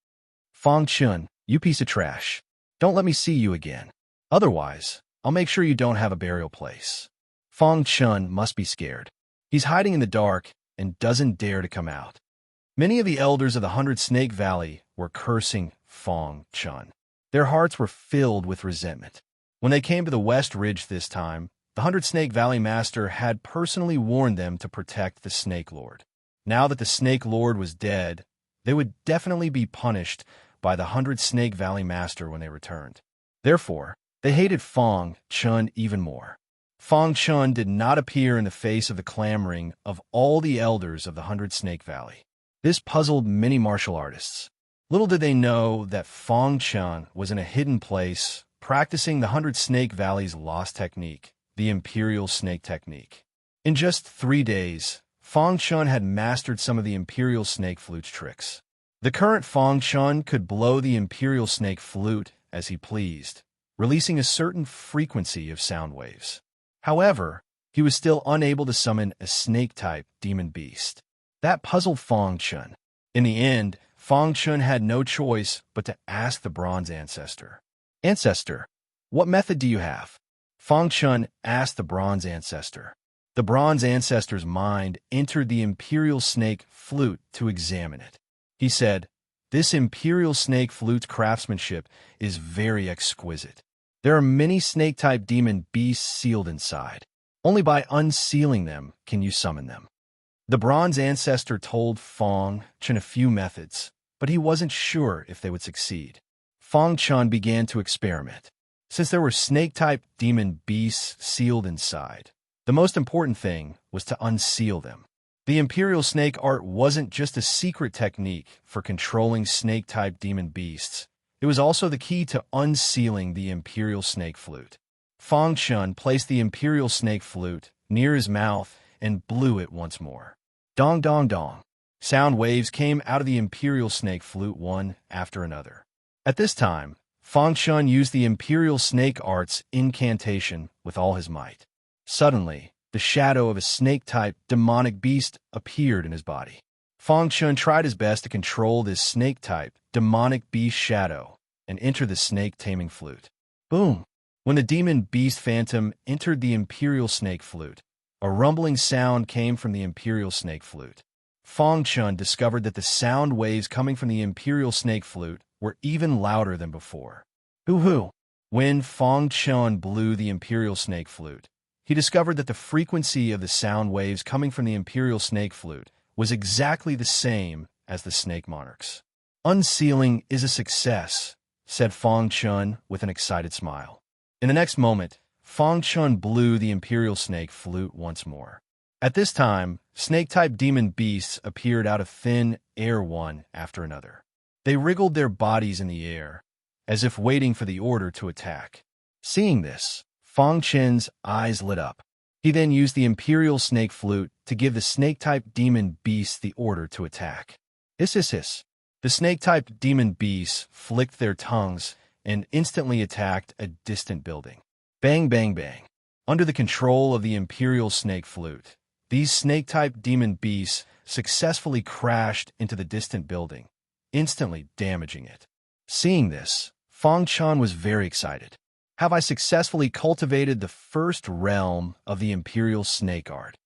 Fang Chen, you piece of trash. Don't let me see you again. Otherwise, I'll make sure you don't have a burial place. Fang Chen must be scared. He's hiding in the dark and doesn't dare to come out. Many of the elders of the 100 Snake Valley were cursing Fang Chen. Their hearts were filled with resentment. When they came to the West Ridge this time, the 100 Snake Valley Master had personally warned them to protect the Snake Lord. Now that the Snake Lord was dead, they would definitely be punished by the 100 Snake Valley Master when they returned. Therefore, they hated Fang Chen even more. Fang Chen did not appear in the face of the clamoring of all the elders of the 100 Snake Valley. This puzzled many martial artists. Little did they know that Fang Chen was in a hidden place practicing the 100 Snake Valley's lost technique, the Imperial Snake Technique. In just 3 days, Fang Chen had mastered some of the Imperial Snake Flute's tricks. The current Fang Chen could blow the Imperial Snake Flute as he pleased, releasing a certain frequency of sound waves. However, he was still unable to summon a snake-type demon beast. That puzzled Fang Chen. In the end, Fang Chen had no choice but to ask the Bronze Ancestor. Ancestor, what method do you have? Fang Chen asked the Bronze Ancestor. The Bronze Ancestor's mind entered the Imperial Snake Flute to examine it. He said, "This Imperial Snake Flute's craftsmanship is very exquisite. There are many snake-type demon beasts sealed inside. Only by unsealing them can you summon them." The Bronze Ancestor told Fang Chen a few methods, but he wasn't sure if they would succeed. Fang Chen began to experiment. Since there were snake-type demon beasts sealed inside, the most important thing was to unseal them. The Imperial Snake Art wasn't just a secret technique for controlling snake-type demon beasts. It was also the key to unsealing the Imperial Snake Flute. Fang Chen placed the Imperial Snake Flute near his mouth and blew it once more. Dong dong dong. Sound waves came out of the Imperial Snake Flute one after another. At this time, Fang Chen used the Imperial Snake Art's incantation with all his might. Suddenly, the shadow of a snake-type demonic beast appeared in his body. Fang Chen tried his best to control this snake-type demonic beast shadow and enter the snake-taming flute. Boom! When the demon beast phantom entered the Imperial Snake Flute, a rumbling sound came from the Imperial Snake Flute. Fang Chen discovered that the sound waves coming from the Imperial Snake Flute were even louder than before. Hoo-hoo! When Fang Chen blew the Imperial Snake Flute, he discovered that the frequency of the sound waves coming from the Imperial Snake Flute was exactly the same as the Snake Monarch's. "Unsealing is a success," said Fang Chen with an excited smile. In the next moment, Fang Chen blew the Imperial Snake Flute once more. At this time, snake-type demon beasts appeared out of thin air one after another. They wriggled their bodies in the air, as if waiting for the order to attack. Seeing this, Fang Chen's eyes lit up. He then used the Imperial Snake Flute to give the snake-type demon beasts the order to attack. Hiss hiss hiss. The snake-type demon beasts flicked their tongues and instantly attacked a distant building. Bang bang bang. Under the control of the Imperial Snake Flute, these snake-type demon beasts successfully crashed into the distant building, instantly damaging it. Seeing this, Fang Chen was very excited. Have I successfully cultivated the first realm of the Imperial Snake Art?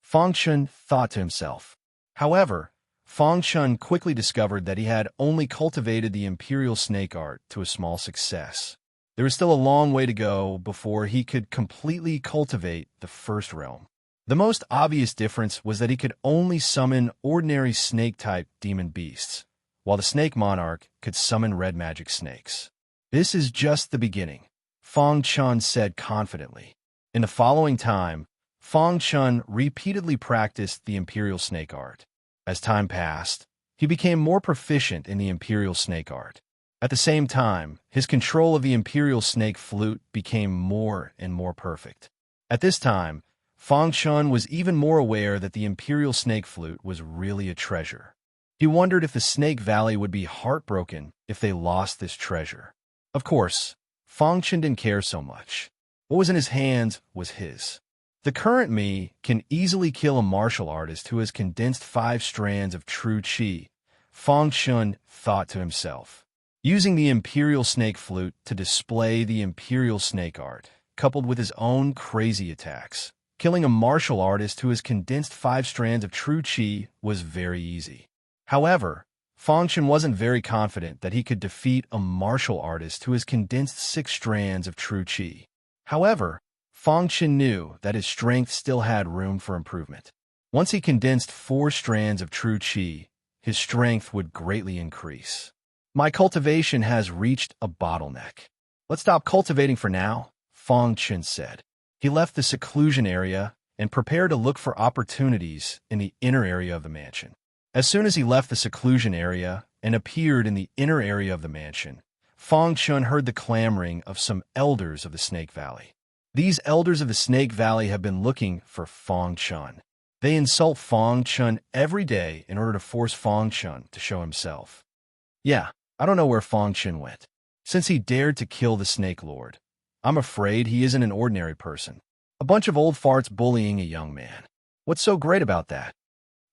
Fang Chen thought to himself. However, Fong Chun quickly discovered that he had only cultivated the imperial snake art to a small success. There was still a long way to go before he could completely cultivate the first realm. The most obvious difference was that he could only summon ordinary snake-type demon beasts, while the snake monarch could summon red magic snakes. This is just the beginning, Fong Chun said confidently. In the following time, Fong Chun repeatedly practiced the imperial snake art. As time passed, he became more proficient in the imperial snake art. At the same time, his control of the imperial snake flute became more and more perfect. At this time, Fong Chun was even more aware that the imperial snake flute was really a treasure. He wondered if the Snake Valley would be heartbroken if they lost this treasure. Of course, Fong Chun didn't care so much. What was in his hands was his. The current me can easily kill a martial artist who has condensed 5 strands of true qi, Fong Chun thought to himself. Using the imperial snake flute to display the imperial snake art, coupled with his own crazy attacks, killing a martial artist who has condensed 5 strands of true qi was very easy. However, Fong Chun wasn't very confident that he could defeat a martial artist who has condensed 6 strands of true qi. However, Fong Chun knew that his strength still had room for improvement. Once he condensed 4 strands of true qi, his strength would greatly increase. My cultivation has reached a bottleneck. Let's stop cultivating for now, Fong Chun said. He left the seclusion area and prepared to look for opportunities in the inner area of the mansion. As soon as he left the seclusion area and appeared in the inner area of the mansion, Fong Chun heard the clamoring of some elders of the Snake Valley. These elders of the Snake Valley have been looking for Fong Chun. They insult Fong Chun every day in order to force Fong Chun to show himself. Yeah, I don't know where Fong Chun went. Since he dared to kill the Snake Lord, I'm afraid he isn't an ordinary person. A bunch of old farts bullying a young man. What's so great about that?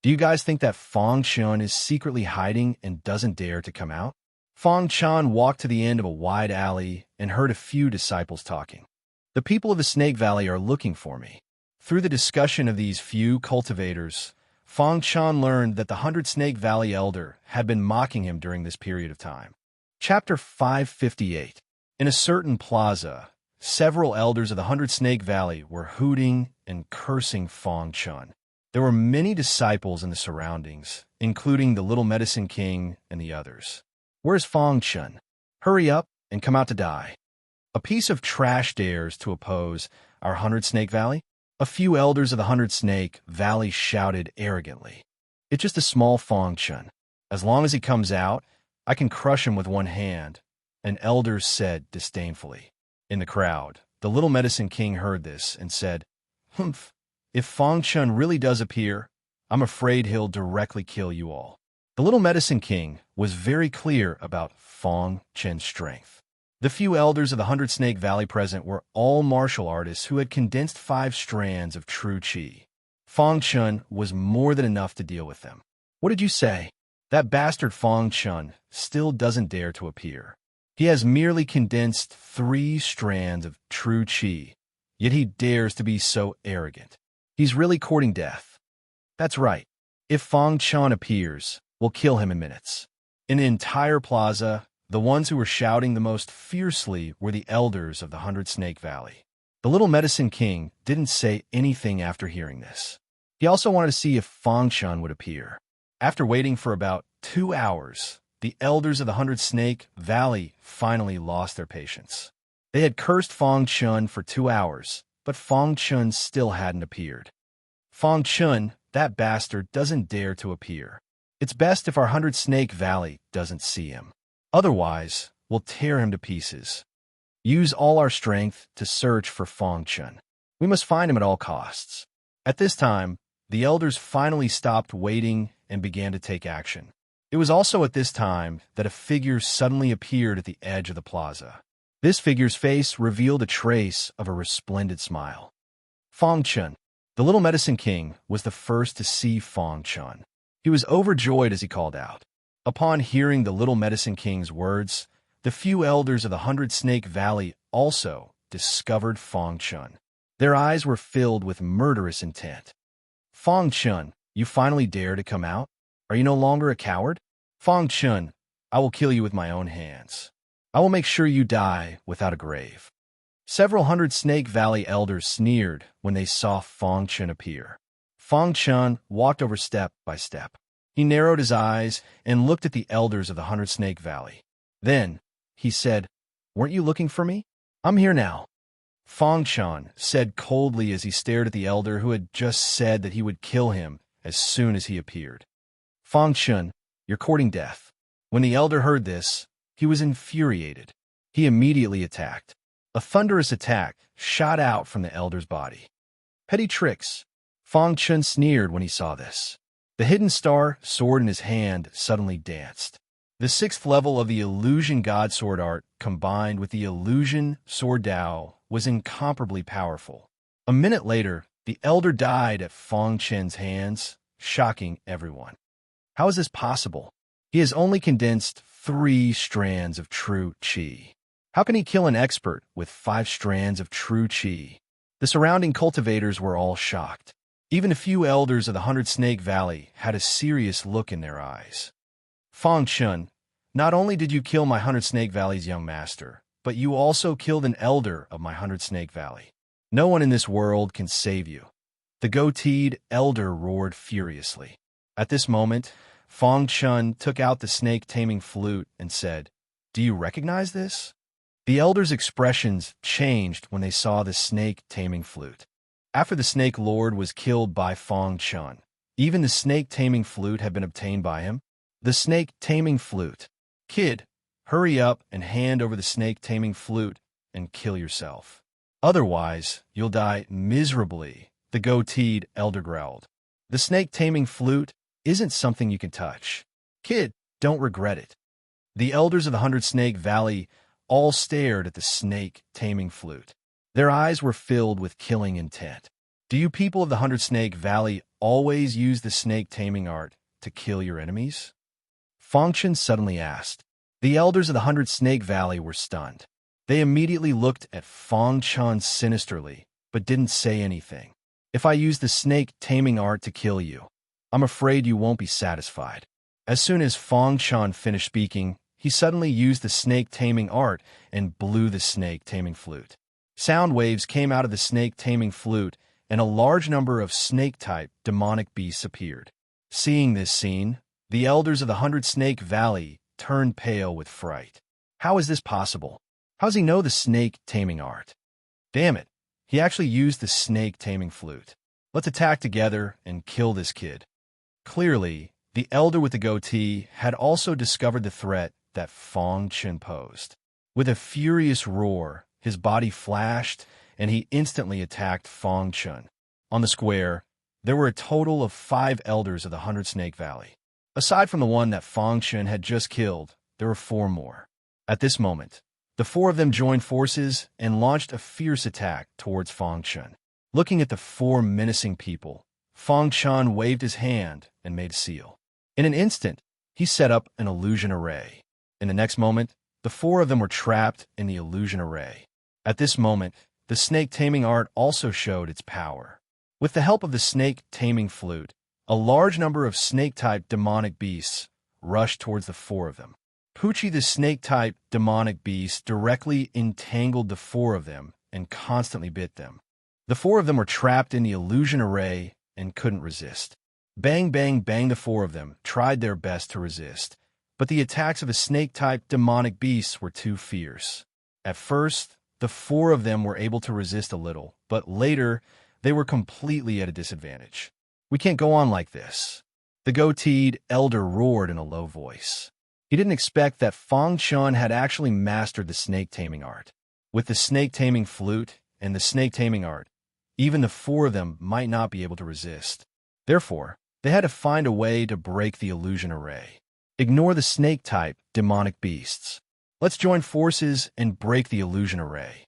Do you guys think that Fong Chun is secretly hiding and doesn't dare to come out? Fong Chun walked to the end of a wide alley and heard a few disciples talking. The people of the Snake Valley are looking for me. Through the discussion of these few cultivators, Fong Chun learned that the 100 Snake Valley Elder had been mocking him during this period of time. Chapter 558. In a certain plaza, several elders of the 100 Snake Valley were hooting and cursing Fong Chun. There were many disciples in the surroundings, including the Little Medicine King and the others. Where's Fong Chun? Hurry up and come out to die. A piece of trash dares to oppose our 100 Snake Valley? A few elders of the 100 Snake Valley shouted arrogantly. It's just a small Fong Chun. As long as he comes out, I can crush him with one hand, an elder said disdainfully. In the crowd, the Little Medicine King heard this and said, Humph, if Fong Chun really does appear, I'm afraid he'll directly kill you all. The Little Medicine King was very clear about Fong Chun's strength. The few elders of the 100 Snake Valley present were all martial artists who had condensed 5 strands of true qi. Fong Chun was more than enough to deal with them. What did you say? That bastard Fong Chun still doesn't dare to appear. He has merely condensed 3 strands of true qi, yet he dares to be so arrogant. He's really courting death. That's right. If Fong Chun appears, we'll kill him in minutes. In the entire plaza, the ones who were shouting the most fiercely were the elders of the 100 Snake Valley. The Little Medicine King didn't say anything after hearing this. He also wanted to see if Fong Chun would appear. After waiting for about 2 hours, the elders of the 100 Snake Valley finally lost their patience. They had cursed Fong Chun for 2 hours, but Fong Chun still hadn't appeared. Fong Chun, that bastard, doesn't dare to appear. It's best if our 100 Snake Valley doesn't see him. Otherwise, we'll tear him to pieces. Use all our strength to search for Fong Chun. We must find him at all costs. At this time, the elders finally stopped waiting and began to take action. It was also at this time that a figure suddenly appeared at the edge of the plaza. This figure's face revealed a trace of a resplendent smile. Fong Chun, the Little Medicine King, was the first to see Fong Chun. He was overjoyed as he called out. Upon hearing the Little Medicine King's words, the few elders of the 100 Snake Valley also discovered Fong Chun. Their eyes were filled with murderous intent. Fong Chun, you finally dare to come out? Are you no longer a coward? Fang Chun, I will kill you with my own hands. I will make sure you die without a grave. Several hundred Snake Valley elders sneered when they saw Fang Chun appear. Fang Chun walked over step by step. He narrowed his eyes and looked at the elders of the 100 Snake Valley. Then, he said, "Weren't you looking for me? I'm here now." Fang Chun said coldly as he stared at the elder who had just said that he would kill him as soon as he appeared. "Fang Chun, you're courting death." When the elder heard this, he was infuriated. He immediately attacked. A thunderous attack shot out from the elder's body. Petty tricks. Fang Chun sneered when he saw this. The hidden star sword in his hand suddenly danced. The 6th level of the illusion god sword art combined with the illusion sword Dao was incomparably powerful. A minute later, the elder died at Fang Chun's hands, shocking everyone. How is this possible? He has only condensed 3 strands of true qi. How can he kill an expert with 5 strands of true qi? The surrounding cultivators were all shocked. Even a few elders of the 100 Snake Valley had a serious look in their eyes. Fang Chun, not only did you kill my 100 Snake Valley's young master, but you also killed an elder of my 100 Snake Valley. No one in this world can save you. The goateed elder roared furiously. At this moment, Fang Chun took out the snake-taming flute and said, "Do you recognize this?" The elders' expressions changed when they saw the snake-taming flute. After the Snake Lord was killed by Fang Chun, even the snake-taming flute had been obtained by him. The snake-taming flute. "Kid, hurry up and hand over the snake-taming flute and kill yourself. Otherwise, you'll die miserably," the goateed elder growled. "The snake-taming flute isn't something you can touch. Kid, don't regret it." The elders of the 100 Snake Valley all stared at the snake-taming flute. Their eyes were filled with killing intent. Do you people of the 100 Snake Valley always use the snake-taming art to kill your enemies? Fang Chun suddenly asked. The elders of the 100 Snake Valley were stunned. They immediately looked at Fang Chun sinisterly, but didn't say anything. "If I use the snake-taming art to kill you, I'm afraid you won't be satisfied." As soon as Fang Chun finished speaking, he suddenly used the snake-taming art and blew the snake-taming flute. Sound waves came out of the snake-taming flute, and a large number of snake-type demonic beasts appeared. Seeing this scene, the elders of the 100 Snake Valley turned pale with fright. How is this possible? How does he know the snake-taming art? Damn it, he actually used the snake-taming flute. Let's attack together and kill this kid. Clearly, the elder with the goatee had also discovered the threat that Fang Chun posed. With a furious roar, his body flashed, and he instantly attacked Fang Chun. On the square, there were a total of 5 elders of the 100 Snake Valley. Aside from the one that Fang Chun had just killed, there were 4 more. At this moment, the 4 of them joined forces and launched a fierce attack towards Fang Chun. Looking at the 4 menacing people, Fang Chun waved his hand and made a seal. In an instant, he set up an illusion array. In the next moment, the 4 of them were trapped in the illusion array. At this moment, the snake-taming art also showed its power. With the help of the snake-taming flute, a large number of snake-type demonic beasts rushed towards the 4 of them. Poochie the snake-type demonic beast directly entangled the 4 of them and constantly bit them. The 4 of them were trapped in the illusion array and couldn't resist. Bang, bang, bang, the 4 of them tried their best to resist, but the attacks of the snake-type demonic beasts were too fierce. At first, the 4 of them were able to resist a little, but later, they were completely at a disadvantage. "We can't go on like this." The goateed elder roared in a low voice. He didn't expect that Fang Chun had actually mastered the snake-taming art. With the snake-taming flute and the snake-taming art, even the 4 of them might not be able to resist. Therefore, they had to find a way to break the illusion array. Ignore the snake-type demonic beasts. Let's join forces and break the illusion array.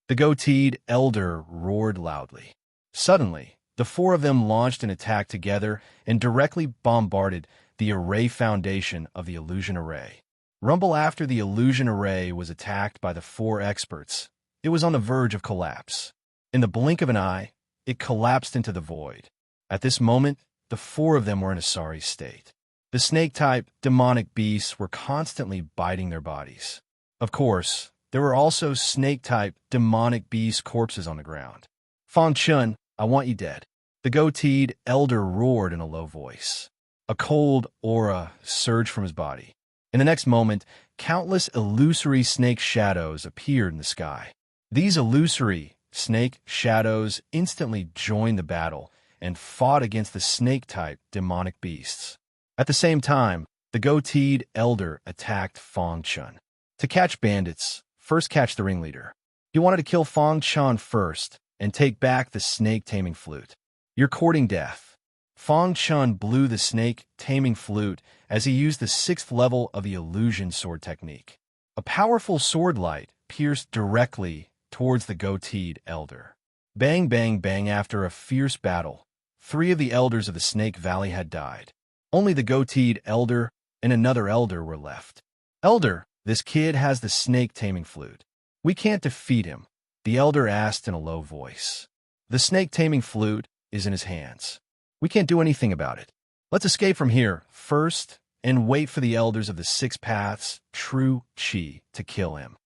The goateed elder roared loudly. Suddenly, the 4 of them launched an attack together and directly bombarded the array foundation of the illusion array. Rumble after the illusion array was attacked by the 4 experts, it was on the verge of collapse. In the blink of an eye, it collapsed into the void. At this moment, the 4 of them were in a sorry state. The snake-type demonic beasts were constantly biting their bodies. Of course, there were also snake-type demonic beast corpses on the ground. Fang Chun, I want you dead. The goateed elder roared in a low voice. A cold aura surged from his body. In the next moment, countless illusory snake shadows appeared in the sky. These illusory snake shadows instantly joined the battle and fought against the snake-type demonic beasts. At the same time, the goateed elder attacked Fang Chun. To catch bandits, first catch the ringleader. He wanted to kill Fang Chun first and take back the snake-taming flute. You're courting death. Fang Chun blew the snake-taming flute as he used the 6th level of the illusion sword technique. A powerful sword light pierced directly towards the goateed elder. Bang, bang, bang. After a fierce battle, 3 of the elders of the Snake Valley had died. Only the goateed elder and another elder were left. Elder, this kid has the snake-taming flute. We can't defeat him, the elder asked in a low voice. The snake-taming flute is in his hands. We can't do anything about it. Let's escape from here first and wait for the elders of the 6 paths, true Qi, to kill him.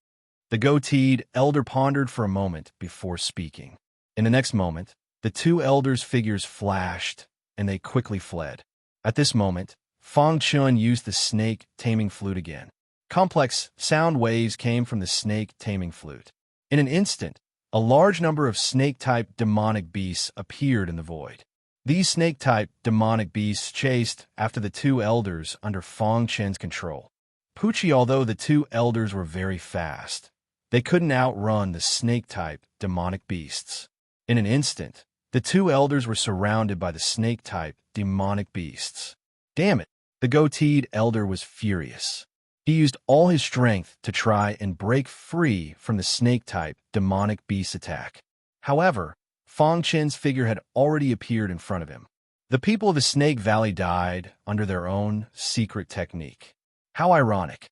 The goateed elder pondered for a moment before speaking. In the next moment, the 2 elders' figures flashed, and they quickly fled. At this moment, Fang Chun used the snake-taming flute again. Complex sound waves came from the snake-taming flute. In an instant, a large number of snake-type demonic beasts appeared in the void. These snake-type demonic beasts chased after the 2 elders under Fang Chun's control. Pucci, although the 2 elders were very fast, they couldn't outrun the snake-type demonic beasts. In an instant, the 2 elders were surrounded by the snake-type demonic beasts. Damn it! The goateed elder was furious. He used all his strength to try and break free from the snake-type demonic beast attack. However, Fang Chun's figure had already appeared in front of him. The people of the Snake Valley died under their own secret technique. How ironic.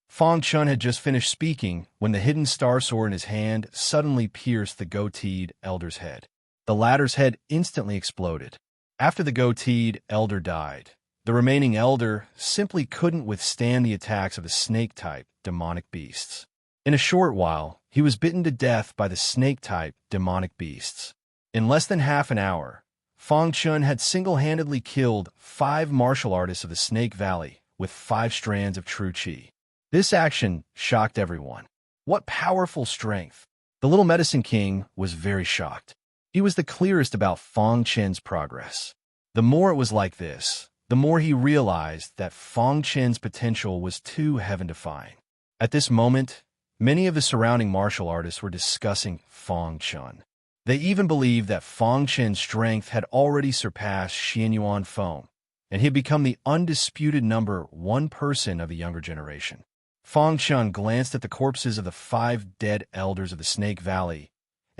Fang Chun had just finished speaking when the hidden star sword in his hand suddenly pierced the goateed elder's head. The latter's head instantly exploded. After the goateed elder died, the remaining elder simply couldn't withstand the attacks of the snake-type demonic beasts. In a short while, he was bitten to death by the snake-type demonic beasts. In less than half an hour, Fang Chun had single-handedly killed 5 martial artists of the Snake Valley with 5 strands of true Qi. This action shocked everyone. What powerful strength! The little medicine king was very shocked. He was the clearest about Fang Chun's progress. The more it was like this, the more he realized that Fang Chun's potential was too heaven-defying. At this moment, many of the surrounding martial artists were discussing Fang Chun. They even believed that Fang Chun's strength had already surpassed Xianyuan Feng, and he had become the undisputed number 1 person of the younger generation. Fang Chun glanced at the corpses of the 5 dead elders of the Snake Valley,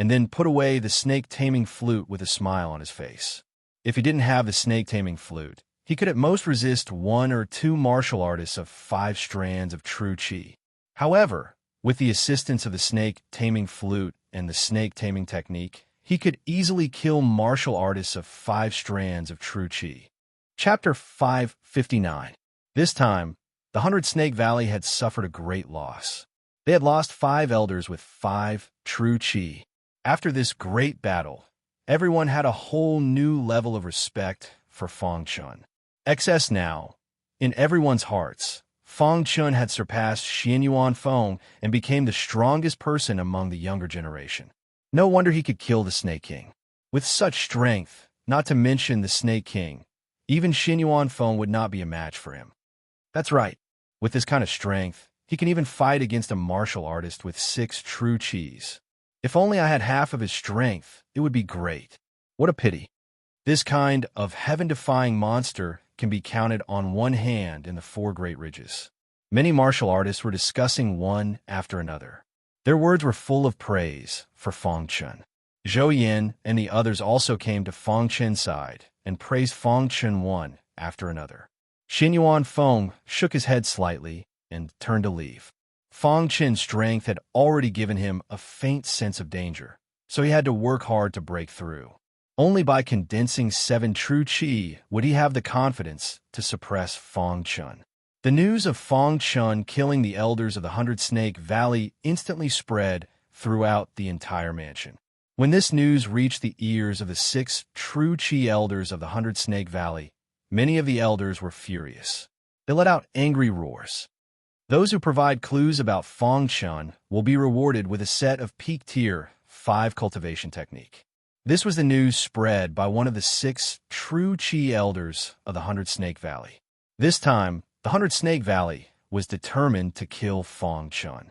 and then put away the snake-taming flute with a smile on his face. If he didn't have the snake-taming flute, he could at most resist 1 or 2 martial artists of 5 strands of true Qi. However, with the assistance of the snake-taming flute and the snake-taming technique, he could easily kill martial artists of 5 strands of true Qi. Chapter 559. This time, the 100 Snake Valley had suffered a great loss. They had lost 5 elders with 5 true Qi. After this great battle, everyone had a whole new level of respect for Fang Chun. XS now, in everyone's hearts, Fang Chun had surpassed Xianyuan Feng and became the strongest person among the younger generation. No wonder he could kill the Snake King. With such strength, not to mention the Snake King, even Xianyuan Feng would not be a match for him. That's right. With this kind of strength, he can even fight against a martial artist with 6 true Qis. If only I had half of his strength, it would be great. What a pity. This kind of heaven-defying monster can be counted on one hand in the 4 Great Ridges. Many martial artists were discussing one after another. Their words were full of praise for Fang Chun. Zhou Yin and the others also came to Fang Chun's side and praised Fang Chun one after another. Xianyuan Feng shook his head slightly and turned to leave. Fang Chun's strength had already given him a faint sense of danger, so he had to work hard to break through. Only by condensing 7 true qi would he have the confidence to suppress Fong Chun. The news of Fong Chun killing the elders of the 100 Snake Valley instantly spread throughout the entire mansion. When this news reached the ears of the 6 true qi elders of the 100 Snake Valley, many of the elders were furious. They let out angry roars. Those who provide clues about Fong Chun will be rewarded with a set of peak tier 5 cultivation technique. This was the news spread by one of the 6 true qi elders of the 100 Snake Valley. This time, the 100 Snake Valley was determined to kill Fong Chun.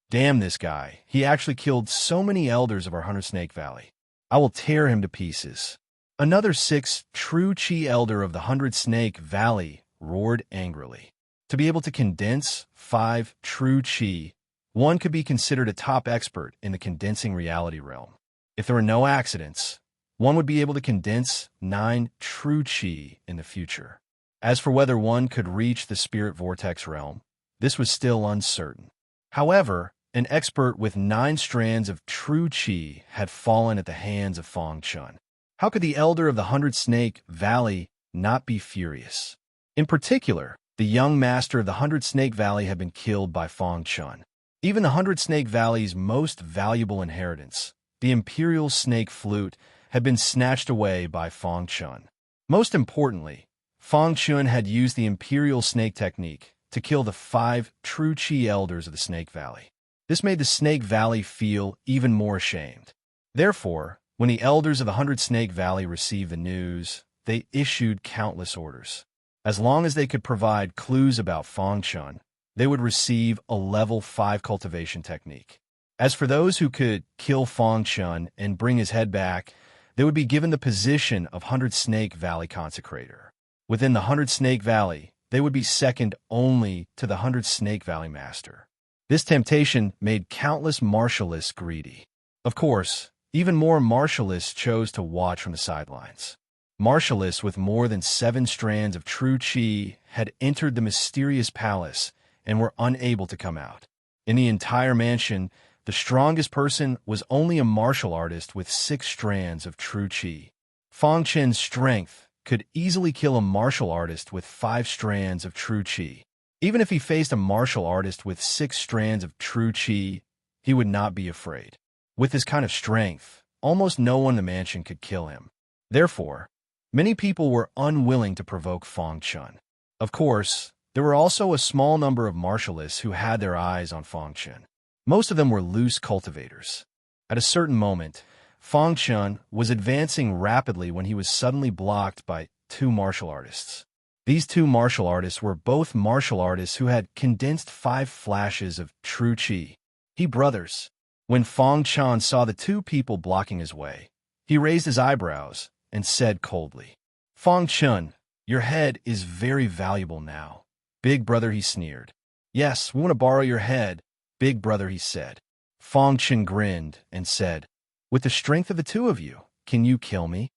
Damn this guy, he actually killed so many elders of our 100 Snake Valley. I will tear him to pieces. Another 6 true qi elder of the 100 Snake Valley roared angrily. To be able to condense 5 true qi, one could be considered a top expert in the condensing reality realm. If there were no accidents, one would be able to condense 9 true qi in the future. As for whether one could reach the spirit vortex realm, this was still uncertain. However, an expert with 9 strands of true qi had fallen at the hands of Fong Chun. How could the elder of the 100 Snake Valley not be furious? In particular, the young master of the 100 Snake Valley had been killed by Fong Chun. Even the 100 Snake Valley's most valuable inheritance, the Imperial Snake Flute, had been snatched away by Fong Chun. Most importantly, Fong Chun had used the Imperial Snake technique to kill the 5 true qi elders of the Snake Valley. This made the Snake Valley feel even more ashamed. Therefore, when the elders of the 100 Snake Valley received the news, they issued countless orders. As long as they could provide clues about Fong Chun, they would receive a level 5 cultivation technique. As for those who could kill Fong Chun and bring his head back, they would be given the position of 100 Snake Valley Consecrator. Within the 100 Snake Valley, they would be second only to the 100 Snake Valley Master. This temptation made countless martialists greedy. Of course, even more martialists chose to watch from the sidelines. Martialists with more than 7 strands of true qi had entered the mysterious palace and were unable to come out. In the entire mansion, the strongest person was only a martial artist with 6 strands of true qi. Fong Chun's strength could easily kill a martial artist with 5 strands of true qi. Even if he faced a martial artist with 6 strands of true qi, he would not be afraid. With this kind of strength, almost no one in the mansion could kill him. Therefore, many people were unwilling to provoke Fong Chun. Of course, there were also a small number of martialists who had their eyes on Fong Chun. Most of them were loose cultivators. At a certain moment, Fong Chun was advancing rapidly when he was suddenly blocked by 2 martial artists. These 2 martial artists were both martial artists who had condensed 5 flashes of true qi. He brothers. When Fong Chun saw the 2 people blocking his way, he raised his eyebrows and said coldly, "Fong Chun, your head is very valuable now." "Big brother," he sneered. "Yes, we want to borrow your head, big brother," he said. Fong Chun grinned and said, "With the strength of the 2 of you, can you kill me?"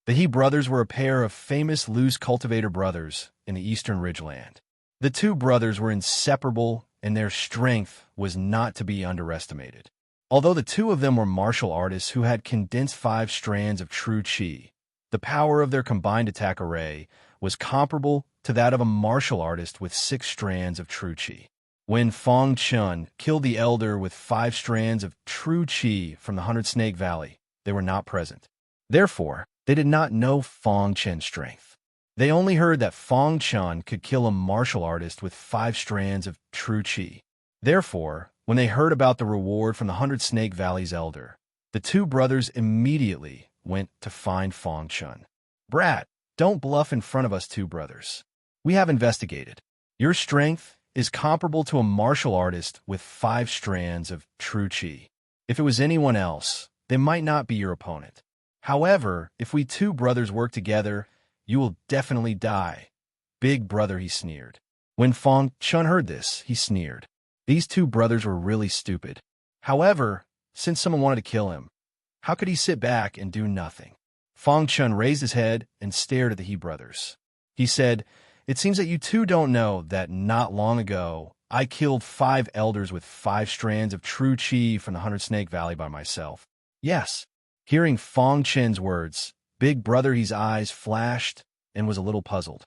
The He brothers were a pair of famous loose cultivator brothers in the Eastern Ridgeland. The 2 brothers were inseparable, and their strength was not to be underestimated. Although the 2 of them were martial artists who had condensed 5 strands of true qi, the power of their combined attack array was comparable to that of a martial artist with 6 strands of true qi. When Fong Chun killed the elder with 5 strands of true qi from the 100 Snake Valley, they were not present. Therefore, they did not know Fong Chun's strength. They only heard that Fong Chun could kill a martial artist with 5 strands of true qi. Therefore, when they heard about the reward from the 100 Snake Valley's elder, the 2 brothers immediately went to find Fong Chun. "Brat, don't bluff in front of us 2 brothers. We have investigated. Your strength is comparable to a martial artist with 5 strands of true qi. If it was anyone else, they might not be your opponent. However, if we 2 brothers work together, you will definitely die." "Big brother," he sneered. When Fong Chun heard this, he sneered. These 2 brothers were really stupid. However, since someone wanted to kill him, how could he sit back and do nothing? Fong Chun raised his head and stared at the He brothers. He said, "It seems that you 2 don't know that not long ago, I killed 5 elders with 5 strands of true qi from the 100 Snake Valley by myself. Yes, Hearing Fong Chen's words, Big Brother He's eyes flashed and was a little puzzled.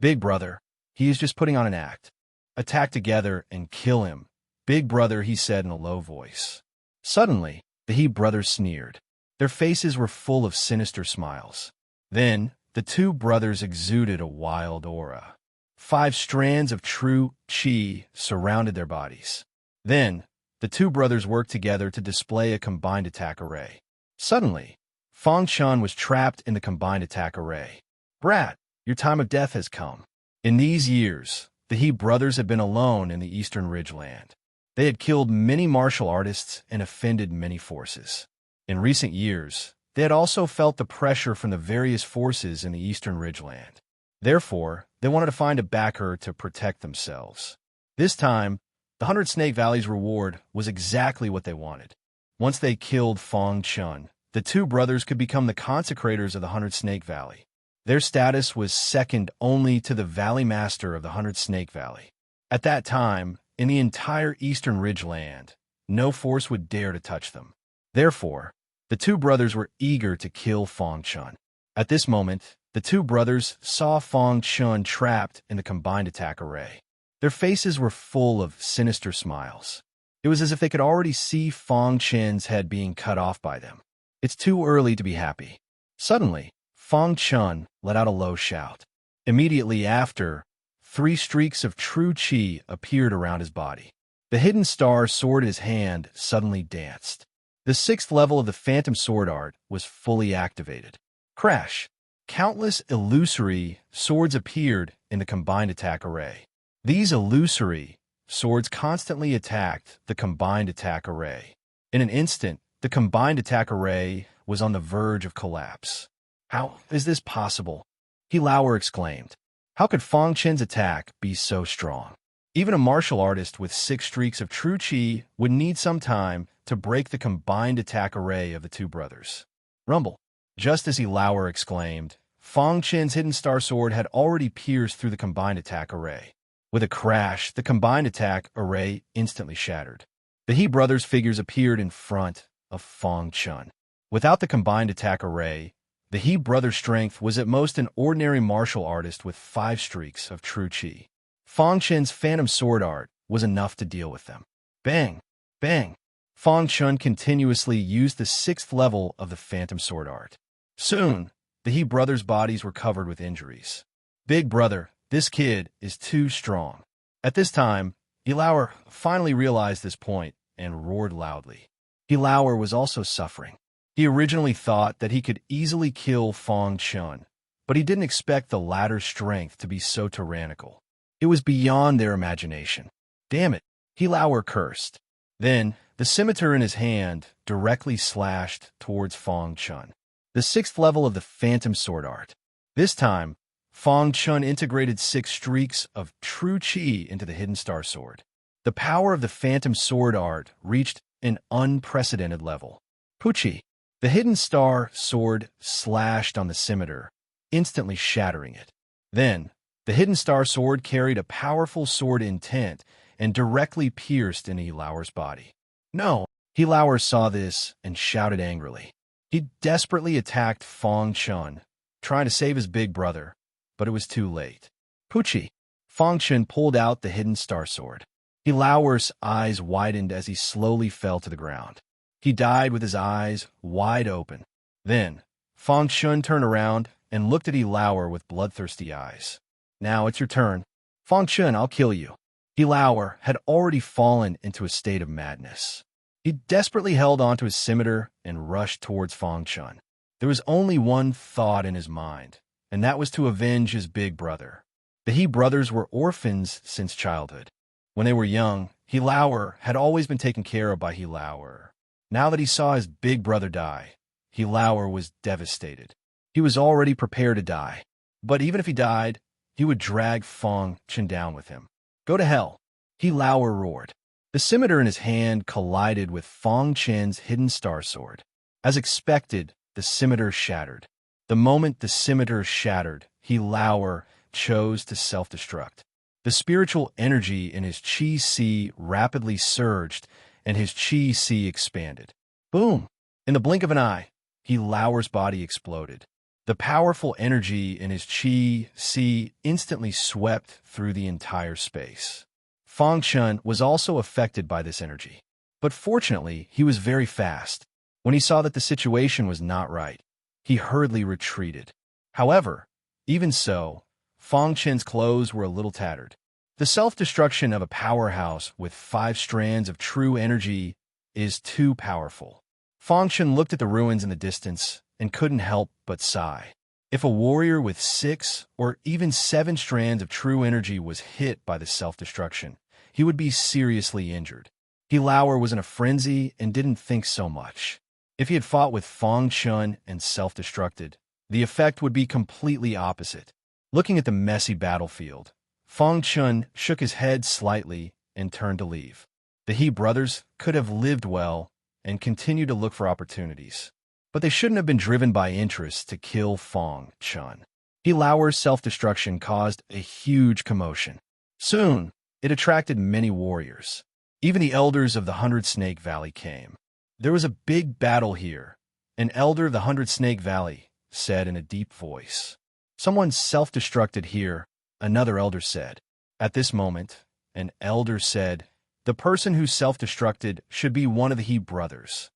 Big Brother, he is just putting on an act. Attack together and kill him. Big Brother, he said in a low voice. Suddenly, the He brothers sneered. Their faces were full of sinister smiles. Then, the two brothers exuded a wild aura. 5 strands of true qi surrounded their bodies. Then, the two brothers worked together to display a combined attack array. Suddenly, Fong Chun was trapped in the combined attack array. Brat, your time of death has come. In these years, the He brothers had been alone in the Eastern Ridgeland. They had killed many martial artists and offended many forces. In recent years, they had also felt the pressure from the various forces in the Eastern Ridgeland. Therefore, they wanted to find a backer to protect themselves. This time, the 100 Snake Valley's reward was exactly what they wanted. Once they killed Fong Chun, the two brothers could become the consecrators of the 100 Snake Valley. Their status was second only to the Valley Master of the 100 Snake Valley. At that time, in the entire Eastern Ridgeland, no force would dare to touch them. Therefore, the two brothers were eager to kill Fong Chun. At this moment, the two brothers saw Fong Chun trapped in the combined attack array. Their faces were full of sinister smiles. It was as if they could already see Fong Chen's head being cut off by them. It's too early to be happy. Suddenly, Fong Chun let out a low shout. Immediately after, 3 streaks of true qi appeared around his body. The hidden star sword in his hand suddenly danced. The 6th level of the Phantom Sword Art was fully activated. Crash! Countless illusory swords appeared in the combined attack array. These illusory swords constantly attacked the combined attack array. In an instant, the combined attack array was on the verge of collapse. How is this possible? He Lauer exclaimed. How could Fong Chen's attack be so strong? Even a martial artist with 6 streaks of true qi would need some time to break the combined attack array of the two brothers. Rumble. Just as He Lauer exclaimed, Fong Chen's hidden star sword had already pierced through the combined attack array. With a crash, the combined attack array instantly shattered. The He brothers' figures appeared in front of Fong Chun. Without the combined attack array, the He brothers' strength was at most an ordinary martial artist with 5 streaks of true qi. Fong Chen's Phantom Sword Art was enough to deal with them. Bang! Bang! Fong Chun continuously used the 6th level of the Phantom Sword Art. Soon, the He brothers' bodies were covered with injuries. Big Brother, this kid is too strong. At this time, He Lauer finally realized this point and roared loudly. He Lauer was also suffering. He originally thought that he could easily kill Fong Chun, but he didn't expect the latter's strength to be so tyrannical. It was beyond their imagination. Damn it, He Lauer cursed. Then, the scimitar in his hand directly slashed towards Fong Chun. The 6th level of the Phantom Sword Art. This time, Fong Chun integrated 6 streaks of true qi into the hidden star sword. The power of the Phantom Sword Art reached an unprecedented level. Puchi. The hidden star sword slashed on the scimitar, instantly shattering it. Then, the hidden star sword carried a powerful sword intent and directly pierced into He Lauer's body. No! He Lauer saw this and shouted angrily. He desperately attacked Fong Chun, trying to save his big brother, but it was too late. Puchi! Fong Chun pulled out the hidden star sword. He Lauer's eyes widened as he slowly fell to the ground. He died with his eyes wide open. Then, Fong Chun turned around and looked at He Lauer with bloodthirsty eyes. Now it's your turn. Fong Chun, I'll kill you. He Lauer had already fallen into a state of madness. He desperately held onto his scimitar and rushed towards Fong Chun. There was only one thought in his mind, and that was to avenge his big brother. The He brothers were orphans since childhood. When they were young, He Lauer had always been taken care of by He Lauer. Now that he saw his big brother die, He Lauer was devastated. He was already prepared to die. But even if he died, he would drag Fong Chun down with him. Go to hell! He Lauer roared. The scimitar in his hand collided with Fong Chen's hidden star sword. As expected, the scimitar shattered. The moment the scimitar shattered, He Lauer chose to self-destruct. The spiritual energy in his Qi-Si rapidly surged, and his Qi-Si expanded. Boom! In the blink of an eye, Lauer's body exploded. The powerful energy in his chi instantly swept through the entire space. Fang Chun was also affected by this energy. But fortunately, he was very fast. When he saw that the situation was not right, he hurriedly retreated. However, even so, Fang Chun's clothes were a little tattered. The self-destruction of a powerhouse with 5 strands of true energy is too powerful. Fang Chun looked at the ruins in the distance and couldn't help but sigh. If a warrior with 6 or even 7 strands of true energy was hit by the self-destruction, he would be seriously injured. Lauer was in a frenzy and didn't think so much. If he had fought with Fang Chun and self-destructed, the effect would be completely opposite. Looking at the messy battlefield, Fang Chun shook his head slightly and turned to leave. The He brothers could have lived well and continued to look for opportunities, but they shouldn't have been driven by interest to kill Fang Chun. Lauer's self-destruction caused a huge commotion. Soon, it attracted many warriors. Even the elders of the 100 Snake Valley came. There was a big battle here, an elder of the 100 Snake Valley said in a deep voice. Someone self-destructed here, another elder said. At this moment, an elder said, the person who self-destructed should be one of the He brothers.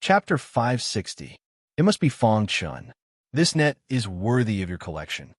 Chapter 560. It must be Fang Chun. This net is worthy of your collection.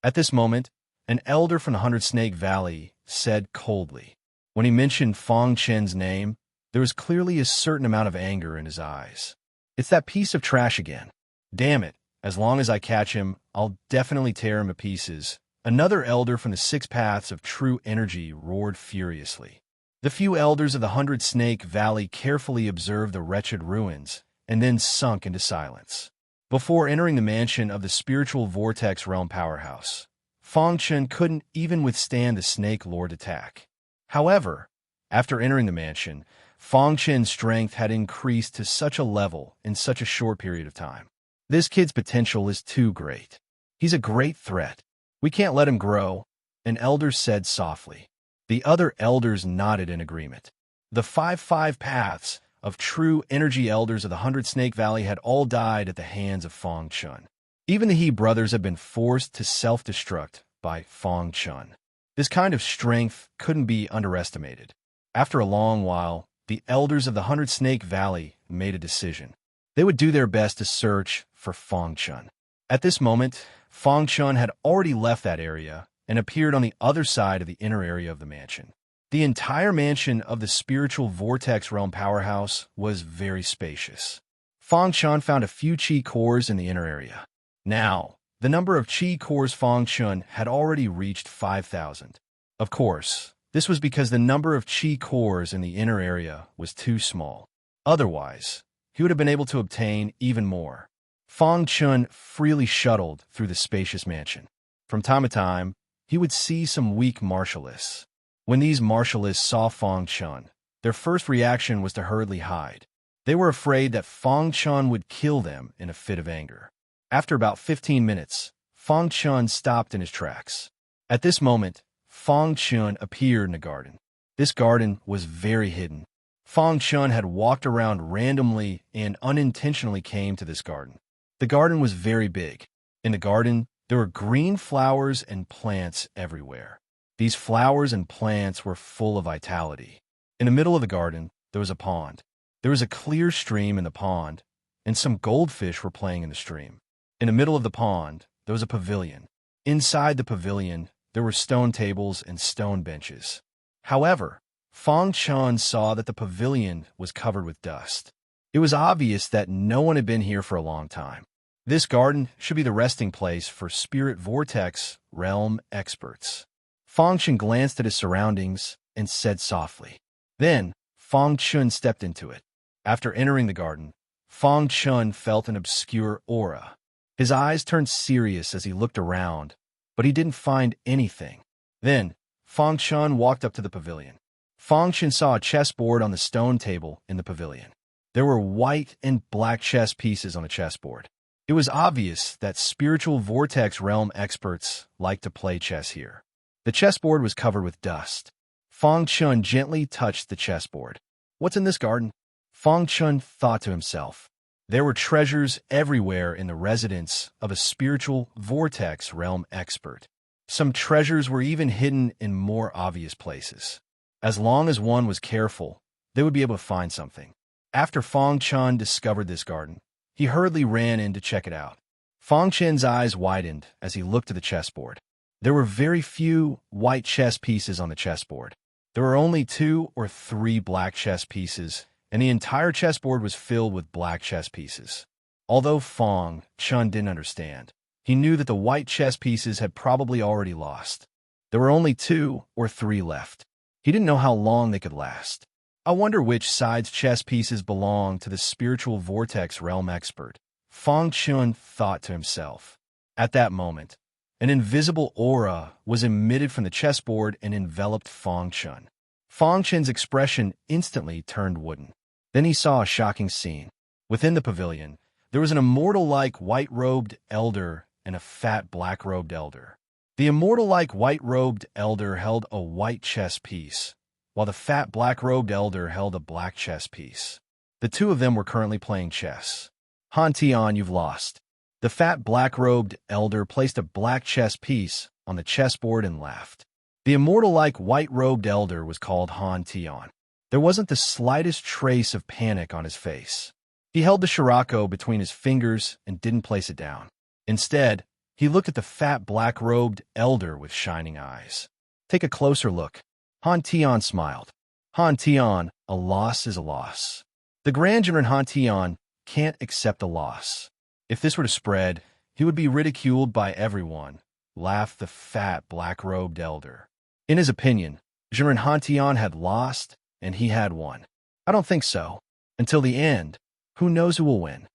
At this moment, an elder from the 100 Snake Valley said coldly. When he mentioned Fang Chun's name, there was clearly a certain amount of anger in his eyes. It's that piece of trash again. Damn it, as long as I catch him, I'll definitely tear him to pieces. Another elder from the 6 Paths of True Energy roared furiously. The few elders of the 100 Snake Valley carefully observed the wretched ruins and then sunk into silence. Before entering the mansion of the spiritual vortex realm powerhouse, Fang Chun couldn't even withstand the Snake Lord attack. However, after entering the mansion, Fang Chun's strength had increased to such a level in such a short period of time. This kid's potential is too great. He's a great threat. We can't let him grow, an elder said softly. The other elders nodded in agreement. The 5 Paths of True Energy elders of the 100 Snake Valley had all died at the hands of Fang Chun. Even the He brothers had been forced to self-destruct by Fang Chun. This kind of strength couldn't be underestimated. After a long while, the elders of the 100 Snake Valley made a decision. They would do their best to search for Fang Chun. At this moment, Fang Chun had already left that area and appeared on the other side of the inner area of the mansion. The entire mansion of the spiritual vortex realm powerhouse was very spacious. Fang Chun found a few chi cores in the inner area. Now, the number of chi cores Fang Chun had already reached 5,000. Of course, this was because the number of chi cores in the inner area was too small. Otherwise, he would have been able to obtain even more. Fang Chun freely shuttled through the spacious mansion. From time to time, he would see some weak martialists. When these martialists saw Fang Chun, their first reaction was to hurriedly hide. They were afraid that Fang Chun would kill them in a fit of anger. After about 15 minutes, Fang Chun stopped in his tracks. At this moment, Fang Chun appeared in a garden. This garden was very hidden. Fang Chun had walked around randomly and unintentionally came to this garden. The garden was very big. In the garden, there were green flowers and plants everywhere. These flowers and plants were full of vitality. In the middle of the garden, there was a pond. There was a clear stream in the pond, and some goldfish were playing in the stream. In the middle of the pond, there was a pavilion. Inside the pavilion, there were stone tables and stone benches. However, Fang Chun saw that the pavilion was covered with dust. It was obvious that no one had been here for a long time. This garden should be the resting place for spirit vortex realm experts. Fang Chun glanced at his surroundings and said softly. Then, Fang Chun stepped into it. After entering the garden, Fang Chun felt an obscure aura. His eyes turned serious as he looked around, but he didn't find anything. Then, Fang Chun walked up to the pavilion. Fang Chun saw a chessboard on the stone table in the pavilion. There were white and black chess pieces on the chessboard. It was obvious that spiritual vortex realm experts like to play chess here. The chessboard was covered with dust. Fang Chun gently touched the chessboard. What's in this garden? Fang Chun thought to himself. There were treasures everywhere in the residence of a spiritual vortex realm expert. Some treasures were even hidden in more obvious places. As long as one was careful, they would be able to find something. After Fong Chun discovered this garden, he hurriedly ran in to check it out. Fong Chen's eyes widened as he looked at the chessboard. There were very few white chess pieces on the chessboard. There were only 2 or 3 black chess pieces, and the entire chessboard was filled with black chess pieces. Although Fong Chun didn't understand, he knew that the white chess pieces had probably already lost. There were only 2 or 3 left. He didn't know how long they could last. I wonder which side's chess pieces belong to the spiritual vortex realm expert, Fong Chun thought to himself. At that moment, an invisible aura was emitted from the chessboard and enveloped Fong Chun. Fong Chun's expression instantly turned wooden. Then he saw a shocking scene. Within the pavilion, there was an immortal-like white-robed elder and a fat black-robed elder. The immortal-like white-robed elder held a white chess piece, while the fat black-robed elder held a black chess piece. The two of them were currently playing chess. Han Tian, you've lost. The fat black-robed elder placed a black chess piece on the chessboard and laughed. The immortal-like white-robed elder was called Han Tian. There wasn't the slightest trace of panic on his face. He held the Shirako between his fingers and didn't place it down. Instead, he looked at the fat black-robed elder with shining eyes. Take a closer look. Han Tian smiled. Han Tian, a loss is a loss. The Grand General Han Tian can't accept a loss. If this were to spread, he would be ridiculed by everyone, laughed the fat black-robed elder. In his opinion, General Han Tian had lost, and he had won. I don't think so. Until the end, who knows who will win?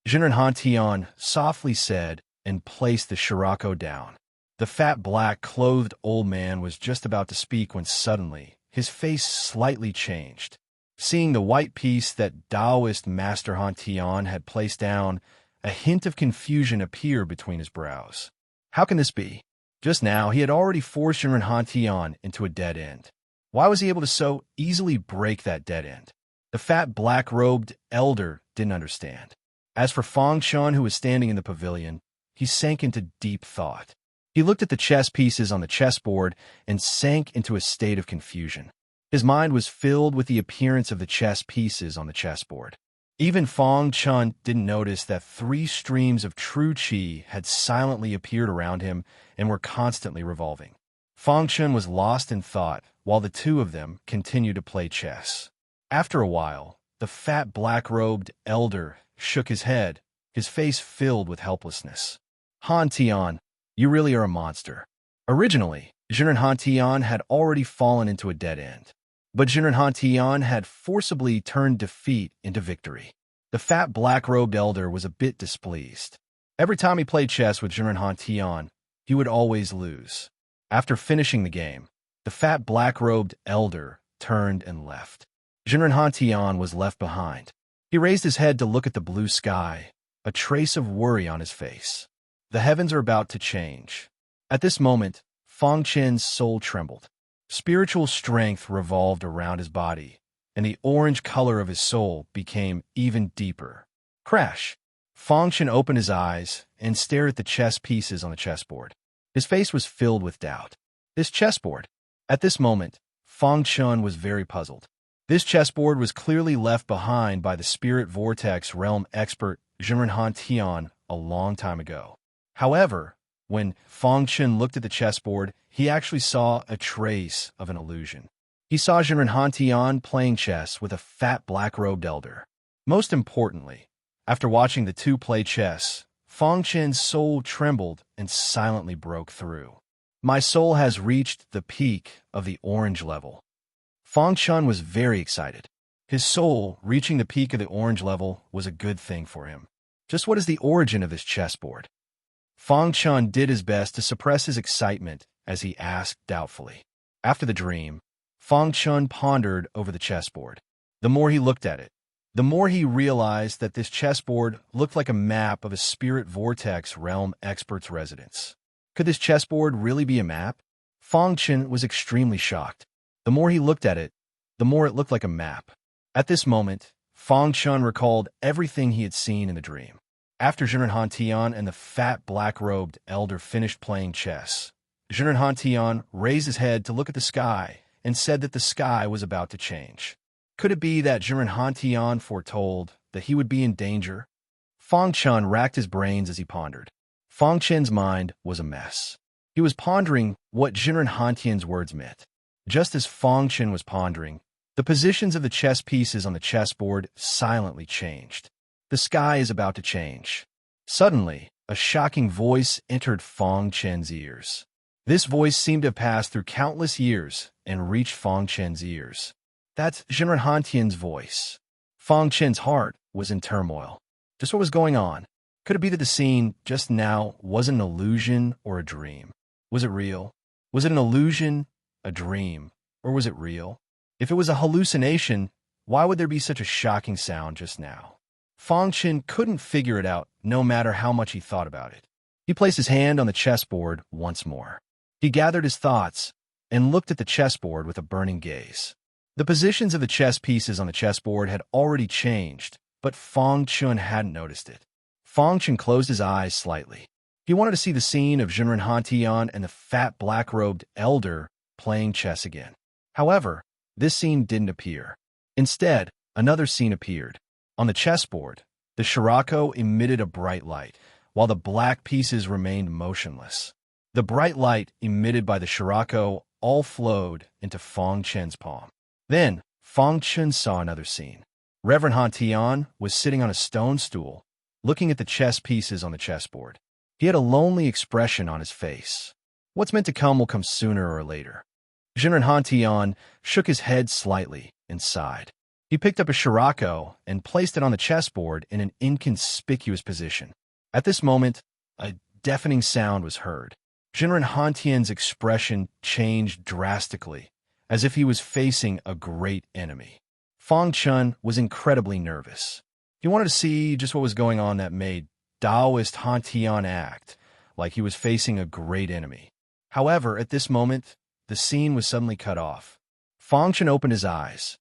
General Han Tian softly said and placed the Shirako down. The fat black-clothed old man was just about to speak when suddenly his face slightly changed. Seeing the white piece that Taoist Master Han Tian had placed down, a hint of confusion appeared between his brows. How can this be? Just now, he had already forced General Han Tian into a dead end. Why was he able to so easily break that dead end? The fat black-robed elder didn't understand. As for Fong Chun, who was standing in the pavilion, he sank into deep thought. He looked at the chess pieces on the chessboard and sank into a state of confusion. His mind was filled with the appearance of the chess pieces on the chessboard. Even Fong Chun didn't notice that 3 streams of true qi had silently appeared around him and were constantly revolving. Fong Chun was lost in thought while the two of them continued to play chess. After a while, the fat black-robed elder shook his head, his face filled with helplessness. Han Tian, you really are a monster. Originally, General Han Tian had already fallen into a dead end. But General Han Tian had forcibly turned defeat into victory. The fat black-robed elder was a bit displeased. Every time he played chess with General Han Tian, he would always lose. After finishing the game, the fat black-robed elder turned and left. General Han Tian was left behind. He raised his head to look at the blue sky, a trace of worry on his face. The heavens are about to change. At this moment, Fong Chen's soul trembled. Spiritual strength revolved around his body, and the orange color of his soul became even deeper. Crash! Fong Chen opened his eyes and stared at the chess pieces on the chessboard. His face was filled with doubt. This chessboard? At this moment, Fong Chun was very puzzled. This chessboard was clearly left behind by the spirit vortex realm expert General Han Tian a long time ago. However, when Fong Chun looked at the chessboard, he actually saw a trace of an illusion. He saw General Han Tian playing chess with a fat black-robed elder. Most importantly, after watching the two play chess, Fong Chen's soul trembled and silently broke through. My soul has reached the peak of the orange level. Fong Chun was very excited. His soul reaching the peak of the orange level was a good thing for him. Just what is the origin of this chessboard? Fong Chun did his best to suppress his excitement as he asked doubtfully. After the dream, Fong Chun pondered over the chessboard. The more he looked at it, the more he realized that this chessboard looked like a map of a spirit vortex realm expert's residence. Could this chessboard really be a map? Fong Chun was extremely shocked. The more he looked at it, the more it looked like a map. At this moment, Fang Chun recalled everything he had seen in the dream. After Zhenren Hantian and the fat black-robed elder finished playing chess, Zhenren Hantian raised his head to look at the sky and said that the sky was about to change. Could it be that Zhenren Hantian foretold that he would be in danger? Fang Chun racked his brains as he pondered. Fang Chen's mind was a mess. He was pondering what Zhenren Hantian's words meant. Just as Fang Chen was pondering, the positions of the chess pieces on the chessboard silently changed. The sky is about to change. Suddenly, a shocking voice entered Fang Chen's ears. This voice seemed to have passed through countless years and reached Fang Chen's ears. That's Zhenren Hantian's voice. Fang Chen's heart was in turmoil. Just what was going on? Could it be that the scene just now was an illusion or a dream? Was it real? Was it an illusion, a dream, or was it real? If it was a hallucination, why would there be such a shocking sound just now? Fang Chen couldn't figure it out, no matter how much he thought about it. He placed his hand on the chessboard once more. He gathered his thoughts and looked at the chessboard with a burning gaze. The positions of the chess pieces on the chessboard had already changed, but Fang Chen hadn't noticed it. Fang Chen closed his eyes slightly. He wanted to see the scene of Zhenren Hantian and the fat black-robed elder playing chess again. However, this scene didn't appear. Instead, another scene appeared. On the chessboard, the Shirako emitted a bright light, while the black pieces remained motionless. The bright light emitted by the Shirako all flowed into Fang Chen's palm. Then, Fang Chen saw another scene. Reverend Hantian was sitting on a stone stool, looking at the chess pieces on the chessboard. He had a lonely expression on his face. What's meant to come will come sooner or later. Zhenren Hantian shook his head slightly and sighed. He picked up a Shirako and placed it on the chessboard in an inconspicuous position. At this moment, a deafening sound was heard. Zhenren Hantian's expression changed drastically, as if he was facing a great enemy. Fang Chen was incredibly nervous. He wanted to see just what was going on that made Taoist Hantian act like he was facing a great enemy. However, at this moment, the scene was suddenly cut off. Fang Chen opened his eyes.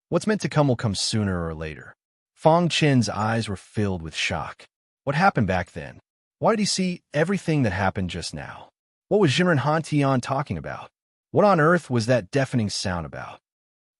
What's meant to come will come sooner or later. Fang Chen's eyes were filled with shock. What happened back then? Why did he see everything that happened just now? What was Zhenren Hantian talking about? What on earth was that deafening sound about?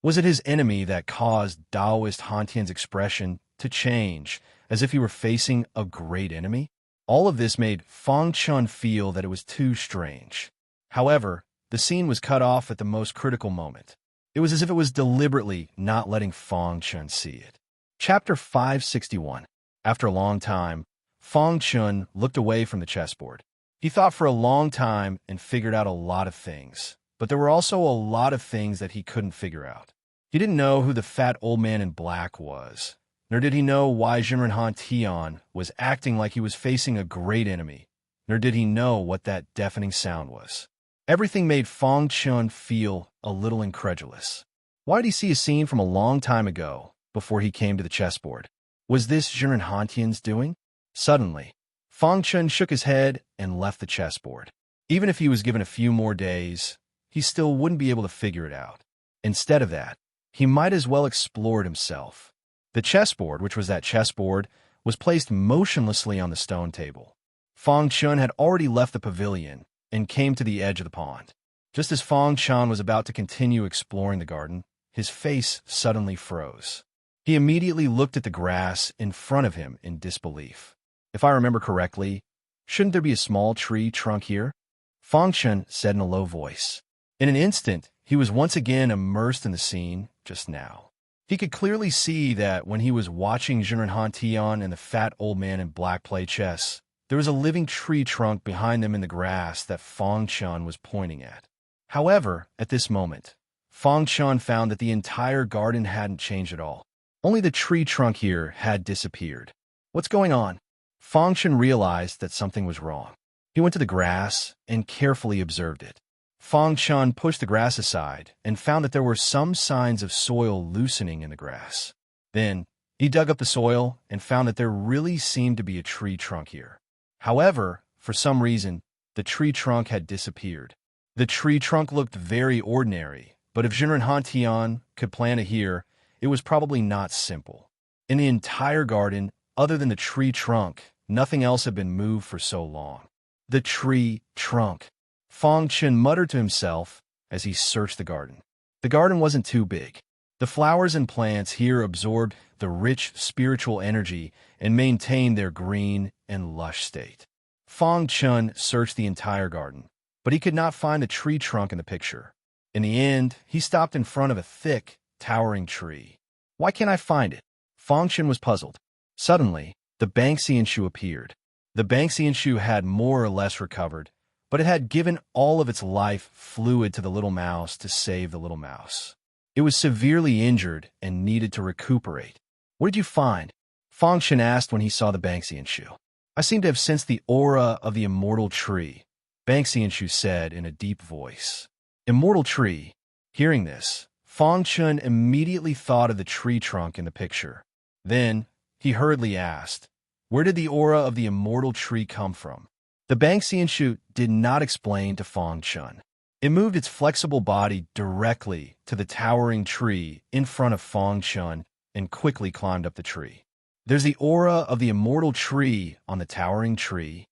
Was it his enemy that caused Taoist Hantian's expression to change, as if he were facing a great enemy? All of this made Fang Chen feel that it was too strange. However, the scene was cut off at the most critical moment. It was as if it was deliberately not letting Fang Chen see it. Chapter 561. After a long time, Fang Chen looked away from the chessboard. He thought for a long time and figured out a lot of things, but there were also a lot of things that he couldn't figure out. He didn't know who the fat old man in black was, nor did he know why Zhenren Hantian was acting like he was facing a great enemy, nor did he know what that deafening sound was. Everything made Fang Chen feel a little incredulous. Why did he see a scene from a long time ago before he came to the chessboard? Was this Zhenren Hantian's doing? Suddenly, Fang Chen shook his head and left the chessboard. Even if he was given a few more days, he still wouldn't be able to figure it out. Instead of that, he might as well explore it himself. The chessboard, which was that chessboard, was placed motionlessly on the stone table. Fang Chen had already left the pavilion and came to the edge of the pond. Just as Fang Chen was about to continue exploring the garden, his face suddenly froze. He immediately looked at the grass in front of him in disbelief. If I remember correctly, shouldn't there be a small tree trunk here? Fang Chen said in a low voice. In an instant, he was once again immersed in the scene just now. He could clearly see that when he was watching Zhenren Hantian and the fat old man in black play chess, there was a living tree trunk behind them in the grass that Fang Chen was pointing at. However, at this moment, Fang Chen found that the entire garden hadn't changed at all. Only the tree trunk here had disappeared. What's going on? Fang Chen realized that something was wrong. He went to the grass and carefully observed it. Fang Chen pushed the grass aside and found that there were some signs of soil loosening in the grass. Then, he dug up the soil and found that there really seemed to be a tree trunk here. However, for some reason, the tree trunk had disappeared. The tree trunk looked very ordinary, but if Zhenren Hantian could plant it here, it was probably not simple. In the entire garden, other than the tree trunk, nothing else had been moved for so long. The tree trunk. Fang Chun muttered to himself as he searched the garden. The garden wasn't too big. The flowers and plants here absorbed the rich spiritual energy and maintained their green and lush state. Fang Chun searched the entire garden, but he could not find the tree trunk in the picture. In the end, he stopped in front of a thick, towering tree. Why can't I find it? Fang Chun was puzzled. Suddenly, the Banksian shoe appeared. The Banksian shoe had more or less recovered, but it had given all of its life fluid to the little mouse to save the little mouse. It was severely injured and needed to recuperate. What did you find? Fang Chun asked when he saw the Banksian shoe. I seem to have sensed the aura of the immortal tree, Banksian shoe said in a deep voice. Immortal tree. Hearing this, Fang Chun immediately thought of the tree trunk in the picture. Then, he hurriedly asked, where did the aura of the immortal tree come from? The Banksian shoe did not explain to Fang Chun. It moved its flexible body directly to the towering tree in front of Fang Chun and quickly climbed up the tree. There's the aura of the immortal tree on the towering tree.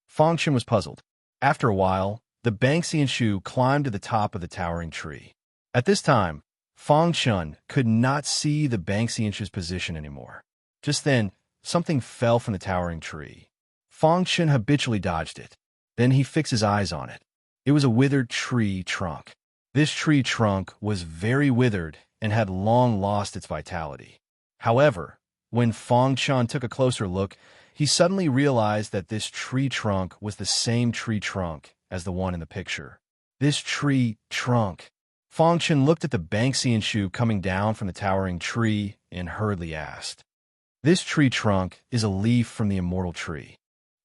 Fang Chun was puzzled. After a while, the Banksian shoe climbed to the top of the towering tree. At this time, Fang Chun could not see the Banksian shoe's position anymore. Just then, something fell from the towering tree. Fang Chun habitually dodged it. Then he fixed his eyes on it. It was a withered tree trunk. This tree trunk was very withered and had long lost its vitality. However, when Fang Chun took a closer look, he suddenly realized that this tree trunk was the same tree trunk as the one in the picture. This tree trunk. Fang Chun looked at the Banksian shoe coming down from the towering tree and hurriedly asked, this tree trunk is a leaf from the immortal tree.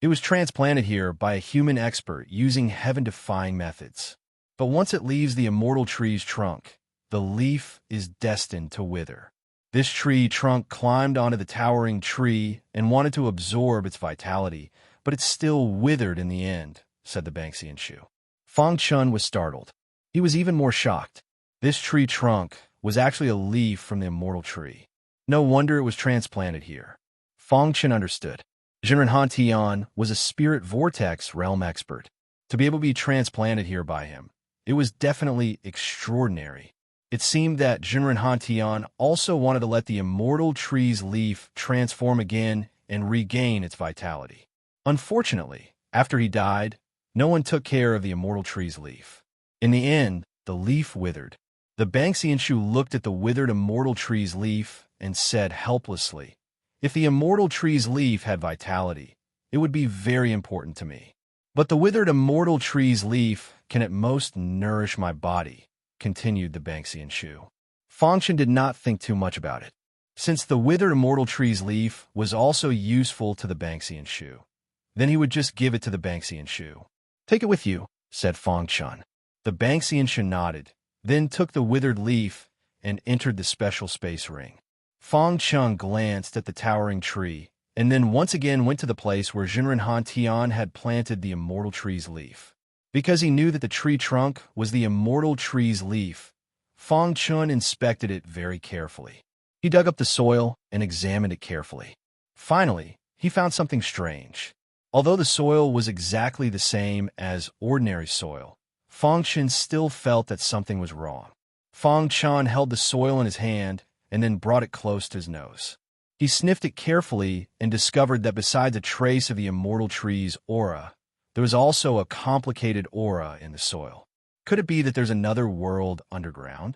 It was transplanted here by a human expert using heaven-defying methods. But once it leaves the immortal tree's trunk, the leaf is destined to wither. This tree trunk climbed onto the towering tree and wanted to absorb its vitality, but it still withered in the end, said the Banksian shoe. Fang Chun was startled. He was even more shocked. This tree trunk was actually a leaf from the immortal tree. No wonder it was transplanted here. Fang Chun understood. Jinren Hantian was a spirit vortex realm expert. To be able to be transplanted here by him, it was definitely extraordinary. It seemed that Jinren Hantian also wanted to let the immortal tree's leaf transform again and regain its vitality. Unfortunately, after he died, no one took care of the immortal tree's leaf. In the end, the leaf withered. The Banksian shoe looked at the withered immortal tree's leaf and said helplessly, if the immortal tree's leaf had vitality, it would be very important to me. But the withered immortal tree's leaf can at most nourish my body, continued the Banksian shoe. Fang Chun did not think too much about it, since the withered immortal tree's leaf was also useful to the Banksian shoe. Then he would just give it to the Banksian shoe. Take it with you, said Fang Chun. The Banksian shoe nodded, then took the withered leaf and entered the special space ring. Fang Chun glanced at the towering tree, and then once again went to the place where Jinren Hantian had planted the immortal tree's leaf. Because he knew that the tree trunk was the immortal tree's leaf, Fang Chun inspected it very carefully. He dug up the soil and examined it carefully. Finally, he found something strange. Although the soil was exactly the same as ordinary soil, Fang Chun still felt that something was wrong. Fang Chun held the soil in his hand and then brought it close to his nose. He sniffed it carefully and discovered that besides a trace of the immortal tree's aura, there was also a complicated aura in the soil. Could it be that there's another world underground?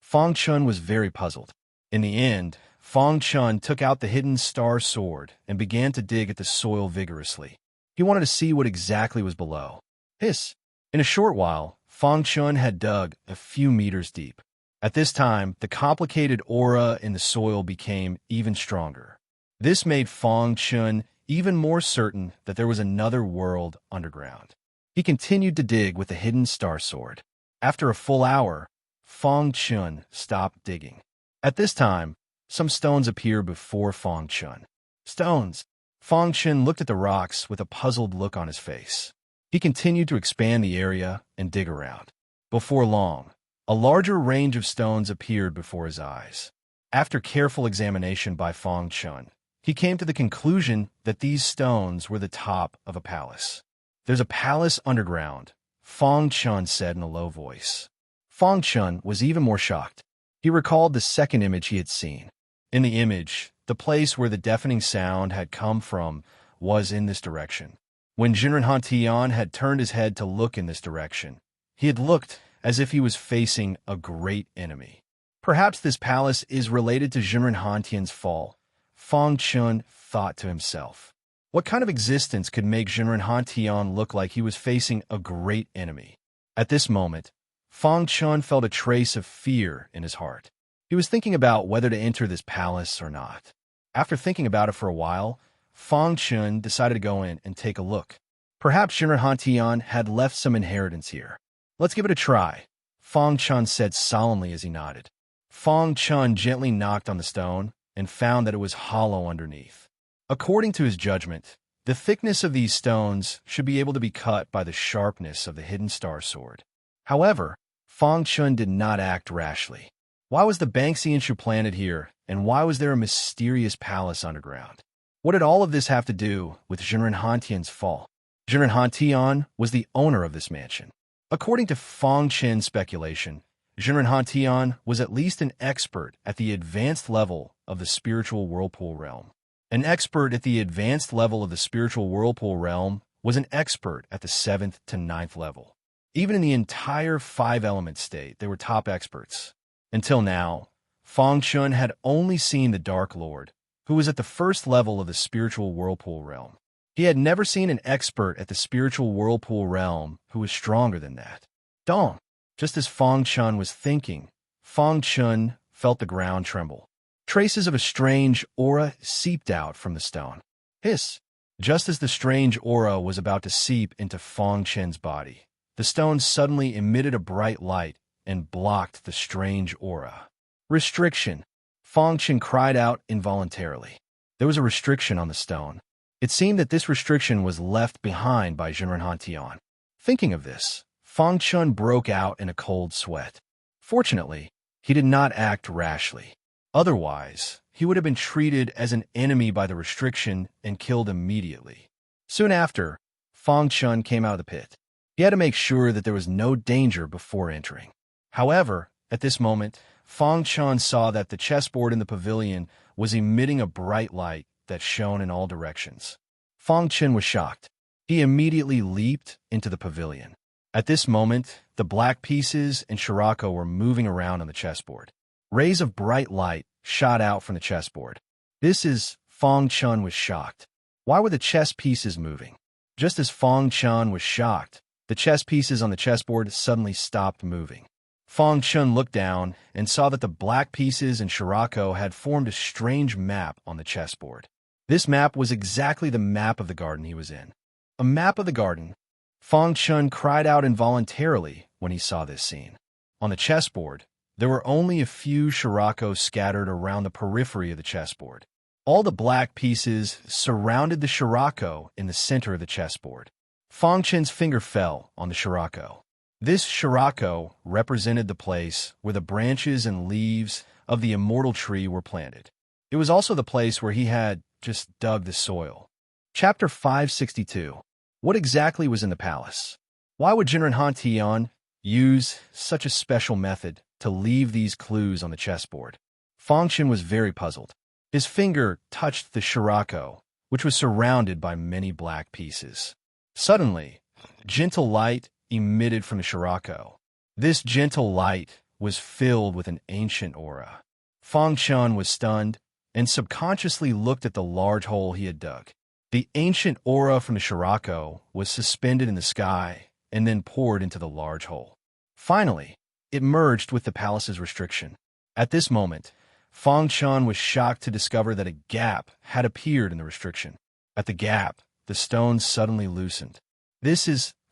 Fang Chun was very puzzled. In the end, Fang Chun took out the hidden star sword and began to dig at the soil vigorously. He wanted to see what exactly was below. Hiss! In a short while, Fang Chun had dug a few meters deep. At this time, the complicated aura in the soil became even stronger. This made Fang Chun even more certain that there was another world underground. He continued to dig with the hidden star sword. After a full hour, Fang Chun stopped digging. At this time, some stones appeared before Fang Chun. Stones! Fang Chun looked at the rocks with a puzzled look on his face. He continued to expand the area and dig around. Before long, a larger range of stones appeared before his eyes. After careful examination by Fang Chun, he came to the conclusion that these stones were the top of a palace. "There's a palace underground," Fang Chun said in a low voice. Fang Chun was even more shocked. He recalled the second image he had seen. In the image, the place where the deafening sound had come from was in this direction. When Jinren Hantian had turned his head to look in this direction, he had looked as if he was facing a great enemy. Perhaps this palace is related to Jinren Hantian's fall, Fang Chun thought to himself. What kind of existence could make Jinren Hantian look like he was facing a great enemy? At this moment, Fang Chun felt a trace of fear in his heart. He was thinking about whether to enter this palace or not. After thinking about it for a while, Fang Chun decided to go in and take a look. Perhaps Jinren Hantian had left some inheritance here. "Let's give it a try," Fang Chun said solemnly as he nodded. Fang Chun gently knocked on the stone and found that it was hollow underneath. According to his judgment, the thickness of these stones should be able to be cut by the sharpness of the hidden star sword. However, Fang Chun did not act rashly. Why was the Banksian shoe planted here, and why was there a mysterious palace underground? What did all of this have to do with Jinren Hantian's fall? Jinren Hantian was the owner of this mansion. According to Fang Chen's speculation, Jinren Hantian was at least an expert at the advanced level of the spiritual whirlpool realm. An expert at the advanced level of the spiritual whirlpool realm was an expert at the 7th to 9th level. Even in the entire 5-element state, they were top experts. Until now, Fang Chun had only seen the Dark Lord, who was at the 1st level of the spiritual whirlpool realm. He had never seen an expert at the spiritual whirlpool realm who was stronger than that. Dong! Just as Fang Chun was thinking, Fang Chun felt the ground tremble. Traces of a strange aura seeped out from the stone. Hiss! Just as the strange aura was about to seep into Fang Chen's body, the stone suddenly emitted a bright light and blocked the strange aura. Restriction! Fang Chen cried out involuntarily. There was a restriction on the stone. It seemed that this restriction was left behind by Jinren Hantian. Thinking of this, Fang Chun broke out in a cold sweat. Fortunately, he did not act rashly. Otherwise, he would have been treated as an enemy by the restriction and killed immediately. Soon after, Fang Chun came out of the pit. He had to make sure that there was no danger before entering. However, at this moment, Fang Chun saw that the chessboard in the pavilion was emitting a bright light that shone in all directions. Fang Chun was shocked. He immediately leaped into the pavilion. At this moment, the black pieces and Shirako were moving around on the chessboard. Rays of bright light shot out from the chessboard. Fang Chun was shocked. Why were the chess pieces moving? Just as Fang Chun was shocked, the chess pieces on the chessboard suddenly stopped moving. Fang Chun looked down and saw that the black pieces and Shirako had formed a strange map on the chessboard. This map was exactly the map of the garden he was in. A map of the garden. Fang Chun cried out involuntarily when he saw this scene. On the chessboard, there were only a few Shirako scattered around the periphery of the chessboard. All the black pieces surrounded the Shirako in the center of the chessboard. Fang Chun's finger fell on the Shirako. This Shirako represented the place where the branches and leaves of the immortal tree were planted. It was also the place where he had just dug the soil. Chapter 562. What exactly was in the palace? Why would Jinren Hantian use such a special method to leave these clues on the chessboard? Fang Chun was very puzzled. His finger touched the Shirako, which was surrounded by many black pieces. Suddenly, gentle light emitted from the Shirako. This gentle light was filled with an ancient aura. Fang Chun was stunned and subconsciously looked at the large hole he had dug. The ancient aura from the Shirako was suspended in the sky and then poured into the large hole. Finally, it merged with the palace's restriction. At this moment, Fang Chun was shocked to discover that a gap had appeared in the restriction. At the gap, the stones suddenly loosened.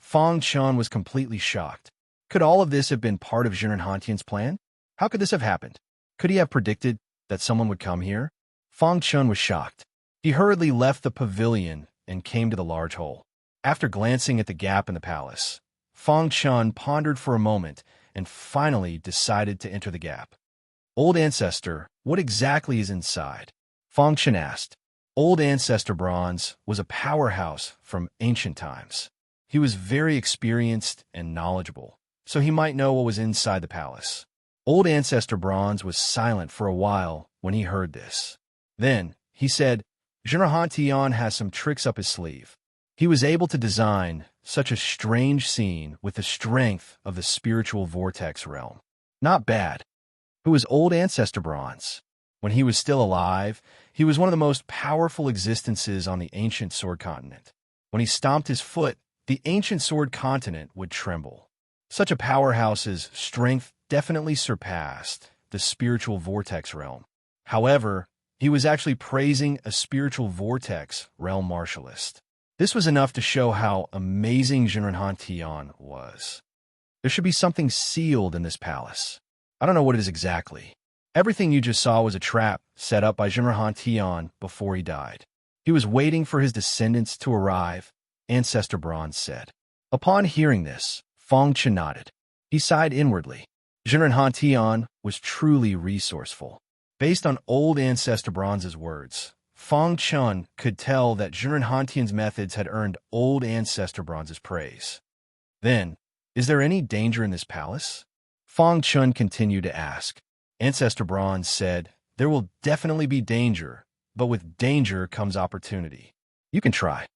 Fang Chun was completely shocked. Could all of this have been part of Jinren Hantian's plan? How could this have happened? Could he have predicted that someone would come here? Fang Chun was shocked. He hurriedly left the pavilion and came to the large hole. After glancing at the gap in the palace, Fang Chun pondered for a moment and finally decided to enter the gap. Old Ancestor, what exactly is inside? Fang Chen asked. Old Ancestor Bronze was a powerhouse from ancient times. He was very experienced and knowledgeable, so he might know what was inside the palace. Old Ancestor Bronze was silent for a while when he heard this. Then, he said, General Tian has some tricks up his sleeve. He was able to design such a strange scene with the strength of the spiritual vortex realm. Not bad. Who was Old Ancestor Bronze? When he was still alive, he was one of the most powerful existences on the ancient sword continent. When he stomped his foot, the ancient sword continent would tremble. Such a powerhouse's strength definitely surpassed the spiritual vortex realm. However, he was actually praising a spiritual vortex realm martialist. This was enough to show how amazing Jinren Tian was. There should be something sealed in this palace. I don't know what it is exactly. Everything you just saw was a trap set up by Jinren Tian before he died. He was waiting for his descendants to arrive, Ancestor Bronze said. Upon hearing this, Fang Chen nodded. He sighed inwardly. Jinren Tian was truly resourceful. Based on Old Ancestor Bronze's words, Fang Chen could tell that Jinren Tian's methods had earned Old Ancestor Bronze's praise. Then, is there any danger in this palace? Fang Chen continued to ask. Ancestor Bronze said, there will definitely be danger, but with danger comes opportunity. You can try.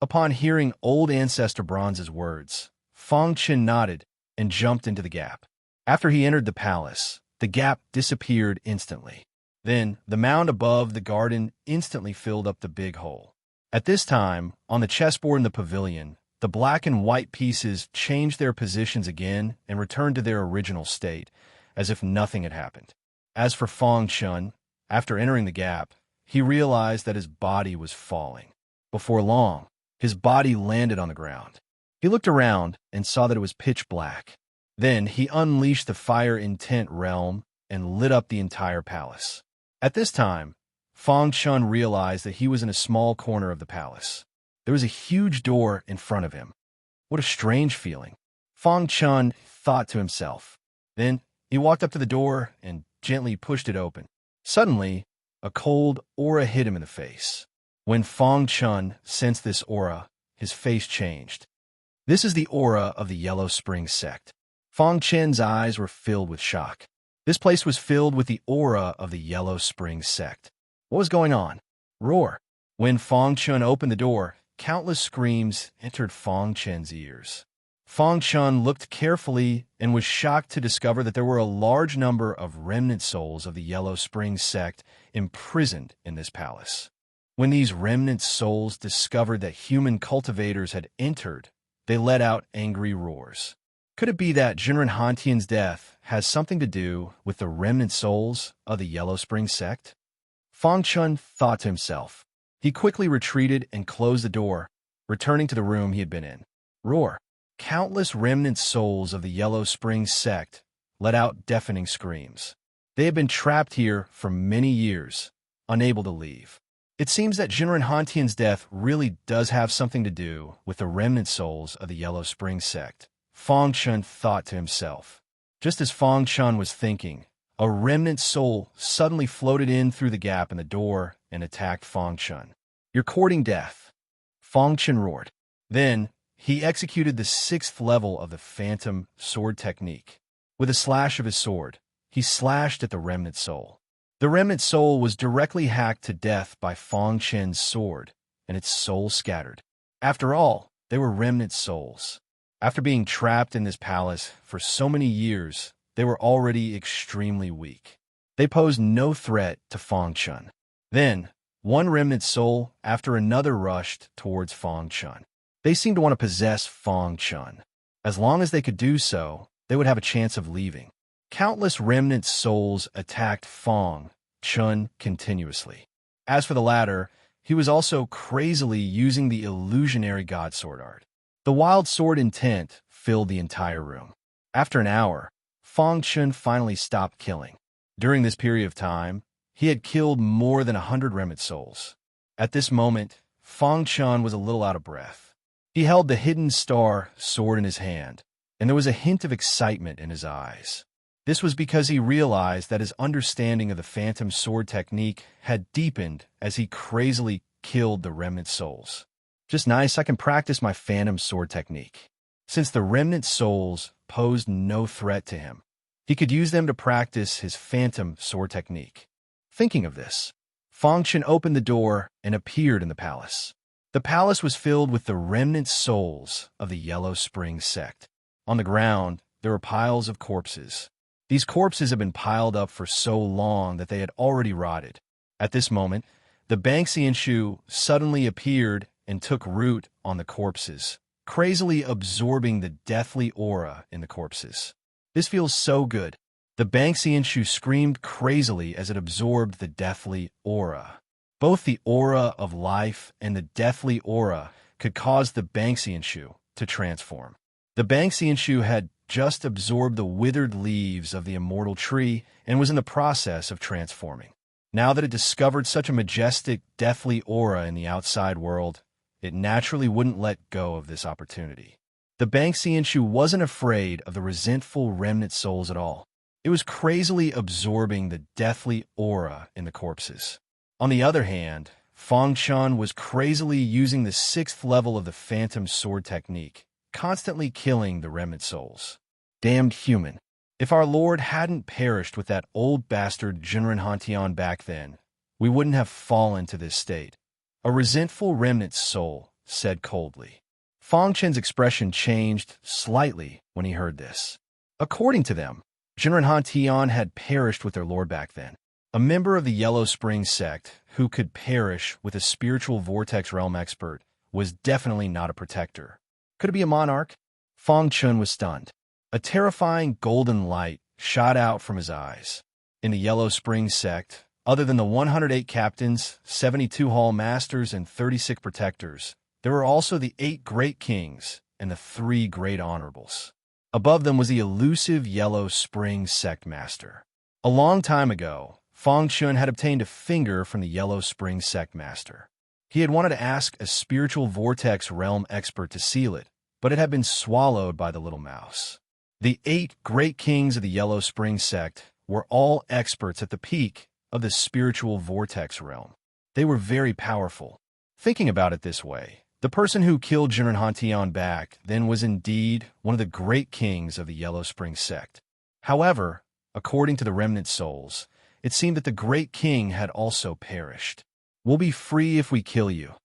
Upon hearing Old Ancestor Bronze's words, Fang Chen nodded and jumped into the gap. After he entered the palace, the gap disappeared instantly. Then, the mound above the garden instantly filled up the big hole. At this time, on the chessboard in the pavilion, the black and white pieces changed their positions again and returned to their original state, as if nothing had happened. As for Fang Chen, after entering the gap, he realized that his body was falling. Before long, his body landed on the ground. He looked around and saw that it was pitch black. Then he unleashed the fire intent realm and lit up the entire palace. At this time, Fang Chen realized that he was in a small corner of the palace. There was a huge door in front of him. What a strange feeling, Fang Chen thought to himself. Then he walked up to the door and gently pushed it open. Suddenly, a cold aura hit him in the face. When Fang Chen sensed this aura, his face changed. This is the aura of the Yellow Spring sect. Fang Chen's eyes were filled with shock. This place was filled with the aura of the Yellow Spring sect. What was going on? Roar. When Fang Chen opened the door, countless screams entered Fang Chen's ears. Fang Chen looked carefully and was shocked to discover that there were a large number of remnant souls of the Yellow Spring sect imprisoned in this palace. When these remnant souls discovered that human cultivators had entered, they let out angry roars. Could it be that Jinren Tian's death has something to do with the remnant souls of the Yellow Spring sect? Fang Chen thought to himself. He quickly retreated and closed the door, returning to the room he had been in. Roar. Countless remnant souls of the Yellow Spring sect let out deafening screams. They had been trapped here for many years, unable to leave. It seems that Jinren Tian's death really does have something to do with the remnant souls of the Yellow Spring sect. Fang Chen thought to himself. Just as Fang Chen was thinking, a remnant soul suddenly floated in through the gap in the door and attacked Fang Chen. You're courting death, Fang Chen roared. Then, he executed the 6th level of the Phantom Sword technique. With a slash of his sword, he slashed at the remnant soul. The remnant soul was directly hacked to death by Fang Chen's sword, and its soul scattered. After all, they were remnant souls. After being trapped in this palace for so many years, they were already extremely weak. They posed no threat to Fang Chen. Then, one remnant soul after another rushed towards Fang Chen. They seemed to want to possess Fang Chen. As long as they could do so, they would have a chance of leaving. Countless remnant souls attacked Fang Chen continuously. As for the latter, he was also crazily using the illusionary god sword art. The wild sword intent filled the entire room. After an hour, Fang Chen finally stopped killing. During this period of time, he had killed more than 100 remnant souls. At this moment, Fang Chen was a little out of breath. He held the hidden star sword in his hand, and there was a hint of excitement in his eyes. This was because he realized that his understanding of the phantom sword technique had deepened as he crazily killed the remnant souls. Just nice, I can practice my phantom sword technique. Since the remnant souls posed no threat to him, he could use them to practice his phantom sword technique. Thinking of this, Fang Chen opened the door and appeared in the palace. The palace was filled with the remnant souls of the Yellow Spring sect. On the ground, there were piles of corpses. These corpses had been piled up for so long that they had already rotted. At this moment, the Banxian Shu suddenly appeared and took root on the corpses, crazily absorbing the deathly aura in the corpses. This feels so good. The Banxian Shu screamed crazily as it absorbed the deathly aura. Both the aura of life and the deathly aura could cause the Banxian Shu to transform. The Banxian Shu had just absorbed the withered leaves of the immortal tree and was in the process of transforming. Now that it discovered such a majestic, deathly aura in the outside world, it naturally wouldn't let go of this opportunity. The Banxian Shu wasn't afraid of the resentful remnant souls at all. It was crazily absorbing the deathly aura in the corpses. On the other hand, Fang Chen was crazily using the 6th level of the phantom sword technique, constantly killing the remnant souls. Damned human. If our Lord hadn't perished with that old bastard Jinren Hantian back then, we wouldn't have fallen to this state. A resentful remnant soul said coldly. Fang Chen's expression changed slightly when he heard this. According to them, Jinren Hantian had perished with their Lord back then. A member of the Yellow Spring sect who could perish with a spiritual vortex realm expert was definitely not a protector. Could it be a monarch? Fang Chen was stunned. A terrifying golden light shot out from his eyes. In the Yellow Spring sect, other than the 108 captains, 72 hall masters, and 36 protectors, there were also the 8 great kings and the 3 great honorables. Above them was the elusive Yellow Spring sect master. A long time ago, Fang Chen had obtained a finger from the Yellow Spring sect master. He had wanted to ask a spiritual vortex realm expert to seal it, but it had been swallowed by the little mouse. The 8 great kings of the Yellow Spring sect were all experts at the peak of the spiritual vortex realm. They were very powerful. Thinking about it this way, the person who killed Jinren Hantian back then was indeed one of the great kings of the Yellow Spring sect. However, according to the remnant souls, it seemed that the great king had also perished. We'll be free if we kill you,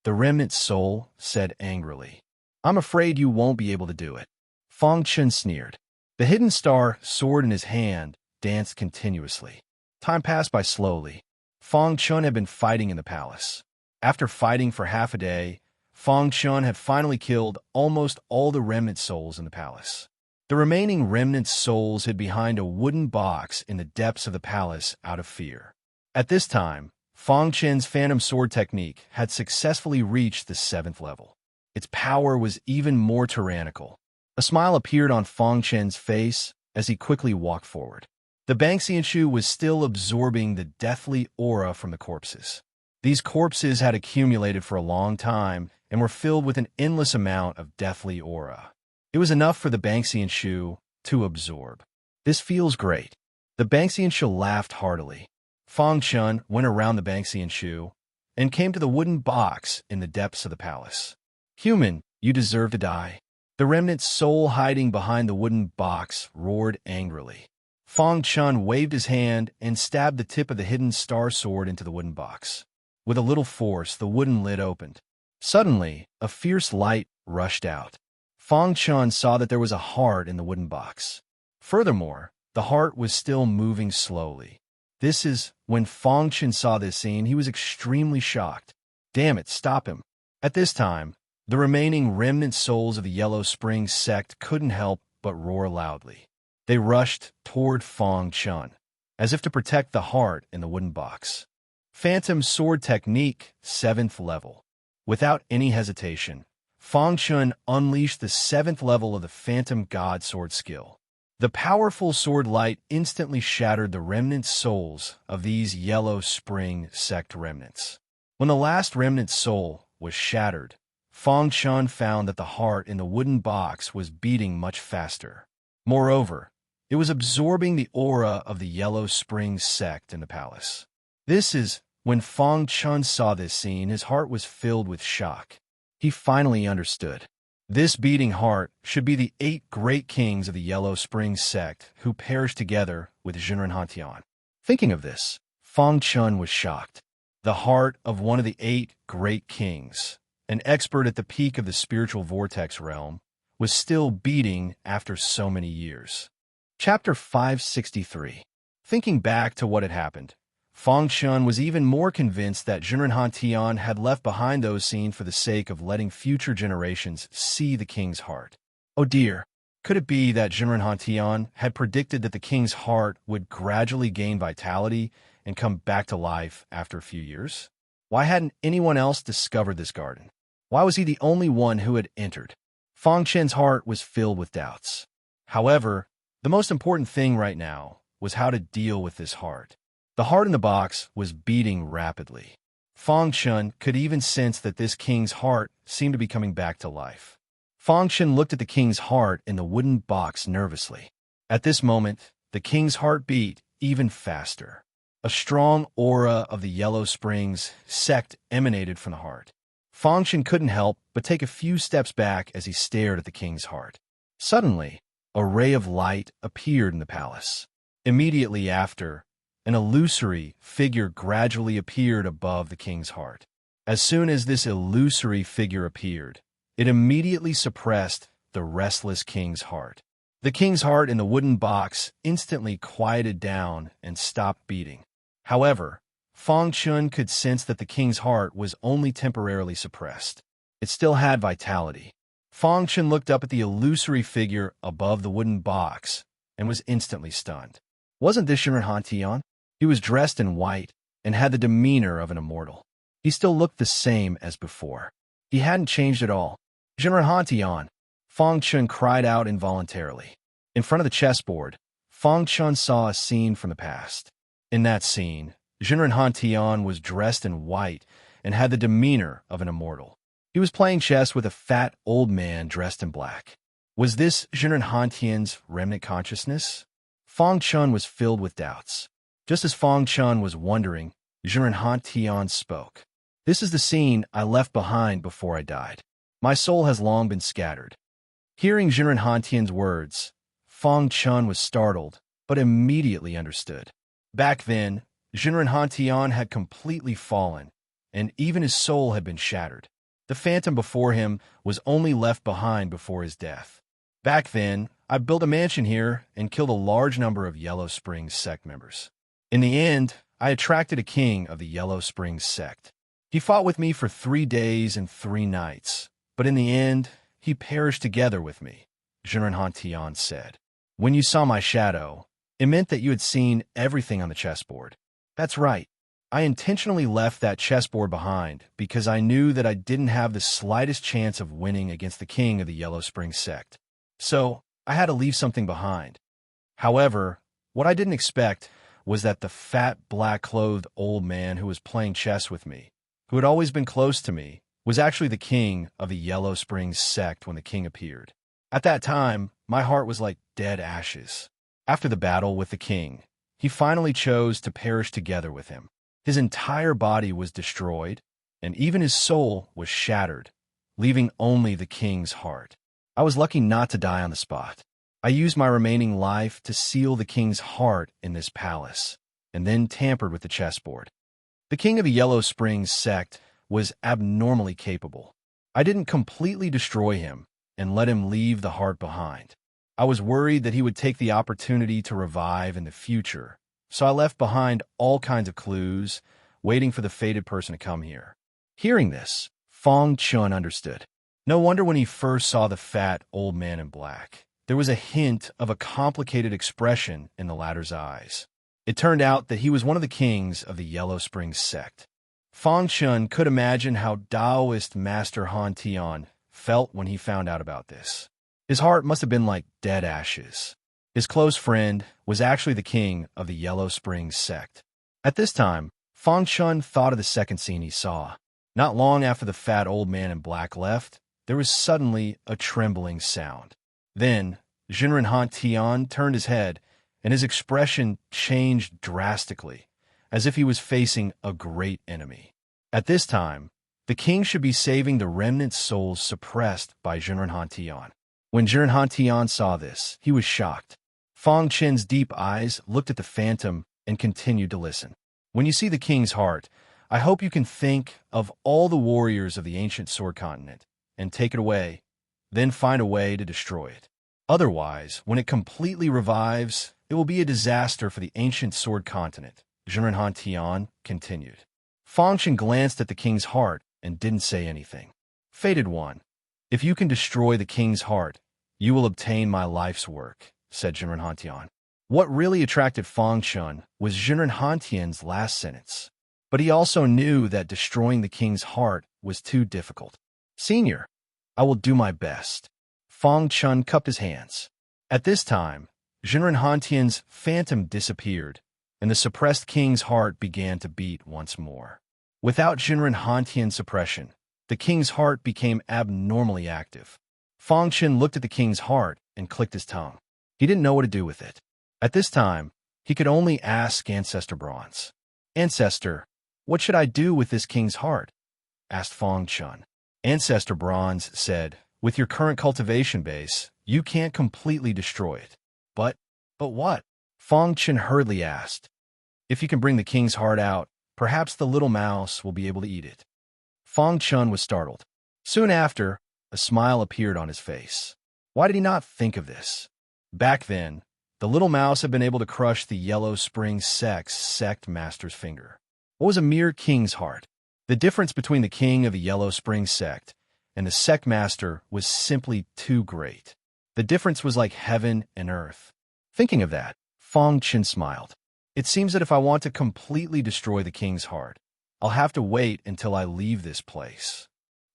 the remnant soul said angrily. I'm afraid you won't be able to do it. Fang Chen sneered. The hidden star sword in his hand danced continuously. Time passed by slowly. Fang Chen had been fighting in the palace. After fighting for half a day, Fang Chen had finally killed almost all the remnant souls in the palace. The remaining remnant souls hid behind a wooden box in the depths of the palace out of fear. At this time, Fang Chen's phantom sword technique had successfully reached the 7th level. Its power was even more tyrannical. A smile appeared on Fang Chen's face as he quickly walked forward. The Banxian Shu was still absorbing the deathly aura from the corpses. These corpses had accumulated for a long time and were filled with an endless amount of deathly aura. It was enough for the Banxian Shu to absorb. This feels great. The Banxian Shu laughed heartily. Fang Chen went around the Banxian Shu and came to the wooden box in the depths of the palace. Human, you deserve to die. The remnant soul hiding behind the wooden box roared angrily. Fang Chen waved his hand and stabbed the tip of the hidden star sword into the wooden box. With a little force, the wooden lid opened. Suddenly, a fierce light rushed out. Fang Chen saw that there was a heart in the wooden box. Furthermore, the heart was still moving slowly. When Fang Chen saw this scene, he was extremely shocked. Damn it, stop him. At this time, the remaining remnant souls of the Yellow Spring sect couldn't help but roar loudly. They rushed toward Fang Chen, as if to protect the heart in the wooden box. Phantom Sword Technique, 7th level. Without any hesitation, Fang Chen unleashed the 7th level of the Phantom God Sword skill. The powerful sword light instantly shattered the remnant souls of these Yellow Spring sect remnants. When the last remnant soul was shattered, Fang Chen found that the heart in the wooden box was beating much faster. Moreover, It was absorbing the aura of the Yellow Springs sect in the palace. When Fang Chun saw this scene, his heart was filled with shock. He finally understood. This beating heart should be the 8 great kings of the Yellow Springs sect who perished together with Jinren Hantian. Thinking of this, Fang Chun was shocked. The heart of one of the 8 great kings, an expert at the peak of the spiritual vortex realm, was still beating after so many years. Chapter 563. Thinking back to what had happened, Fang Chun was even more convinced that Jinren Hantian had left behind those scenes for the sake of letting future generations see the king's heart. Oh dear, could it be that Jinren Hantian had predicted that the king's heart would gradually gain vitality and come back to life after a few years? Why hadn't anyone else discovered this garden? Why was he the only one who had entered? Fang Chun's heart was filled with doubts. However, the most important thing right now was how to deal with this heart. The heart in the box was beating rapidly. Fang Chun could even sense that this king's heart seemed to be coming back to life. Fang Chun looked at the king's heart in the wooden box nervously. At this moment, the king's heart beat even faster. A strong aura of the Yellow Springs sect emanated from the heart. Fang Chun couldn't help but take a few steps back as he stared at the king's heart. Suddenly, a ray of light appeared in the palace. Immediately after, an illusory figure gradually appeared above the king's heart. As soon as this illusory figure appeared, it immediately suppressed the restless king's heart. The king's heart in the wooden box instantly quieted down and stopped beating. However, Fang Chun could sense that the king's heart was only temporarily suppressed. It still had vitality. Fang Chun looked up at the illusory figure above the wooden box and was instantly stunned. Wasn't this Jinren Hantian? He was dressed in white and had the demeanor of an immortal. He still looked the same as before. He hadn't changed at all. Jinren Hantian! Fang Chun cried out involuntarily. In front of the chessboard, Fang Chun saw a scene from the past. In that scene, Jinren Hantian was dressed in white and had the demeanor of an immortal. He was playing chess with a fat old man dressed in black. Was this Jinren Hantian's remnant consciousness? Fang Chun was filled with doubts. Just as Fang Chun was wondering, Jinren Hantian spoke. This is the scene I left behind before I died. My soul has long been scattered. Hearing Jinren Hantian's words, Fang Chun was startled, but immediately understood. Back then, Jinren Hantian had completely fallen, and even his soul had been shattered. The phantom before him was only left behind before his death. Back then, I built a mansion here and killed a large number of Yellow Springs sect members. In the end, I attracted a king of the Yellow Springs sect. He fought with me for 3 days and 3 nights, but in the end, he perished together with me, Jinren Hantian said. When you saw my shadow, it meant that you had seen everything on the chessboard. That's right. I intentionally left that chessboard behind because I knew that I didn't have the slightest chance of winning against the king of the Yellow Springs sect. So, I had to leave something behind. However, what I didn't expect was that the fat, black-clothed old man who was playing chess with me, who had always been close to me, was actually the king of the Yellow Springs sect when the king appeared. At that time, my heart was like dead ashes. After the battle with the king, he finally chose to perish together with him. His entire body was destroyed, and even his soul was shattered, leaving only the king's heart. I was lucky not to die on the spot. I used my remaining life to seal the king's heart in this palace, and then tampered with the chessboard. The king of the Yellow Springs sect was abnormally capable. I didn't completely destroy him and let him leave the heart behind. I was worried that he would take the opportunity to revive in the future, so I left behind all kinds of clues, waiting for the fated person to come here. Hearing this, Fang Chun understood. No wonder when he first saw the fat old man in black, there was a hint of a complicated expression in the latter's eyes. It turned out that he was one of the kings of the Yellow Springs sect. Fang Chun could imagine how Taoist Master Han Tian felt when he found out about this. His heart must have been like dead ashes. His close friend was actually the king of the Yellow Springs sect. At this time, Fang Chun thought of the second scene he saw. Not long after the fat old man in black left, there was suddenly a trembling sound. Then, Jinren Han turned his head, and his expression changed drastically, as if he was facing a great enemy. At this time, the king should be saving the remnant souls suppressed by Jinren Han. When Jinren Han saw this, he was shocked. Fang Chen's deep eyes looked at the phantom and continued to listen. When you see the king's heart, I hope you can think of all the warriors of the ancient sword continent and take it away, then find a way to destroy it. Otherwise, when it completely revives, it will be a disaster for the ancient sword continent, Jinren Han continued. Fang Chen glanced at the king's heart and didn't say anything. Fated one, if you can destroy the king's heart, you will obtain my life's work, said Jinren Han. What really attracted Fang Chen was Jinren Han's last sentence. But he also knew that destroying the king's heart was too difficult. Senior, I will do my best. Fang Chen cupped his hands. At this time, Jinren Han's phantom disappeared, and the suppressed king's heart began to beat once more. Without Jinren Han's suppression, the king's heart became abnormally active. Fang Chen looked at the king's heart and clicked his tongue. He didn't know what to do with it. At this time, he could only ask Ancestor Bronze. Ancestor, what should I do with this king's heart? Asked Fang Chen. Ancestor Bronze said, with your current cultivation base, you can't completely destroy it. But what? Fang Chen hurriedly asked. If you can bring the king's heart out, perhaps the little mouse will be able to eat it. Fang Chen was startled. Soon after, a smile appeared on his face. Why did he not think of this? Back then, the little mouse had been able to crush the Yellow Spring sect master's finger. What was a mere king's heart? The difference between the king of the Yellow Spring sect and the sect master was simply too great. The difference was like heaven and earth. Thinking of that, Fang Chen smiled. It seems that if I want to completely destroy the king's heart, I'll have to wait until I leave this place.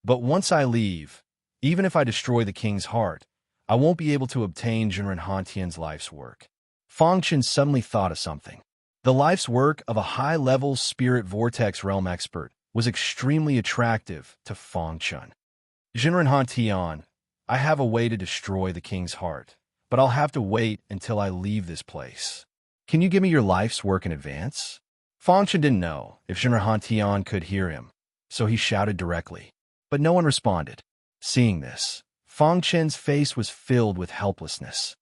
But once I leave, even if I destroy the king's heart, I won't be able to obtain Jinren Han's life's work. Fang Chen suddenly thought of something. The life's work of a high-level spirit vortex realm expert was extremely attractive to Fang Chen. Jinren Han, I have a way to destroy the king's heart, but I'll have to wait until I leave this place. Can you give me your life's work in advance? Fang Chen didn't know if Jinren Han could hear him, so he shouted directly. But no one responded. Seeing this, Fang Chen's face was filled with helplessness.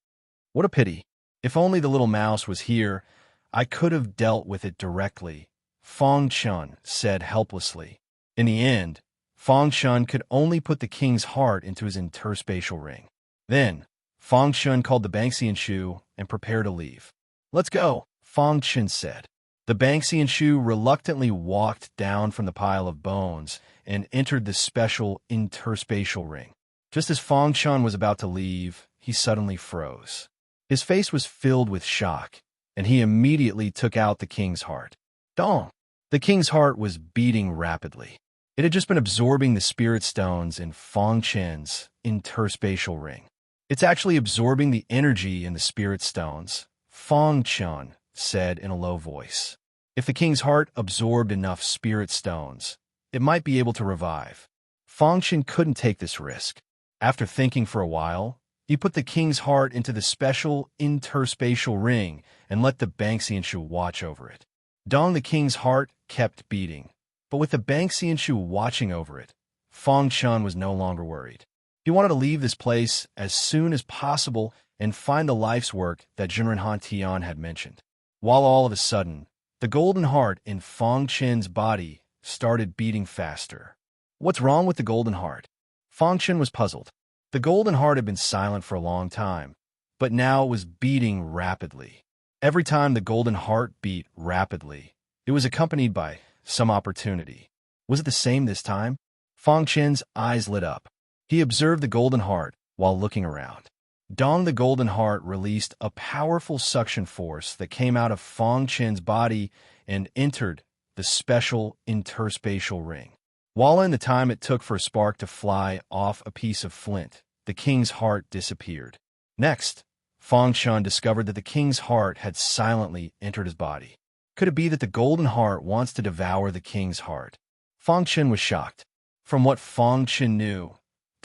What a pity. If only the little mouse was here, I could have dealt with it directly, Fang Chen said helplessly. In the end, Fang Chen could only put the king's heart into his interspatial ring. Then, Fang Chen called the Banxian Shu and prepared to leave. Let's go, Fang Chen said. The Banxian Shu reluctantly walked down from the pile of bones and entered the special interspatial ring. Just as Fang Chen was about to leave, he suddenly froze. His face was filled with shock, and he immediately took out the king's heart. Dong! The king's heart was beating rapidly. It had just been absorbing the spirit stones in Fang Chen's interspatial ring. It's actually absorbing the energy in the spirit stones, Fang Chen said in a low voice. If the king's heart absorbed enough spirit stones, it might be able to revive. Fang Chen couldn't take this risk. After thinking for a while, he put the king's heart into the special interspatial ring and let the Banxian Shu watch over it. Dong, the king's heart kept beating, but with the Banxian Shu watching over it, Fang Chen was no longer worried. He wanted to leave this place as soon as possible and find the life's work that Jinren Han had mentioned. While all of a sudden, the golden heart in Fang Chen's body started beating faster. What's wrong with the golden heart? Fang Chen was puzzled. The golden heart had been silent for a long time, but now it was beating rapidly. Every time the golden heart beat rapidly, it was accompanied by some opportunity. Was it the same this time? Fang Chen's eyes lit up. He observed the golden heart while looking around. Dong, the golden heart released a powerful suction force that came out of Fang Chen's body and entered the special interspatial ring. While in the time it took for a spark to fly off a piece of flint, the king's heart disappeared. Next, Fang Chen discovered that the king's heart had silently entered his body. Could it be that the golden heart wants to devour the king's heart? Fang Chen was shocked. From what Fang Chen knew,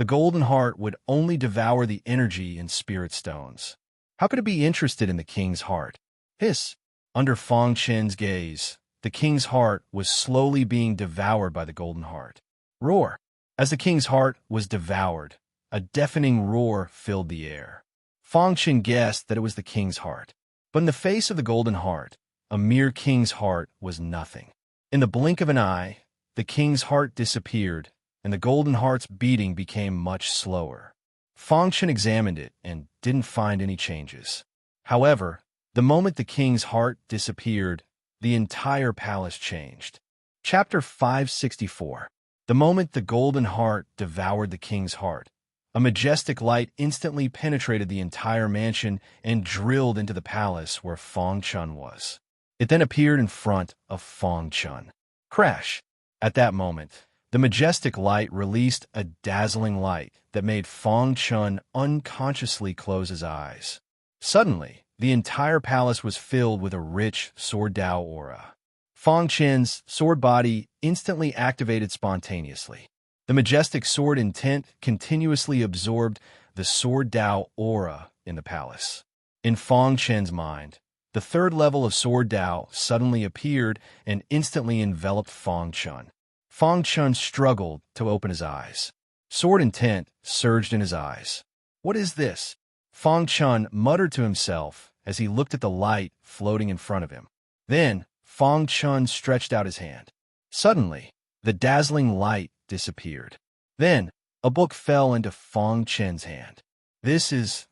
the golden heart would only devour the energy in spirit stones. How could it be interested in the king's heart? Hiss! Under Fang Chen's gaze, the king's heart was slowly being devoured by the golden heart. Roar! As the king's heart was devoured, a deafening roar filled the air. Fang Chen guessed that it was the king's heart. But in the face of the golden heart, a mere king's heart was nothing. In the blink of an eye, the king's heart disappeared, and the golden heart's beating became much slower. Fang Chen examined it and didn't find any changes. However, the moment the king's heart disappeared, the entire palace changed. Chapter 564. The moment the golden heart devoured the king's heart, a majestic light instantly penetrated the entire mansion and drilled into the palace where Fang Chen was. It then appeared in front of Fang Chen. Crash! At that moment, the majestic light released a dazzling light that made Fang Chen unconsciously close his eyes. Suddenly, the entire palace was filled with a rich sword Dao aura. Fang Chen's sword body instantly activated spontaneously. The majestic sword intent continuously absorbed the sword Dao aura in the palace. In Fang Chen's mind, the third level of sword Dao suddenly appeared and instantly enveloped Fang Chen. Fang Chen struggled to open his eyes. Sword intent surged in his eyes. What is this? Fang Chen muttered to himself as he looked at the light floating in front of him. Then, Fang Chen stretched out his hand. Suddenly, the dazzling light disappeared. Then, a book fell into Fang Chen's hand.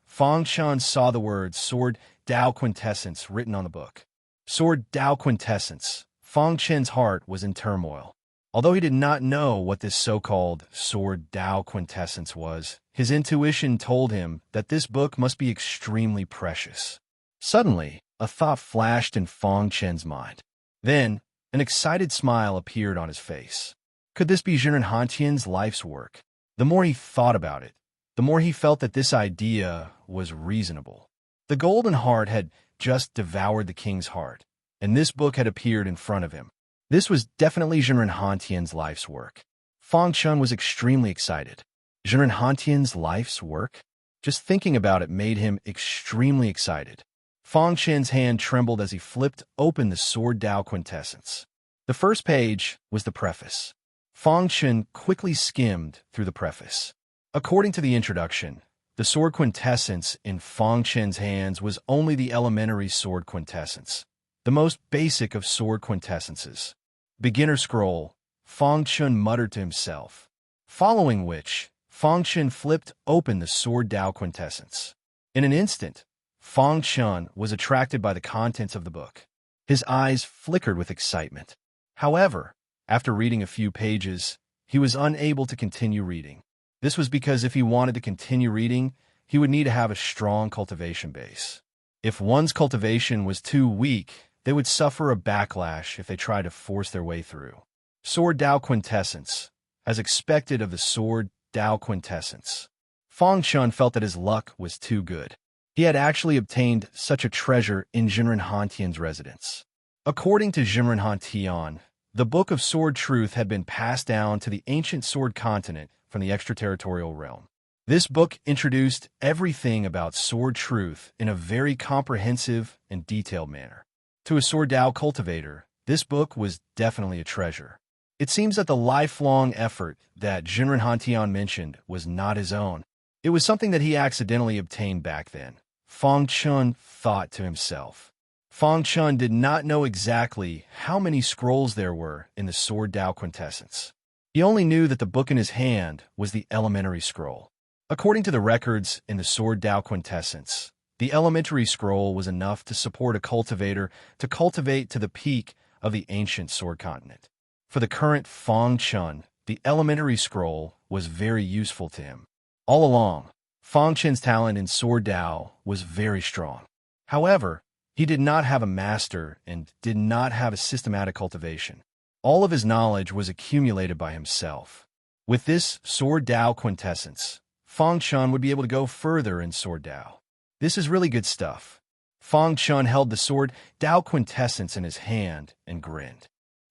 Fang Chen saw the words Sword Dao Quintessence written on the book. Sword Dao Quintessence. Fang Chen's heart was in turmoil. Although he did not know what this so-called Sword Dao Quintessence was, his intuition told him that this book must be extremely precious. Suddenly, a thought flashed in Fang Chen's mind. Then, an excited smile appeared on his face. Could this be Zhenren Hantian's life's work? The more he thought about it, the more he felt that this idea was reasonable. The golden heart had just devoured the king's heart, and this book had appeared in front of him. This was definitely Zhenren Hantian's life's work. Fang Chen was extremely excited. Zhenren Hantian's life's work? Just thinking about it made him extremely excited. Fang Chen's hand trembled as he flipped open the Sword Dao Quintessence. The first page was the preface. Fang Chen quickly skimmed through the preface. According to the introduction, the sword quintessence in Fang Chen's hands was only the elementary sword quintessence, the most basic of sword quintessences. Beginner scroll, Fang Chen muttered to himself, following which, Fang Chen flipped open the Sword Dao Quintessence. In an instant, Fang Chen was attracted by the contents of the book. His eyes flickered with excitement. However, after reading a few pages, he was unable to continue reading. This was because if he wanted to continue reading, he would need to have a strong cultivation base. If one's cultivation was too weak, they would suffer a backlash if they tried to force their way through. Sword Dao Quintessence, as expected of the Sword Dao Quintessence. Fang Chen felt that his luck was too good. He had actually obtained such a treasure in Zhenren Hantian's residence. According to Zhenren Hantian, the Book of Sword Truth had been passed down to the ancient sword continent from the extraterritorial realm. This book introduced everything about sword truth in a very comprehensive and detailed manner. To a Sword Dao cultivator, this book was definitely a treasure. It seems that the lifelong effort that Zhenren Hantian mentioned was not his own. It was something that he accidentally obtained back then. Fang Chen thought to himself. Fang Chen did not know exactly how many scrolls there were in the Sword Dao Quintessence. He only knew that the book in his hand was the elementary scroll. According to the records in the Sword Dao Quintessence, the elementary scroll was enough to support a cultivator to cultivate to the peak of the ancient sword continent. For the current Fang Chen, the elementary scroll was very useful to him. All along, Fang Chen's talent in Sword Dao was very strong. However, he did not have a master and did not have a systematic cultivation. All of his knowledge was accumulated by himself. With this Sword Dao Quintessence, Fang Chen would be able to go further in Sword Dao. This is really good stuff. Fang Chen held the Sword Dao Quintessence in his hand and grinned.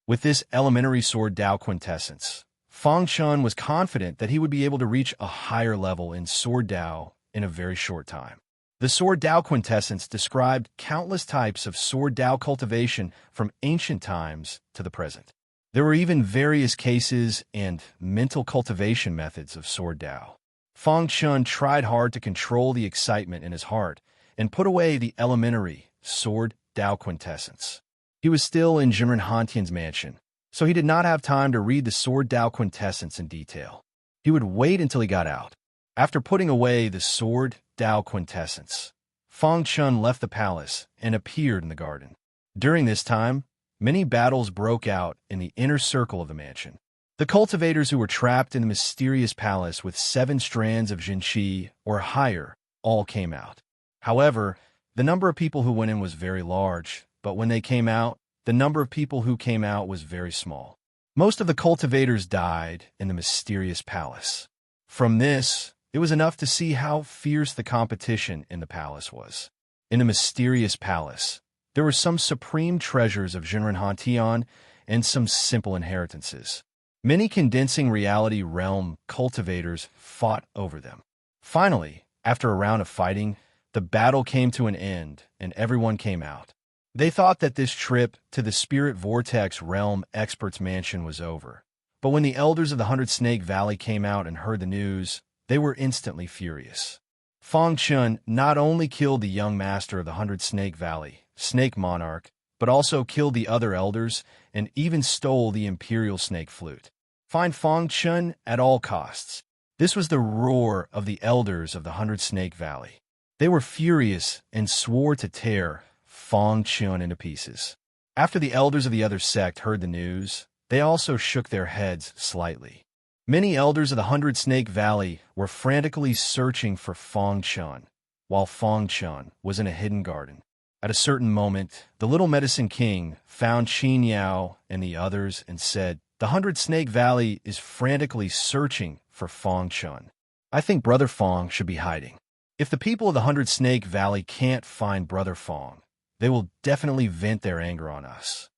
With this elementary Sword Dao Quintessence, Fang Chun was confident that he would be able to reach a higher level in Sword Dao in a very short time. The Sword Dao quintessence described countless types of Sword Dao cultivation from ancient times to the present. There were even various cases and mental cultivation methods of Sword Dao. Fang Chun tried hard to control the excitement in his heart and put away the elementary Sword Dao quintessence. He was still in Jinren Hantian's mansion, so he did not have time to read the Sword Dao quintessence in detail. He would wait until he got out. After putting away the Sword Dao quintessence, Fang Chun left the palace and appeared in the garden. During this time, many battles broke out in the inner circle of the mansion. The cultivators who were trapped in the mysterious palace with 7 strands of Jinqi or higher all came out. However, the number of people who went in was very large, but when they came out, the number of people who came out was very small. Most of the cultivators died in the mysterious palace. From this, it was enough to see how fierce the competition in the palace was. In the mysterious palace, there were some supreme treasures of Jinren Hantian and some simple inheritances. Many condensing reality realm cultivators fought over them. Finally, after a round of fighting, the battle came to an end and everyone came out. They thought that this trip to the Spirit Vortex Realm Expert's Mansion was over. But when the elders of the 100 Snake Valley came out and heard the news, they were instantly furious. Fang Chun not only killed the young master of the 100 Snake Valley, Snake Monarch, but also killed the other elders and even stole the Imperial Snake Flute. Find Fang Chun at all costs. This was the roar of the elders of the 100 Snake Valley. They were furious and swore to tear Fang Chun into pieces. After the elders of the other sect heard the news, they also shook their heads slightly. Many elders of the 100 Snake Valley were frantically searching for Fang Chun, while Fang Chun was in a hidden garden. At a certain moment, the Little Medicine King found Qin Yao and the others and said, "The 100 Snake Valley is frantically searching for Fang Chun. I think Brother Fang should be hiding. If the people of the 100 Snake Valley can't find Brother Fang, they will definitely vent their anger on us."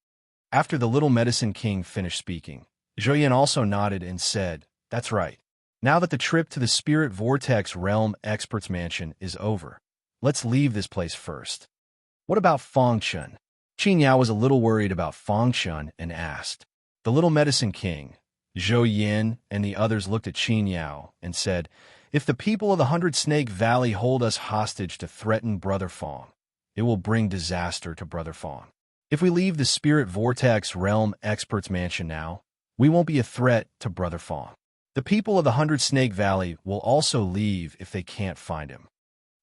After the Little Medicine King finished speaking, Zhou Yan also nodded and said, "That's right. Now that the trip to the Spirit Vortex Realm Expert's Mansion is over, let's leave this place first." "What about Fang Chun?" Qin Yao was a little worried about Fang Chun and asked. The Little Medicine King, Zhou Yan, and the others looked at Qin Yao and said, "If the people of the 100 Snake Valley hold us hostage to threaten Brother Fang, it will bring disaster to Brother Fang. If we leave the Spirit Vortex Realm Expert's Mansion now, we won't be a threat to Brother Fang. The people of the 100 Snake Valley will also leave if they can't find him."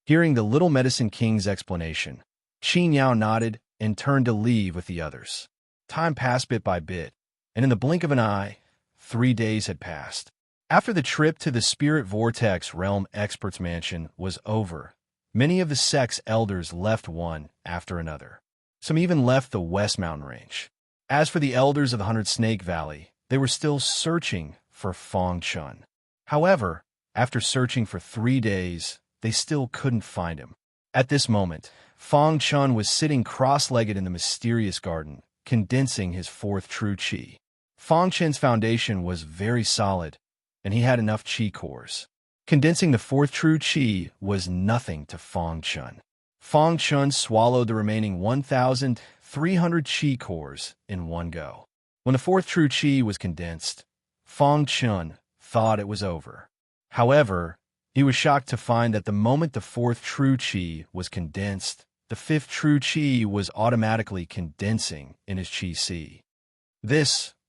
Hearing the Little Medicine King's explanation, Qin Yao nodded and turned to leave with the others. Time passed bit by bit, and in the blink of an eye, 3 days had passed. After the trip to the Spirit Vortex Realm Expert's Mansion was over, many of the sect's elders left one after another. Some even left the West Mountain Range. As for the elders of the 100 Snake Valley, they were still searching for Fang Chun. However, after searching for 3 days, they still couldn't find him. At this moment, Fang Chun was sitting cross-legged in the mysterious garden, condensing his 4th true qi. Fang Chun's foundation was very solid, and he had enough qi cores. Condensing the 4th true qi was nothing to Fang Chun. Fang Chun swallowed the remaining 1,300 qi cores in one go. When the 4th true qi was condensed, Fang Chun thought it was over. However, he was shocked to find that the moment the 4th true qi was condensed, the 5th true qi was automatically condensing in his qi si.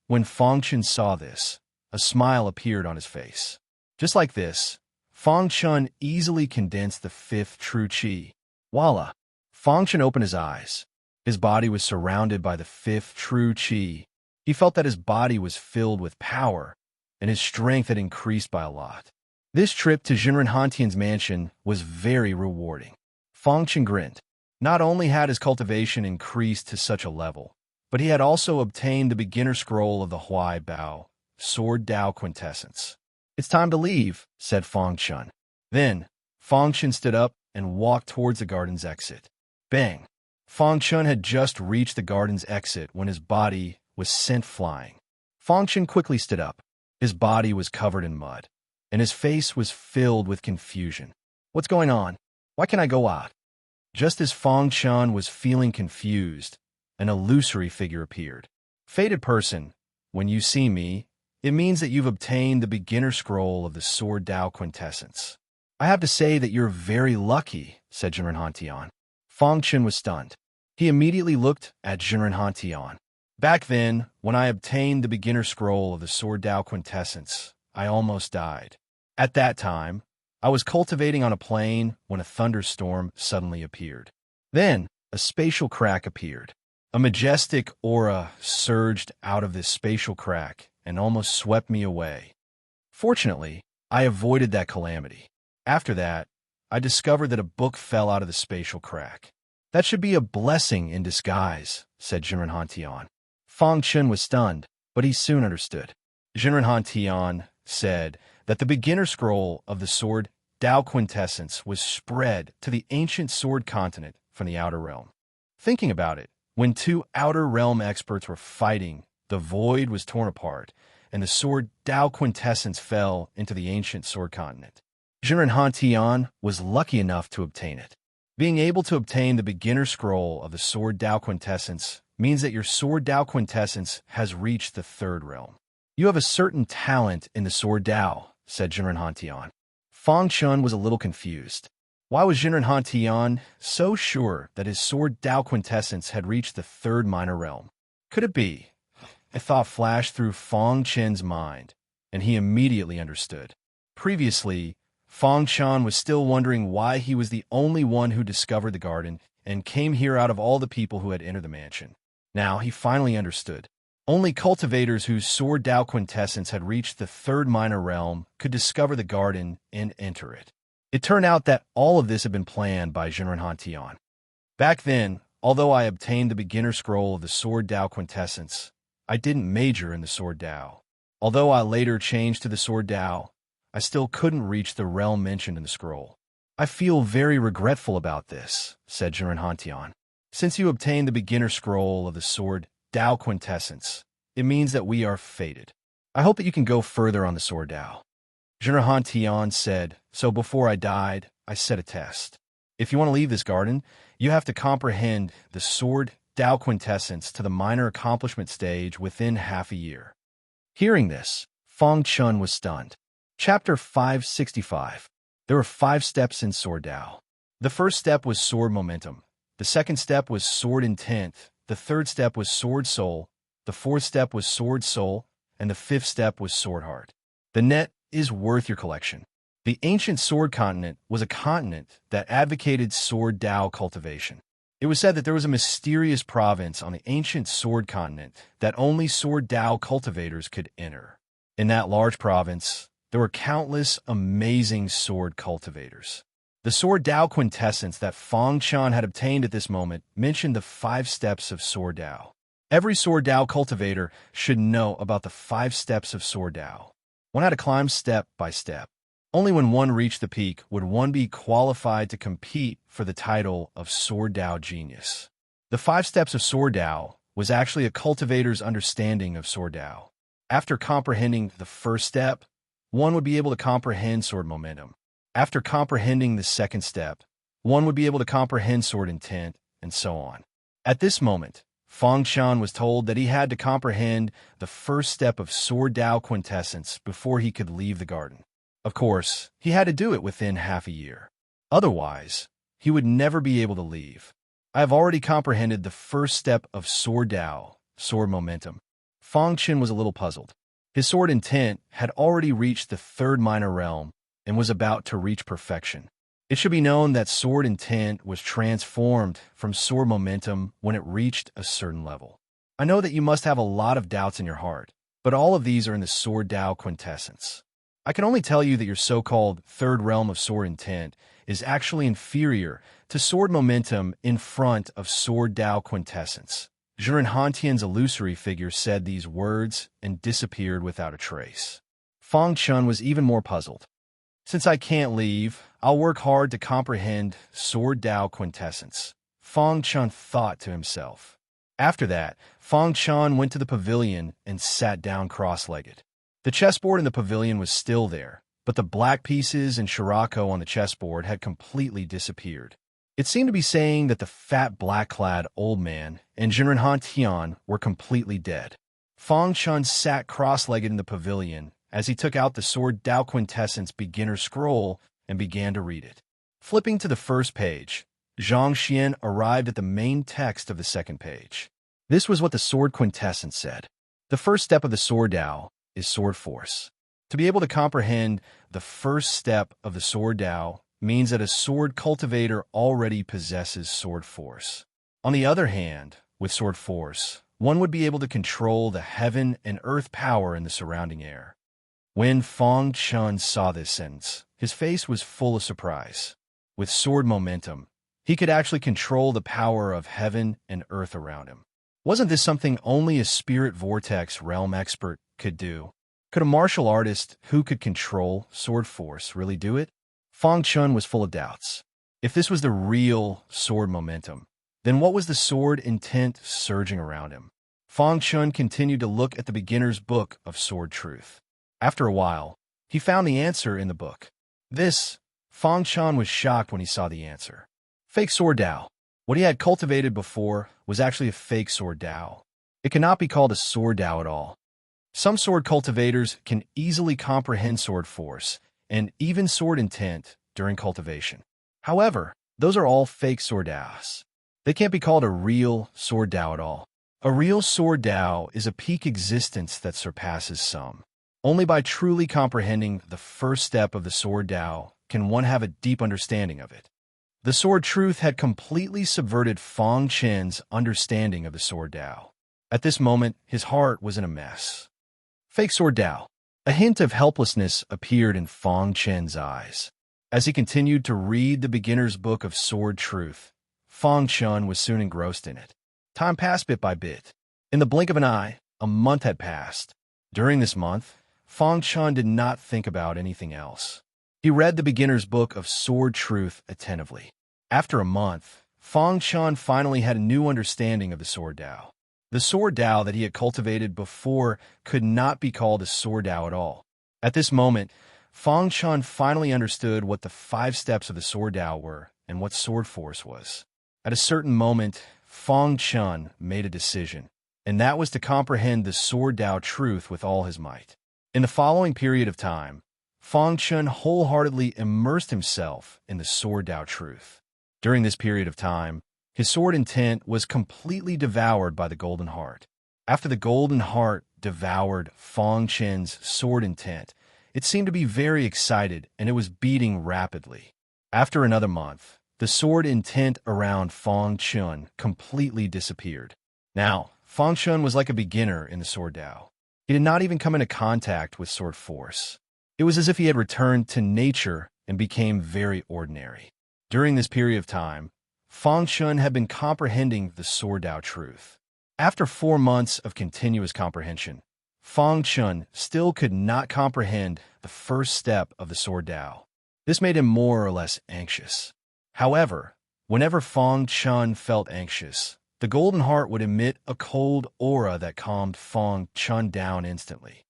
When Fang Chun saw this, a smile appeared on his face. Just like this, Fang Chun easily condensed the 5th true qi. Voila! Fang Chun opened his eyes. His body was surrounded by the 5th true qi. He felt that his body was filled with power, and his strength had increased by a lot. This trip to Jinren Hantian's mansion was very rewarding. Fang Chun grinned. Not only had his cultivation increased to such a level, but he had also obtained the beginner scroll of the Huai Bao, Sword Dao Quintessence. "It's time to leave," said Fang Chun. Then, Fang Chun stood up and walked towards the garden's exit. Bang! Fang Chun had just reached the garden's exit when his body was sent flying. Fang Chun quickly stood up. His body was covered in mud, and his face was filled with confusion. What's going on? Why can't I go out? Just as Fang Chun was feeling confused, an illusory figure appeared. Fated person, when you see me, it means that you've obtained the beginner scroll of the Sword Dao Quintessence. I have to say that you're very lucky, said Jinren Hantian. Fang Chun was stunned. He immediately looked at Jinren Hantian. Back then, when I obtained the beginner scroll of the Sword Dao Quintessence, I almost died. At that time, I was cultivating on a plain when a thunderstorm suddenly appeared. Then, a spatial crack appeared. A majestic aura surged out of this spatial crack and almost swept me away. Fortunately, I avoided that calamity. After that, I discovered that a book fell out of the spatial crack. That should be a blessing in disguise, said Jinren Hantian. Fang Chun was stunned, but he soon understood. Jinren Hantian said that the beginner scroll of the Sword Dao Quintessence was spread to the ancient sword continent from the outer realm. Thinking about it, when two outer realm experts were fighting, the void was torn apart, and the Sword Dao Quintessence fell into the ancient sword continent. Jinren Hantian was lucky enough to obtain it. Being able to obtain the beginner scroll of the Sword Dao Quintessence means that your Sword Dao Quintessence has reached the third realm. You have a certain talent in the Sword Dao, said Jinren Hantian. Fang Chun was a little confused. Why was Jinren Hantian so sure that his Sword Dao Quintessence had reached the third minor realm? Could it be? A thought flashed through Fang Chun's mind, and he immediately understood. Previously, Fang Chun was still wondering why he was the only one who discovered the garden and came here out of all the people who had entered the mansion. Now he finally understood. Only cultivators whose Sword Dao Quintessence had reached the third minor realm could discover the garden and enter it. It turned out that all of this had been planned by Jinren Hantian. Back then, although I obtained the beginner scroll of the Sword Dao Quintessence, I didn't major in the Sword Dao. Although I later changed to the Sword Dao, I still couldn't reach the realm mentioned in the scroll. I feel very regretful about this, said Jinren Hantian. Since you obtained the beginner scroll of the Sword Dao Quintessence, it means that we are fated. I hope that you can go further on the Sword Dao. Jinren Hantian said, so before I died, I set a test. If you want to leave this garden, you have to comprehend the Sword Dao Quintessence to the minor accomplishment stage within half a year. Hearing this, Fang Chun was stunned. Chapter 565. There were 5 steps in Sword Dao. The first step was Sword Momentum. The second step was Sword Intent. The third step was Sword Soul. The fourth step was Sword Soul. And the fifth step was Sword Heart. The net is worth your collection. The ancient sword continent was a continent that advocated Sword Dao cultivation. It was said that there was a mysterious province on the ancient sword continent that only Sword Dao cultivators could enter. In that large province, there were countless amazing sword cultivators. The Sword Dao Quintessence that Fang Chun had obtained at this moment mentioned the 5 steps of Sword Dao. Every Sword Dao cultivator should know about the 5 steps of Sword Dao. One had to climb step by step. Only when one reached the peak would one be qualified to compete for the title of Sword Dao Genius. The 5 steps of Sword Dao was actually a cultivator's understanding of Sword Dao. After comprehending the first step, one would be able to comprehend Sword Momentum. After comprehending the second step, one would be able to comprehend Sword Intent, and so on. At this moment, Fang Chun was told that he had to comprehend the first step of Sword Dao Quintessence before he could leave the garden. Of course, he had to do it within half a year. Otherwise, he would never be able to leave. I have already comprehended the first step of Sword Dao, Sword Momentum. Fang Chun was a little puzzled. His Sword Intent had already reached the third minor realm and was about to reach perfection. It should be known that Sword Intent was transformed from Sword Momentum when it reached a certain level. I know that you must have a lot of doubts in your heart, but all of these are in the Sword Dao Quintessence. I can only tell you that your so-called third realm of Sword Intent is actually inferior to Sword Momentum in front of Sword Dao Quintessence. Jinren Hantian's illusory figure said these words and disappeared without a trace. Fang Chun was even more puzzled. Since I can't leave, I'll work hard to comprehend Sword Dao Quintessence, Fang Chun thought to himself. After that, Fang Chun went to the pavilion and sat down cross-legged. The chessboard in the pavilion was still there, but the black pieces and Shirako on the chessboard had completely disappeared. It seemed to be saying that the fat black-clad old man and Jinren Tian were completely dead. Fang Chun sat cross-legged in the pavilion as he took out the Sword Dao Quintessence beginner scroll and began to read it. Flipping to the first page, Zhang Xian arrived at the main text of the second page. This was what the Sword Quintessence said. The first step of the Sword Dao is Sword Force. To be able to comprehend the first step of the Sword Dao means that a sword cultivator already possesses Sword Force. On the other hand, with Sword Force, one would be able to control the heaven and earth power in the surrounding air. When Fang Chun saw this sentence, his face was full of surprise. With sword momentum, he could actually control the power of heaven and earth around him. Wasn't this something only a spirit vortex realm expert could do? Could a martial artist who could control sword force really do it? Fang Chun was full of doubts. If this was the real sword momentum, then what was the sword intent surging around him? Fang Chun continued to look at the beginner's book of sword truth. After a while, he found the answer in the book. Fang Chun was shocked when he saw the answer. Fake Sword Dao. What he had cultivated before was actually a fake Sword Dao. It cannot be called a Sword Dao at all. Some sword cultivators can easily comprehend sword force and even sword intent during cultivation. However, those are all fake Sword Daos. They can't be called a real Sword Dao at all. A real Sword Dao is a peak existence that surpasses some. Only by truly comprehending the first step of the Sword Dao can one have a deep understanding of it. The Sword Truth had completely subverted Fang Chen's understanding of the Sword Dao. At this moment, his heart was in a mess. Fake Sword Dao. A hint of helplessness appeared in Fang Chen's eyes. As he continued to read the beginner's book of Sword Truth, Fang Chun was soon engrossed in it. Time passed bit by bit. In the blink of an eye, a month had passed. During this month, Fang Chun did not think about anything else. He read the beginner's book of Sword Truth attentively. After a month, Fang Chun finally had a new understanding of the Sword Dao. The Sword Dao that he had cultivated before could not be called a Sword Dao at all. At this moment, Fang Chun finally understood what the 5 steps of the Sword Dao were and what Sword Force was. At a certain moment, Fang Chun made a decision, and that was to comprehend the Sword Dao truth with all his might. In the following period of time, Fang Chun wholeheartedly immersed himself in the Sword Dao truth. During this period of time, his sword intent was completely devoured by the Golden Heart. After the Golden Heart devoured Fang Chen's sword intent, it seemed to be very excited and it was beating rapidly. After another month, the sword intent around Fang Chun completely disappeared. Now, Fang Chun was like a beginner in the Sword Dao. He did not even come into contact with sword force. It was as if he had returned to nature and became very ordinary. During this period of time, Fang Chun had been comprehending the Sword Dao truth. After 4 months of continuous comprehension, Fang Chun still could not comprehend the first step of the Sword Dao. This made him more or less anxious. However, whenever Fang Chun felt anxious, the Golden Heart would emit a cold aura that calmed Fang Chun down instantly.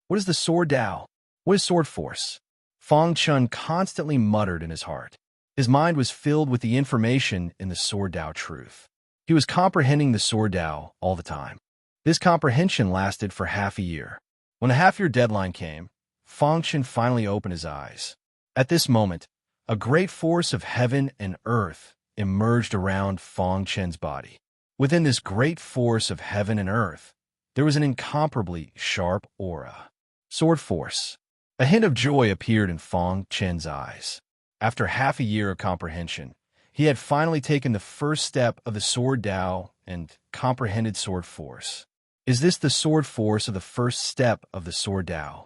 What is the Sword Dao? What is Sword Force? Fang Chun constantly muttered in his heart. His mind was filled with the information in the Sword Dao truth. He was comprehending the Sword Dao all the time. This comprehension lasted for half a year. When the half-year deadline came, Fang Chun finally opened his eyes. At this moment, a great force of heaven and earth emerged around Fang Chun's body. Within this great force of heaven and earth, there was an incomparably sharp aura. Sword Force. A hint of joy appeared in Fang Chun's eyes. After half a year of comprehension, he had finally taken the first step of the Sword Dao and comprehended Sword Force. Is this the Sword Force of the first step of the Sword Dao?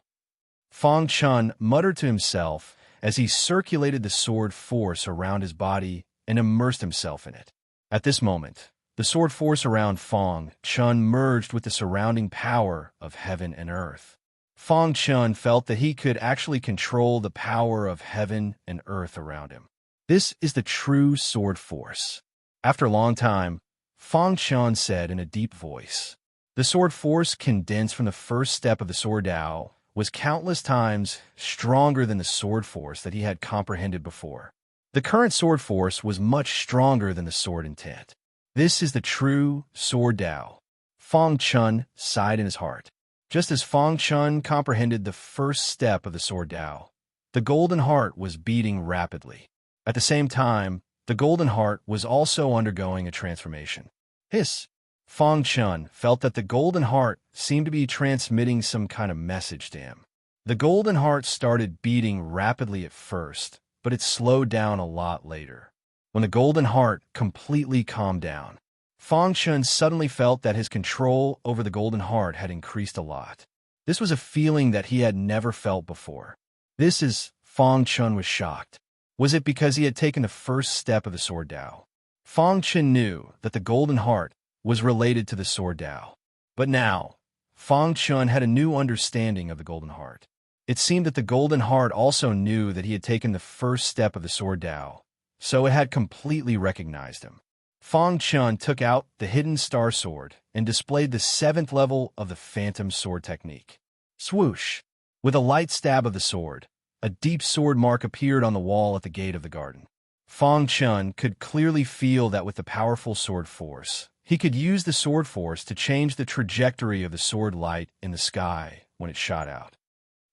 Fang Chun muttered to himself as he circulated the Sword Force around his body and immersed himself in it. At this moment, the Sword Force around Fang Chun merged with the surrounding power of heaven and earth. Fang Chun felt that he could actually control the power of heaven and earth around him. This is the true Sword Force. After a long time, Fang Chun said in a deep voice, "The Sword Force condensed from the first step of the Sword Dao was countless times stronger than the sword force that he had comprehended before. The current sword force was much stronger than the sword intent. This is the true sword Tao. Fang Chun sighed in his heart. Just as Fang Chun comprehended the first step of the sword Tao, the golden heart was beating rapidly. At the same time, the golden heart was also undergoing a transformation. Hiss! Fang Chun felt that the golden heart seemed to be transmitting some kind of message to him. The golden heart started beating rapidly at first, but it slowed down a lot later. When the golden heart completely calmed down, Fang Chun suddenly felt that his control over the golden heart had increased a lot. This was a feeling that he had never felt before. Fang Chun was shocked. Was it because he had taken the first step of the sword Tao? Fang Chun knew that the golden heart was related to the sword Tao. But now, Fang Chun had a new understanding of the golden heart. It seemed that the golden heart also knew that he had taken the first step of the sword Tao, so it had completely recognized him. Fang Chun took out the hidden star sword and displayed the 7th level of the phantom sword technique. Swoosh! With a light stab of the sword, a deep sword mark appeared on the wall at the gate of the garden. Fang Chun could clearly feel that with the powerful sword force, he could use the sword force to change the trajectory of the sword light in the sky when it shot out.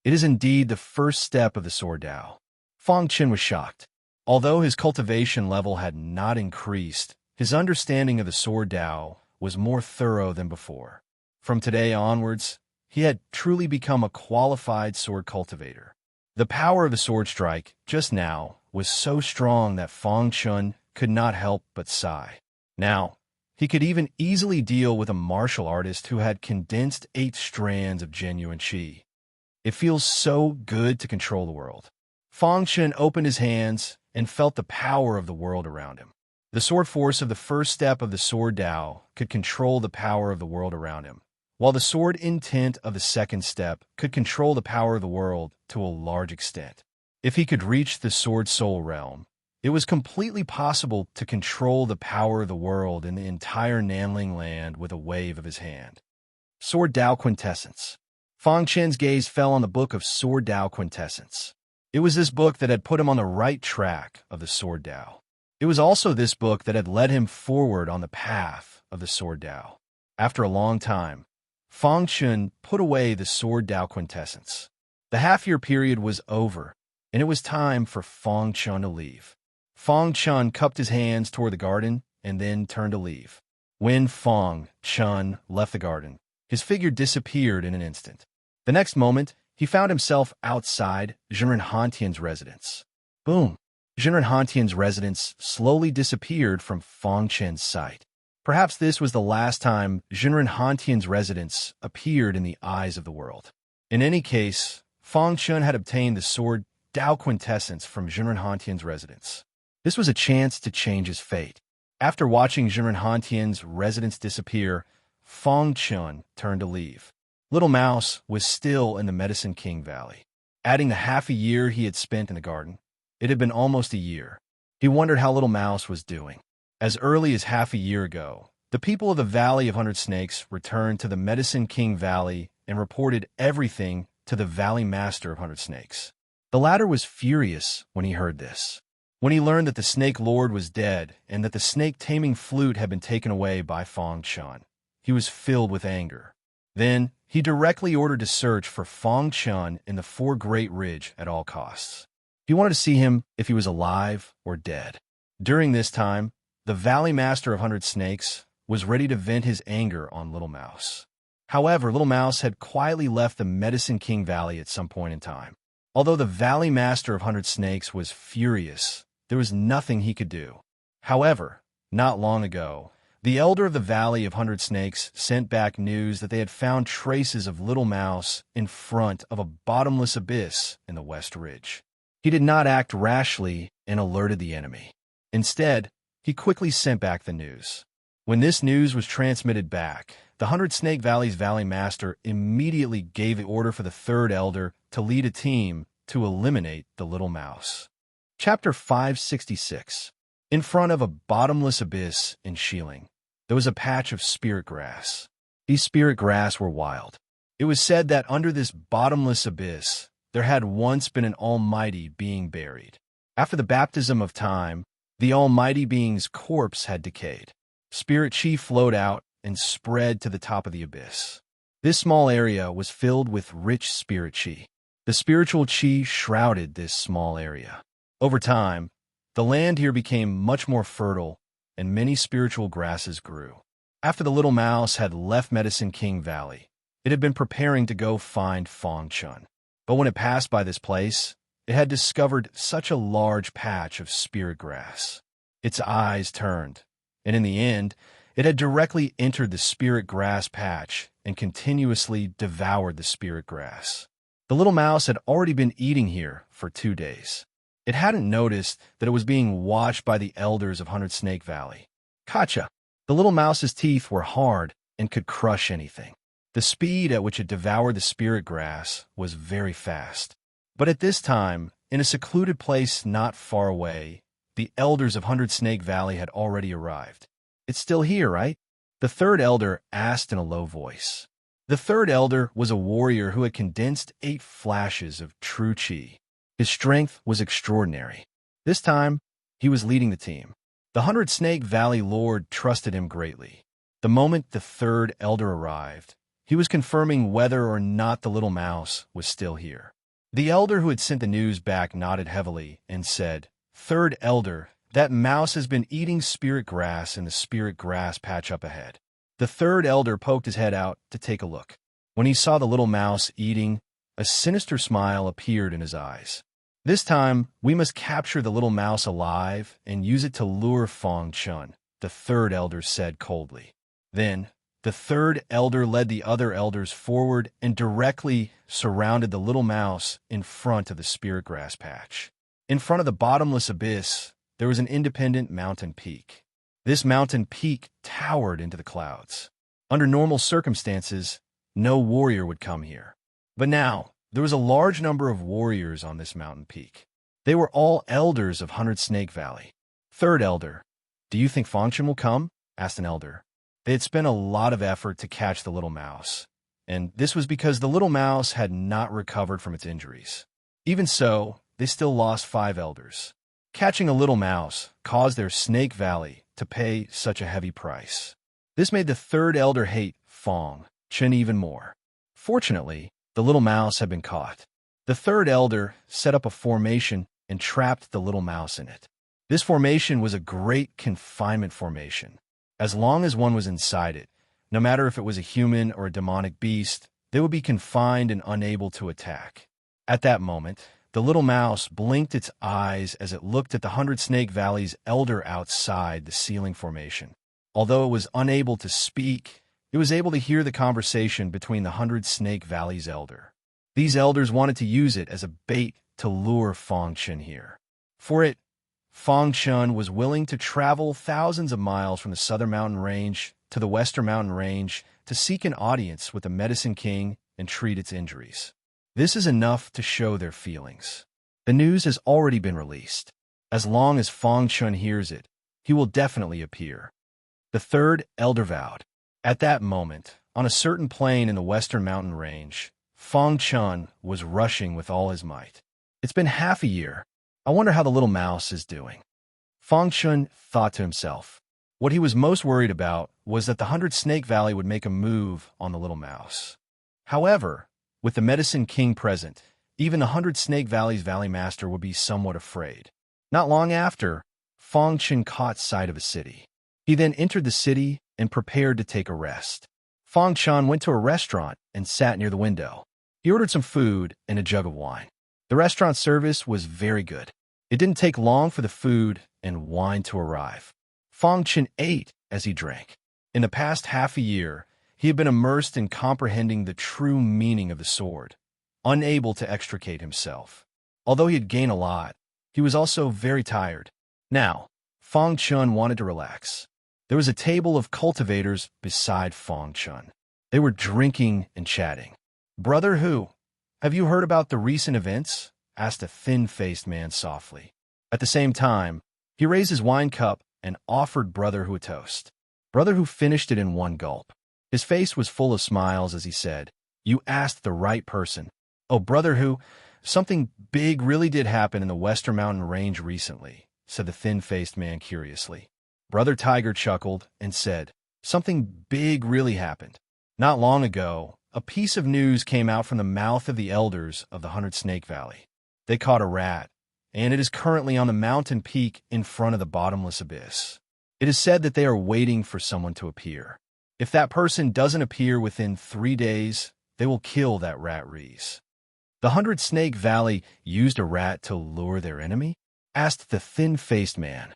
It is indeed the first step of the sword Tao. Fang Chun was shocked. Although his cultivation level had not increased, his understanding of the sword Tao was more thorough than before. From today onwards, he had truly become a qualified sword cultivator. The power of the sword strike, just now, was so strong that Fang Chun could not help but sigh. Now, he could even easily deal with a martial artist who had condensed 8 strands of genuine qi. It feels so good to control the world. Fang Chun opened his hands and felt the power of the world around him. The sword force of the first step of the sword Tao could control the power of the world around him, while the sword intent of the second step could control the power of the world to a large extent. If he could reach the sword soul realm, it was completely possible to control the power of the world in the entire Nanling land with a wave of his hand. Sword Tao Quintessence. Fang Chun's gaze fell on the book of Sword Tao Quintessence. It was this book that had put him on the right track of the sword Tao. It was also this book that had led him forward on the path of the sword Tao. After a long time, Fang Chun put away the sword Tao Quintessence. The half-year period was over, and it was time for Fang Chun to leave. Fang Chun cupped his hands toward the garden and then turned to leave. When Fang Chun left the garden, his figure disappeared in an instant. The next moment, he found himself outside Zhenren Hantian's residence. Boom! Zhenren Hantian's residence slowly disappeared from Fang Chun's sight. Perhaps this was the last time Zhenren Hantian's residence appeared in the eyes of the world. In any case, Fang Chun had obtained the sword Tao Quintessence from Zhenren Hantian's residence. This was a chance to change his fate. After watching Zhenren Hantian's residence disappear, Fang Chun turned to leave. Little Mouse was still in the Medicine King Valley. Adding the half a year he had spent in the garden, it had been almost a year. He wondered how Little Mouse was doing. As early as half a year ago, the people of the Valley of 100 Snakes returned to the Medicine King Valley and reported everything to the Valley Master of 100 Snakes. The latter was furious when he heard this. When he learned that the Snake Lord was dead and that the snake-taming flute had been taken away by Fang Chun, he was filled with anger. Then, he directly ordered to search for Fang Chun in the 4 Great Ridge at all costs. He wanted to see him if he was alive or dead. During this time, the Valley Master of 100 Snakes was ready to vent his anger on Little Mouse. However, Little Mouse had quietly left the Medicine King Valley at some point in time. Although the Valley Master of 100 Snakes was furious, there was nothing he could do. However, not long ago, the Elder of the Valley of 100 Snakes sent back news that they had found traces of Little Mouse in front of a bottomless abyss in the West Ridge. He did not act rashly and alerted the enemy. Instead, he quickly sent back the news. When this news was transmitted back, the 100 Snake Valley's Valley Master immediately gave the order for the 3rd Elder to lead a team to eliminate the Little Mouse. Chapter 566. In front of a bottomless abyss in Shilling, there was a patch of spirit grass. These spirit grass were wild. It was said that under this bottomless abyss, there had once been an almighty being buried. After the baptism of time, the almighty being's corpse had decayed. Spirit chi flowed out and spread to the top of the abyss. This small area was filled with rich spirit chi. The spiritual chi shrouded this small area. Over time, the land here became much more fertile, and many spiritual grasses grew. After the little mouse had left Medicine King Valley, it had been preparing to go find Fong Chun. But when it passed by this place, it had discovered such a large patch of spirit grass. Its eyes turned, and in the end, it had directly entered the spirit grass patch and continuously devoured the spirit grass. The little mouse had already been eating here for 2 days. It hadn't noticed that it was being watched by the elders of 100 Snake Valley. Gotcha! The little mouse's teeth were hard and could crush anything. The speed at which it devoured the spirit grass was very fast. But at this time, in a secluded place not far away, the elders of 100 Snake Valley had already arrived. It's still here, right? The third elder asked in a low voice. The third elder was a warrior who had condensed 8 flashes of true chi. His strength was extraordinary. This time, he was leading the team. The 100 Snake Valley Lord trusted him greatly. The moment the third elder arrived, he was confirming whether or not the little mouse was still here. The elder who had sent the news back nodded heavily and said, "Third elder, that mouse has been eating spirit grass in the spirit grass patch up ahead." The third elder poked his head out to take a look. When he saw the little mouse eating, a sinister smile appeared in his eyes. "This time, we must capture the little mouse alive and use it to lure Fong Chun," the third elder said coldly. Then, the third elder led the other elders forward and directly surrounded the little mouse in front of the spirit grass patch. In front of the bottomless abyss, there was an independent mountain peak. This mountain peak towered into the clouds. Under normal circumstances, no warrior would come here. But now, there was a large number of warriors on this mountain peak. They were all elders of 100 Snake Valley. "Third elder, do you think Fong Chun will come?" asked an elder. They had spent a lot of effort to catch the little mouse, and this was because the little mouse had not recovered from its injuries. Even so, they still lost 5 elders. Catching a little mouse caused their Snake Valley to pay such a heavy price. This made the third elder hate Fong Chun even more. Fortunately, the little mouse had been caught. The third elder set up a formation and trapped the little mouse in it. This formation was a great confinement formation. As long as one was inside it, no matter if it was a human or a demonic beast, they would be confined and unable to attack. At that moment, the little mouse blinked its eyes as it looked at the 100 Snake Valley's elder outside the ceiling formation. Although it was unable to speak, it was able to hear the conversation between the 100 Snake Valley's elder. These elders wanted to use it as a bait to lure Fong Chun here. For it, Fong Chun was willing to travel thousands of miles from the southern mountain range to the western mountain range to seek an audience with the Medicine King and treat its injuries. This is enough to show their feelings. The news has already been released. As long as Fong Chun hears it, he will definitely appear. The third elder vowed. At that moment, on a certain plain in the western mountain range, Fong Chun was rushing with all his might. It's been half a year. I wonder how the little mouse is doing. Fong Chun thought to himself. What he was most worried about was that the 100 Snake Valley would make a move on the little mouse. However, with the Medicine King present, even the 100 Snake Valley's Valley Master would be somewhat afraid. Not long after, Fong Chun caught sight of a city. He then entered the city and prepared to take a rest. Fong Chun went to a restaurant and sat near the window. He ordered some food and a jug of wine. The restaurant service was very good. It didn't take long for the food and wine to arrive. Fong Chun ate as he drank. In the past half a year, he had been immersed in comprehending the true meaning of the sword, unable to extricate himself. Although he had gained a lot, he was also very tired. Now, Fong Chun wanted to relax. There was a table of cultivators beside Fong Chun. They were drinking and chatting. "Brother Hu, have you heard about the recent events?" asked a thin-faced man softly. At the same time, he raised his wine cup and offered Brother Hu a toast. Brother Hu finished it in one gulp. His face was full of smiles as he said, You asked the right person. Oh, brother who? Something big really did happen in the Western Mountain Range recently, said the thin-faced man curiously. Brother Tiger chuckled and said, something big really happened. Not long ago, a piece of news came out from the mouth of the elders of the 100 Snake Valley. They caught a rat, and it is currently on the mountain peak in front of the bottomless abyss. It is said that they are waiting for someone to appear. If that person doesn't appear within 3 days, they will kill that rat Reese. The 100 Snake Valley used a rat to lure their enemy? Asked the thin-faced man.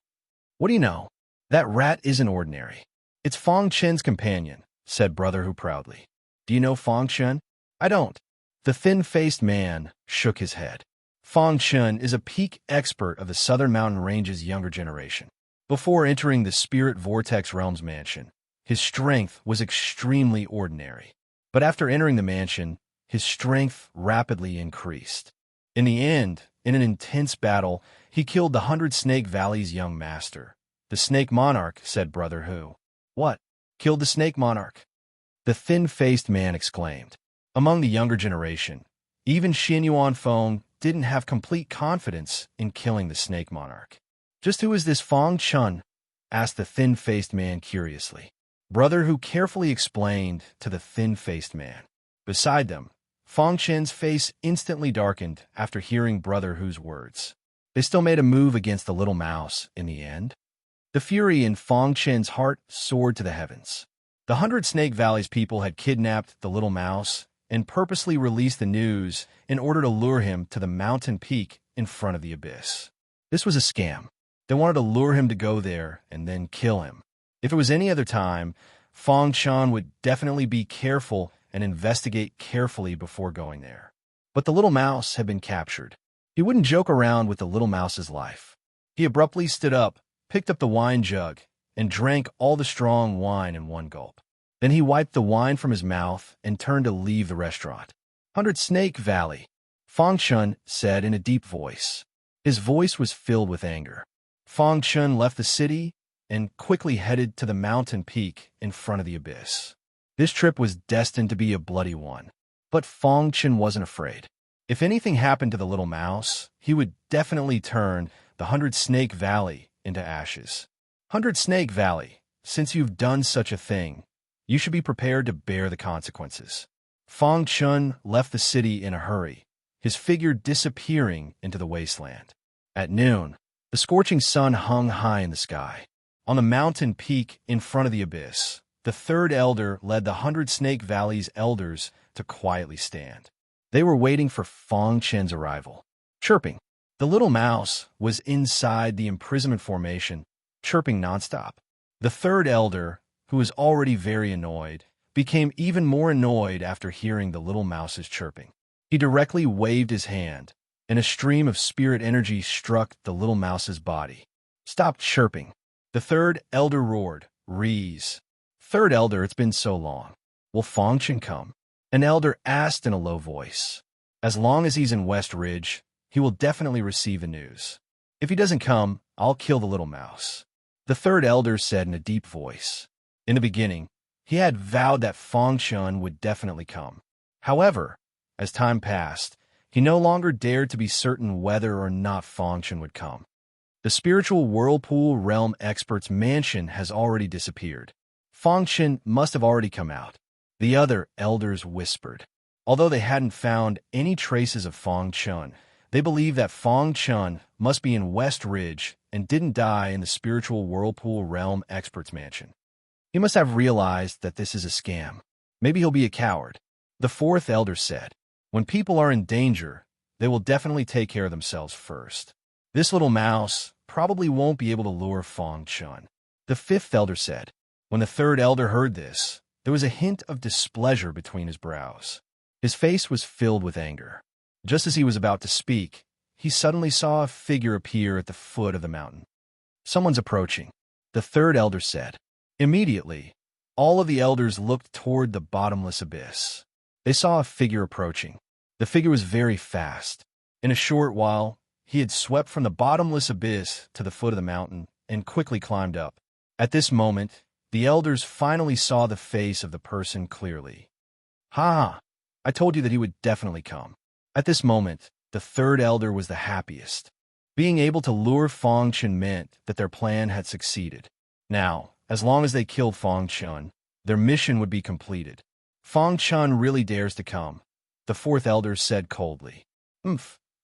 What do you know? That rat isn't ordinary. It's Fong Chen's companion, said Brother Hu proudly. Do you know Fong Chen? I don't. The thin-faced man shook his head. Fong Chen is a peak expert of the Southern Mountain Range's younger generation. Before entering the Spirit Vortex Realms mansion, his strength was extremely ordinary. But after entering the mansion, his strength rapidly increased. In the end, in an intense battle, he killed the 100 Snake Valley's young master. The Snake Monarch, said Brother Hu. What? Killed the Snake Monarch? The thin-faced man exclaimed. Among the younger generation, even Xin Yuan Feng didn't have complete confidence in killing the Snake Monarch. Just who is this Fong Chen? Asked the thin-faced man curiously. Brother Hu carefully explained to the thin-faced man. Beside them, Fong Chen's face instantly darkened after hearing Brother Hu's words. They still made a move against the little mouse in the end. The fury in Fong Chen's heart soared to the heavens. The 100 Snake Valley's people had kidnapped the little mouse and purposely released the news in order to lure him to the mountain peak in front of the abyss. This was a scam. They wanted to lure him to go there and then kill him. If it was any other time, Fong Chen would definitely be careful and investigate carefully before going there. But the little mouse had been captured. He wouldn't joke around with the little mouse's life. He abruptly stood up, picked up the wine jug, and drank all the strong wine in one gulp. Then he wiped the wine from his mouth and turned to leave the restaurant. 100 Snake Valley, Fong Chen said in a deep voice. His voice was filled with anger. Fong Chen left the city and quickly headed to the mountain peak in front of the abyss. This trip was destined to be a bloody one. But Fong Chen wasn't afraid. If anything happened to the little mouse, he would definitely turn the 100 Snake Valley into ashes. 100 Snake Valley, since you've done such a thing, you should be prepared to bear the consequences. Fong Chen left the city in a hurry, his figure disappearing into the wasteland. At noon, the scorching sun hung high in the sky. On the mountain peak in front of the abyss, the third elder led the 100 Snake Valley's elders to quietly stand. They were waiting for Fong Chen's arrival. Chirping. The little mouse was inside the imprisonment formation, chirping nonstop. The third elder, who was already very annoyed, became even more annoyed after hearing the little mouse's chirping. He directly waved his hand, and a stream of spirit energy struck the little mouse's body. Stop chirping. The third elder roared, Reese. Third elder, it's been so long. Will Fong Chen come? An elder asked in a low voice. As long as he's in West Ridge, he will definitely receive the news. If he doesn't come, I'll kill the little mouse. The third elder said in a deep voice. In the beginning, he had vowed that Fong Chen would definitely come. However, as time passed, he no longer dared to be certain whether or not Fong Chen would come. The spiritual whirlpool realm expert's mansion has already disappeared. Fong Chen must have already come out. The other elders whispered. Although they hadn't found any traces of Fong Chen, they believed that Fong Chen must be in West Ridge and didn't die in the spiritual whirlpool realm expert's mansion. He must have realized that this is a scam. Maybe he'll be a coward. The fourth elder said, when people are in danger, they will definitely take care of themselves first. This little mouse probably won't be able to lure Fong Chen. The fifth elder said. When the third elder heard this, there was a hint of displeasure between his brows. His face was filled with anger. Just as he was about to speak, he suddenly saw a figure appear at the foot of the mountain. Someone's approaching, the third elder said. Immediately, all of the elders looked toward the bottomless abyss. They saw a figure approaching. The figure was very fast. In a short while, he had swept from the bottomless abyss to the foot of the mountain and quickly climbed up. At this moment, the elders finally saw the face of the person clearly. Ha! I told you that he would definitely come. At this moment, the third elder was the happiest. Being able to lure Fang Chun meant that their plan had succeeded. Now, as long as they killed Fang Chun, their mission would be completed. Fang Chun really dares to come, the fourth elder said coldly.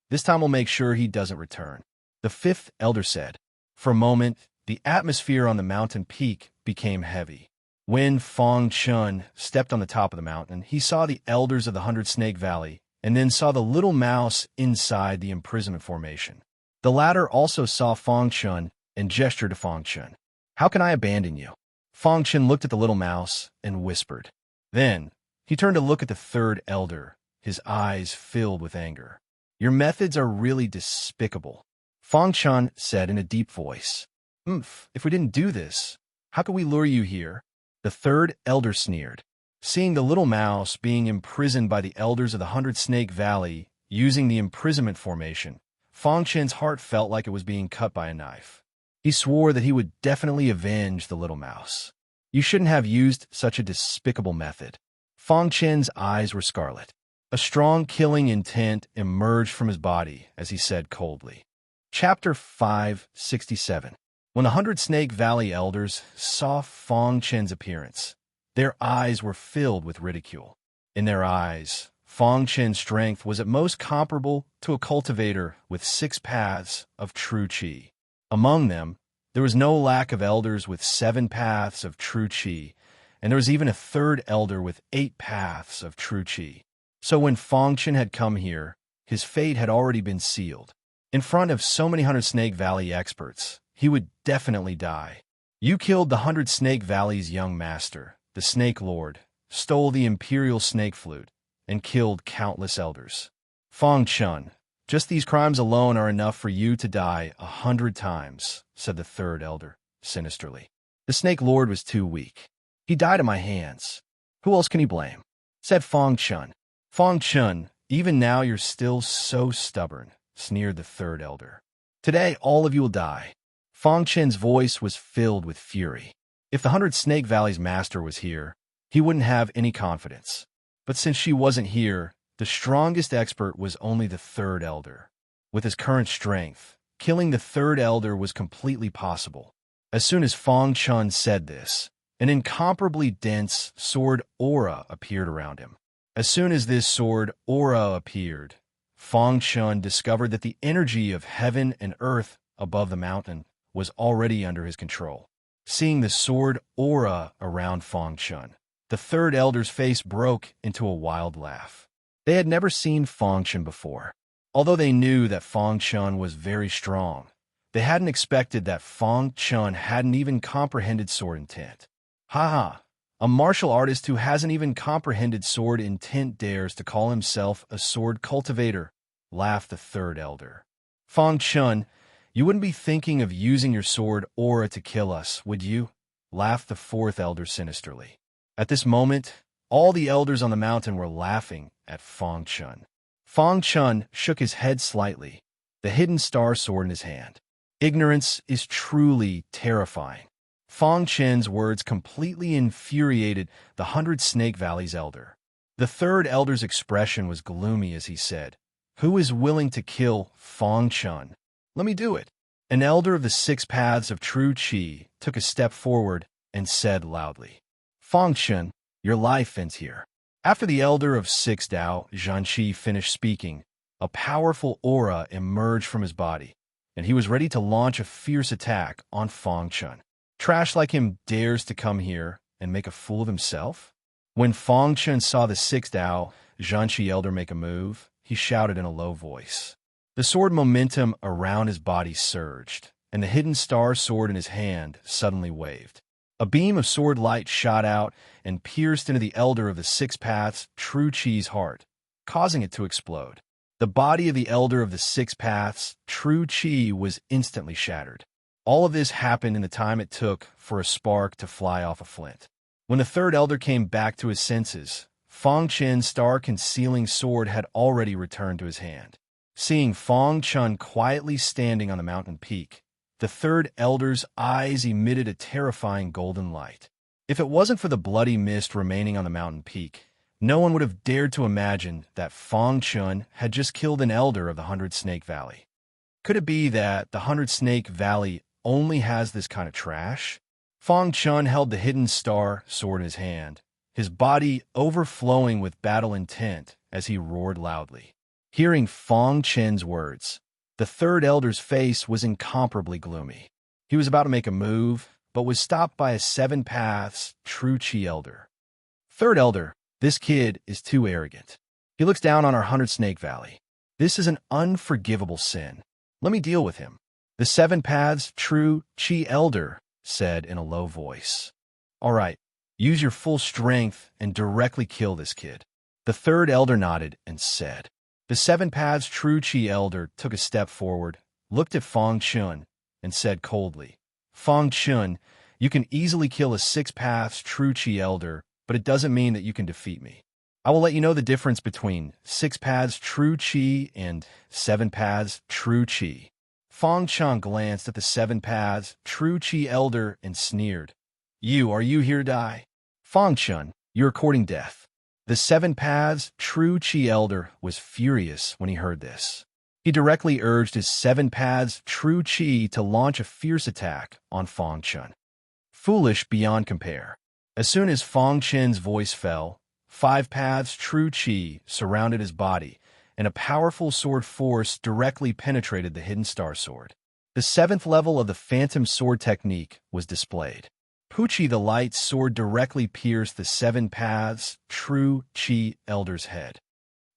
This time we'll make sure he doesn't return, the fifth elder said. For a moment, the atmosphere on the mountain peak became heavy. When Fang Chun stepped on the top of the mountain, he saw the elders of the 100 Snake Valley and then saw the little mouse inside the imprisonment formation. The latter also saw Fang Chun and gestured to Fang Chun. How can I abandon you? Fang Chun looked at the little mouse and whispered. Then, he turned to look at the third elder, his eyes filled with anger. Your methods are really despicable, Fang Chun said in a deep voice. If we didn't do this, how could we lure you here? The third elder sneered. Seeing the little mouse being imprisoned by the elders of the 100 Snake Valley using the imprisonment formation, Fang Chun's heart felt like it was being cut by a knife. He swore that he would definitely avenge the little mouse. You shouldn't have used such a despicable method. Fang Chun's eyes were scarlet. A strong killing intent emerged from his body as he said coldly. Chapter 567. When the 100 Snake Valley elders saw Fang Chun's appearance, their eyes were filled with ridicule. In their eyes, Fang Chun's strength was at most comparable to a cultivator with 6 paths of true qi. Among them, there was no lack of elders with 7 paths of true qi, and there was even a third elder with 8 paths of true qi. So when Fang Chun had come here, his fate had already been sealed. In front of so many 100 Snake Valley experts, he would definitely die. You killed the 100 Snake Valley's young master, the Snake Lord, stole the Imperial Snake Flute, and killed countless elders. Fang Chun, just these crimes alone are enough for you to die 100 times, said the third elder, sinisterly. The Snake Lord was too weak. He died at my hands. Who else can he blame? Said Fang Chun. Fang Chun, even now you're still so stubborn, sneered the third elder. Today all of you will die. Fang Chun's voice was filled with fury. If the 100 Snake Valley's master was here, he wouldn't have any confidence. But since she wasn't here, the strongest expert was only the third elder. With his current strength, killing the third elder was completely possible. As soon as Fang Chun said this, an incomparably dense sword aura appeared around him. As soon as this sword aura appeared, Fang Chun discovered that the energy of heaven and earth above the mountain was already under his control. Seeing the sword aura around Fang Chun, the third elder's face broke into a wild laugh. They had never seen Fang Chun before. Although they knew that Fang Chun was very strong, they hadn't expected that Fang Chun hadn't even comprehended sword intent. Ha! A martial artist who hasn't even comprehended sword intent dares to call himself a sword cultivator, laughed the third elder. Fang Chun, you wouldn't be thinking of using your sword aura to kill us, would you? Laughed the fourth elder sinisterly. At this moment, all the elders on the mountain were laughing at Fang Chun. Fang Chun shook his head slightly, the hidden star sword in his hand. Ignorance is truly terrifying. Fang Chun's words completely infuriated the 100 Snake Valley's elder. The third elder's expression was gloomy as he said, Who is willing to kill Fang Chun? Let me do it. An elder of the 6 paths of true qi took a step forward and said loudly, Fang Chun, your life ends here. After the elder of 6 Dao, Zhanqi, finished speaking, a powerful aura emerged from his body, and he was ready to launch a fierce attack on Fang Chun. Trash like him dares to come here and make a fool of himself? When Fang Chun saw the 6 Dao, Zhanqi elder make a move, he shouted in a low voice. The sword momentum around his body surged, and the hidden star sword in his hand suddenly waved. A beam of sword light shot out and pierced into the elder of the 6 paths true qi's heart, causing it to explode. The body of the elder of the 6 paths true qi was instantly shattered. All of this happened in the time it took for a spark to fly off a flint. When the third elder came back to his senses, Fang Chun's star-concealing sword had already returned to his hand. Seeing Fang Chun quietly standing on the mountain peak, the third elder's eyes emitted a terrifying golden light. If it wasn't for the bloody mist remaining on the mountain peak, No one would have dared to imagine that Fang Chun had just killed an elder of the 100 Snake Valley. Could it be that the 100 Snake Valley only has this kind of trash? Fang Chun held the hidden star sword in his hand, his body overflowing with battle intent as he roared loudly. Hearing Fang Chun's words, the third elder's face was incomparably gloomy. He was about to make a move, but was stopped by a 7 paths true Chi elder. Third elder, this kid is too arrogant. He looks down on our 100 Snake Valley. This is an unforgivable sin. Let me deal with him. The 7 paths true Chi elder said in a low voice. All right, use your full strength and directly kill this kid. The third elder nodded and said. The 7 paths true Chi elder took a step forward, looked at Fang Chun, and said coldly, Fang Chun, you can easily kill a 6 paths true Chi elder, but it doesn't mean that you can defeat me. I will let you know the difference between 6 paths true Chi and 7 paths true Chi. Fang Chun glanced at the 7 paths true Chi elder and sneered. Are you here to die? Fang Chun, you're courting death. The 7 paths true Chi elder was furious when he heard this. He directly urged his 7 paths true Chi to launch a fierce attack on Fang Chun. Foolish beyond compare. As soon as Fang Chun's voice fell, 5 paths true Chi surrounded his body, and a powerful sword force directly penetrated the hidden star sword. The 7th level of the phantom sword technique was displayed. Puchi the light sword directly pierced the 7 paths true Chi elder's head.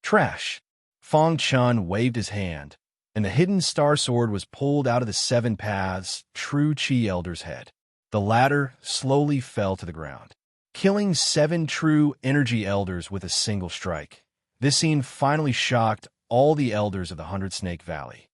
Trash! Fang Chun waved his hand, and the hidden star sword was pulled out of the 7 paths true Chi elder's head. The latter slowly fell to the ground, killing 7 true energy elders with a single strike. This scene finally shocked all the elders of the 100 Snake Valley.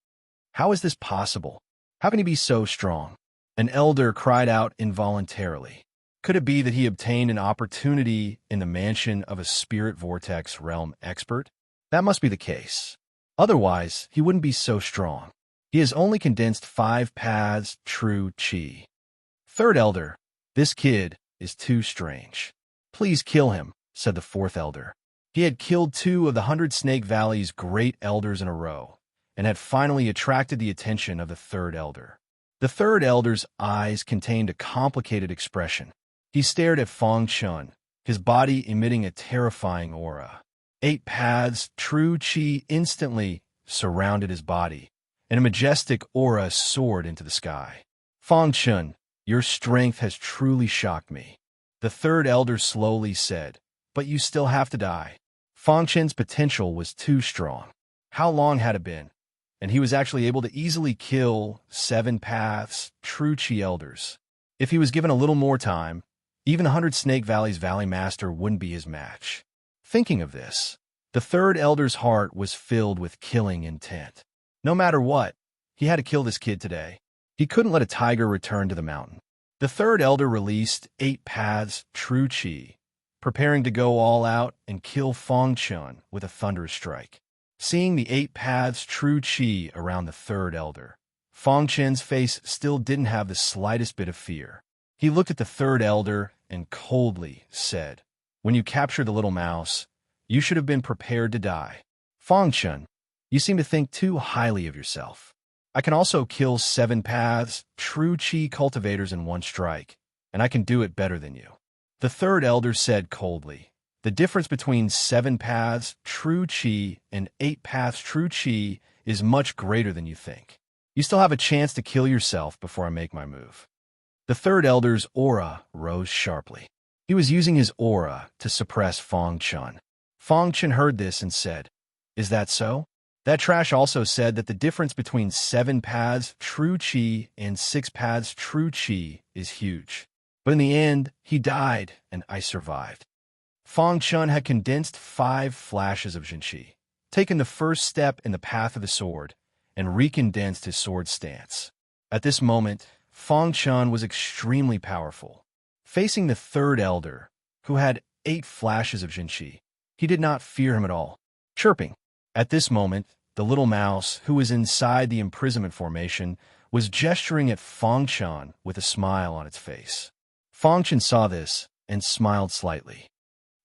How is this possible? How can he be so strong? An elder cried out involuntarily. Could it be that he obtained an opportunity in the mansion of a spirit vortex realm expert? That must be the case. Otherwise, he wouldn't be so strong. He has only condensed 5 paths true Chi. Third elder, this kid is too strange. Please kill him, said the 4th elder. He had killed 2 of the 100 Snake Valley's great elders in a row, and had finally attracted the attention of the 3rd elder. The 3rd elder's eyes contained a complicated expression. He stared at Fang Chun, his body emitting a terrifying aura. 8 paths true Chi instantly surrounded his body, and a majestic aura soared into the sky. Fang Chun, your strength has truly shocked me. The 3rd elder slowly said, but you still have to die. Fang Chun's potential was too strong. How long had it been? And he was actually able to easily kill 7 paths true Chi elders. If he was given a little more time, even 100 Snake Valley's Valley Master wouldn't be his match. Thinking of this, the 3rd elder's heart was filled with killing intent. No matter what, he had to kill this kid today. He couldn't let a tiger return to the mountain. The 3rd elder released 8 paths true Chi, preparing to go all out and kill Fang Chun with a thunderous strike. Seeing the 8 paths true Chi around the 3rd elder, Fang Chun's face still didn't have the slightest bit of fear. He looked at the 3rd elder and coldly said, when you captured the little mouse, you should have been prepared to die. Fang Chun, you seem to think too highly of yourself. I can also kill 7 paths true Chi cultivators in one strike, and I can do it better than you. The 3rd elder said coldly, the difference between 7 paths true Chi and 8 paths true Chi is much greater than you think. You still have a chance to kill yourself before I make my move. The 3rd elder's aura rose sharply. He was using his aura to suppress Fang Chun. Fang Chun heard this and said, is that so? That trash also said that the difference between 7 paths true Chi and 6 paths true Chi is huge. But in the end, he died, and I survived. Fang Chun had condensed 5 flashes of Jinqi, taken the first step in the path of the sword, and recondensed his sword stance. At this moment, Fang Chun was extremely powerful. Facing the 3rd elder, who had 8 flashes of Jinqi, he did not fear him at all. Chirping. At this moment, the little mouse, who was inside the imprisonment formation, was gesturing at Fang Chun with a smile on its face. Fang Chun saw this and smiled slightly.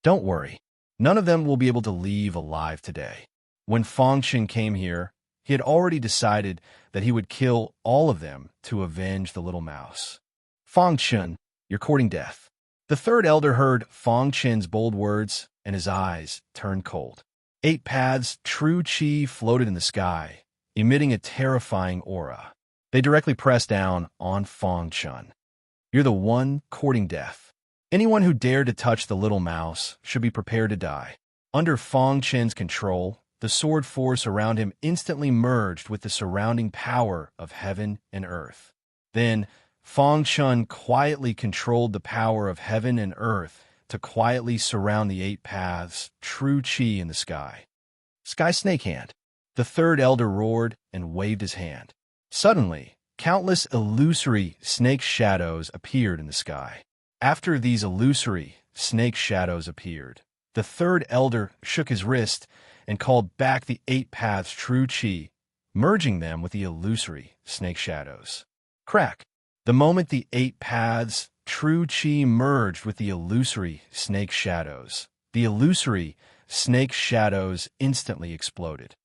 Don't worry. None of them will be able to leave alive today. When Fangchen came here, he had already decided that he would kill all of them to avenge the little mouse. Fangchen, you're courting death. The third elder heard Fangchen's bold words, and his eyes turned cold. 8 paths true qi floated in the sky, emitting a terrifying aura. They directly pressed down on Fangchen. You're the one courting death. Anyone who dared to touch the little mouse should be prepared to die. Under Fangchen's control, the sword force around him instantly merged with the surrounding power of heaven and earth. Then, Fangchen quietly controlled the power of heaven and earth to quietly surround the 8 paths, true qi in the sky. Sky Snake Hand. The third elder roared and waved his hand. Suddenly, countless illusory snake shadows appeared in the sky. After these illusory snake shadows appeared, the third elder shook his wrist and called back the 8 paths true qi, merging them with the illusory snake shadows. Crack! The moment the 8 paths true qi merged with the illusory snake shadows, the illusory snake shadows instantly exploded.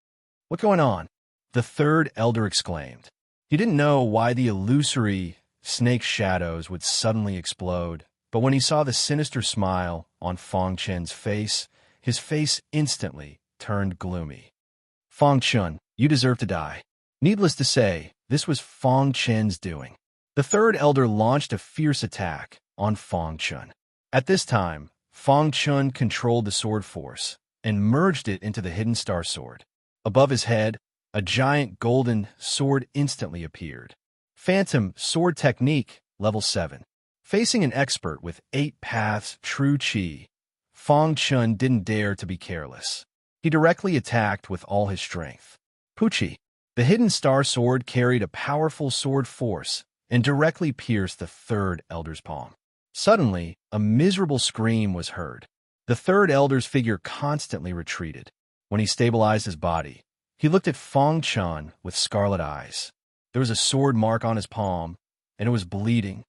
What's going on? The third elder exclaimed. He didn't know why the illusory snake shadows would suddenly explode, but when he saw the sinister smile on Fangchen's face, his face instantly turned gloomy. Fangchen, you deserve to die. Needless to say, this was Fangchen's doing. The third elder launched a fierce attack on Fangchen. At this time, Fangchen controlled the sword force and merged it into the hidden star sword. Above his head, a giant golden sword instantly appeared. Phantom Sword Technique, Level 7. Facing an expert with 8 paths true qi, Fangchen didn't dare to be careless. He directly attacked with all his strength. Puchi. The hidden star sword carried a powerful sword force and directly pierced the third elder's palm. Suddenly, a miserable scream was heard. The third elder's figure constantly retreated. When he stabilized his body, he looked at Fangchen with scarlet eyes. There was a sword mark on his palm, and it was bleeding.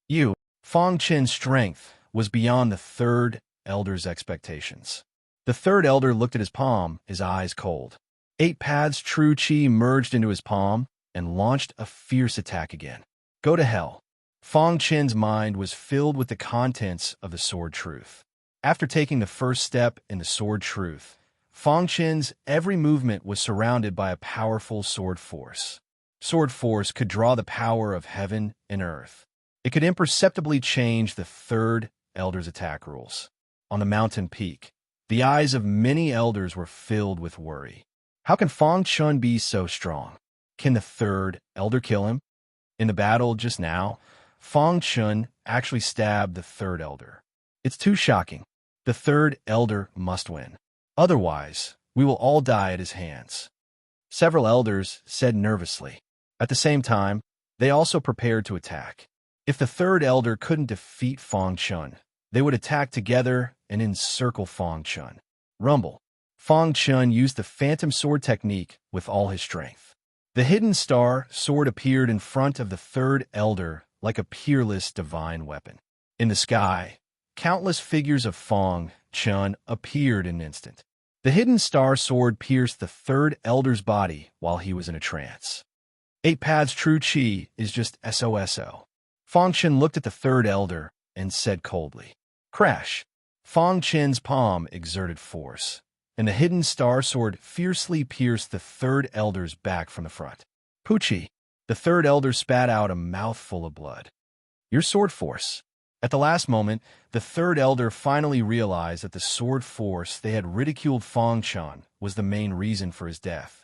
Fangchen's strength was beyond the third elder's expectations. The third elder looked at his palm, his eyes cold. 8 paths true qi merged into his palm and launched a fierce attack again. Go to hell. Fangchen's mind was filled with the contents of the sword truth. After taking the first step in the sword truth, Fangchen's every movement was surrounded by a powerful sword force. Sword force could draw the power of heaven and earth. It could imperceptibly change the third elder's attack rules. On the mountain peak, the eyes of many elders were filled with worry. How can Fangchen be so strong? Can the third elder kill him? In the battle just now, Fangchen actually stabbed the third elder. It's too shocking. The third elder must win. Otherwise, we will all die at his hands. Several elders said nervously. At the same time, they also prepared to attack. If the third elder couldn't defeat Fangchen, they would attack together and encircle Fangchen. Rumble. Fangchen used the phantom sword technique with all his strength. The hidden star sword appeared in front of the third elder like a peerless divine weapon. In the sky, countless figures of Fangchen appeared in an instant. The hidden star sword pierced the third elder's body while he was in a trance. 8 paths true qi is just SOSO. Fangchen looked at the third elder and said coldly. Crash. Fangchen's palm exerted force, and the hidden star sword fiercely pierced the third elder's back from the front. Puchi. The third elder spat out a mouthful of blood. Your sword force. At the last moment, the third elder finally realized that the sword force they had ridiculed Fangchen was the main reason for his death.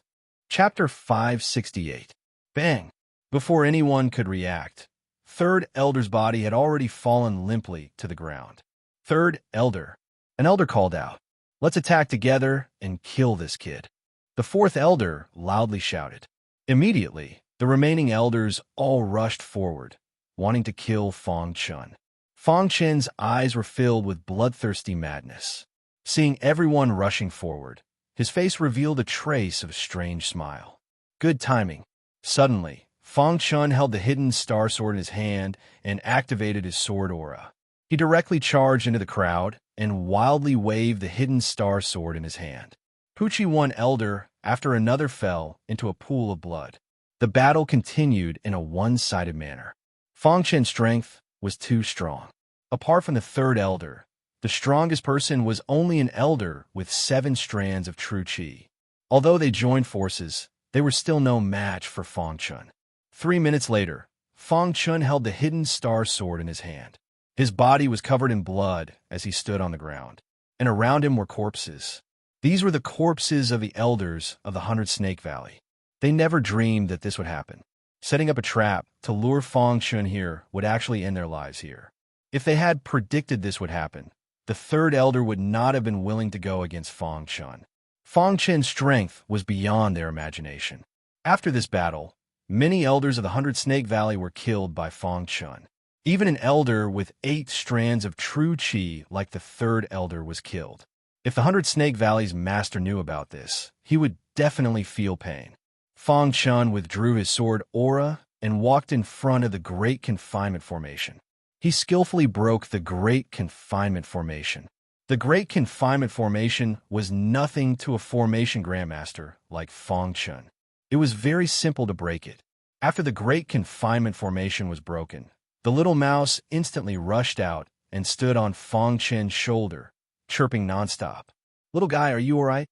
Chapter 568. Bang! Before anyone could react, third elder's body had already fallen limply to the ground. Third elder. An elder called out, Let's attack together and kill this kid. The fourth elder loudly shouted. Immediately, the remaining elders all rushed forward, wanting to kill Fangchen. Fangchen's eyes were filled with bloodthirsty madness. Seeing everyone rushing forward, his face revealed a trace of a strange smile. Good timing. Suddenly, Fangchen held the hidden star sword in his hand and activated his sword aura. He directly charged into the crowd and wildly waved the hidden star sword in his hand. Pucci one elder after another fell into a pool of blood. The battle continued in a one-sided manner. Fang Chen's strength was too strong. Apart from the third elder, the strongest person was only an elder with 7 strands of true qi. Although they joined forces, they were still no match for Fang Chun. 3 minutes later, Fang Chun held the hidden star sword in his hand. His body was covered in blood as he stood on the ground, and around him were corpses. These were the corpses of the elders of the 100 Snake Valley. They never dreamed that this would happen. Setting up a trap to lure Fang Chun here would actually end their lives here. If they had predicted this would happen, the third elder would not have been willing to go against Fang Chun. Fang Chen's strength was beyond their imagination. After this battle, many elders of the 100 Snake Valley were killed by Fang Chun. Even an elder with 8 strands of true qi like the third elder was killed. If the 100 Snake Valley's master knew about this, he would definitely feel pain. Fang Chun withdrew his sword aura and walked in front of the Great Confinement Formation. He skillfully broke the Great Confinement Formation. The Great Confinement Formation was nothing to a formation grandmaster like Fang Chun. It was very simple to break it. After the Great Confinement Formation was broken, the little mouse instantly rushed out and stood on Fang Chen's shoulder, chirping nonstop. "Little guy, are you all right?"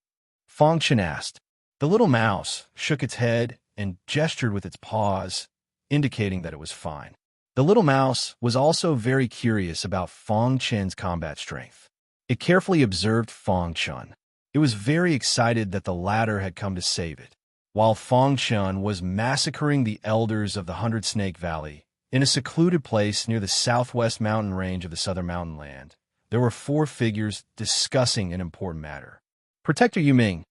Fang Chen asked. The little mouse shook its head and gestured with its paws, indicating that it was fine. The little mouse was also very curious about Fang Chen's combat strength. It carefully observed Fang Chun. It was very excited that the latter had come to save it. While Fang Chun was massacring the elders of the 100 Snake Valley, in a secluded place near the southwest mountain range of the southern mountain land, there were 4 figures discussing an important matter. "Protector Yuming,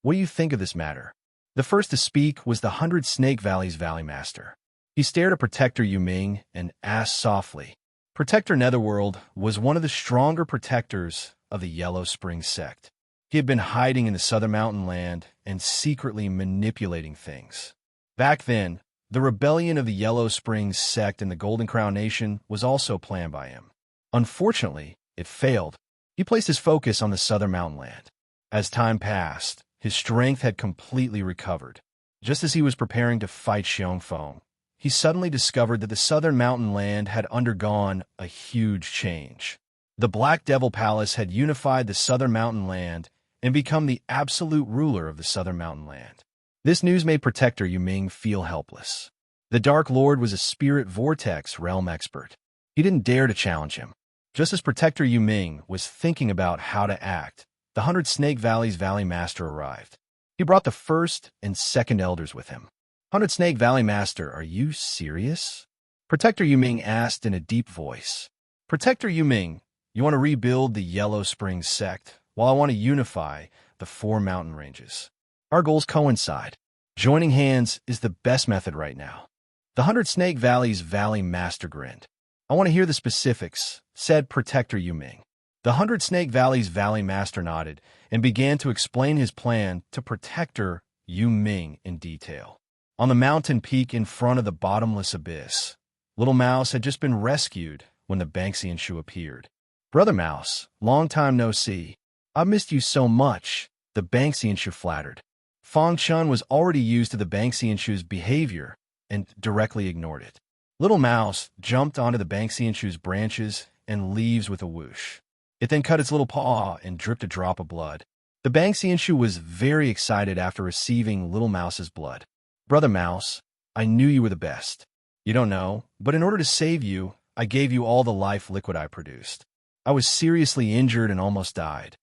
what do you think of this matter?" The first to speak was the 100 Snake Valley's Valley Master. He stared at Protector Yuming and asked softly. Protector Netherworld was one of the stronger protectors of the Yellow Spring sect. He had been hiding in the southern mountain land and secretly manipulating things. Back then, the rebellion of the Yellow Springs sect in the Golden Crown Nation was also planned by him. Unfortunately, it failed. He placed his focus on the southern mountain land. As time passed, his strength had completely recovered. Just as he was preparing to fight Xiongfeng, he suddenly discovered that the southern mountain land had undergone a huge change. The Black Devil Palace had unified the southern mountain land and become the absolute ruler of the southern mountain land. This news made Protector Yuming feel helpless. The Dark Lord was a spirit vortex realm expert. He didn't dare to challenge him. Just as Protector Yuming was thinking about how to act, the 100 Snake Valley's Valley Master arrived. He brought the first and second elders with him. 100 Snake Valley Master, are you serious? Protector Yuming asked in a deep voice. Protector Yuming, you want to rebuild the Yellow Springs sect, while I want to unify the 4 mountain ranges. Our goals coincide. Joining hands is the best method right now. The 100 Snake Valley's Valley Master grinned. I want to hear the specifics, said Protector Yuming. The 100 Snake Valley's Valley Master nodded and began to explain his plan to Protector Yuming in detail. On the mountain peak in front of the bottomless abyss, Little Mouse had just been rescued when the Banksian Shu appeared. Brother Mouse, long time no see. I missed you so much, the Banksian Shu flattered. Fang Chun was already used to the Banksian Shu's behavior and directly ignored it. Little Mouse jumped onto the Banksian Shu's branches and leaves with a whoosh. It then cut its little paw and dripped a drop of blood. The Banksian Shu was very excited after receiving Little Mouse's blood. Brother Mouse, I knew you were the best. You don't know, but in order to save you, I gave you all the life liquid I produced. I was seriously injured and almost died.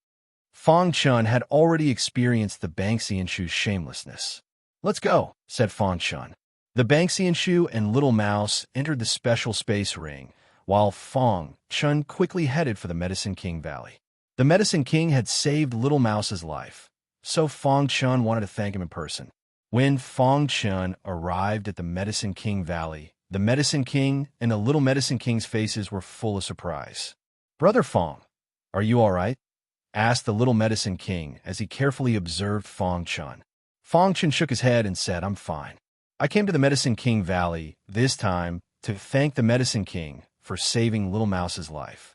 Fang Chun had already experienced the Banksian Shu's shamelessness. Let's go, said Fang Chun. The Banksian Shu and Little Mouse entered the special space ring, while Fang Chun quickly headed for the Medicine King Valley. The Medicine King had saved Little Mouse's life, so Fang Chun wanted to thank him in person. When Fang Chun arrived at the Medicine King Valley, the Medicine King and the Little Medicine King's faces were full of surprise. Brother Fang, are you all right? Asked the Little Medicine King as he carefully observed Fang Chun. Fang Chun shook his head and said, I'm fine. I came to the Medicine King Valley, this time, to thank the Medicine King for saving Little Mouse's life.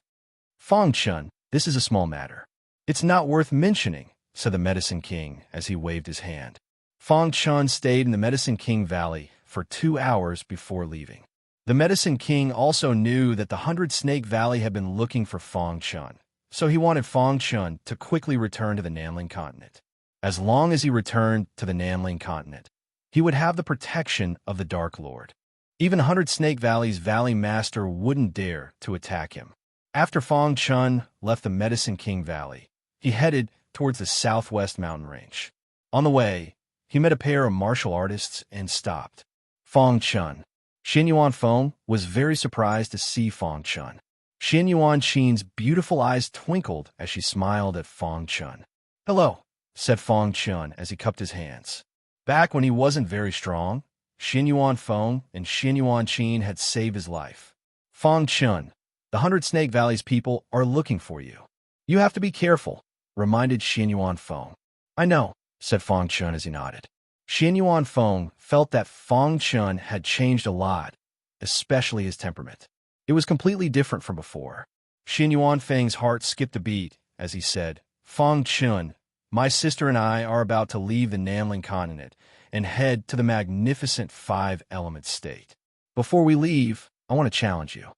Fang Chun, This is a small matter. It's not worth mentioning, said the Medicine King as he waved his hand. Fang Chun stayed in the Medicine King Valley for 2 hours before leaving. The Medicine King also knew that the 100-Snake Valley had been looking for Fang Chun, so he wanted Fang Chun to quickly return to the Nanling continent. As long as he returned to the Nanling continent, he would have the protection of the Dark Lord. Even 100-Snake Valley's Valley Master wouldn't dare to attack him. After Fang Chun left the Medicine King Valley, he headed towards the southwest mountain range. On the way, he met a pair of martial artists and stopped. Fang Chun. Xin Yuanfeng was very surprised to see Fang Chun. Xin Yuanqin's beautiful eyes twinkled as she smiled at Fang Chun. "Hello," said Fang Chun as he cupped his hands. Back when he wasn't very strong, Xin Yuanfeng and Xin Yuanqin had saved his life. "Fang Chun, the 100-Snake Valley's people are looking for you. You have to be careful," reminded Xin Yuanfeng. "I know," said Fang Chun as he nodded. Xin Yuanfeng felt that Fang Chun had changed a lot, especially his temperament. It was completely different from before. Xin Yuanfeng's heart skipped a beat as he said, "Fang Chun, my sister and I are about to leave the Nanling continent and head to the magnificent five-element state. Before we leave, I want to challenge you."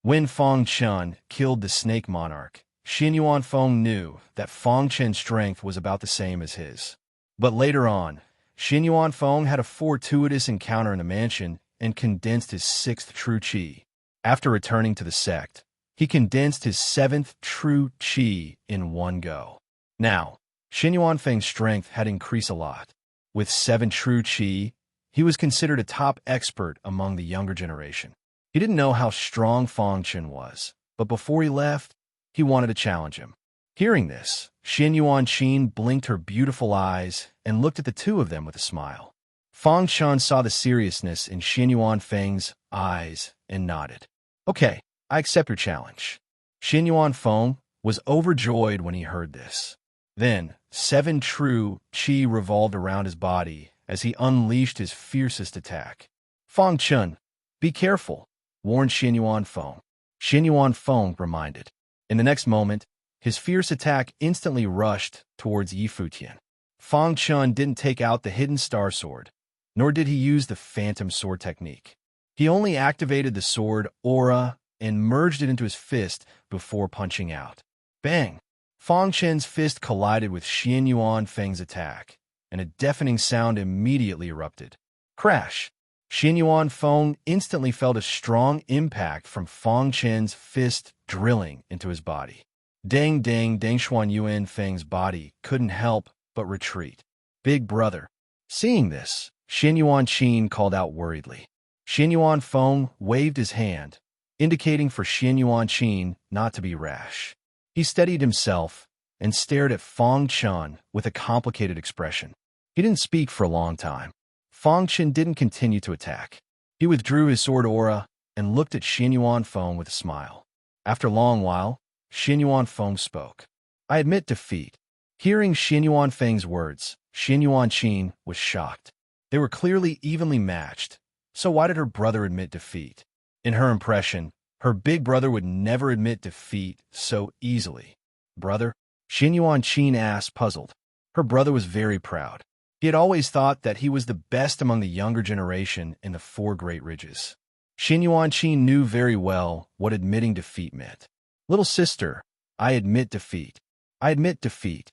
When Fang Chun killed the Snake Monarch, Xin Yuanfeng knew that Fang Chun's strength was about the same as his. But later on, Xin Yuanfeng had a fortuitous encounter in the mansion and condensed his 6th true qi. After returning to the sect, he condensed his 7th true qi in one go. Now, Xin Yuanfeng's strength had increased a lot. With 7 true qi, he was considered a top expert among the younger generation. He didn't know how strong Fang Chun was, but before he left, he wanted to challenge him. Hearing this, Xin Yuanqin blinked her beautiful eyes and looked at the two of them with a smile. Fang Chun saw the seriousness in Xin Yuanfeng's eyes and nodded. "Okay, I accept your challenge." Xin Yuanfeng was overjoyed when he heard this. Then, 7 true qi revolved around his body as he unleashed his fiercest attack. "Fang Chun, be careful," warned Xin Yuanfeng. Xin Yuanfeng reminded. In the next moment, his fierce attack instantly rushed towards Yi Futian. Fang Chun didn't take out the hidden star sword, nor did he use the phantom sword technique. He only activated the sword aura and merged it into his fist before punching out. Bang! Fang Chun's fist collided with Xin Yuanfeng's attack, and a deafening sound immediately erupted. Crash! Xin Yuanfeng instantly felt a strong impact from Fang Chun's fist drilling into his body. Dang dang dang, Xuan Yuanfeng's body couldn't help but retreat. "Big brother." Seeing this, Xin Yuanqin called out worriedly. Xin Yuanfeng waved his hand, indicating for Xin Yuanqin not to be rash. He steadied himself and stared at Fang Chun with a complicated expression. He didn't speak for a long time. Fang Chun didn't continue to attack. He withdrew his sword aura and looked at Xin Yuanfeng with a smile. After a long while, Xin Yuanfeng spoke. "I admit defeat." Hearing Xin Yuanfeng's words, Xin Yuanqin was shocked. They were clearly evenly matched, so why did her brother admit defeat? In her impression, her big brother would never admit defeat so easily. "Brother?" Xin Yuanqin asked, puzzled. Her brother was very proud. He had always thought that he was the best among the younger generation in the 4 Great Ridges. Xin Yuanqin knew very well what admitting defeat meant. "Little sister, I admit defeat. I admit defeat."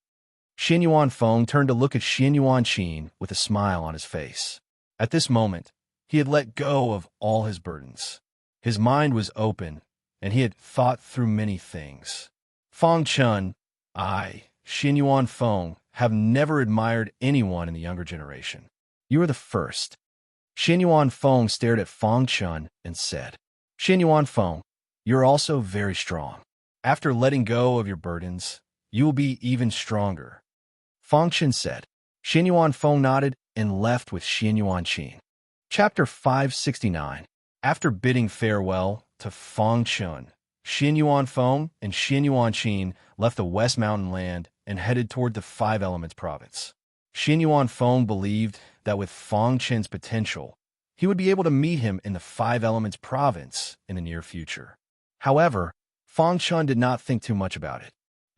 Xin Yuanfeng turned to look at Xin Yuanqin with a smile on his face. At this moment, he had let go of all his burdens. His mind was open, and he had thought through many things. "Fang Chun, I, Xin Yuanfeng, have never admired anyone in the younger generation. You are the first." Xin Yuanfeng stared at Fang Chun and said, "Xin Yuanfeng, you're also very strong. After letting go of your burdens, you will be even stronger." Fang Chun said. Xin Yuanfeng nodded and left with Xin Yuanqin. Chapter 569. After bidding farewell to Fang Chun, Xin Yuanfeng and Xin Yuanqin left the West Mountain Land and headed toward the Five Elements province. Xin Yuanfeng believed that with Fang Chun's potential, he would be able to meet him in the Five Elements province in the near future. However, Fang Chun did not think too much about it.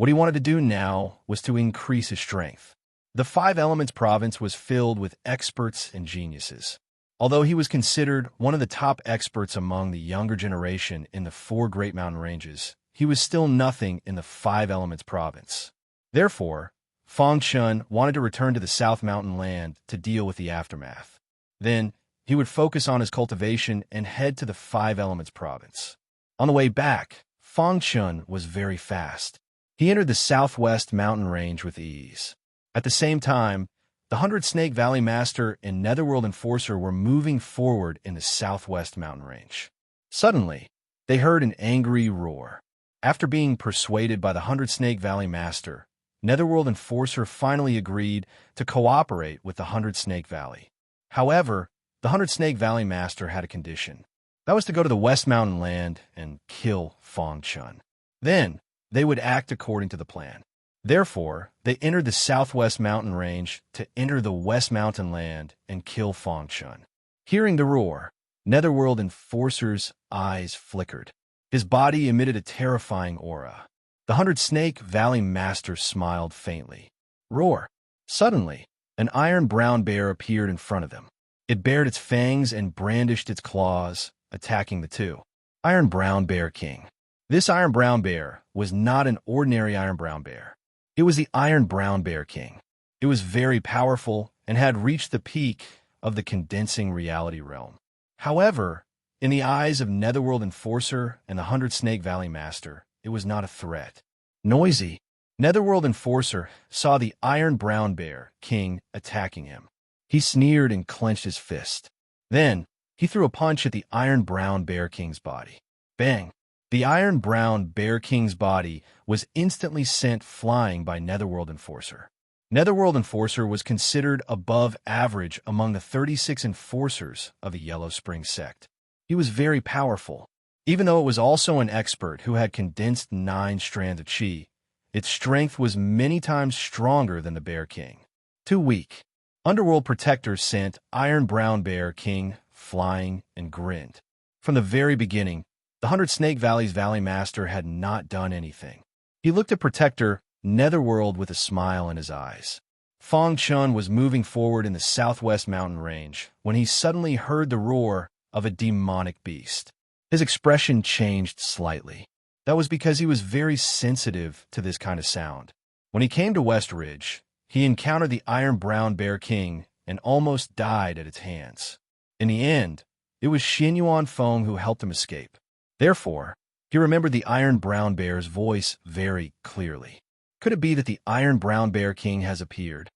What he wanted to do now was to increase his strength. The Five Elements province was filled with experts and geniuses. Although he was considered one of the top experts among the younger generation in the four great mountain ranges, he was still nothing in the Five Elements province. Therefore, Fang Chun wanted to return to the South Mountain land to deal with the aftermath. Then, he would focus on his cultivation and head to the Five Elements province. On the way back, Fang Chun was very fast. He entered the southwest mountain range with ease. At the same time, the 100 Snake Valley Master and Netherworld Enforcer were moving forward in the southwest mountain range. Suddenly, they heard an angry roar. After being persuaded by the 100 Snake Valley Master, Netherworld Enforcer finally agreed to cooperate with the 100 Snake Valley. However, the 100 Snake Valley Master had a condition. That was to go to the West Mountain Land and kill Fang Chun. Then, they would act according to the plan. Therefore, they entered the southwest mountain range to enter the West Mountain Land and kill Fang Chun. Hearing the roar, Netherworld Enforcer's eyes flickered. His body emitted a terrifying aura. The 100 Snake Valley Master smiled faintly. Roar! Suddenly, an iron brown bear appeared in front of them. It bared its fangs and brandished its claws, attacking the two. Iron Brown Bear King. This Iron Brown Bear was not an ordinary Iron Brown Bear. It was the Iron Brown Bear King. It was very powerful and had reached the peak of the condensing reality realm. However, in the eyes of Netherworld Enforcer and the 100 Snake Valley Master, it was not a threat. Noisy, Netherworld Enforcer saw the Iron Brown Bear King attacking him. He sneered and clenched his fist. Then, he threw a punch at the Iron Brown Bear King's body. Bang! The Iron Brown Bear King's body was instantly sent flying by Netherworld Enforcer. Netherworld Enforcer was considered above average among the 36 enforcers of the Yellow Spring sect. He was very powerful. Even though it was also an expert who had condensed 9 strands of chi, its strength was many times stronger than the Bear King. Too weak. Underworld Protector sent Iron Brown Bear King flying and grinned. From the very beginning, the 100 Snake Valley's Valley Master had not done anything. He looked at Protector Netherworld with a smile in his eyes. Fang Chun was moving forward in the southwest mountain range when he suddenly heard the roar of a demonic beast. His expression changed slightly. That was because he was very sensitive to this kind of sound. When he came to West Ridge, he encountered the Iron Brown Bear King and almost died at its hands. In the end, it was Xin Yuan Feng who helped him escape. Therefore, he remembered the Iron Brown Bear's voice very clearly. Could it be that the Iron Brown Bear King has appeared?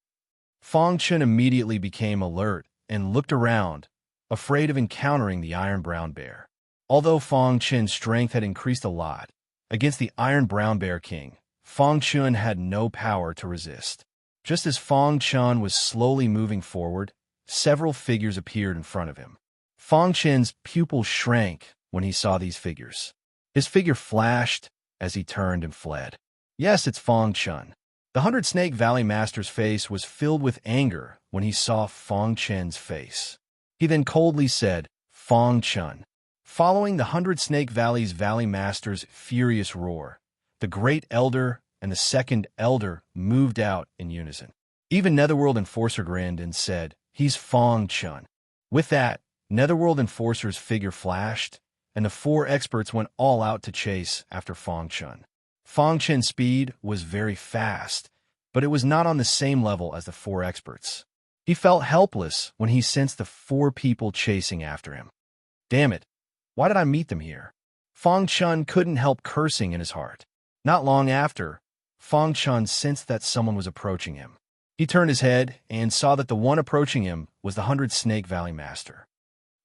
Fang Chun immediately became alert and looked around, afraid of encountering the Iron Brown Bear. Although Fang Chun's strength had increased a lot, against the Iron Brown Bear King, Fang Chun had no power to resist. Just as Fang Chun was slowly moving forward, several figures appeared in front of him. Fang Chun's pupils shrank when he saw these figures. His figure flashed as he turned and fled. Yes, it's Fang Chun. The 100 Snake Valley Master's face was filled with anger when he saw Fang Chun's face. He then coldly said, Fang Chun. Following the 100 Snake Valley's Valley Master's furious roar, the Great Elder and the Second Elder moved out in unison. Even Netherworld Enforcer grinned and said, he's Fang Chun. With that, Netherworld Enforcer's figure flashed, and the 4 experts went all out to chase after Fang Chun. Fang Chun's speed was very fast, but it was not on the same level as the 4 experts. He felt helpless when he sensed the 4 people chasing after him. Damn it, why did I meet them here? Fang Chun couldn't help cursing in his heart. Not long after, Fang Chun sensed that someone was approaching him. He turned his head and saw that the one approaching him was the 100 Snake Valley Master.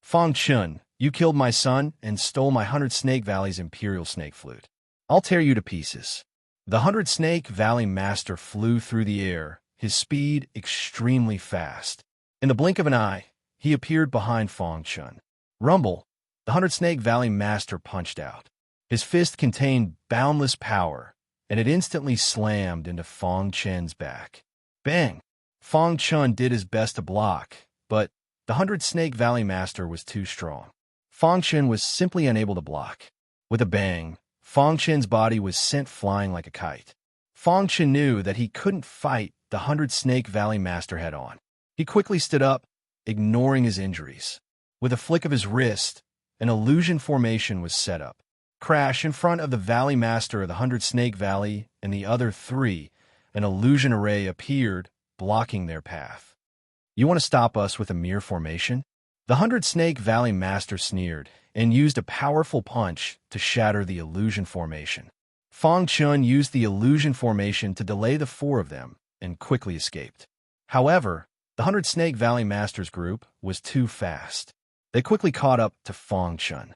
Fang Chun, you killed my son and stole my 100 Snake Valley's Imperial Snake Flute. I'll tear you to pieces. The 100 Snake Valley Master flew through the air, his speed extremely fast. In the blink of an eye, he appeared behind Fang Chun. Rumble, the 100 Snake Valley Master punched out. His fist contained boundless power, and it instantly slammed into Fang Chun's back. Bang! Fang Chun did his best to block, but the 100 Snake Valley Master was too strong. Fang Chun was simply unable to block. With a bang, Fang Chun's body was sent flying like a kite. Fong Chen knew that he couldn't fight the 100-Snake Valley Master head-on. He quickly stood up, ignoring his injuries. With a flick of his wrist, an illusion formation was set up. Crash in front of the Valley Master of the 100-Snake Valley and the other three, an illusion array appeared, blocking their path. "You want to stop us with a mere formation?" The 100-Snake Valley Master sneered and used a powerful punch to shatter the illusion formation. Fong Chen used the illusion formation to delay the four of them and quickly escaped. However, the 100-Snake Valley Master's group was too fast. They quickly caught up to Fong Chen.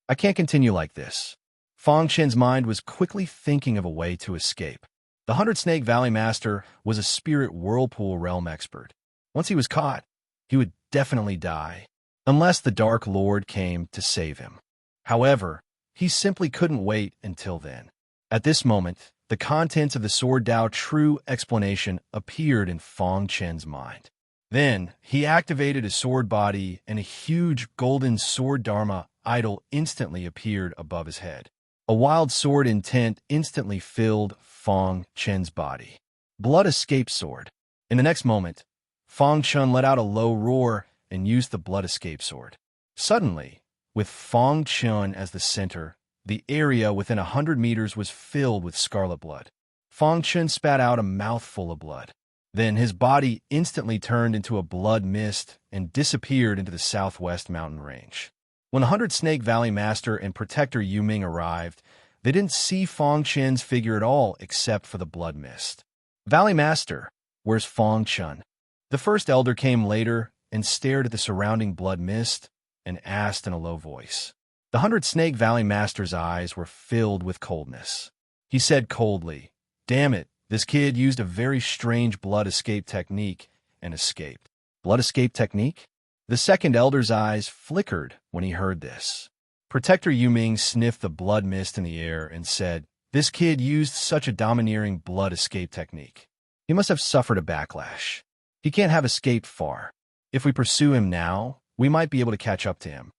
"I can't continue like this." Fong Chen's mind was quickly thinking of a way to escape. The 100-Snake Valley Master was a spirit whirlpool realm expert. Once he was caught, he would definitely die, unless the Dark Lord came to save him. However, he simply couldn't wait until then. At this moment, the contents of the Sword Dao True explanation appeared in Fong Chen's mind. Then, he activated his sword body and a huge golden sword Dharma idol instantly appeared above his head. A wild sword intent instantly filled Fong Chen's body. Blood escape sword. In the next moment, Fong Chen let out a low roar and used the blood escape sword. Suddenly, with Fong Chen as the center, the area within 100 meters was filled with scarlet blood. Fong Chen spat out a mouthful of blood. Then his body instantly turned into a blood mist and disappeared into the southwest mountain range. When the 100-Snake Valley Master and Protector Yuming arrived, they didn't see Fong Chen's figure at all except for the blood mist. "Valley Master, where's Fong Chen?" The first elder came later and stared at the surrounding blood mist and asked in a low voice. The 100-Snake Valley Master's eyes were filled with coldness. He said coldly, "Damn it, this kid used a very strange blood escape technique and escaped." Blood escape technique? The second elder's eyes flickered when he heard this. Protector Yuming sniffed the blood mist in the air and said, "This kid used such a domineering blood escape technique. He must have suffered a backlash. He can't have escaped far. If we pursue him now, we might be able to catch up to him."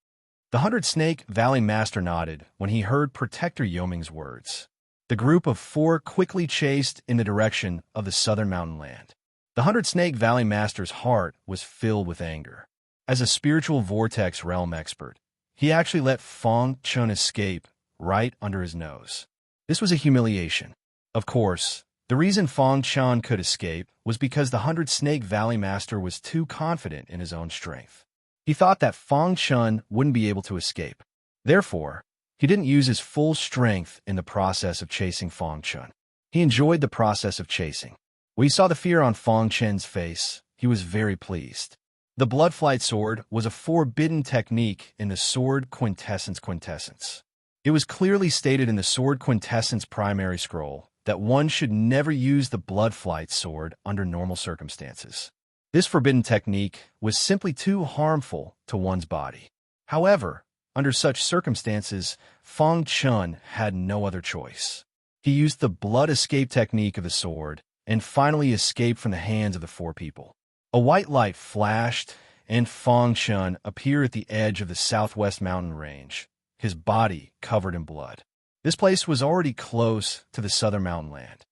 The 100-Snake Valley Master nodded when he heard Protector Yuming's words. The group of four quickly chased in the direction of the southern mountain land. The 100-Snake Valley Master's heart was filled with anger. As a spiritual vortex realm expert, he actually let Fong Chen escape right under his nose. This was a humiliation. Of course, the reason Fong Chen could escape was because the 100-Snake Valley Master was too confident in his own strength. He thought that Fong Chen wouldn't be able to escape. Therefore, he didn't use his full strength in the process of chasing Fong Chen. He enjoyed the process of chasing. When he saw the fear on Fong Chen's face, he was very pleased. The Blood Flight Sword was a forbidden technique in the Sword Quintessence. It was clearly stated in the Sword Quintessence primary scroll that one should never use the Blood Flight Sword under normal circumstances. This forbidden technique was simply too harmful to one's body. However, under such circumstances, Fong Chen had no other choice. He used the blood escape technique of the sword and finally escaped from the hands of the four people. A white light flashed, and Fong Chen appeared at the edge of the southwest mountain range, his body covered in blood. This place was already close to the southern mountain land.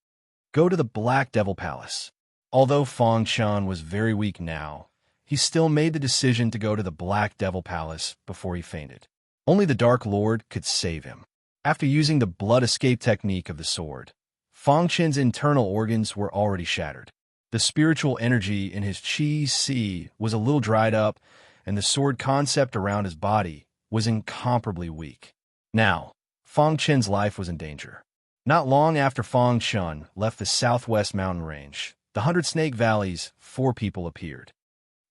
Go to the Black Devil Palace. Although Fong Chen was very weak now, he still made the decision to go to the Black Devil Palace before he fainted. Only the Dark Lord could save him. After using the blood escape technique of the sword, Fong Chen's internal organs were already shattered. The spiritual energy in his Qi Si was a little dried up, and the sword concept around his body was incomparably weak. Now, Fong Chen's life was in danger. Not long after Fong Chen left the southwest mountain range, the 100-Snake Valley's four people appeared.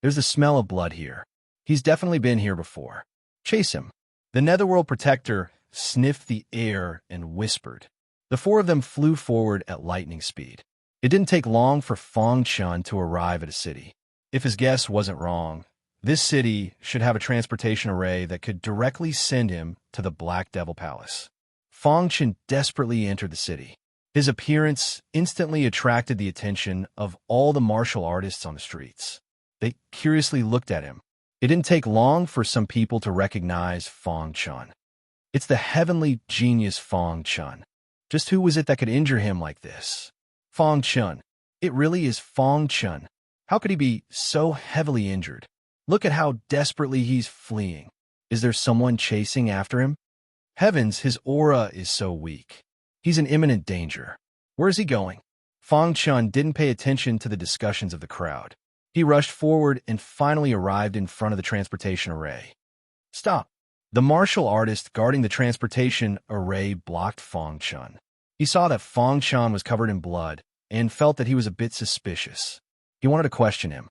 "There's the smell of blood here. He's definitely been here before. Chase him." The Netherworld Protector sniffed the air and whispered. The four of them flew forward at lightning speed. It didn't take long for Fong Chen to arrive at a city. If his guess wasn't wrong, this city should have a transportation array that could directly send him to the Black Devil Palace. Fong Chen desperately entered the city. His appearance instantly attracted the attention of all the martial artists on the streets. They curiously looked at him. It didn't take long for some people to recognize Fong Chen. It's the heavenly genius Fong Chen. Just who was it that could injure him like this? Fong Chun. It really is Fong Chun. How could he be so heavily injured? Look at how desperately he's fleeing. Is there someone chasing after him? Heavens, his aura is so weak. He's in imminent danger. Where is he going? Fong Chun didn't pay attention to the discussions of the crowd. He rushed forward and finally arrived in front of the transportation array. Stop! The martial artist guarding the transportation array blocked Fong Chun. He saw that Fong Chun was covered in blood and felt that he was a bit suspicious. He wanted to question him.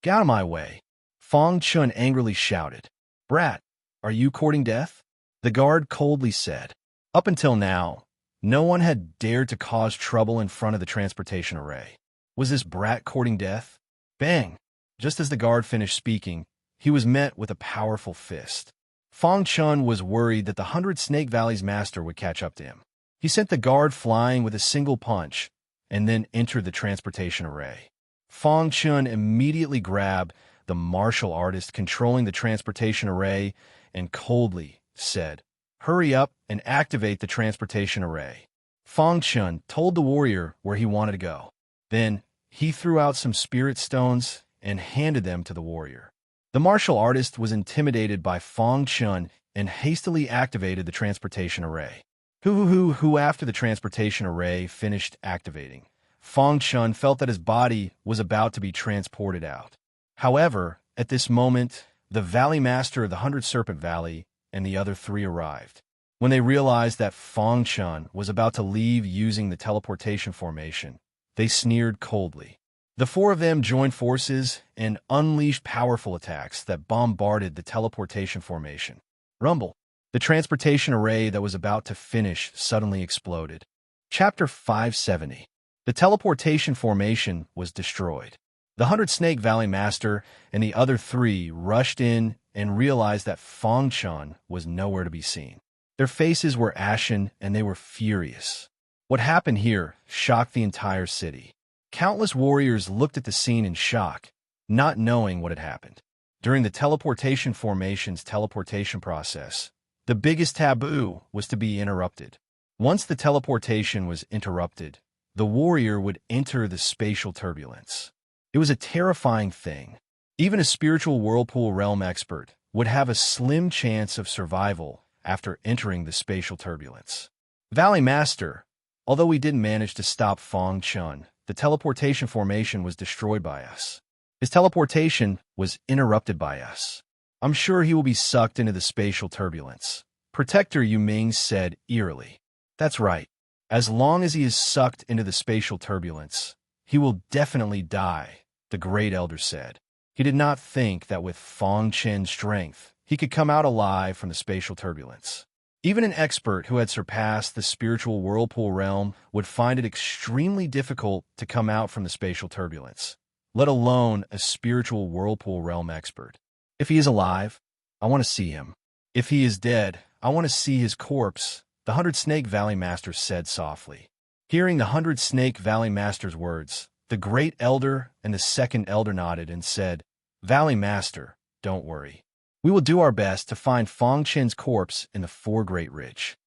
Get out of my way! Fong Chun angrily shouted. Brat, are you courting death? The guard coldly said. Up until now, no one had dared to cause trouble in front of the transportation array. Was this brat courting death? Bang! Just as the guard finished speaking, he was met with a powerful fist. Fong Chun was worried that the 100 Snake Valley's master would catch up to him. He sent the guard flying with a single punch and then entered the transportation array. Fong Chun immediately grabbed the martial artist controlling the transportation array and coldly said, Hurry up and activate the transportation array. Fong Chun told the warrior where he wanted to go. Then he threw out some spirit stones and handed them to the warrior. The martial artist was intimidated by Fong Chun and hastily activated the transportation array. Who after the transportation array finished activating, Fong Chun felt that his body was about to be transported out. However, at this moment, the Valley Master of the 100 Serpent Valley and the other three arrived. When they realized that Fong Chun was about to leave using the teleportation formation, they sneered coldly. The four of them joined forces and unleashed powerful attacks that bombarded the teleportation formation. Rumble. The transportation array that was about to finish suddenly exploded. Chapter 570. The teleportation formation was destroyed. The 100 Snake Valley Master and the other three rushed in and realized that Fong Chun was nowhere to be seen. Their faces were ashen and they were furious. What happened here shocked the entire city. Countless warriors looked at the scene in shock, not knowing what had happened. During the teleportation formation's teleportation process, the biggest taboo was to be interrupted. Once the teleportation was interrupted, the warrior would enter the spatial turbulence. It was a terrifying thing. Even a spiritual whirlpool realm expert would have a slim chance of survival after entering the spatial turbulence. Valley Master, although we didn't manage to stop Fong Chun, the teleportation formation was destroyed by us. His teleportation was interrupted by us. I'm sure he will be sucked into the spatial turbulence. Protector Yu Ming said eerily. That's right. As long as he is sucked into the spatial turbulence, he will definitely die, the Great Elder said. He did not think that with Fong Chen's strength, he could come out alive from the spatial turbulence. Even an expert who had surpassed the spiritual whirlpool realm would find it extremely difficult to come out from the spatial turbulence, let alone a spiritual whirlpool realm expert. If he is alive, I want to see him. If he is dead, I want to see his corpse, the 100 Snake Valley Master said softly. Hearing the 100 Snake Valley Master's words, the Great Elder and the Second Elder nodded and said, Valley Master, don't worry. We will do our best to find Fong Chen's corpse in the Four Great Ridge.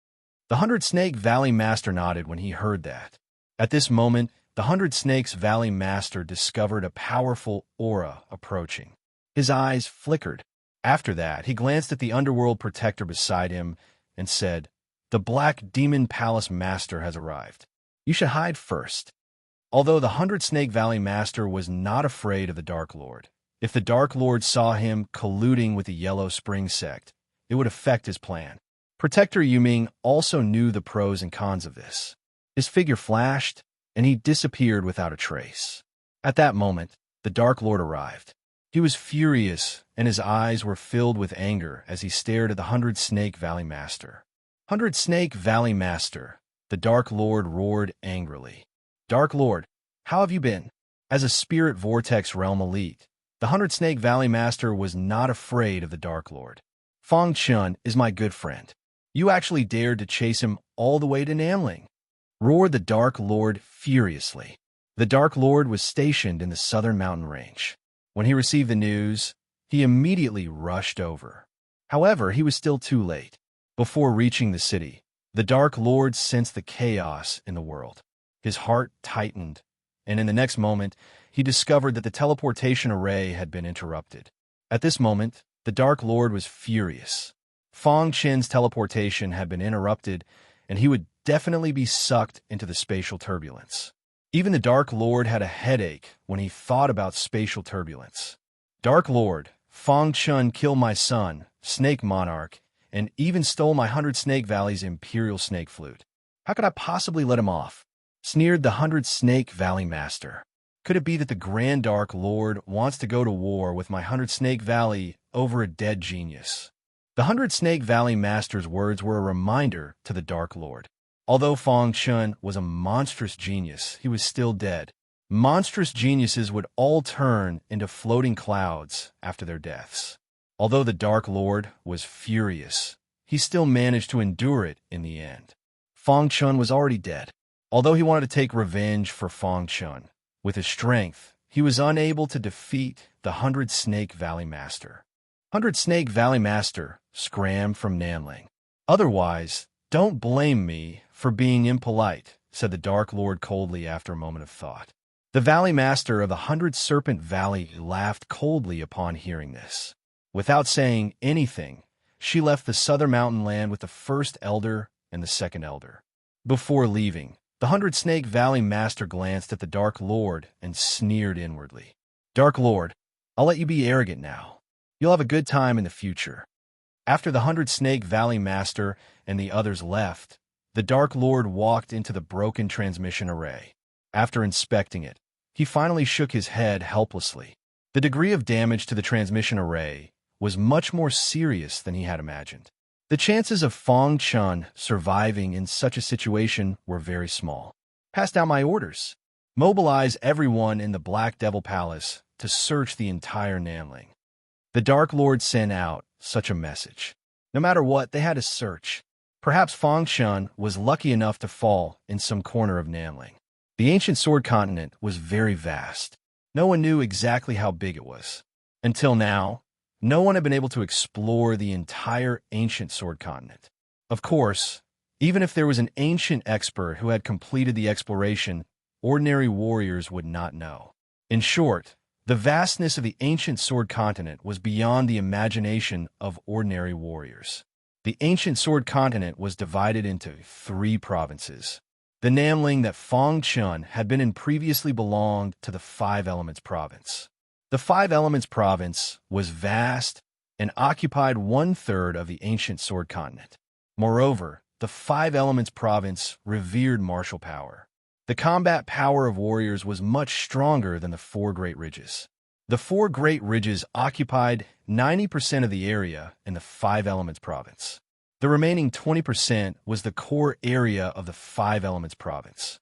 The 100 Snake Valley Master nodded when he heard that. At this moment, the 100 Snakes Valley Master discovered a powerful aura approaching. His eyes flickered. After that, he glanced at the underworld protector beside him and said, The Black Demon Palace Master has arrived. You should hide first. Although the 100 Snake Valley Master was not afraid of the Dark Lord, if the Dark Lord saw him colluding with the Yellow Spring sect, it would affect his plan. Protector Yuming also knew the pros and cons of this. His figure flashed, and he disappeared without a trace. At that moment, the Dark Lord arrived. He was furious, and his eyes were filled with anger as he stared at the 100 Snake Valley Master. 100 Snake Valley Master, the Dark Lord roared angrily. Dark Lord, how have you been? As a Spirit Vortex Realm elite, the 100 Snake Valley Master was not afraid of the Dark Lord. Fong Chun is my good friend. You actually dared to chase him all the way to Namling, roared the Dark Lord furiously. The Dark Lord was stationed in the southern mountain range. When he received the news, he immediately rushed over. However, he was still too late. Before reaching the city, the Dark Lord sensed the chaos in the world. His heart tightened, and in the next moment, he discovered that the teleportation array had been interrupted. At this moment, the Dark Lord was furious. Fong Chen's teleportation had been interrupted, and he would definitely be sucked into the spatial turbulence. Even the Dark Lord had a headache when he thought about spatial turbulence. Dark Lord, Fong Chun killed my son, Snake Monarch, and even stole my 100 Snake Valley's Imperial Snake Flute. How could I possibly let him off? Sneered the 100 Snake Valley Master. Could it be that the Grand Dark Lord wants to go to war with my 100 Snake Valley over a dead genius? The 100 Snake Valley Master's words were a reminder to the Dark Lord. Although Fong Chun was a monstrous genius, he was still dead. Monstrous geniuses would all turn into floating clouds after their deaths. Although the Dark Lord was furious, he still managed to endure it in the end. Fong Chun was already dead. Although he wanted to take revenge for Fong Chun, with his strength, he was unable to defeat the 100 Snake Valley Master. 100 Snake Valley Master, scram from Nanling. Otherwise, don't blame me for being impolite, said the Dark Lord coldly after a moment of thought. The Valley Master of the 100 Serpent Valley laughed coldly upon hearing this. Without saying anything, she left the southern mountain land with the first elder and the second elder. Before leaving, the 100 Snake Valley Master glanced at the Dark Lord and sneered inwardly. Dark Lord, I'll let you be arrogant now. You'll have a good time in the future. After the 100 Snake Valley Master and the others left, the Dark Lord walked into the broken transmission array. After inspecting it, he finally shook his head helplessly. The degree of damage to the transmission array was much more serious than he had imagined. The chances of Fong Chun surviving in such a situation were very small. Pass down my orders. Mobilize everyone in the Black Devil Palace to search the entire Nanling. The Dark Lord sent out such a message. No matter what, they had to search. Perhaps Fong Chun was lucky enough to fall in some corner of Nanling. The ancient sword continent was very vast. No one knew exactly how big it was. Until now, no one had been able to explore the entire ancient sword continent. Of course, even if there was an ancient expert who had completed the exploration, ordinary warriors would not know. In short, the vastness of the ancient sword continent was beyond the imagination of ordinary warriors. The ancient sword continent was divided into 3 provinces. The Nanling that Fong Chun had been in previously belonged to the 5 Elements province. The 5 Elements province was vast and occupied 1/3 of the ancient sword continent. Moreover, the 5 Elements province revered martial power. The combat power of warriors was much stronger than the 4 Great Ridges. The 4 Great Ridges occupied 90% of the area in the 5 Elements province. The remaining 20% was the core area of the 5 Elements province.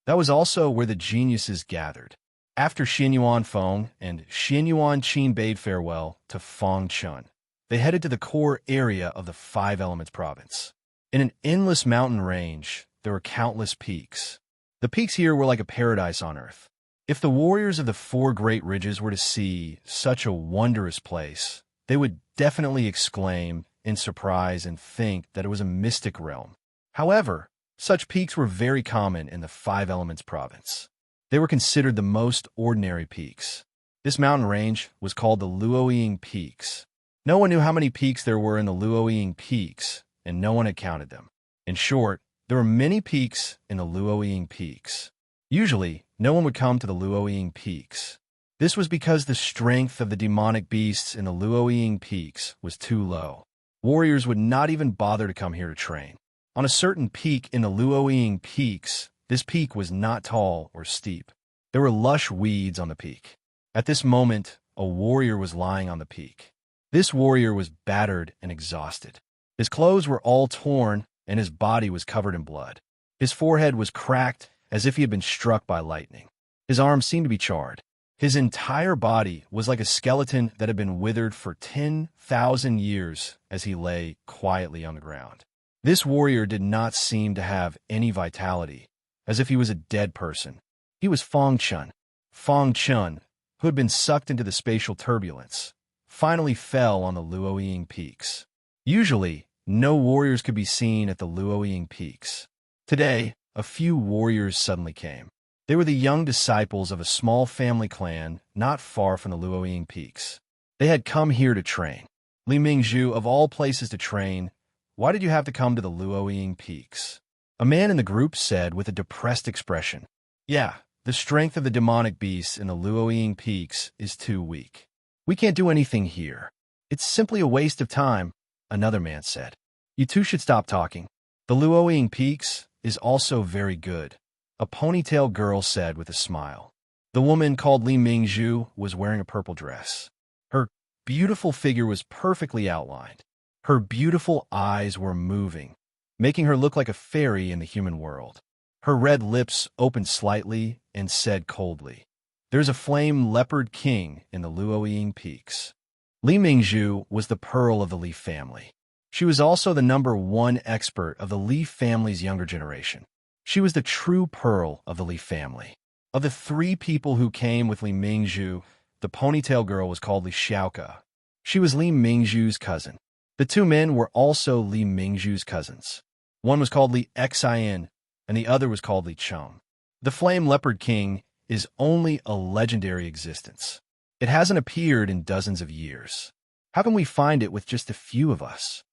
That was also where the geniuses gathered. After Xianyuan Feng and Xianyuan Qin bade farewell to Fong Chun, they headed to the core area of the 5 Elements province. In an endless mountain range, there were countless peaks. The peaks here were like a paradise on earth. If the warriors of the 4 Great Ridges were to see such a wondrous place, they would definitely exclaim in surprise and think that it was a mystic realm. However, such peaks were very common in the 5 Elements province. They were considered the most ordinary peaks. This mountain range was called the Luoying Peaks. No one knew how many peaks there were in the Luoying Peaks, and no one had counted them. In short, there were many peaks in the Luoying Peaks. Usually, no one would come to the Luoying Peaks. This was because the strength of the demonic beasts in the Luoying Peaks was too low. Warriors would not even bother to come here to train. On a certain peak in the Luoying Peaks, this peak was not tall or steep. There were lush weeds on the peak. At this moment, a warrior was lying on the peak. This warrior was battered and exhausted. His clothes were all torn, and his body was covered in blood. His forehead was cracked as if he had been struck by lightning. His arms seemed to be charred. His entire body was like a skeleton that had been withered for 10,000 years as he lay quietly on the ground. This warrior did not seem to have any vitality, as if he was a dead person. He was Fong Chun. Fong Chun, who had been sucked into the spatial turbulence, finally fell on the Luoying Peaks. Usually, no warriors could be seen at the Luoying Peaks. Today, a few warriors suddenly came. They were the young disciples of a small family clan not far from the Luoying Peaks. They had come here to train. Li Mingzhu, of all places to train, why did you have to come to the Luoying Peaks? A man in the group said with a depressed expression. Yeah, the strength of the demonic beasts in the Luoying Peaks is too weak. We can't do anything here. It's simply a waste of time, another man said. You two should stop talking. The Luoying Peaks is also very good, a ponytail girl said with a smile. The woman called Li Mingzhu was wearing a purple dress. Her beautiful figure was perfectly outlined. Her beautiful eyes were moving, making her look like a fairy in the human world. Her red lips opened slightly and said coldly, "There's a flame leopard king in the Luoying Peaks." Li Mingzhu was the pearl of the Li family. She was also the #1 expert of the Li family's younger generation. She was the true pearl of the Li family. Of the 3 people who came with Li Mingzhu, the ponytail girl was called Li Xiaoke. She was Li Mingzhu's cousin. The 2 men were also Li Mingzhu's cousins. One was called Li Xian, and the other was called Li Cheng. The Flame Leopard King is only a legendary existence. It hasn't appeared in dozens of years. How can we find it with just a few of us?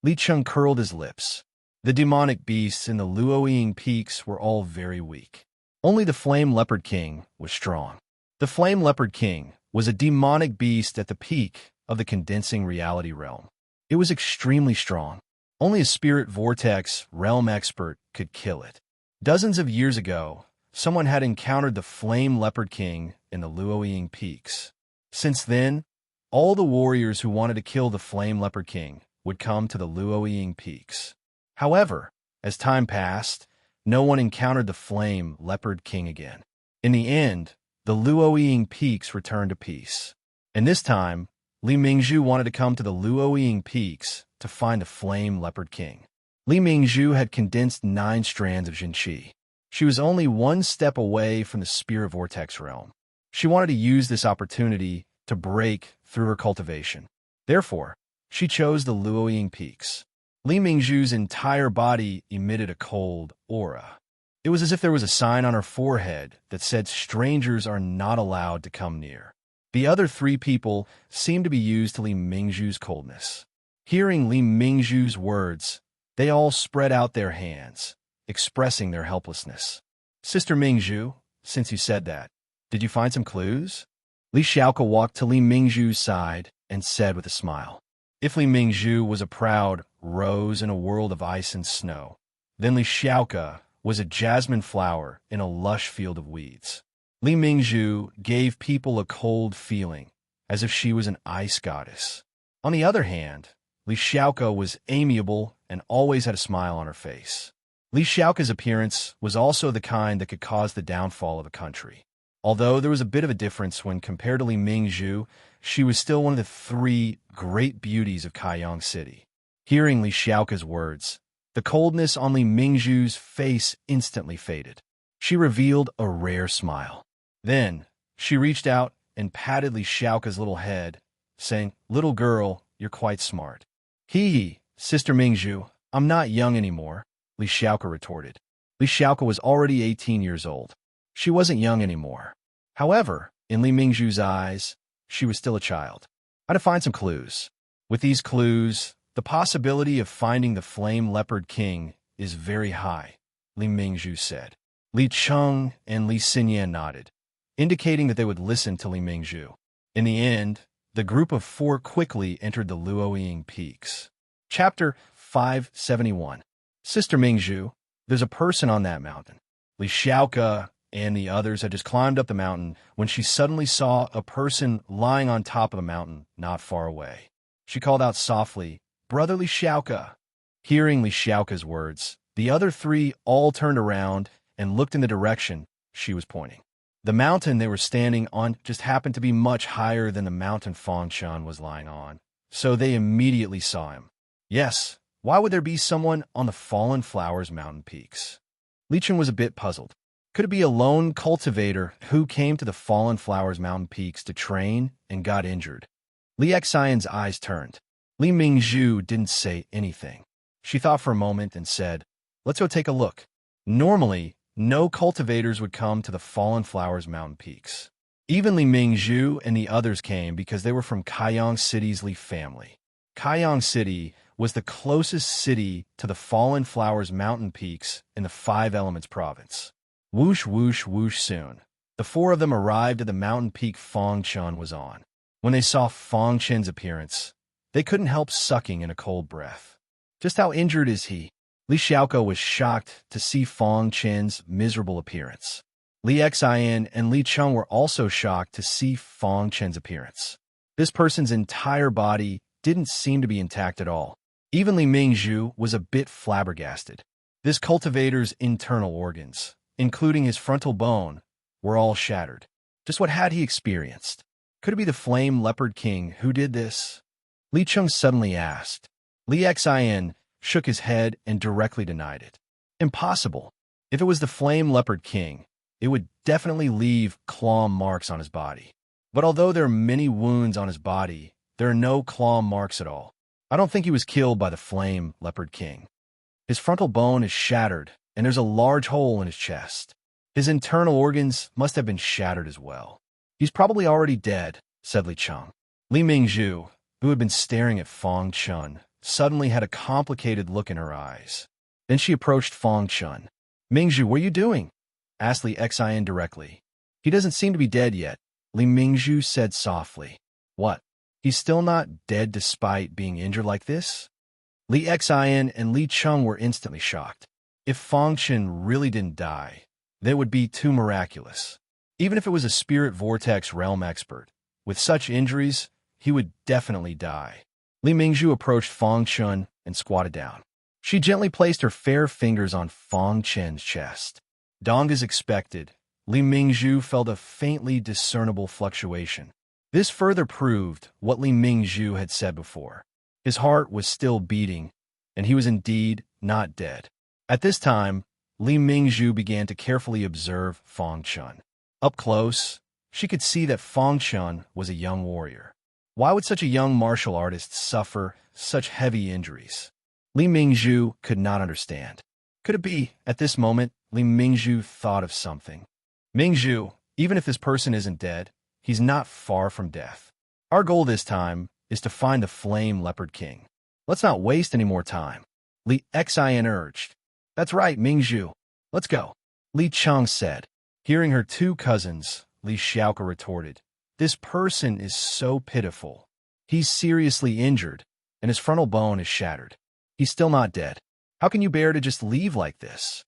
Li Cheng curled his lips. The demonic beasts in the Luoying Peaks were all very weak. Only the Flame Leopard King was strong. The Flame Leopard King was a demonic beast at the peak of the condensing reality realm. It was extremely strong. Only a spirit vortex realm expert could kill it. Dozens of years ago, someone had encountered the Flame Leopard King in the Luoying Peaks. Since then, all the warriors who wanted to kill the Flame Leopard King would come to the Luoying Peaks. However, as time passed, no one encountered the Flame Leopard King again. In the end, the Luoying Peaks returned to peace. And this time, Li Mingzhu wanted to come to the Luoying Peaks to find the Flame Leopard King. Li Mingzhu had condensed 9 strands of Jinqi. She was only 1 step away from the Spirit Vortex realm. She wanted to use this opportunity to break through her cultivation. Therefore, she chose the Luoying Peaks. Li Mingzhu's entire body emitted a cold aura. It was as if there was a sign on her forehead that said strangers are not allowed to come near. The other 3 people seemed to be used to Li Mingzhu's coldness. Hearing Li Mingzhu's words, they all spread out their hands, expressing their helplessness. Sister Mingzhu, since you said that, did you find some clues? Li Xiaoke walked to Li Mingzhu's side and said with a smile. If Li Mingzhu was a proud rose in a world of ice and snow, then Li Xiaoke was a jasmine flower in a lush field of weeds. Li Mingzhu gave people a cold feeling, as if she was an ice goddess. On the other hand, Li Xiaoke was amiable and always had a smile on her face. Li Xiaoke's appearance was also the kind that could cause the downfall of a country. Although there was a bit of a difference when compared to Li Mingzhu, she was still one of the 3 great beauties of Kaiyang City. Hearing Li Xiaoke's words, the coldness on Li Mingzhu's face instantly faded. She revealed a rare smile. Then, she reached out and patted Li Xiaoke's little head, saying, "Little girl, you're quite smart." "Hee, Sister Mingzhu, I'm not young anymore," Li Xiaoke retorted. Li Xiaoke was already 18 years old. She wasn't young anymore. However, in Li Mingzhu's eyes, she was still a child. I had to find some clues. With these clues, the possibility of finding the Flame Leopard King is very high, Li Mingzhu said. Li Cheng and Li Xinyan nodded, indicating that they would listen to Li Mingzhu. In the end, the group of 4 quickly entered the Luoying Peaks. Chapter 571. Sister Mingzhu, there's a person on that mountain. Li Xiaoke and the others had just climbed up the mountain when she suddenly saw a person lying on top of a mountain not far away. She called out softly, "Brother Li Xiaoke." Hearing Li Xiaoke's words, the other 3 all turned around and looked in the direction she was pointing. The mountain they were standing on just happened to be much higher than the mountain Fengshan was lying on, so they immediately saw him. Yes, why would there be someone on the Fallen Flowers mountain peaks? Li Cheng was a bit puzzled. Could it be a lone cultivator who came to the Fallen Flowers mountain peaks to train and got injured? Li Xian's eyes turned. Li Mingzhu didn't say anything. She thought for a moment and said, "Let's go take a look." Normally, no cultivators would come to the Fallen Flowers mountain peaks. Even Li Mingzhu and the others came because they were from Kaiyang City's Li family. Kaiyang City was the closest city to the Fallen Flowers mountain peaks in the Five Elements province. Whoosh, whoosh, whoosh soon. The four of them arrived at the mountain peak Fong Chun was on. When they saw Fong Chen's appearance, they couldn't help sucking in a cold breath. Just how injured is he? Li Xiaoko was shocked to see Fong Chen's miserable appearance. Li Xian and Li Cheng were also shocked to see Fong Chen's appearance. This person's entire body didn't seem to be intact at all. Even Li Mingzhu was a bit flabbergasted. This cultivator's internal organs, including his frontal bone, were all shattered. Just what had he experienced? Could it be the Flame Leopard King who did this? Li Cheng suddenly asked. Li Xian shook his head and directly denied it. Impossible. If it was the Flame Leopard King, it would definitely leave claw marks on his body. But although there are many wounds on his body, there are no claw marks at all. I don't think he was killed by the Flame Leopard King. His frontal bone is shattered, and there's a large hole in his chest. His internal organs must have been shattered as well. He's probably already dead, said Li Cheng. Li Mingzhu, who had been staring at Fong Chun, suddenly had a complicated look in her eyes. Then she approached Fong Chun. Mingzhu, what are you doing? Asked Li Xian directly. He doesn't seem to be dead yet, Li Mingzhu said softly. What? He's still not dead despite being injured like this? Li Xian and Li Cheng were instantly shocked. If Fong Chun really didn't die, that would be too miraculous. Even if it was a spirit vortex realm expert, with such injuries, he would definitely die. Li Mingzhu approached Fong Chun and squatted down. She gently placed her fair fingers on Fong Chen's chest. Dong as expected, Li Mingzhu felt a faintly discernible fluctuation. This further proved what Li Mingzhu had said before. His heart was still beating, and he was indeed not dead. At this time, Li Mingzhu began to carefully observe Fong Chun. Up close, she could see that Fong Chun was a young warrior. Why would such a young martial artist suffer such heavy injuries? Li Mingzhu could not understand. Could it be, at this moment, Li Mingzhu thought of something? Mingzhu, even if this person isn't dead, he's not far from death. Our goal this time is to find the Flame Leopard King. Let's not waste any more time. Li Xian urged. That's right, Mingzhu. Let's go. Li Cheng said. Hearing her two cousins, Li Xiaoko retorted. This person is so pitiful. He's seriously injured, and his frontal bone is shattered. He's still not dead. How can you bear to just leave like this?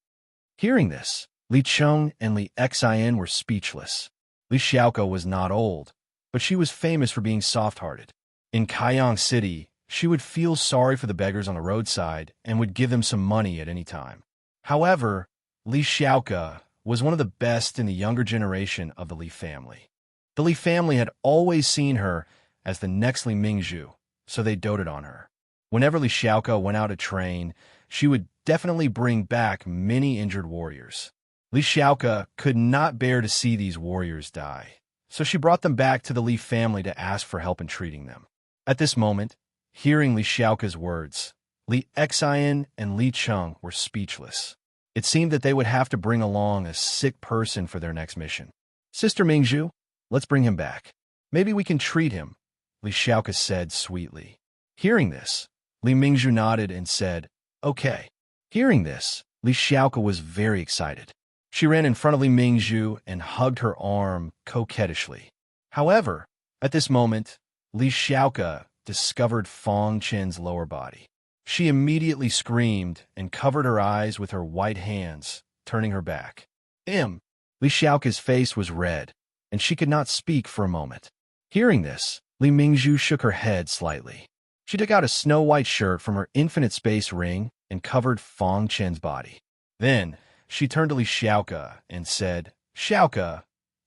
Hearing this, Li Cheng and Li Xian were speechless. Li Xiaoko was not old, but she was famous for being soft-hearted. In Kaiyang City, she would feel sorry for the beggars on the roadside and would give them some money at any time. However, Li Xiaoko was one of the best in the younger generation of the Li family. The Li family had always seen her as the next Li Mingzhu, so they doted on her. Whenever Li Xiaoko went out to train, she would definitely bring back many injured warriors. Li Xiaoko could not bear to see these warriors die, so she brought them back to the Li family to ask for help in treating them. At this moment, hearing Li Xiaoko's words, Li Xian and Li Cheng were speechless. It seemed that they would have to bring along a sick person for their next mission. Sister Mingzhu, let's bring him back. Maybe we can treat him, Li Xiaoko said sweetly. Hearing this, Li Mingzhu nodded and said, okay. Hearing this, Li Xiaoko was very excited. She ran in front of Li Mingzhu and hugged her arm coquettishly. However, at this moment, Li Xiaoko discovered Fong Chen's lower body. She immediately screamed and covered her eyes with her white hands, turning her back. Li Xiaoko's face was red, and she could not speak for a moment. Hearing this, Li Mingzhu shook her head slightly. She took out a snow-white shirt from her infinite space ring and covered Fong Chen's body. Then, she turned to Li Xiaoko and said, Xiaoko,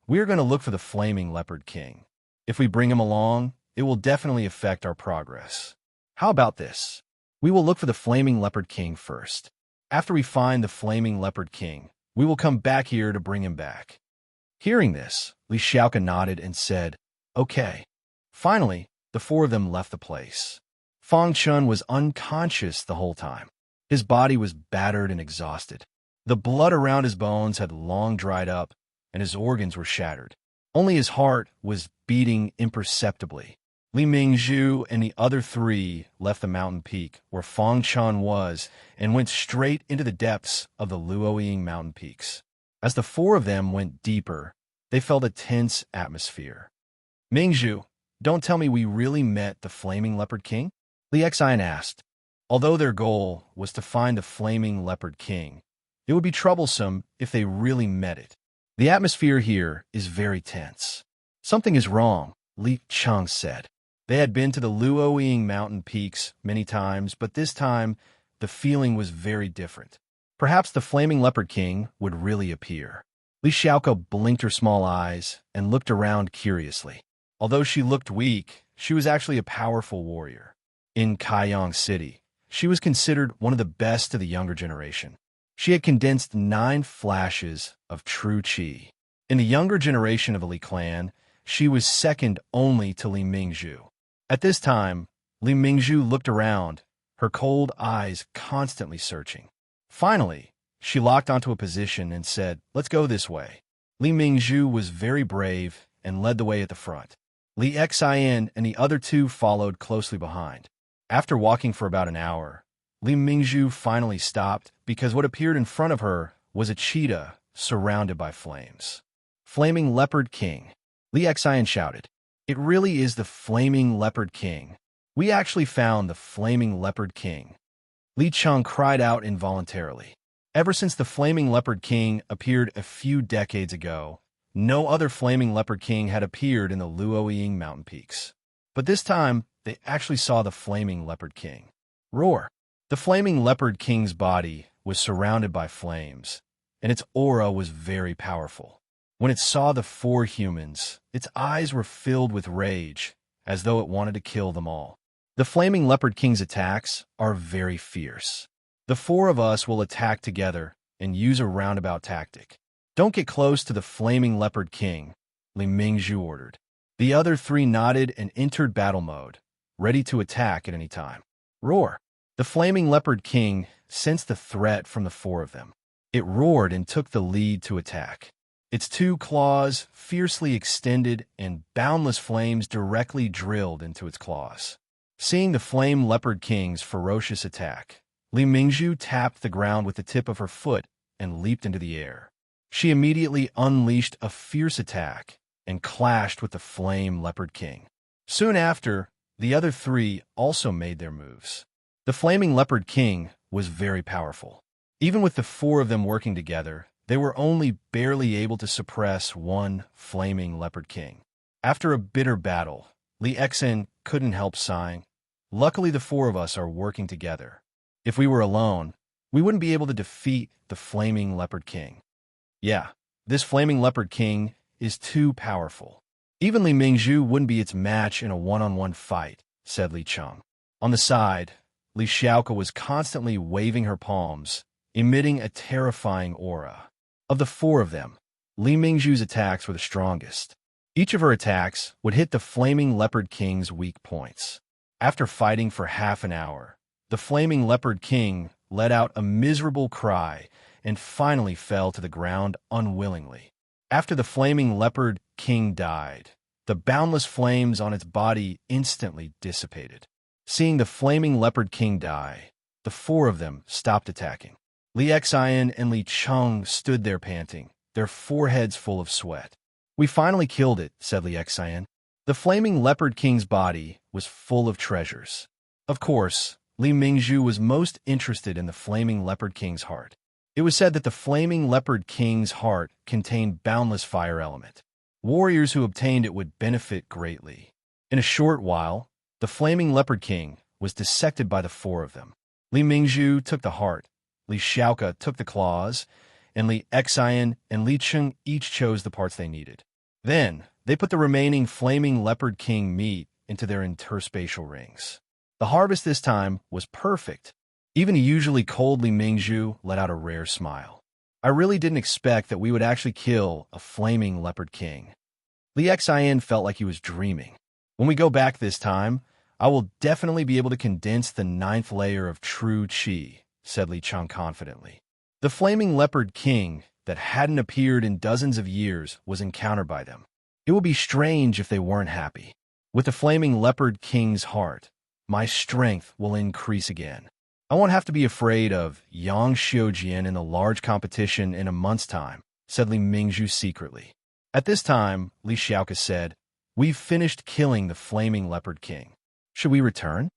we are going to look for the Flaming Leopard King. If we bring him along, it will definitely affect our progress. How about this? We will look for the Flaming Leopard King first. After we find the Flaming Leopard King, we will come back here to bring him back. Hearing this, Li Xiaoko nodded and said, okay. Finally, the four of them left the place. Fong Chun was unconscious the whole time. His body was battered and exhausted. The blood around his bones had long dried up, and his organs were shattered. Only his heart was beating imperceptibly. Li Mingzhu and the other three left the mountain peak where Fang Chun was and went straight into the depths of the Luoying mountain peaks. As the four of them went deeper, they felt a tense atmosphere. Mingzhu, don't tell me we really met the Flaming Leopard King? Li Xian asked. Although their goal was to find the Flaming Leopard King, it would be troublesome if they really met it. The atmosphere here is very tense. Something is wrong, Li Cheng said. They had been to the Luoying mountain peaks many times, but this time the feeling was very different. Perhaps the Flaming Leopard King would really appear. Li Xiaoke blinked her small eyes and looked around curiously. Although she looked weak, she was actually a powerful warrior. In Kaiyang City, she was considered one of the best of the younger generation. She had condensed 9 flashes of true qi. In the younger generation of the Li clan, she was second only to Li Mingzhu. At this time, Li Mingzhu looked around, her cold eyes constantly searching. Finally, she locked onto a position and said, "Let's go this way." Li Mingzhu was very brave and led the way at the front. Li Xian and the other two followed closely behind. After walking for about an hour, Li Mingzhu finally stopped because what appeared in front of her was a cheetah surrounded by flames. "Flaming Leopard King," Li Xian shouted. "It really is the Flaming Leopard King. We actually found the Flaming Leopard King." Li Cheng cried out involuntarily. Ever since the Flaming Leopard King appeared a few decades ago, no other Flaming Leopard King had appeared in the Luoying mountain peaks. But this time, they actually saw the Flaming Leopard King. Roar! The Flaming Leopard King's body was surrounded by flames, and its aura was very powerful. When it saw the 4 humans, its eyes were filled with rage, as though it wanted to kill them all. The Flaming Leopard King's attacks are very fierce. The 4 of us will attack together and use a roundabout tactic. Don't get close to the Flaming Leopard King, Li Mingzhu ordered. The other 3 nodded and entered battle mode, ready to attack at any time. Roar! The Flaming Leopard King sensed the threat from the 4 of them. It roared and took the lead to attack. Its 2 claws fiercely extended and boundless flames directly drilled into its claws. Seeing the Flame Leopard King's ferocious attack, Li Mingzhu tapped the ground with the tip of her foot and leaped into the air. She immediately unleashed a fierce attack and clashed with the Flame Leopard King. Soon after, the other 3 also made their moves. The Flaming Leopard King was very powerful. Even with the 4 of them working together, they were only barely able to suppress one Flaming Leopard King. After a bitter battle, Li Xian couldn't help sighing. Luckily, the 4 of us are working together. If we were alone, we wouldn't be able to defeat the Flaming Leopard King. Yeah, this Flaming Leopard King is too powerful. Even Li Mingzhu wouldn't be its match in a one-on-one fight, said Li Cheng. On the side, Li Xiaoke was constantly waving her palms, emitting a terrifying aura. Of the 4 of them, Li Mingzhu's attacks were the strongest. Each of her attacks would hit the Flaming Leopard King's weak points. After fighting for half an hour, the Flaming Leopard King let out a miserable cry and finally fell to the ground unwillingly. After the Flaming Leopard King died, the boundless flames on its body instantly dissipated. Seeing the Flaming Leopard King die, the 4 of them stopped attacking. Li Xian and Li Cheng stood there panting, their foreheads full of sweat. "We finally killed it," said Li Xian. The Flaming Leopard King's body was full of treasures. Of course, Li Mingzhu was most interested in the Flaming Leopard King's heart. It was said that the Flaming Leopard King's heart contained boundless fire element. Warriors who obtained it would benefit greatly. In a short while, the Flaming Leopard King was dissected by the 4 of them. Li Mingzhu took the heart, Li Xiaoke took the claws, and Li Xian and Li Cheng each chose the parts they needed. Then, they put the remaining Flaming Leopard King meat into their interspatial rings. The harvest this time was perfect. Even a usually cold Li Mingzhu let out a rare smile. "I really didn't expect that we would actually kill a Flaming Leopard King." Li Xian felt like he was dreaming. "When we go back this time, I will definitely be able to condense the 9th layer of true qi," said Li Cheng confidently. The flaming leopard king that hadn't appeared in dozens of years was encountered by them. It would be strange if they weren't happy. With the flaming leopard king's heart, my strength will increase again. I won't have to be afraid of Yang Xiujian in a large competition in a month's time, said Li Mingzhu secretly. At this time, Li Xiaoke said, "We've finished killing the flaming leopard king. Should we return?"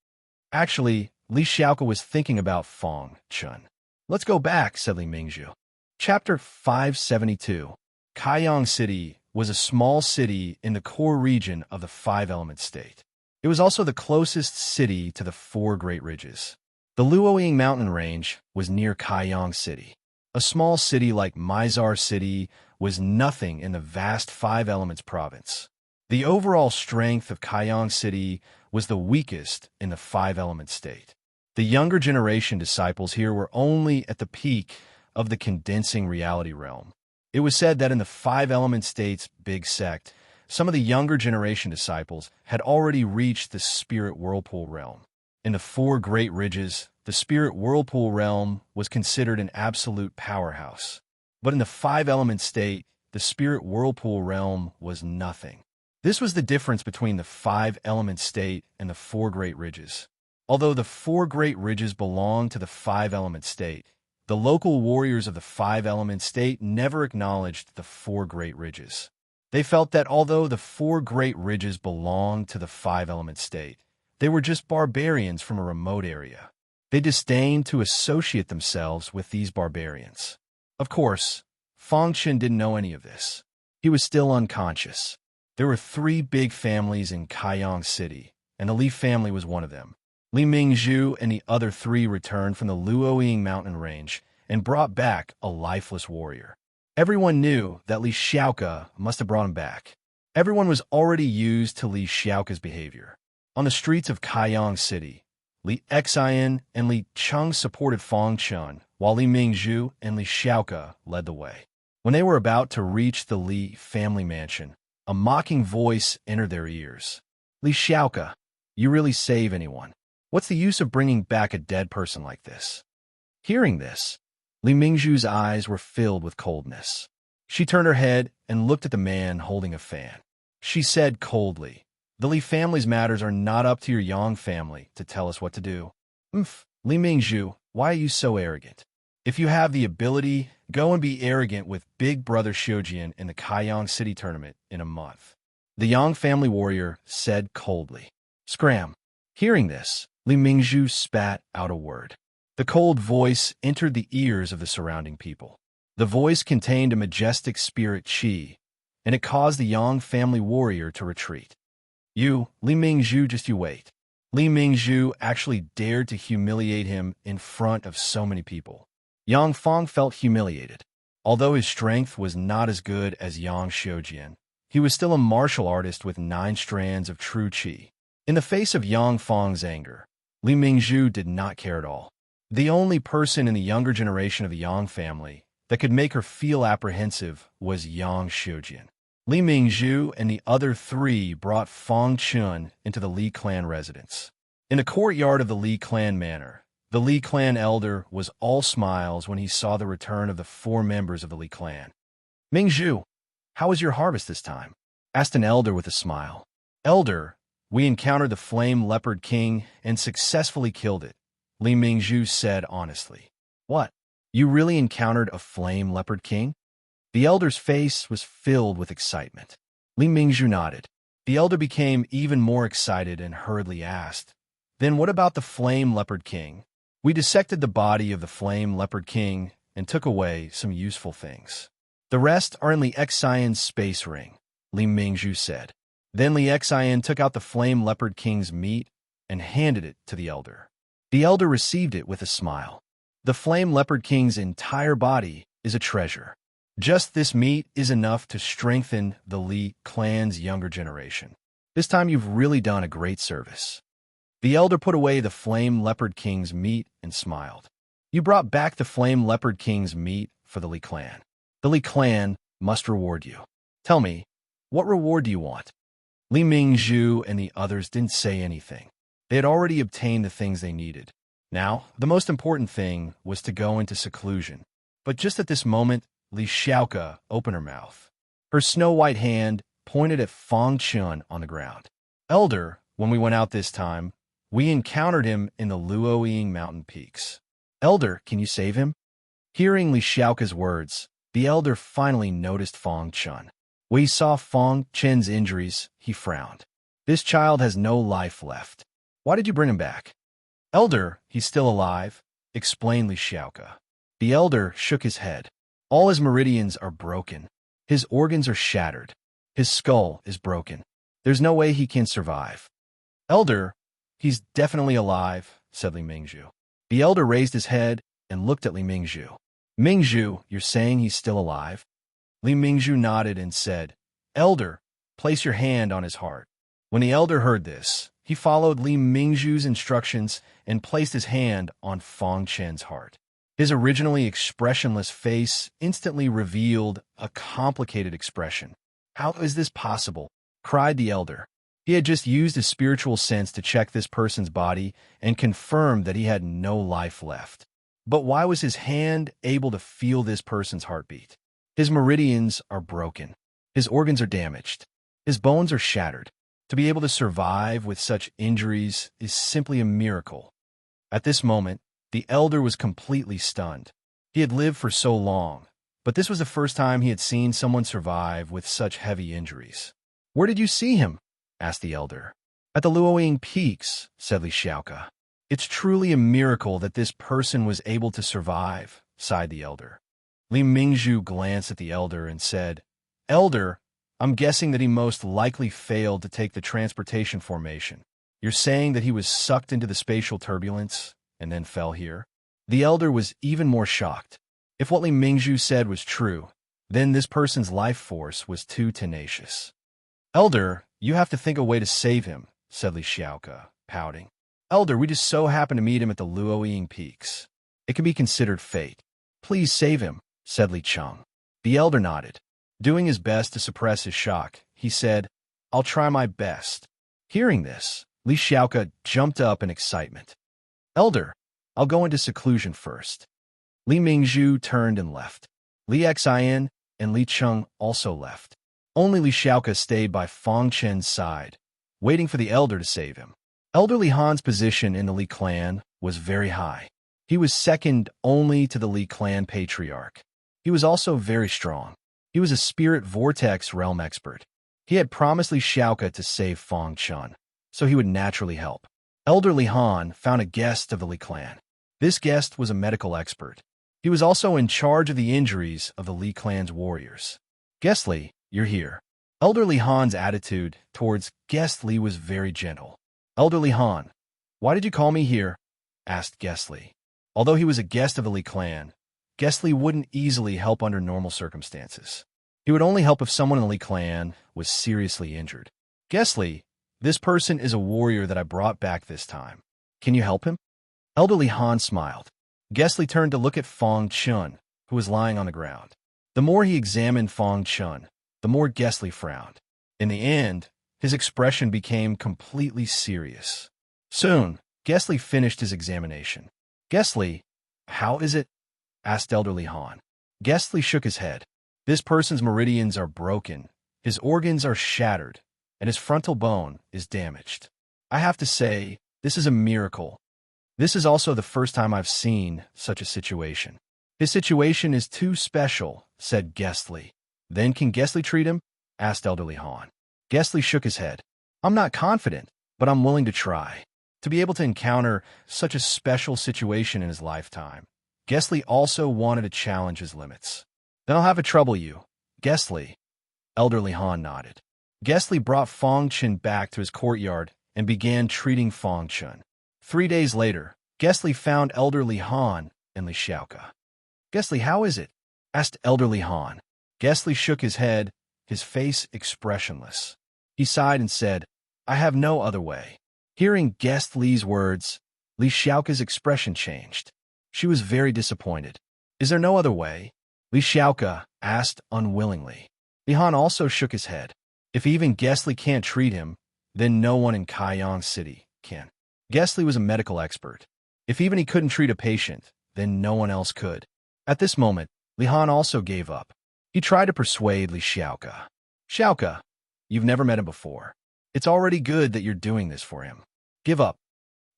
Actually, Li Xiaoke was thinking about Fang Chun. "Let's go back," said Li Mingzhu. Chapter 572. Kaiyang City was a small city in the core region of the five-element state. It was also the closest city to the four great ridges. The Luoying mountain range was near Kaiyang City. A small city like Mizar City was nothing in the vast Five Elements province. The overall strength of Kaiyang City was the weakest in the five-element state. The younger generation disciples here were only at the peak of the condensing reality realm. It was said that in the five-element state's big sect, some of the younger generation disciples had already reached the spirit whirlpool realm. In the four great ridges, the spirit whirlpool realm was considered an absolute powerhouse. But in the five-element state, the spirit whirlpool realm was nothing. This was the difference between the five-element state and the four great ridges. Although the four great ridges belonged to the five-element state, the local warriors of the five-element state never acknowledged the four great ridges. They felt that although the four great ridges belonged to the five-element state, they were just barbarians from a remote area. They disdained to associate themselves with these barbarians. Of course, Fang Chun didn't know any of this. He was still unconscious. There were three big families in Kaiyang City, and the Li family was one of them. Li Mingzhu and the other three returned from the Luoying mountain range and brought back a lifeless warrior. Everyone knew that Li Xiaoke must have brought him back. Everyone was already used to Li Xiaoke's behavior. On the streets of Kaiyang City, Li Xian and Li Cheng supported Fang Chun, while Li Mingzhu and Li Xiaoke led the way. When they were about to reach the Li family mansion, a mocking voice entered their ears. "Li Xiaoke, you really save anyone. What's the use of bringing back a dead person like this?" Hearing this, Li Mingzhu's eyes were filled with coldness. She turned her head and looked at the man holding a fan. She said coldly, "The Li family's matters are not up to your Yang family to tell us what to do." Li Mingzhu, why are you so arrogant? If you have the ability, go and be arrogant with Big Brother Xiujian in the Kaiyang City tournament in a month. The Yang family warrior said coldly. Scram. Hearing this, Li Mingzhu spat out a word. The cold voice entered the ears of the surrounding people. The voice contained a majestic spirit qi, and it caused the Yang family warrior to retreat. "You, Li Mingzhu, just you wait." Li Mingzhu actually dared to humiliate him in front of so many people. Yang Fang felt humiliated. Although his strength was not as good as Yang Xiujian, he was still a martial artist with 9 strands of true qi. In the face of Yang Fang's anger, Li Mingzhu did not care at all. The only person in the younger generation of the Yang family that could make her feel apprehensive was Yang Xiujian. Li Mingzhu and the other 3 brought Fang Chun into the Li clan residence. In the courtyard of the Li clan manor, the Li clan elder was all smiles when he saw the return of the 4 members of the Li clan. "Mingzhu, how was your harvest this time?" asked an elder with a smile. "Elder, we encountered the flame leopard king and successfully killed it," Li Mingzhu said honestly. "What? You really encountered a flame leopard king?" The elder's face was filled with excitement. Li Mingzhu nodded. The elder became even more excited and hurriedly asked, "Then what about the flame leopard king?" "We dissected the body of the flame leopard king and took away some useful things. The rest are in Li Xian's space ring," Li Mingzhu said. Then Li Xian took out the flame leopard king's meat and handed it to the elder. The elder received it with a smile. "The flame leopard king's entire body is a treasure. Just this meat is enough to strengthen the Li clan's younger generation. This time you've really done a great service." The elder put away the flame leopard king's meat and smiled. "You brought back the flame leopard king's meat for the Li clan. The Li clan must reward you. Tell me, what reward do you want?" Li Mingzhu and the others didn't say anything. They had already obtained the things they needed. Now, the most important thing was to go into seclusion. But just at this moment, Li Xiaoke opened her mouth. Her snow-white hand pointed at Fang Chun on the ground. Elder, when we went out this time, we encountered him in the Luoying mountain peaks. Elder, can you save him? Hearing Li Xiaoke's words, the elder finally noticed Fang Chun. When he saw Fang Chun's injuries, he frowned. This child has no life left. Why did you bring him back? Elder, he's still alive, explained Li Xiaoke. The elder shook his head. All his meridians are broken. His organs are shattered. His skull is broken. There's no way he can survive. Elder, he's definitely alive, said Li Mingzhu. The elder raised his head and looked at Li Mingzhu. Mingzhu, you're saying he's still alive? Li Mingzhu nodded and said, Elder, place your hand on his heart. When the elder heard this, he followed Li Mingzhu's instructions and placed his hand on Fang Chun's heart. His originally expressionless face instantly revealed a complicated expression. How is this possible? Cried the elder. He had just used his spiritual sense to check this person's body and confirmed that he had no life left. But why was his hand able to feel this person's heartbeat? His meridians are broken. His organs are damaged. His bones are shattered. To be able to survive with such injuries is simply a miracle. At this moment, the elder was completely stunned. He had lived for so long, but this was the first time he had seen someone survive with such heavy injuries. Where did you see him? Asked the elder. At the Luoying Peaks, said Li Xiaoke. It's truly a miracle that this person was able to survive, sighed the elder. Li Mingzhu glanced at the elder and said, Elder, I'm guessing that he most likely failed to take the transportation formation. You're saying that he was sucked into the spatial turbulence and then fell here? The elder was even more shocked. If what Li Mingzhu said was true, then this person's life force was too tenacious. Elder, you have to think a way to save him, said Li Xiaoke, pouting. Elder, we just so happened to meet him at the Luoying Peaks. It can be considered fate. Please save him, said Li Cheng. The elder nodded. Doing his best to suppress his shock, he said, I'll try my best. Hearing this, Li Xiaoke jumped up in excitement. Elder, I'll go into seclusion first. Li Mingzhu turned and left. Li Xin and Li Cheng also left. Only Li Xiaoke stayed by Fang Chun's side, waiting for the elder to save him. Elder Li Han's position in the Li clan was very high. He was second only to the Li clan patriarch. He was also very strong. He was a spirit vortex realm expert. He had promised Li Xiaoke to save Fang Chun, so he would naturally help. Elder Li Han found a guest of the Li clan. This guest was a medical expert. He was also in charge of the injuries of the Li clan's warriors. Guest Li, you're here. Elder Li Han's attitude towards Guest Li was very gentle. Elder Li Han, why did you call me here? Asked Guest Li. Although he was a guest of the Li clan, Guest Li wouldn't easily help under normal circumstances. He would only help if someone in the Li clan was seriously injured. Guest Li, this person is a warrior that I brought back this time. Can you help him? Elder Li Han smiled. Guest Li turned to look at Fang Chun, who was lying on the ground. The more he examined Fang Chun, the more Guest Li frowned. In the end, his expression became completely serious. Soon, Guest Li finished his examination. Guest Li, how is it? Asked Elder Li Han. Guest Li shook his head. This person's meridians are broken, his organs are shattered, and his frontal bone is damaged. I have to say, this is a miracle. This is also the first time I've seen such a situation. His situation is too special, said Guest Li. Then can Guest Li treat him? Asked Elder Li Han. Guest Li shook his head. I'm not confident, but I'm willing to try. To be able to encounter such a special situation in his lifetime, Guest Li also wanted to challenge his limits. Then I'll have to trouble you. Guest Li. Elder Li Han nodded. Guest Li brought Fang Chun back to his courtyard and began treating Fang Chun. 3 days later, Guest Li found Elder Li Han and Li Xiaoke. Guest Li, how is it? Asked Elder Li Han. Guest Li shook his head, his face expressionless. He sighed and said, I have no other way. Hearing Guest Li's words, Li Xiaoke's expression changed. She was very disappointed. Is there no other way? Li Xiaoke asked unwillingly. Li Han also shook his head. If even Guest Li can't treat him, then no one in Kaiyang City can. Guest Li was a medical expert. If even he couldn't treat a patient, then no one else could. At this moment, Li Han also gave up. He tried to persuade Li Xiaoke. Xiaoke, you've never met him before. It's already good that you're doing this for him. Give up.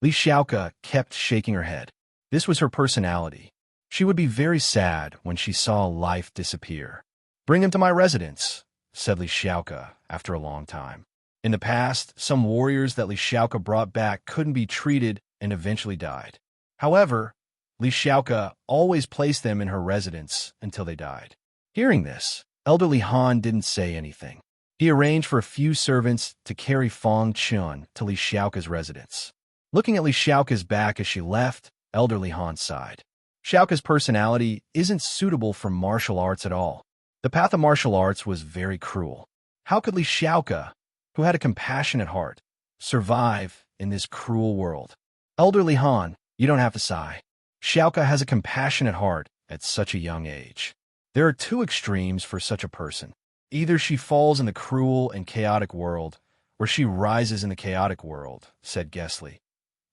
Li Xiaoke kept shaking her head. This was her personality. She would be very sad when she saw life disappear. Bring him to my residence, said Li Xiaoke after a long time. In the past, some warriors that Li Xiaoke brought back couldn't be treated and eventually died. However, Li Xiaoke always placed them in her residence until they died. Hearing this, elderly Han didn't say anything. He arranged for a few servants to carry Fang Chun to Li Xiaoke's residence. Looking at Li Xiaoke's back as she left, elderly Han sighed. Xiaoke's personality isn't suitable for martial arts at all. The path of martial arts was very cruel. How could Li Xiaoke, who had a compassionate heart, survive in this cruel world? Elderly Han, you don't have to sigh. Xiaoke has a compassionate heart at such a young age. There are two extremes for such a person. Either she falls in the cruel and chaotic world, or she rises in the chaotic world, said Gesli.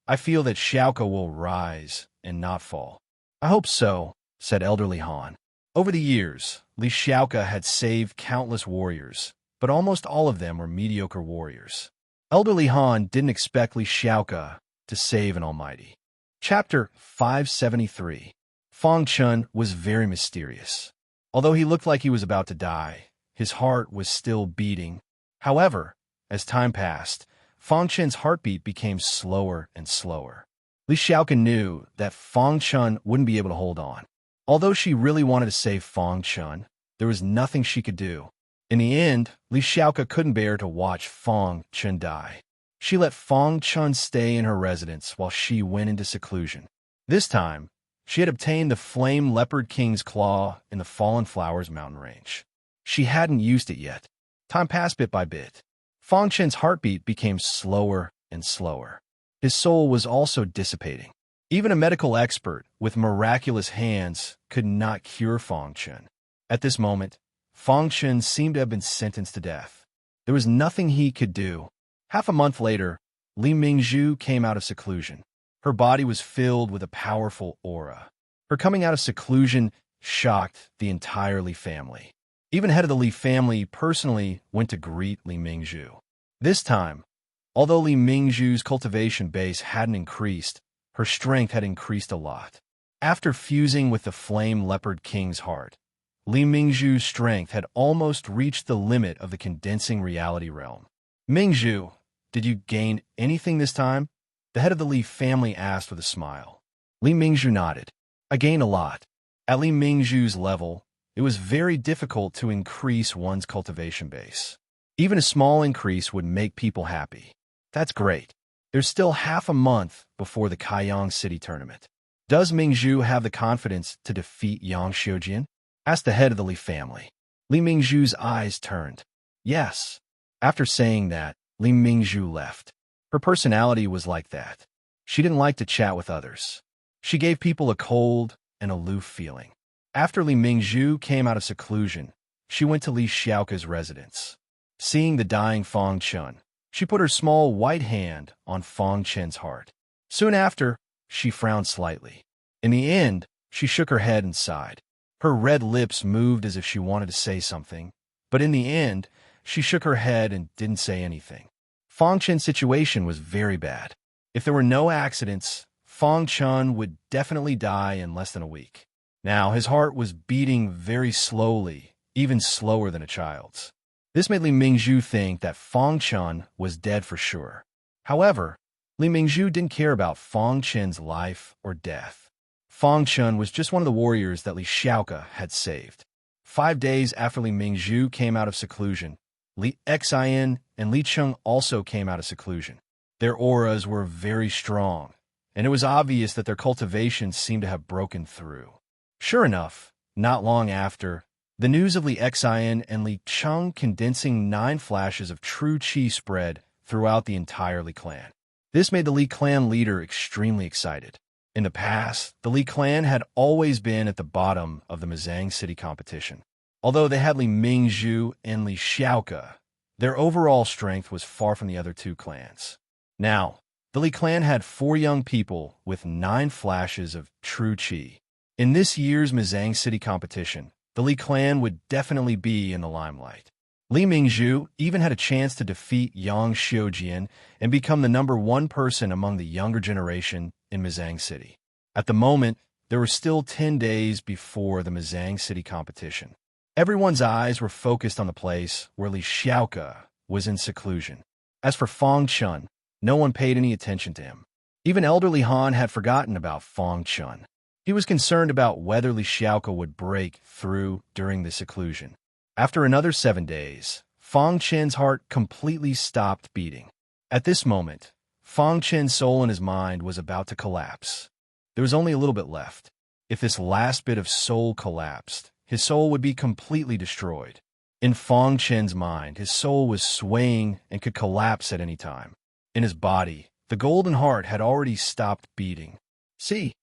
I feel that Xiaoke will rise and not fall. I hope so, said elderly Han. Over the years, Li Xiaoke had saved countless warriors, but almost all of them were mediocre warriors. Elderly Han didn't expect Li Xiaoke to save an almighty. Chapter 573. Fang Chun was very mysterious. Although he looked like he was about to die, his heart was still beating. However, as time passed, Fang Chun's heartbeat became slower and slower. Li Xiaoke knew that Fang Chun wouldn't be able to hold on. Although she really wanted to save Fang Chun, there was nothing she could do. In the end, Li Xiaoke couldn't bear to watch Fang Chun die. She let Fang Chun stay in her residence while she went into seclusion. This time, she had obtained the Flame Leopard King's Claw in the Fallen Flowers mountain range. She hadn't used it yet. Time passed bit by bit. Fang Chun's heartbeat became slower and slower. His soul was also dissipating. Even a medical expert with miraculous hands could not cure Fang Chun. At this moment, Fang Chun seemed to have been sentenced to death. There was nothing he could do. Half a month later, Li Mingzhu came out of seclusion. Her body was filled with a powerful aura. Her coming out of seclusion shocked the entire Li family. Even head of the Li family personally went to greet Li Mingzhu. This time, although Li Mingzhu's cultivation base hadn't increased, her strength had increased a lot. After fusing with the Flame Leopard King's heart, Li Mingzhu's strength had almost reached the limit of the condensing reality realm. Mingzhu, did you gain anything this time? The head of the Li family asked with a smile. Li Mingzhu nodded. I gained a lot. At Li Mingzhu's level, it was very difficult to increase one's cultivation base. Even a small increase would make people happy. That's great. There's still half a month before the Kaiyang City tournament. Does Mingzhu have the confidence to defeat Yang Xiujian? Asked the head of the Li family. Li Mingzhu's eyes turned. Yes. After saying that, Li Mingzhu left. Her personality was like that. She didn't like to chat with others. She gave people a cold and aloof feeling. After Li Mingzhu came out of seclusion, she went to Li Xiaoke's residence. Seeing the dying Fang Chun, she put her small white hand on Fang Chun's heart. Soon after, she frowned slightly. In the end, she shook her head and sighed. Her red lips moved as if she wanted to say something, but in the end, she shook her head and didn't say anything. Fang Chun's situation was very bad. If there were no accidents, Fang Chun would definitely die in less than a week. Now, his heart was beating very slowly, even slower than a child's. This made Li Mingzhu think that Fang Chun was dead for sure. However, Li Mingzhu didn't care about Fang Chun's life or death. Fang Chun was just one of the warriors that Li Xiaoke had saved. 5 days after Li Mingzhu came out of seclusion, Li Xian and Li Cheng also came out of seclusion. Their auras were very strong, and it was obvious that their cultivation seemed to have broken through. Sure enough, not long after, the news of Li Xian and Li Cheng condensing 9 flashes of true qi spread throughout the entire Li clan. This made the Li clan leader extremely excited. In the past, the Li clan had always been at the bottom of the Mazang City competition. Although they had Li Mingzhu and Li Xiaoke, their overall strength was far from the other 2 clans. Now, the Li clan had 4 young people with 9 flashes of true qi. In this year's Mizang City competition, the Li clan would definitely be in the limelight. Li Mingzhu even had a chance to defeat Yang Xiujian and become the #1 person among the younger generation in Mizang City. At the moment, there were still 10 days before the Mizang City competition. Everyone's eyes were focused on the place where Li Xiaoke was in seclusion. As for Fang Chun, no one paid any attention to him. Even elderly Han had forgotten about Fang Chun. He was concerned about whether Li Xiaoke would break through during the seclusion. After another 7 days, Fang Chen's heart completely stopped beating. At this moment, Fang Chen's soul in his mind was about to collapse. There was only a little bit left. If this last bit of soul collapsed, his soul would be completely destroyed. In Fang Chen's mind, his soul was swaying and could collapse at any time. In his body, the golden heart had already stopped beating. See.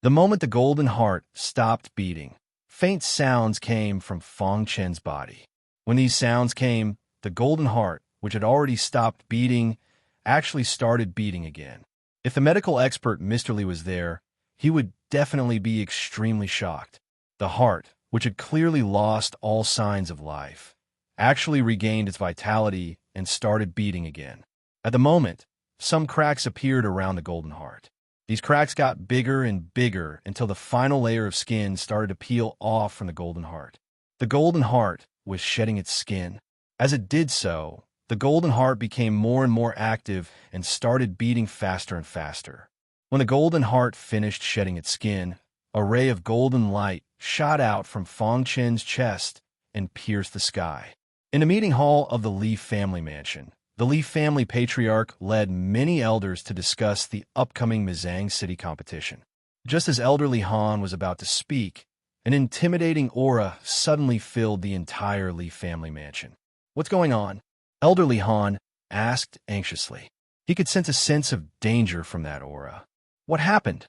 The moment the golden heart stopped beating, faint sounds came from Fang Chen's body. When these sounds came, the golden heart, which had already stopped beating, actually started beating again. If the medical expert Mr. Li was there, he would definitely be extremely shocked. The heart, which had clearly lost all signs of life, actually regained its vitality and started beating again. At the moment, some cracks appeared around the golden heart. These cracks got bigger and bigger until the final layer of skin started to peel off from the golden heart. The golden heart was shedding its skin. As it did so, the golden heart became more and more active and started beating faster and faster. When the golden heart finished shedding its skin, a ray of golden light shot out from Fang Chen's chest and pierced the sky. In a meeting hall of the Li family mansion, the Li family patriarch led many elders to discuss the upcoming Mizang City competition. Just as elderly Han was about to speak, an intimidating aura suddenly filled the entire Li family mansion. "What's going on?" Elderly Han asked anxiously. He could sense a sense of danger from that aura. "What happened?"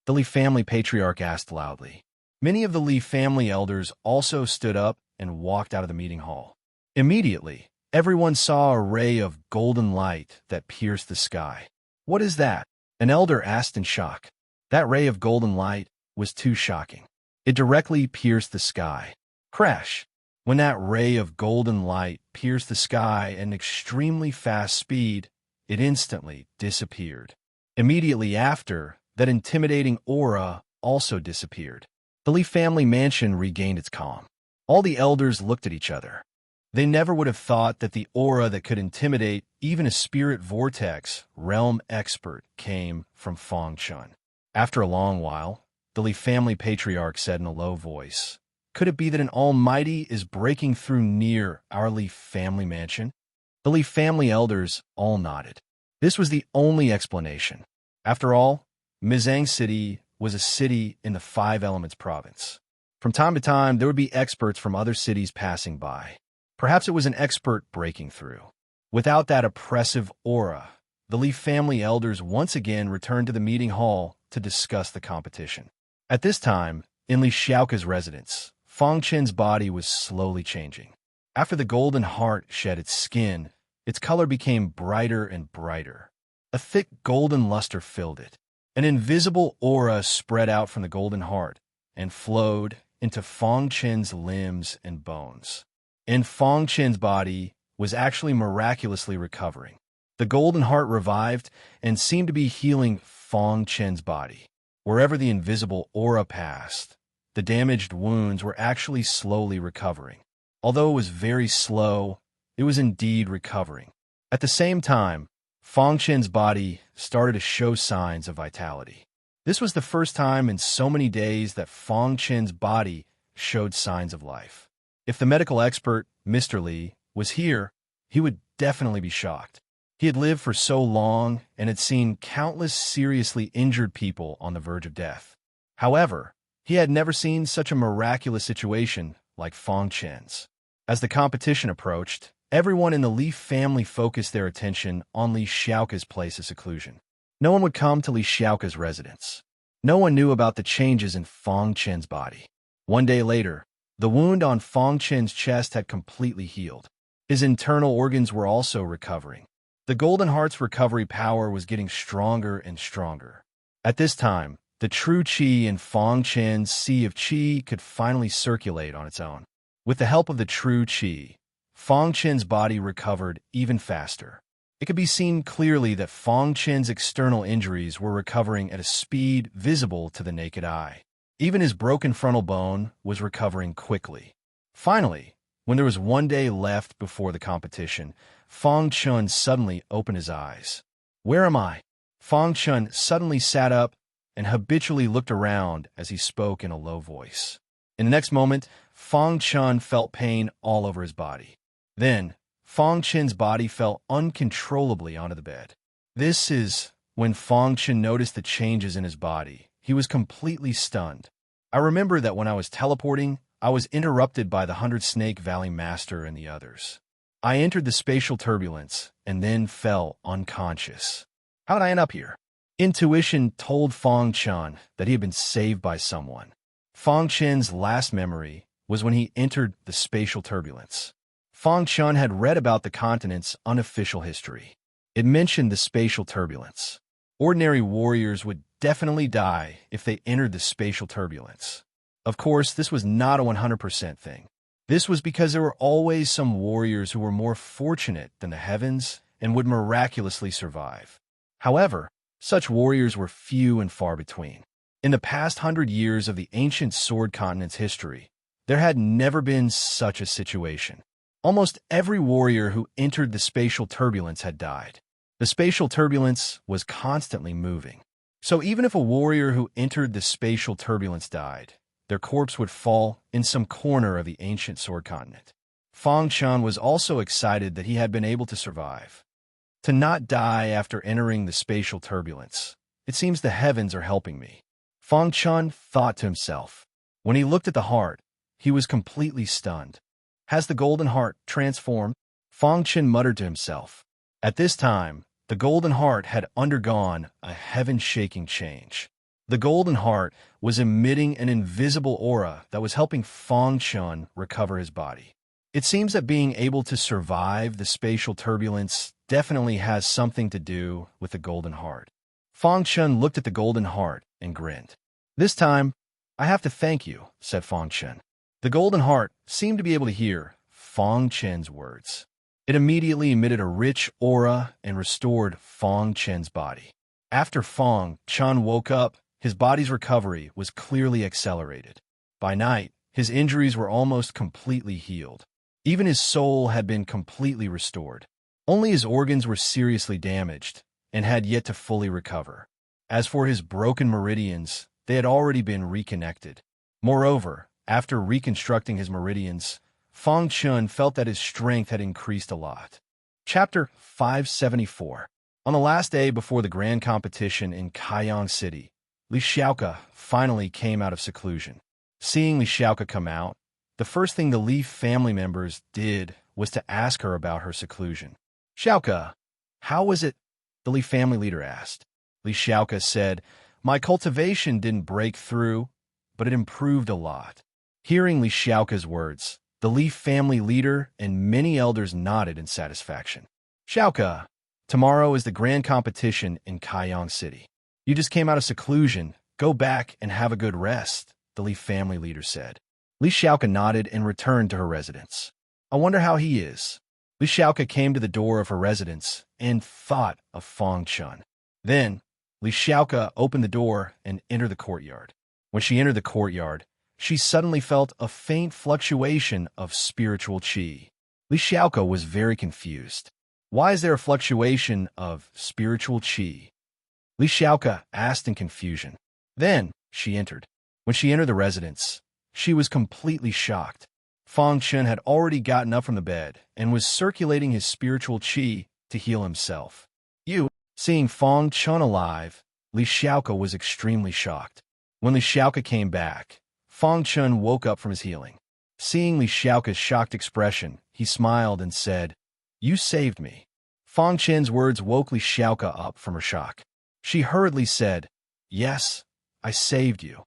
The Li family patriarch asked loudly. Many of the Li family elders also stood up and walked out of the meeting hall. Immediately, everyone saw a ray of golden light that pierced the sky. "What is that?" An elder asked in shock. That ray of golden light was too shocking. It directly pierced the sky. Crash! When that ray of golden light pierced the sky at an extremely fast speed, it instantly disappeared. Immediately after, that intimidating aura also disappeared. The Li family mansion regained its calm. All the elders looked at each other. They never would have thought that the aura that could intimidate even a spirit vortex realm expert came from Fang Chun. After a long while, the Li family patriarch said in a low voice, "Could it be that an almighty is breaking through near our Li family mansion?" The Li family elders all nodded. This was the only explanation. After all, Mizang City was a city in the Five Elements province. From time to time, there would be experts from other cities passing by. Perhaps it was an expert breaking through. Without that oppressive aura, the Li family elders once again returned to the meeting hall to discuss the competition. At this time, in Li Xiaoke's residence, Fang Chen's body was slowly changing. After the golden heart shed its skin, its color became brighter and brighter. A thick golden luster filled it. An invisible aura spread out from the golden heart and flowed into Fang Chen's limbs and bones. And Fang Chen's body was actually miraculously recovering. The golden heart revived and seemed to be healing Fang Chen's body. Wherever the invisible aura passed, the damaged wounds were actually slowly recovering. Although it was very slow, it was indeed recovering. At the same time, Fang Chen's body started to show signs of vitality. This was the first time in so many days that Fang Chen's body showed signs of life. If the medical expert, Mr. Li, was here, he would definitely be shocked. He had lived for so long and had seen countless seriously injured people on the verge of death. However, he had never seen such a miraculous situation like Fang Chen's. As the competition approached, everyone in the Li family focused their attention on Li Xiaoke's place of seclusion. No one would come to Li Xiaoke's residence. No one knew about the changes in Fang Chen's body. One day later, the wound on Fang Chen's chest had completely healed. His internal organs were also recovering. The Golden Heart's recovery power was getting stronger and stronger. At this time, The true qi in Fong Chen's sea of qi could finally circulate on its own. With the help of the true qi, Fong Chen's body recovered even faster. It could be seen clearly that Fong Chen's external injuries were recovering at a speed visible to the naked eye. Even his broken frontal bone was recovering quickly. Finally, when there was 1 day left before the competition, Fong Chun suddenly opened his eyes. "Where am I?" Fong Chun suddenly sat up and habitually looked around as he spoke in a low voice. In the next moment, Fong Chun felt pain all over his body. Then, Fong Chen's body fell uncontrollably onto the bed. This is when Fong Chen noticed the changes in his body. He was completely stunned. "I remember that when I was teleporting, I was interrupted by the 100-Snake Valley Master and the others. I entered the spatial turbulence and then fell unconscious. How did I end up here?" Intuition told Fong Chen that he had been saved by someone. Fong Chen's last memory was when he entered the spatial turbulence. Fong Chen had read about the continent's unofficial history. It mentioned the spatial turbulence. Ordinary warriors would definitely die if they entered the spatial turbulence. Of course, this was not a 100% thing. This was because there were always some warriors who were more fortunate than the heavens and would miraculously survive. However, such warriors were few and far between. In the past 100 years of the ancient sword continent's history, there had never been such a situation. Almost every warrior who entered the spatial turbulence had died. The spatial turbulence was constantly moving. So even if a warrior who entered the spatial turbulence died, their corpse would fall in some corner of the ancient sword continent. Fong Chen was also excited that he had been able to survive. To not die after entering the spatial turbulence. It seems the heavens are helping me. Fong Chen thought to himself. When he looked at the heart, he was completely stunned. Has the golden heart transformed? Fong Chen muttered to himself. At this time, the golden heart had undergone a heaven-shaking change. The golden heart was emitting an invisible aura that was helping Fong Chen recover his body. It seems that being able to survive the spatial turbulence definitely has something to do with the golden heart. Fong Chen looked at the golden heart and grinned. "This time, I have to thank you," said Fong Chen. The golden heart seemed to be able to hear Fong Chen's words. It immediately emitted a rich aura and restored Fong Chen's body. After Fong Chen woke up, his body's recovery was clearly accelerated. By night, his injuries were almost completely healed. Even his soul had been completely restored. Only his organs were seriously damaged and had yet to fully recover. As for his broken meridians, they had already been reconnected. Moreover, after reconstructing his meridians, Fong Chen felt that his strength had increased a lot. Chapter 574. On the last day before the grand competition in Kaiyang City, Li Xiaoke finally came out of seclusion. Seeing Li Xiaoke come out, the first thing the Li family members did was to ask her about her seclusion. "Xiaoke, how was it?" the Li family leader asked. Li Xiaoke said, "My cultivation didn't break through, but it improved a lot." Hearing Li Xiaoke's words, the Li family leader and many elders nodded in satisfaction. "Xiaoke, tomorrow is the grand competition in Kaiyang City. You just came out of seclusion. Go back and have a good rest," the Li family leader said. Li Xiaoke nodded and returned to her residence. "I wonder how he is." Li Xiaoke came to the door of her residence and thought of Fong Chen. Then, Li Xiaoke opened the door and entered the courtyard. When she entered the courtyard, she suddenly felt a faint fluctuation of spiritual qi. Li Xiaoke was very confused. "Why is there a fluctuation of spiritual qi?" Li Xiaoke asked in confusion. Then, she entered. When she entered the residence, she was completely shocked. Fong Chen had already gotten up from the bed and was circulating his spiritual qi to heal himself. Seeing Fong Chen alive, Li Xiaoke was extremely shocked. When Li Xiaoke came back, Fong Chen woke up from his healing. Seeing Li Xiaoke's shocked expression, he smiled and said, "You saved me." Fong Chen's words woke Li Xiaoke up from her shock. She hurriedly said, "Yes, I saved you."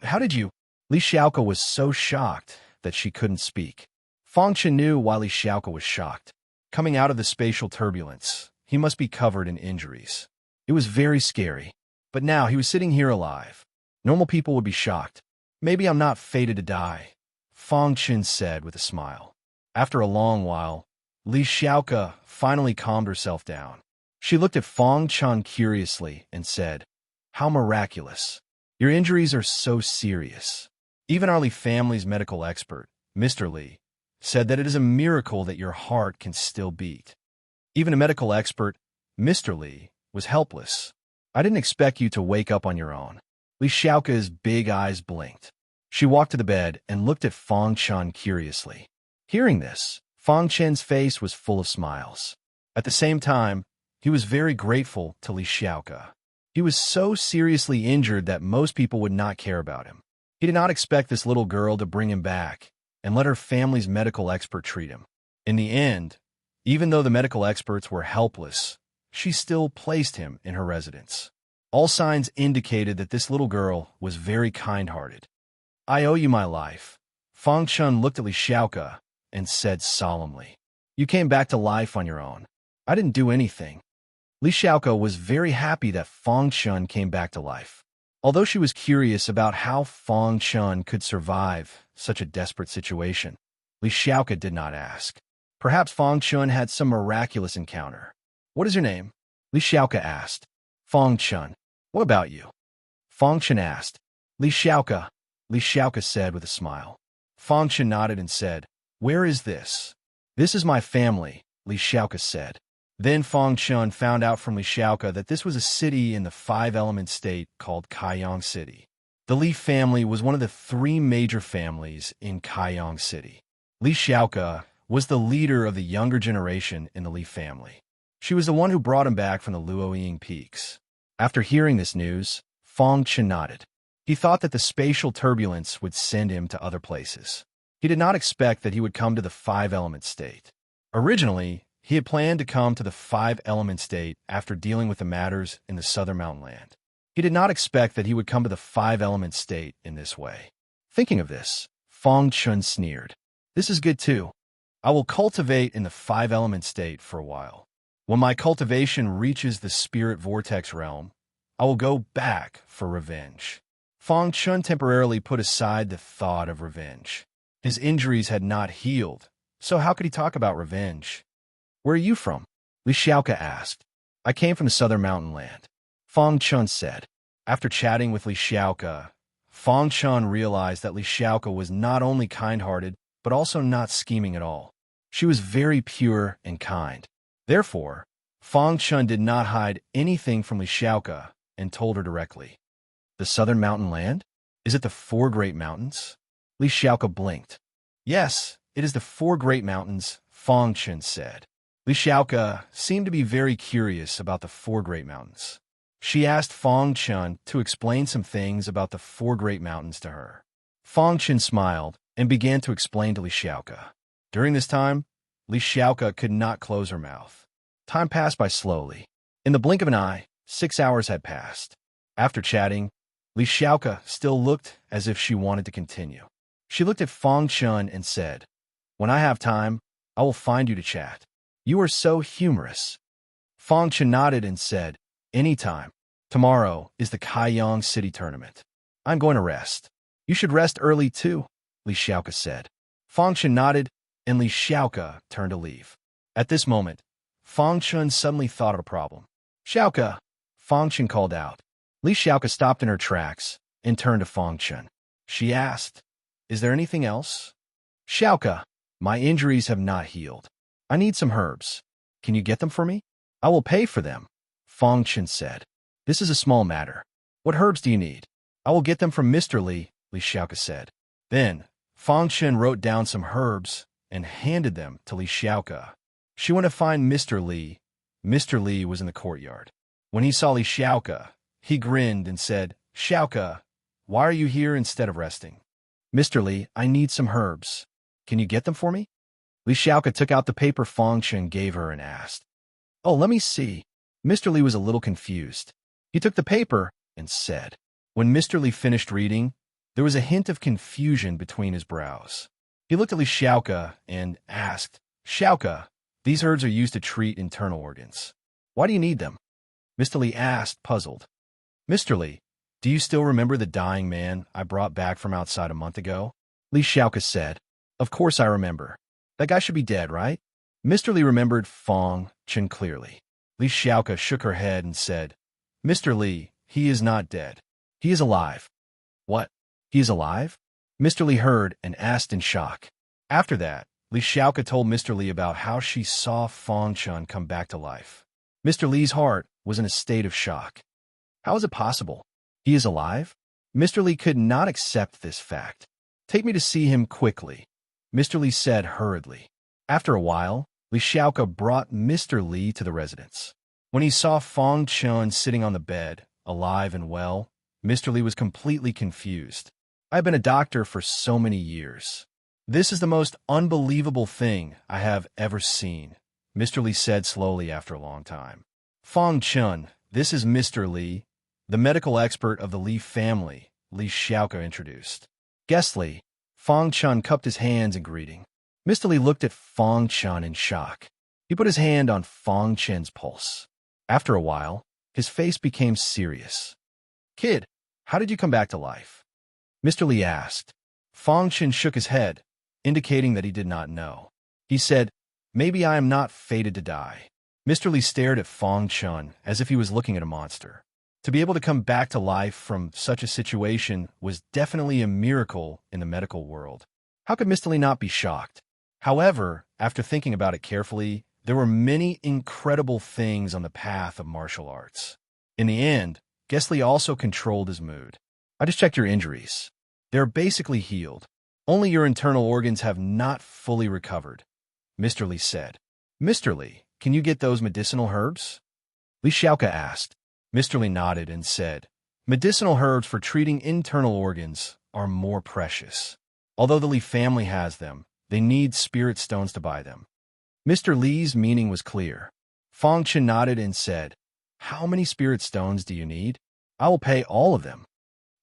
How did you?" Li Xiaoke was so shocked that she couldn't speak. Fong Chen knew why Li Xiaoke was shocked. Coming out of the spatial turbulence, he must be covered in injuries. It was very scary. But now he was sitting here alive. Normal people would be shocked. Maybe I'm not fated to die, Fang Chen said with a smile. After a long while, Li Xiaoke finally calmed herself down. She looked at Fang Chen curiously and said, "How miraculous. Your injuries are so serious. Even our Li family's medical expert, Mr. Li, said that it is a miracle that your heart can still beat." Even a medical expert, Mr. Li, was helpless. "I didn't expect you to wake up on your own." Li Xiaoke's big eyes blinked. She walked to the bed and looked at Fang Chen curiously. Hearing this, Fang Chen's face was full of smiles. At the same time, he was very grateful to Li Xiaoke. He was so seriously injured that most people would not care about him. He did not expect this little girl to bring him back and let her family's medical expert treat him. In the end, even though the medical experts were helpless, she still placed him in her residence. All signs indicated that this little girl was very kind-hearted. "I owe you my life." Fang Chen looked at Li Xiaoke and said solemnly, "You came back to life on your own. I didn't do anything." Li Xiaoke was very happy that Fang Chen came back to life. Although she was curious about how Fang Chen could survive such a desperate situation, Li Xiaoke did not ask. Perhaps Fang Chen had some miraculous encounter. "What is your name?" Li Xiaoke asked. "Fang Chen." "What about you?" Fang Chen asked. "Li Xiaoke," Li Xiaoke said with a smile. Fang Chen nodded and said, "Where is this?" "This is my family," Li Xiaoke said. Then Fang Chen found out from Li Xiaoke that this was a city in the five-element state called Kaiyang City. The Li family was one of the three major families in Kaiyang City. Li Xiaoke was the leader of the younger generation in the Li family. She was the one who brought him back from the Luoying Peaks. After hearing this news, Fang Chen nodded. He thought that the spatial turbulence would send him to other places. He did not expect that he would come to the five-element state. Originally, he had planned to come to the five-element state after dealing with the matters in the southern mountain land. He did not expect that he would come to the five-element state in this way. Thinking of this, Fang Chen sneered. "This is good too. I will cultivate in the five-element state for a while. When my cultivation reaches the spirit vortex realm, I will go back for revenge." Fang Chen temporarily put aside the thought of revenge. His injuries had not healed, so how could he talk about revenge? "Where are you from?" Li Xiaoke asked. "I came from the southern mountain land," Fang Chen said. After chatting with Li Xiaoke, Fang Chen realized that Li Xiaoke was not only kind-hearted, but also not scheming at all. She was very pure and kind. Therefore, Fang Chen did not hide anything from Li Xiaoke and told her directly. "The southern mountain land? Is it the four great mountains?" Li Xiaoke blinked. "Yes, it is the four great mountains," Fang Chen said. Li Xiaoke seemed to be very curious about the four great mountains. She asked Fang Chen to explain some things about the four great mountains to her. Fang Chen smiled and began to explain to Li Xiaoke. During this time, Li Xiaoke could not close her mouth. Time passed by slowly. In the blink of an eye, 6 hours had passed. After chatting, Li Xiaoke still looked as if she wanted to continue. She looked at Fang Chen and said, "When I have time, I will find you to chat. You are so humorous." Fang Chen nodded and said, "Anytime. Tomorrow is the Kaiyang City tournament. I'm going to rest." "You should rest early too," Li Xiaoke said. Fang Chen nodded, and Li Xiaoke turned to leave. At this moment, Fang Chen suddenly thought of a problem. "Xiaoke!" Fang Chen called out. Li Xiaoke stopped in her tracks and turned to Fang Chen. She asked, "Is there anything else?" "Xiaoke, my injuries have not healed. I need some herbs. Can you get them for me?" "I will pay for them," Fang Chen said. "This is a small matter. What herbs do you need?" "I will get them from Mr. Li," Li Xiaoke said. Then, Fang Chen wrote down some herbs and handed them to Li Xiaoke. She went to find Mr. Li. Mr. Li was in the courtyard. When he saw Li Xiaoke, he grinned and said, "Xiaoke, why are you here instead of resting?" "Mr. Li, I need some herbs. Can you get them for me?" Li Xiaoke took out the paper Fang Chen gave her and asked. "Oh, let me see." Mr. Li was a little confused. He took the paper and said. When Mr. Li finished reading, there was a hint of confusion between his brows. He looked at Li Xiaoke and asked, "Xiaoke, these herbs are used to treat internal organs. Why do you need them?" Mr. Li asked, puzzled. Mr. Li, do you still remember the dying man I brought back from outside a month ago? Li Xiaoka said. Of course I remember. That guy should be dead, right? Mr. Li remembered Fong Chen clearly. Li Xiaoka shook her head and said, Mr. Li, he is not dead. He is alive. What? He is alive? Mr. Li heard and asked in shock. After that, Li Xiaoka told Mr. Li about how she saw Fong Chen come back to life. Mr. Li's heart was in a state of shock. How is it possible? He is alive? Mr. Li could not accept this fact. Take me to see him quickly, Mr. Li said hurriedly. After a while, Li Xiaoka brought Mr. Li to the residence. When he saw Fong Chen sitting on the bed, alive and well, Mr. Li was completely confused. I've been a doctor for so many years. This is the most unbelievable thing I have ever seen, Mr. Li said slowly after a long time. Fong Chen, this is Mr. Li, the medical expert of the Li family, Li Xiaoka introduced. Guest Li, Fong Chen cupped his hands in greeting. Mr. Li looked at Fong Chen in shock. He put his hand on Fong Chen's pulse. After a while, his face became serious. Kid, how did you come back to life? Mr. Li asked. Fong Chen shook his head, indicating that he did not know. He said, Maybe I am not fated to die. Mr. Li stared at Fong Chen as if he was looking at a monster. To be able to come back to life from such a situation was definitely a miracle in the medical world. How could Mr. Li not be shocked? However, after thinking about it carefully, there were many incredible things on the path of martial arts. In the end, Guest Li also controlled his mood. I just checked your injuries. They're basically healed. Only your internal organs have not fully recovered, Mr. Li said. Mr. Li, can you get those medicinal herbs? Li Xiaoka asked. Mr. Li nodded and said, Medicinal herbs for treating internal organs are more precious. Although the Li family has them, they need spirit stones to buy them. Mr. Li's meaning was clear. Fong Chen nodded and said, How many spirit stones do you need? I will pay all of them.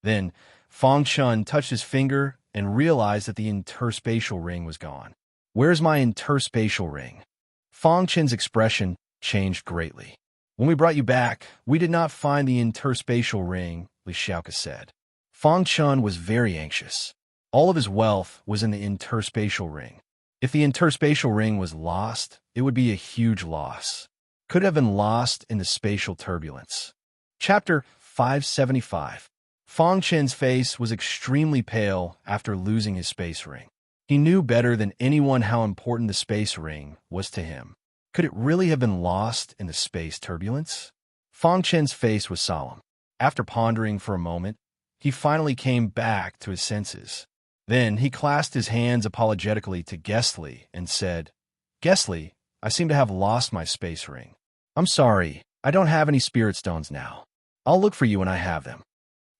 Then, Fong Chen touched his finger and realized that the interspatial ring was gone. Where's my interspatial ring? Fong Chen's expression changed greatly. When we brought you back, we did not find the interspatial ring, Li Xiaoka said. Fong Chen was very anxious. All of his wealth was in the interspatial ring. If the interspatial ring was lost, it would be a huge loss. Could have been lost in the spatial turbulence. Chapter 575. Fong Chen's face was extremely pale after losing his space ring. He knew better than anyone how important the space ring was to him. Could it really have been lost in the space turbulence? Fong Chen's face was solemn. After pondering for a moment, he finally came back to his senses. Then he clasped his hands apologetically to Guest Li and said, Guest Li, I seem to have lost my space ring. I'm sorry, I don't have any spirit stones now. I'll look for you when I have them.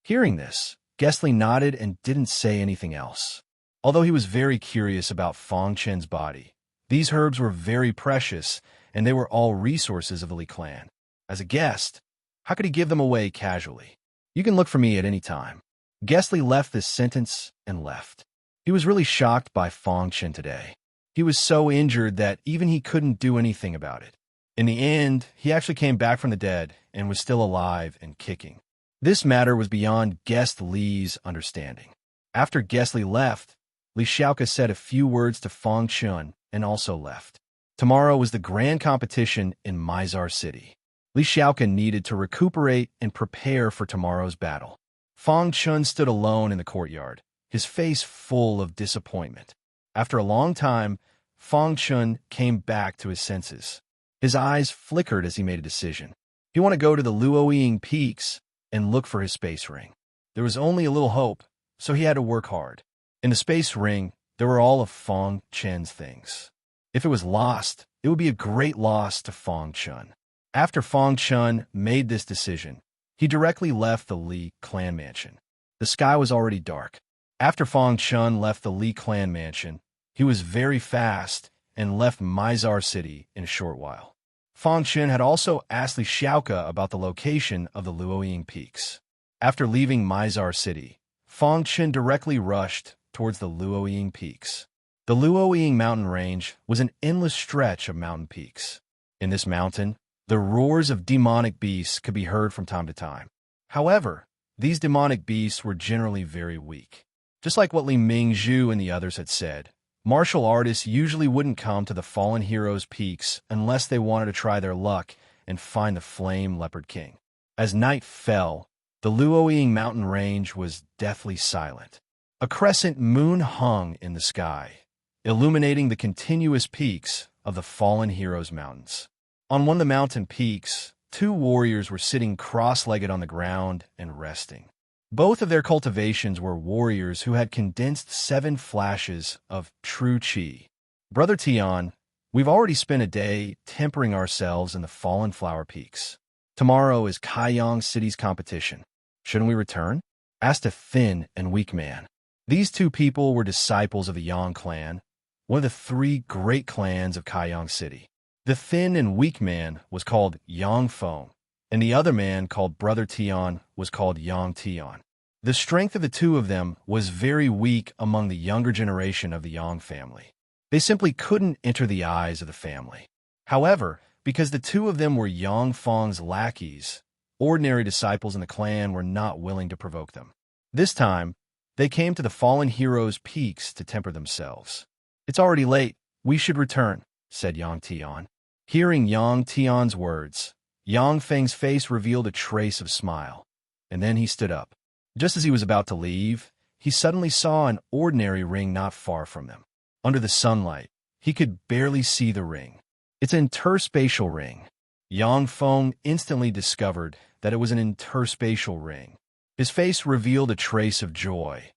Hearing this, Guest Li nodded and didn't say anything else. Although he was very curious about Fong Chen's body, these herbs were very precious, and they were all resources of the Li clan. As a guest, how could he give them away casually? You can look for me at any time. Guest Li left this sentence and left. He was really shocked by Fong Chen today. He was so injured that even he couldn't do anything about it. In the end, he actually came back from the dead and was still alive and kicking. This matter was beyond Guest Li's understanding. After Guest Li left, Li Xiaoka said a few words to Fong Chen and also left. Tomorrow was the grand competition in Mizar City. Li Xiaoka needed to recuperate and prepare for tomorrow's battle. Fong Chen stood alone in the courtyard, his face full of disappointment. After a long time, Fong Chen came back to his senses. His eyes flickered as he made a decision. He wanted to go to the Luoying Peaks and look for his space ring. There was only a little hope, so he had to work hard. In the space ring, there were all of Fong Chen's things. If it was lost, it would be a great loss to Fong Chen. After Fong Chen made this decision, he directly left the Li clan mansion. The sky was already dark. After Fong Chen left the Li clan mansion, he was very fast and left Mizar City in a short while. Fong Chen had also asked Li Xiaoka about the location of the Luoying Peaks. After leaving Mizar City, Fong Chen directly rushed towards the Luoying Peaks. The Luoying mountain range was an endless stretch of mountain peaks. In this mountain, the roars of demonic beasts could be heard from time to time. However, these demonic beasts were generally very weak. Just like what Li Mingzhu and the others had said, martial artists usually wouldn't come to the fallen heroes' peaks unless they wanted to try their luck and find the Flame Leopard King. As night fell, the Luoying mountain range was deathly silent. A crescent moon hung in the sky, illuminating the continuous peaks of the fallen heroes' mountains. On one of the mountain peaks, two warriors were sitting cross-legged on the ground and resting. Both of their cultivations were warriors who had condensed 7 flashes of true qi. Brother Tian, we've already spent a day tempering ourselves in the fallen flower peaks. Tomorrow is Kaiyang City's competition. Shouldn't we return? Asked a thin and weak man. These two people were disciples of the Yang clan, one of the 3 great clans of Kaiyang City. The thin and weak man was called Yang Feng, and the other man, called Brother Tian, was called Yang Tian. The strength of the two of them was very weak among the younger generation of the Yang family. They simply couldn't enter the eyes of the family. However, because the two of them were Yang Feng's lackeys, ordinary disciples in the clan were not willing to provoke them. This time, they came to the fallen heroes' peaks to temper themselves. It's already late. We should return, said Yang Tian. Hearing Yang Tian's words, Yang Feng's face revealed a trace of smile, and then he stood up. Just as he was about to leave, he suddenly saw an ordinary ring not far from them. Under the sunlight, he could barely see the ring. It's an interspatial ring. Yang Feng instantly discovered that it was an interspatial ring. His face revealed a trace of joy,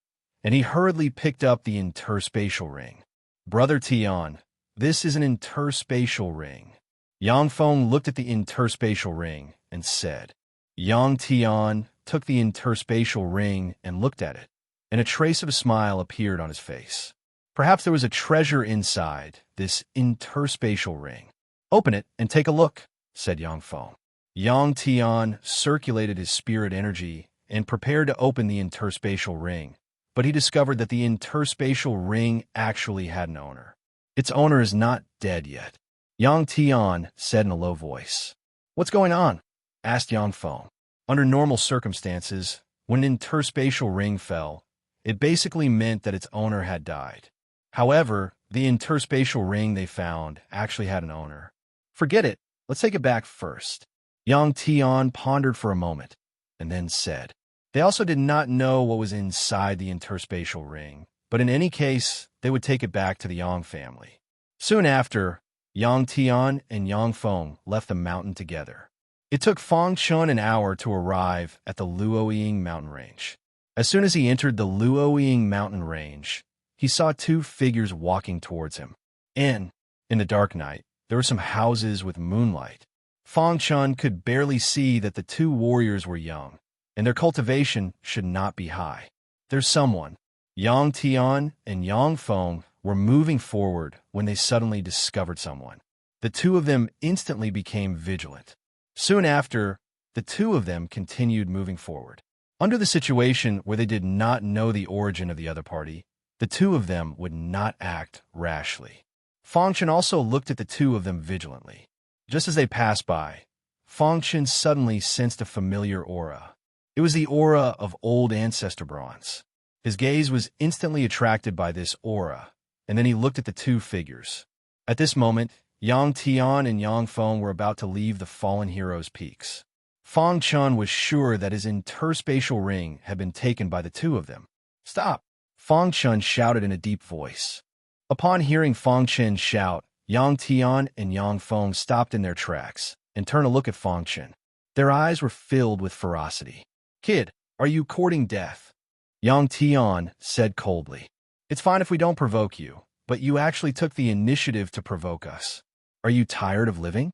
and he hurriedly picked up the interspatial ring. Brother Tian, this is an interspatial ring. Yang Feng looked at the interspatial ring and said. Yang Tian took the interspatial ring and looked at it, and a trace of a smile appeared on his face. Perhaps there was a treasure inside this interspatial ring. Open it and take a look, said Yang Feng. Yang Tian circulated his spirit energy and prepared to open the interspatial ring, but he discovered that the interspatial ring actually had an owner. Its owner is not dead yet. Yang Tian said in a low voice. What's going on? Asked Yang Feng. Under normal circumstances, when an interspatial ring fell, it basically meant that its owner had died. However, the interspatial ring they found actually had an owner. Forget it. Let's take it back first. Yang Tian pondered for a moment, and then said. They also did not know what was inside the interspatial ring, but in any case, they would take it back to the Yang family. Soon after, Yang Tian and Yang Feng left the mountain together. It took Fang Chun an hour to arrive at the Luoying mountain range. As soon as he entered the Luoying mountain range, he saw 2 figures walking towards him. In the dark night, there were some houses with moonlight. Fang Chun could barely see that the 2 warriors were young, and their cultivation should not be high. There's someone. Yang Tian and Yang Feng were moving forward when they suddenly discovered someone. The 2 of them instantly became vigilant. Soon after, the 2 of them continued moving forward. Under the situation where they did not know the origin of the other party, the 2 of them would not act rashly. Fang Chun also looked at the 2 of them vigilantly. Just as they passed by, Fang Chun suddenly sensed a familiar aura. It was the aura of old ancestor bronze. His gaze was instantly attracted by this aura, and then he looked at the 2 figures. At this moment, Yang Tian and Yang Feng were about to leave the fallen heroes' peaks. Fang Chun was sure that his interspatial ring had been taken by the 2 of them. Stop! Fang Chun shouted in a deep voice. Upon hearing Fang Chun shout, Yang Tian and Yang Feng stopped in their tracks and turned to look at Fang Chun. Their eyes were filled with ferocity. Kid, are you courting death? Yang Tian said coldly. It's fine if we don't provoke you, but you actually took the initiative to provoke us. Are you tired of living?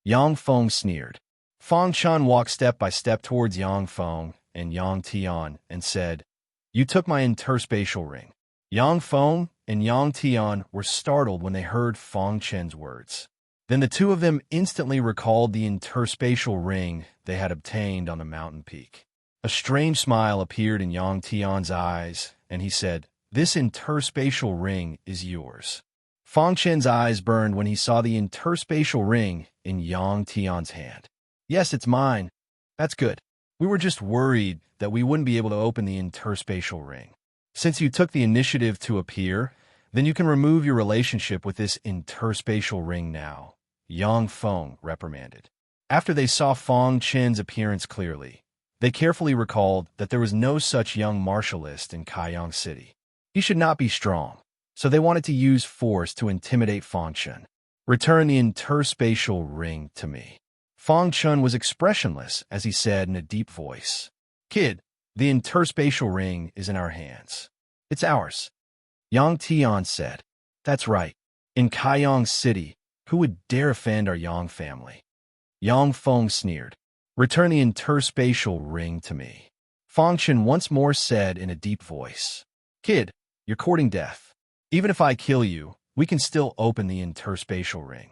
Yang Feng sneered. Fang Chun walked step by step towards Yang Feng and Yang Tian and said, You took my interspatial ring. Yang Feng and Yang Tian were startled when they heard Fang Chun's words. Then the 2 of them instantly recalled the interspatial ring they had obtained on the mountain peak. A strange smile appeared in Yang Tian's eyes, and he said, This interspatial ring is yours. Fang Chun's eyes burned when he saw the interspatial ring in Yang Tian's hand. Yes, it's mine. That's good. We were just worried that we wouldn't be able to open the interspatial ring. Since you took the initiative to appear, then you can remove your relationship with this interspatial ring now, Yang Feng reprimanded. After they saw Fang Chen's appearance clearly, they carefully recalled that there was no such young martialist in Kaiyang City. He should not be strong, so they wanted to use force to intimidate Fang Chen. Return the interspatial ring to me. Fang Chen was expressionless as he said in a deep voice, "Kid, the interspatial ring is in our hands. It's ours." Yang Tian said, "That's right. In Kaiyang City, who would dare offend our Yang family?" Yang Feng sneered, "Return the interspatial ring to me." Fang Chen once more said in a deep voice, "Kid, you're courting death. Even if I kill you, we can still open the interspatial ring."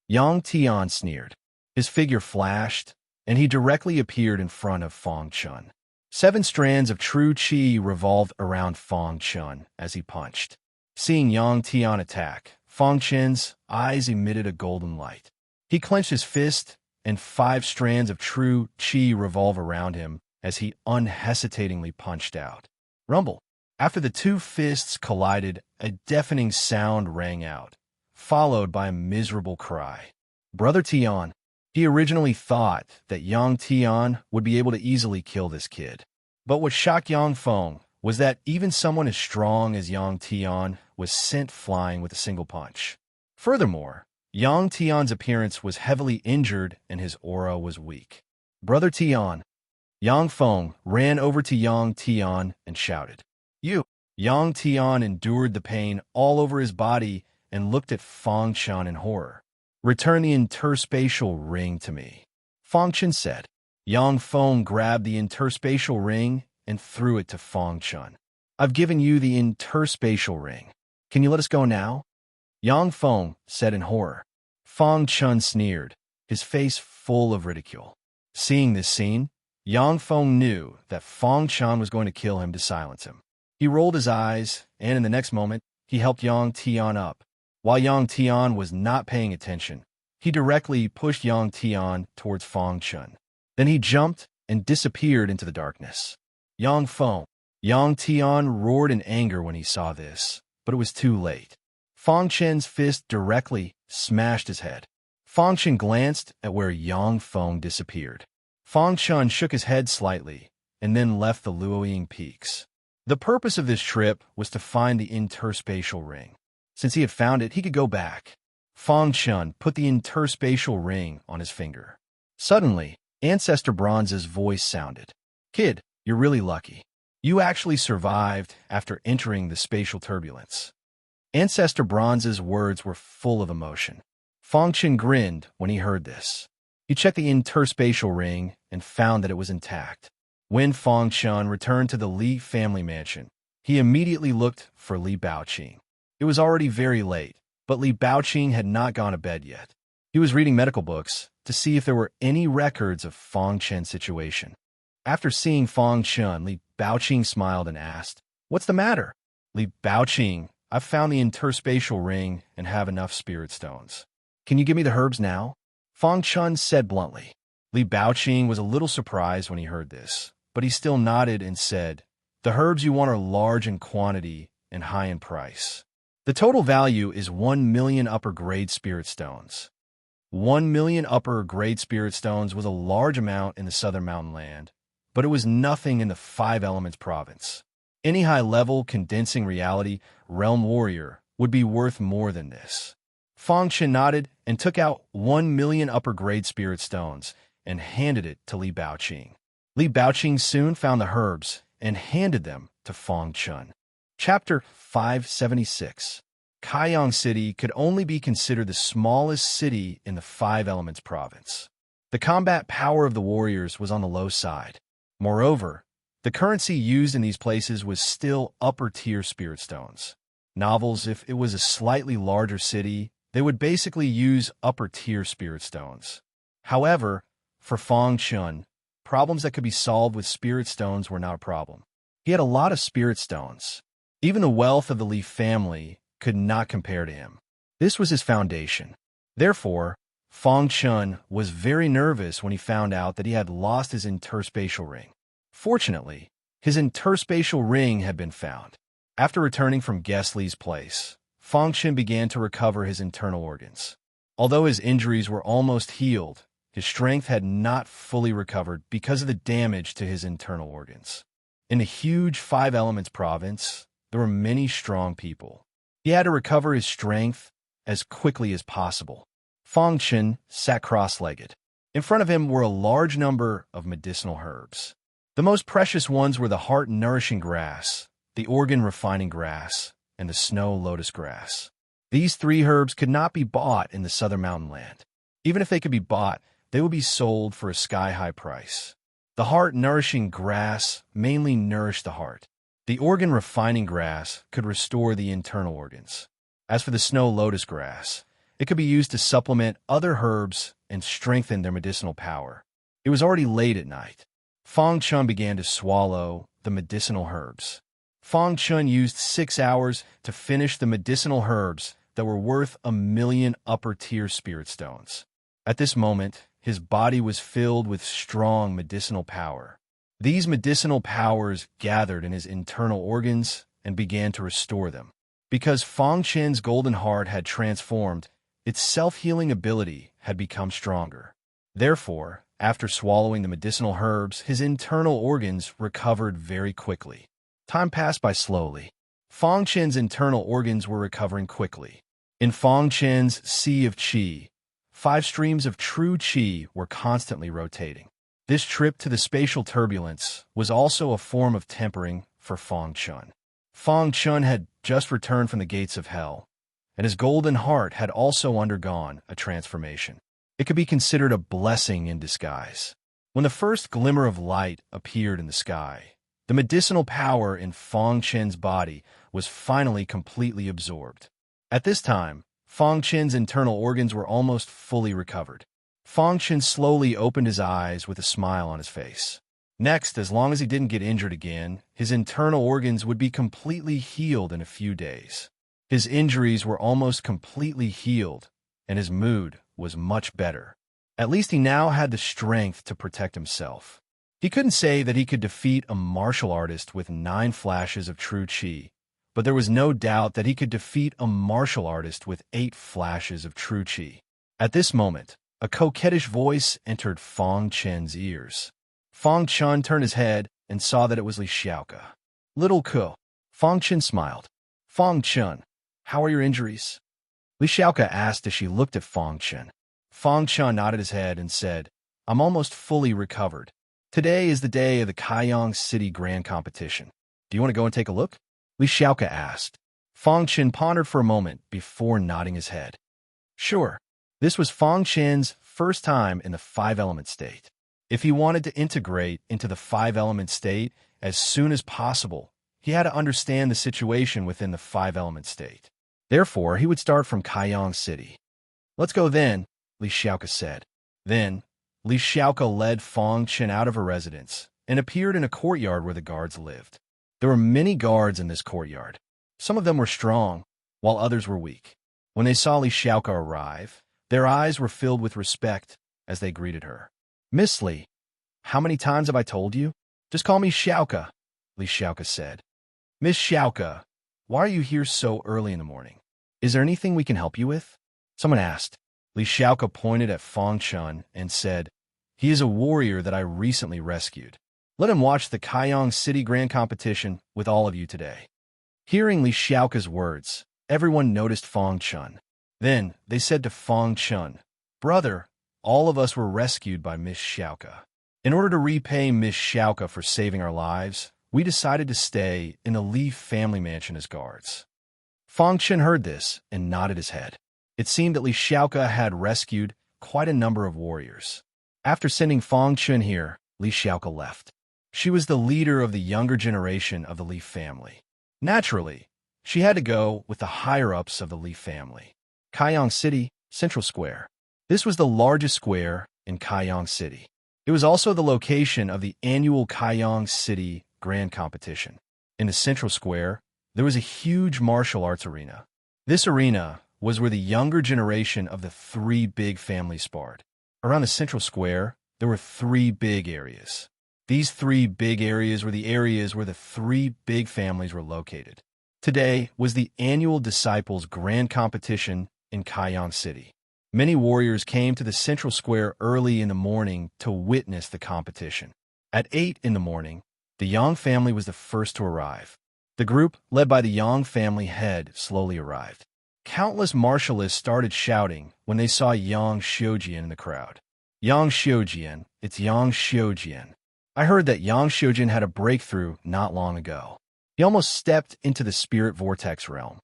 Yang Tian sneered. His figure flashed, and he directly appeared in front of Fang Chen. 7 strands of true qi revolved around Fang Chen as he punched. Seeing Yang Tian attack, Fang Chen's eyes emitted a golden light. He clenched his fist, and 5 strands of true qi revolved around him as he unhesitatingly punched out. Rumble. After the 2 fists collided, a deafening sound rang out, followed by a miserable cry. Brother Tian. He originally thought that Yang Tian would be able to easily kill this kid. But what shocked Yang Feng was that even someone as strong as Yang Tian was sent flying with a single punch. Furthermore, Yang Tian's appearance was heavily injured and his aura was weak. Brother Tian. Yang Feng ran over to Yang Tian and shouted, "You!" Yang Tian endured the pain all over his body and looked at Fang Chen in horror. "Return the interspatial ring to me," Fang Chen said. Yang Feng grabbed the interspatial ring and threw it to Fang Chen. "I've given you the interspatial ring. Can you let us go now?" Yang Feng said in horror. Fang Chen sneered, his face full of ridicule. Seeing this scene, Yang Feng knew that Fang Chen was going to kill him to silence him. He rolled his eyes, and in the next moment, he helped Yang Tian up. While Yang Tian was not paying attention, he directly pushed Yang Tian towards Fang Chen. Then he jumped and disappeared into the darkness. Yang Feng. Yang Tian roared in anger when he saw this, but it was too late. Fang Chen's fist directly smashed his head. Fang Chen glanced at where Yang Feng disappeared. Fang Chen shook his head slightly and then left the Luoying Peaks. The purpose of this trip was to find the interspatial ring. Since he had found it, he could go back. Fang Chen put the interspatial ring on his finger. Suddenly, Ancestor Bronze's voice sounded. "Kid, you're really lucky. You actually survived after entering the spatial turbulence." Ancestor Bronze's words were full of emotion. Fang Chen grinned when he heard this. He checked the interspatial ring and found that it was intact. When Fang Chen returned to the Li family mansion, he immediately looked for Li Baoqing. It was already very late, but Li Baoqing had not gone to bed yet. He was reading medical books to see if there were any records of Fang Chen's situation. After seeing Fang Chen, Li Baoqing smiled and asked, "What's the matter?" "Li Baoqing, I've found the interspatial ring and have enough spirit stones. Can you give me the herbs now?" Fang Chen said bluntly. Li Baoqing was a little surprised when he heard this, but he still nodded and said, "The herbs you want are large in quantity and high in price. The total value is 1 million upper-grade spirit stones." 1 million upper-grade spirit stones was a large amount in the southern mountain land, but it was nothing in the 5 Elements province. Any high-level condensing reality realm warrior would be worth more than this. Fang Chen nodded and took out 1 million upper-grade spirit stones and handed it to Li Baoqing. Li Baoqing soon found the herbs and handed them to Fang Chen. Chapter 576. Kaiyang City could only be considered the smallest city in the 5 Elements province. The combat power of the warriors was on the low side. Moreover, the currency used in these places was still upper-tier spirit stones. Novels, if it was a slightly larger city, they would basically use upper-tier spirit stones. However, for Fang Chen, problems that could be solved with spirit stones were not a problem. He had a lot of spirit stones. Even the wealth of the Li family could not compare to him. This was his foundation. Therefore, Fang Chun was very nervous when he found out that he had lost his interspatial ring. Fortunately, his interspatial ring had been found. After returning from Guest Li's place, Fang Chun began to recover his internal organs. Although his injuries were almost healed, his strength had not fully recovered because of the damage to his internal organs. In the huge Five Elements province, there were many strong people. He had to recover his strength as quickly as possible. Fang Chun sat cross-legged. In front of him were a large number of medicinal herbs. The most precious ones were the heart-nourishing grass, the organ-refining grass, and the snow lotus grass. These three herbs could not be bought in the southern mountain land. Even if they could be bought, they would be sold for a sky-high price. The heart-nourishing grass mainly nourished the heart. The organ-refining grass could restore the internal organs. As for the snow lotus grass, it could be used to supplement other herbs and strengthen their medicinal power. It was already late at night. Fang Chun began to swallow the medicinal herbs. Fang Chun used 6 hours to finish the medicinal herbs that were worth 1,000,000 upper-tier spirit stones. At this moment, his body was filled with strong medicinal power. These medicinal powers gathered in his internal organs and began to restore them. Because Fang Chun's golden heart had transformed, its self-healing ability had become stronger. Therefore, after swallowing the medicinal herbs, his internal organs recovered very quickly. Time passed by slowly. Fang Chun's internal organs were recovering quickly. In Fang Chun's sea of qi, 5 streams of true qi were constantly rotating. This trip to the spatial turbulence was also a form of tempering for Fang Chun. Fang Chun had just returned from the gates of hell, and his golden heart had also undergone a transformation. It could be considered a blessing in disguise. When the first glimmer of light appeared in the sky, the medicinal power in Fang Chun's body was finally completely absorbed. At this time, Fang Chun's internal organs were almost fully recovered. Fang Chun slowly opened his eyes with a smile on his face. Next, as long as he didn't get injured again, his internal organs would be completely healed in a few days. His injuries were almost completely healed, and his mood was much better. At least he now had the strength to protect himself. He couldn't say that he could defeat a martial artist with 9 flashes of true qi, but there was no doubt that he could defeat a martial artist with 8 flashes of true qi. At this moment, a coquettish voice entered Fang Chun's ears. Fang Chun turned his head and saw that it was Li Xiaoke. Little Ko. Fang Chun smiled. Fang Chun, how are your injuries? Li Xiaoke asked as she looked at Fang Chun. Fang Chun nodded his head and said, I'm almost fully recovered. Today is the day of the Kaiyang City Grand Competition. Do you want to go and take a look? Li Xiaoke asked. Fang Chun pondered for a moment before nodding his head. Sure. This was Fang Chun's first time in the 5-element state. If he wanted to integrate into the 5-element state as soon as possible, he had to understand the situation within the 5-element state. Therefore, he would start from Kaiyang City. Let's go then, Li Xiaoke said. Then, Li Xiaoke led Fang Chun out of her residence and appeared in a courtyard where the guards lived. There were many guards in this courtyard. Some of them were strong, while others were weak. When they saw Li Xiaoke arrive, their eyes were filled with respect as they greeted her. Miss Li, how many times have I told you? Just call me Xiaoke, Li Xiaoke said. Miss Xiaoke, why are you here so early in the morning? Is there anything we can help you with? Someone asked. Li Xiaoke pointed at Fang Chun and said, He is a warrior that I recently rescued. Let him watch the Kaiyang City Grand Competition with all of you today. Hearing Li Xiaoke's words, everyone noticed Fang Chun. Then they said to Fang Chun, Brother, all of us were rescued by Miss Xiaoke. In order to repay Miss Xiaoke for saving our lives, we decided to stay in the Li family mansion as guards. Fang Chun heard this and nodded his head. It seemed that Li Xiaoke had rescued quite a number of warriors. After sending Fang Chun here, Li Xiaoke left. She was the leader of the younger generation of the Li family. Naturally, she had to go with the higher-ups of the Li family. Kaiyang City, Central Square. This was the largest square in Kaiyang City. It was also the location of the annual Kaiyang City Grand Competition. In the Central Square, there was a huge martial arts arena. This arena was where the younger generation of the three big families sparred. Around the central square, there were three big areas. These three big areas were the areas where the three big families were located. Today was the annual Disciples Grand Competition in Kayong City. Many warriors came to the central square early in the morning to witness the competition. At 8 in the morning, the Yang family was the first to arrive. The group, led by the Yang family head, slowly arrived. Countless martialists started shouting when they saw Yang Xiujian in the crowd. Yang Xiujian, it's Yang Xiujian. I heard that Yang Xiujian had a breakthrough not long ago. He almost stepped into the spirit vortex realm.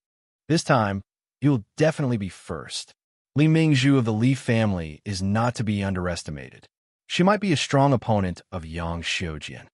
This time, he will definitely be first. Li Mingzhu of the Li family is not to be underestimated. She might be a strong opponent of Yang Xiujian.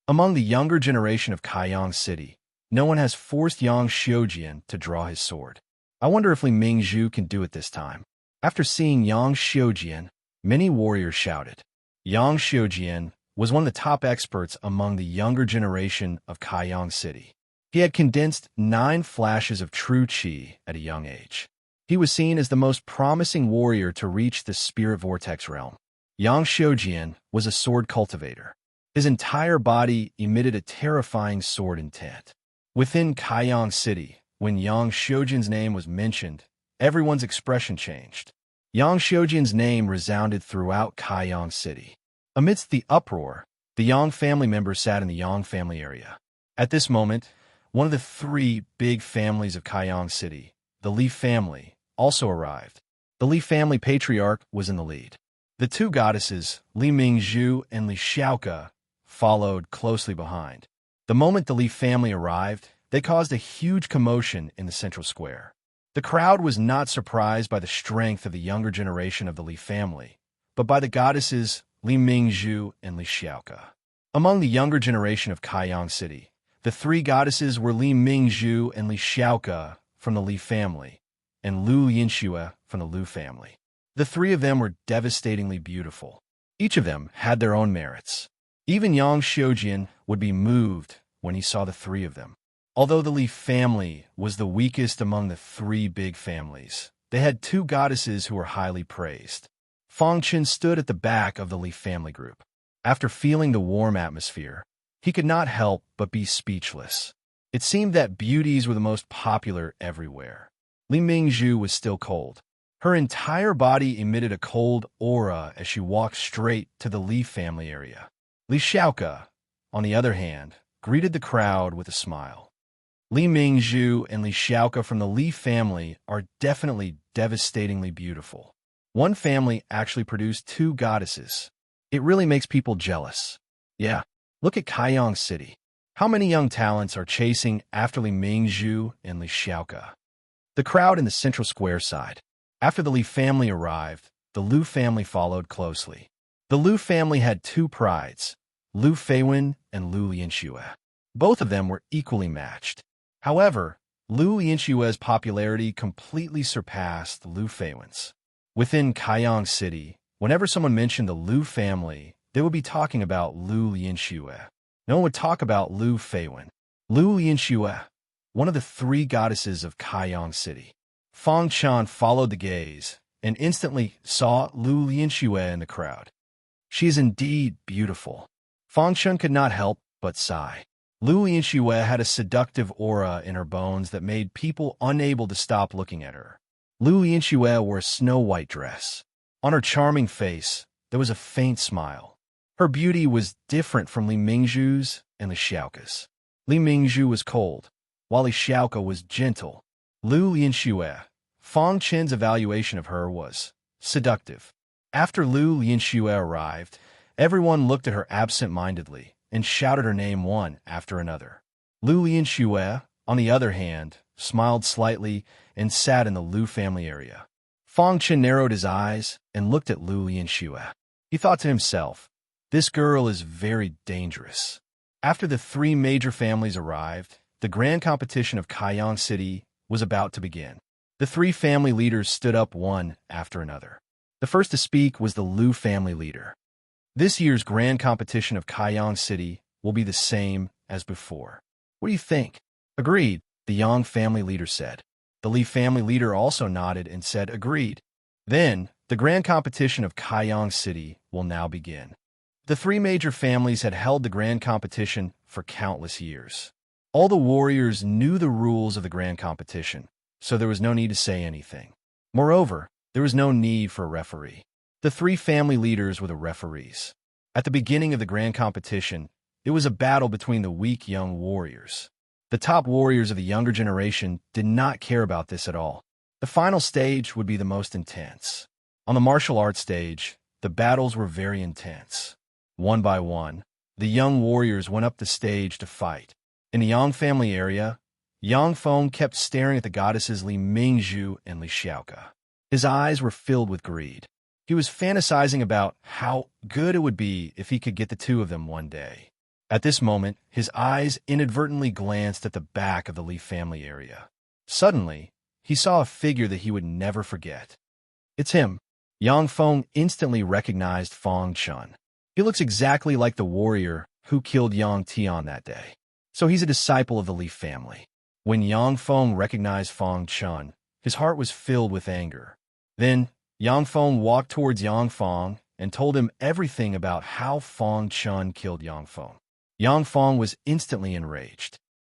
Among the younger generation of Kayong City, no one has forced Yang Xiujian to draw his sword. I wonder if Li Mingzhu can do it this time. After seeing Yang Xiujian, many warriors shouted. Yang Xiujian was one of the top experts among the younger generation of Kayong City. He had condensed 9 flashes of true qi at a young age. He was seen as the most promising warrior to reach the spirit vortex realm. Yang Xiujian was a sword cultivator. His entire body emitted a terrifying sword intent. Within Kayong City, when Yang Xiujian's name was mentioned, everyone's expression changed. Yang Xiujian's name resounded throughout Kayong City. Amidst the uproar, the Yang family members sat in the Yang family area. At this moment, one of the three big families of Kayong City, the Li family, also arrived. The Li family patriarch was in the lead. The two goddesses, Li Mingzhu and Li Xiaoke, followed closely behind. The moment the Li family arrived, they caused a huge commotion in the central square. The crowd was not surprised by the strength of the younger generation of the Li family, but by the goddesses Li Mingzhu and Li Xiaoke. Among the younger generation of Kayong City, the three goddesses were Li Mingzhu and Li Xiaoke from the Li family, and Lu Yinxue from the Lu family. The three of them were devastatingly beautiful. Each of them had their own merits. Even Yang Xiujian would be moved when he saw the three of them. Although the Li family was the weakest among the three big families, they had two goddesses who were highly praised. Fang Chen stood at the back of the Li family group. After feeling the warm atmosphere, he could not help but be speechless. It seemed that beauties were the most popular everywhere. Li Mingzhu was still cold. Her entire body emitted a cold aura as she walked straight to the Li family area. Li Xiaoke, on the other hand, greeted the crowd with a smile. Li Mingzhu and Li Xiaoke from the Li family are definitely devastatingly beautiful. One family actually produced two goddesses. It really makes people jealous. Yeah, look at Kayong City. How many young talents are chasing after Li Mingzhu and Li Xiaoke? The crowd in the central square sighed. After the Li family arrived, the Lu family followed closely. The Lu family had two prides, Lu Feiwen and Lu Yinxue. Both of them were equally matched. However, Lu Yinxue's popularity completely surpassed Lu Feiwen's. Within Kayong City, whenever someone mentioned the Lu family, they would be talking about Lu Yinxue. No one would talk about Lu Feiwen. Lu Yinxue, one of the three goddesses of Kayong City. Fang Chan followed the gaze and instantly saw Lu Yinxue in the crowd. She is indeed beautiful. Fang Chan could not help but sigh. Lu Yinxue had a seductive aura in her bones that made people unable to stop looking at her. Lu Yinxue wore a snow-white dress. On her charming face, there was a faint smile. Her beauty was different from Li Mingzhu's and Li Xiaoke's. Li Mingzhu was cold, while Li Xiaoke was gentle. Lu Yinxue, Fang Chen's evaluation of her was seductive. After Lu Yinxue arrived, everyone looked at her absent-mindedly and shouted her name one after another. Lu Yinxue, on the other hand, smiled slightly and sat in the Lu family area. Fang Chen narrowed his eyes and looked at Lu Yinxue. He thought to himself, "This girl is very dangerous." After the three major families arrived, the grand competition of Kayong City was about to begin. The three family leaders stood up one after another. The first to speak was the Lu family leader. This year's grand competition of Kayong City will be the same as before. What do you think? Agreed, the Yang family leader said. The Li family leader also nodded and said, "Agreed." Then, the grand competition of Kaiyang City will now begin. The three major families had held the grand competition for countless years. All the warriors knew the rules of the grand competition, so there was no need to say anything. Moreover, there was no need for a referee. The three family leaders were the referees. At the beginning of the grand competition, it was a battle between the weak young warriors. The top warriors of the younger generation did not care about this at all. The final stage would be the most intense. On the martial arts stage, the battles were very intense. One by one, the young warriors went up the stage to fight. In the Yang family area, Yang Feng kept staring at the goddesses Li Mingzhu and Li Xiaoke. His eyes were filled with greed. He was fantasizing about how good it would be if he could get the two of them one day. At this moment, his eyes inadvertently glanced at the back of the Li family area. Suddenly, he saw a figure that he would never forget. "It's him." Yang Feng instantly recognized Feng Chun. He looks exactly like the warrior who killed Yang Tian that day. So he's a disciple of the Li family. When Yang Feng recognized Feng Chun, his heart was filled with anger. Then, Yang Feng walked towards Yang Feng and told him everything about how Feng Chun killed Yang Feng. Yang Feng was instantly enraged.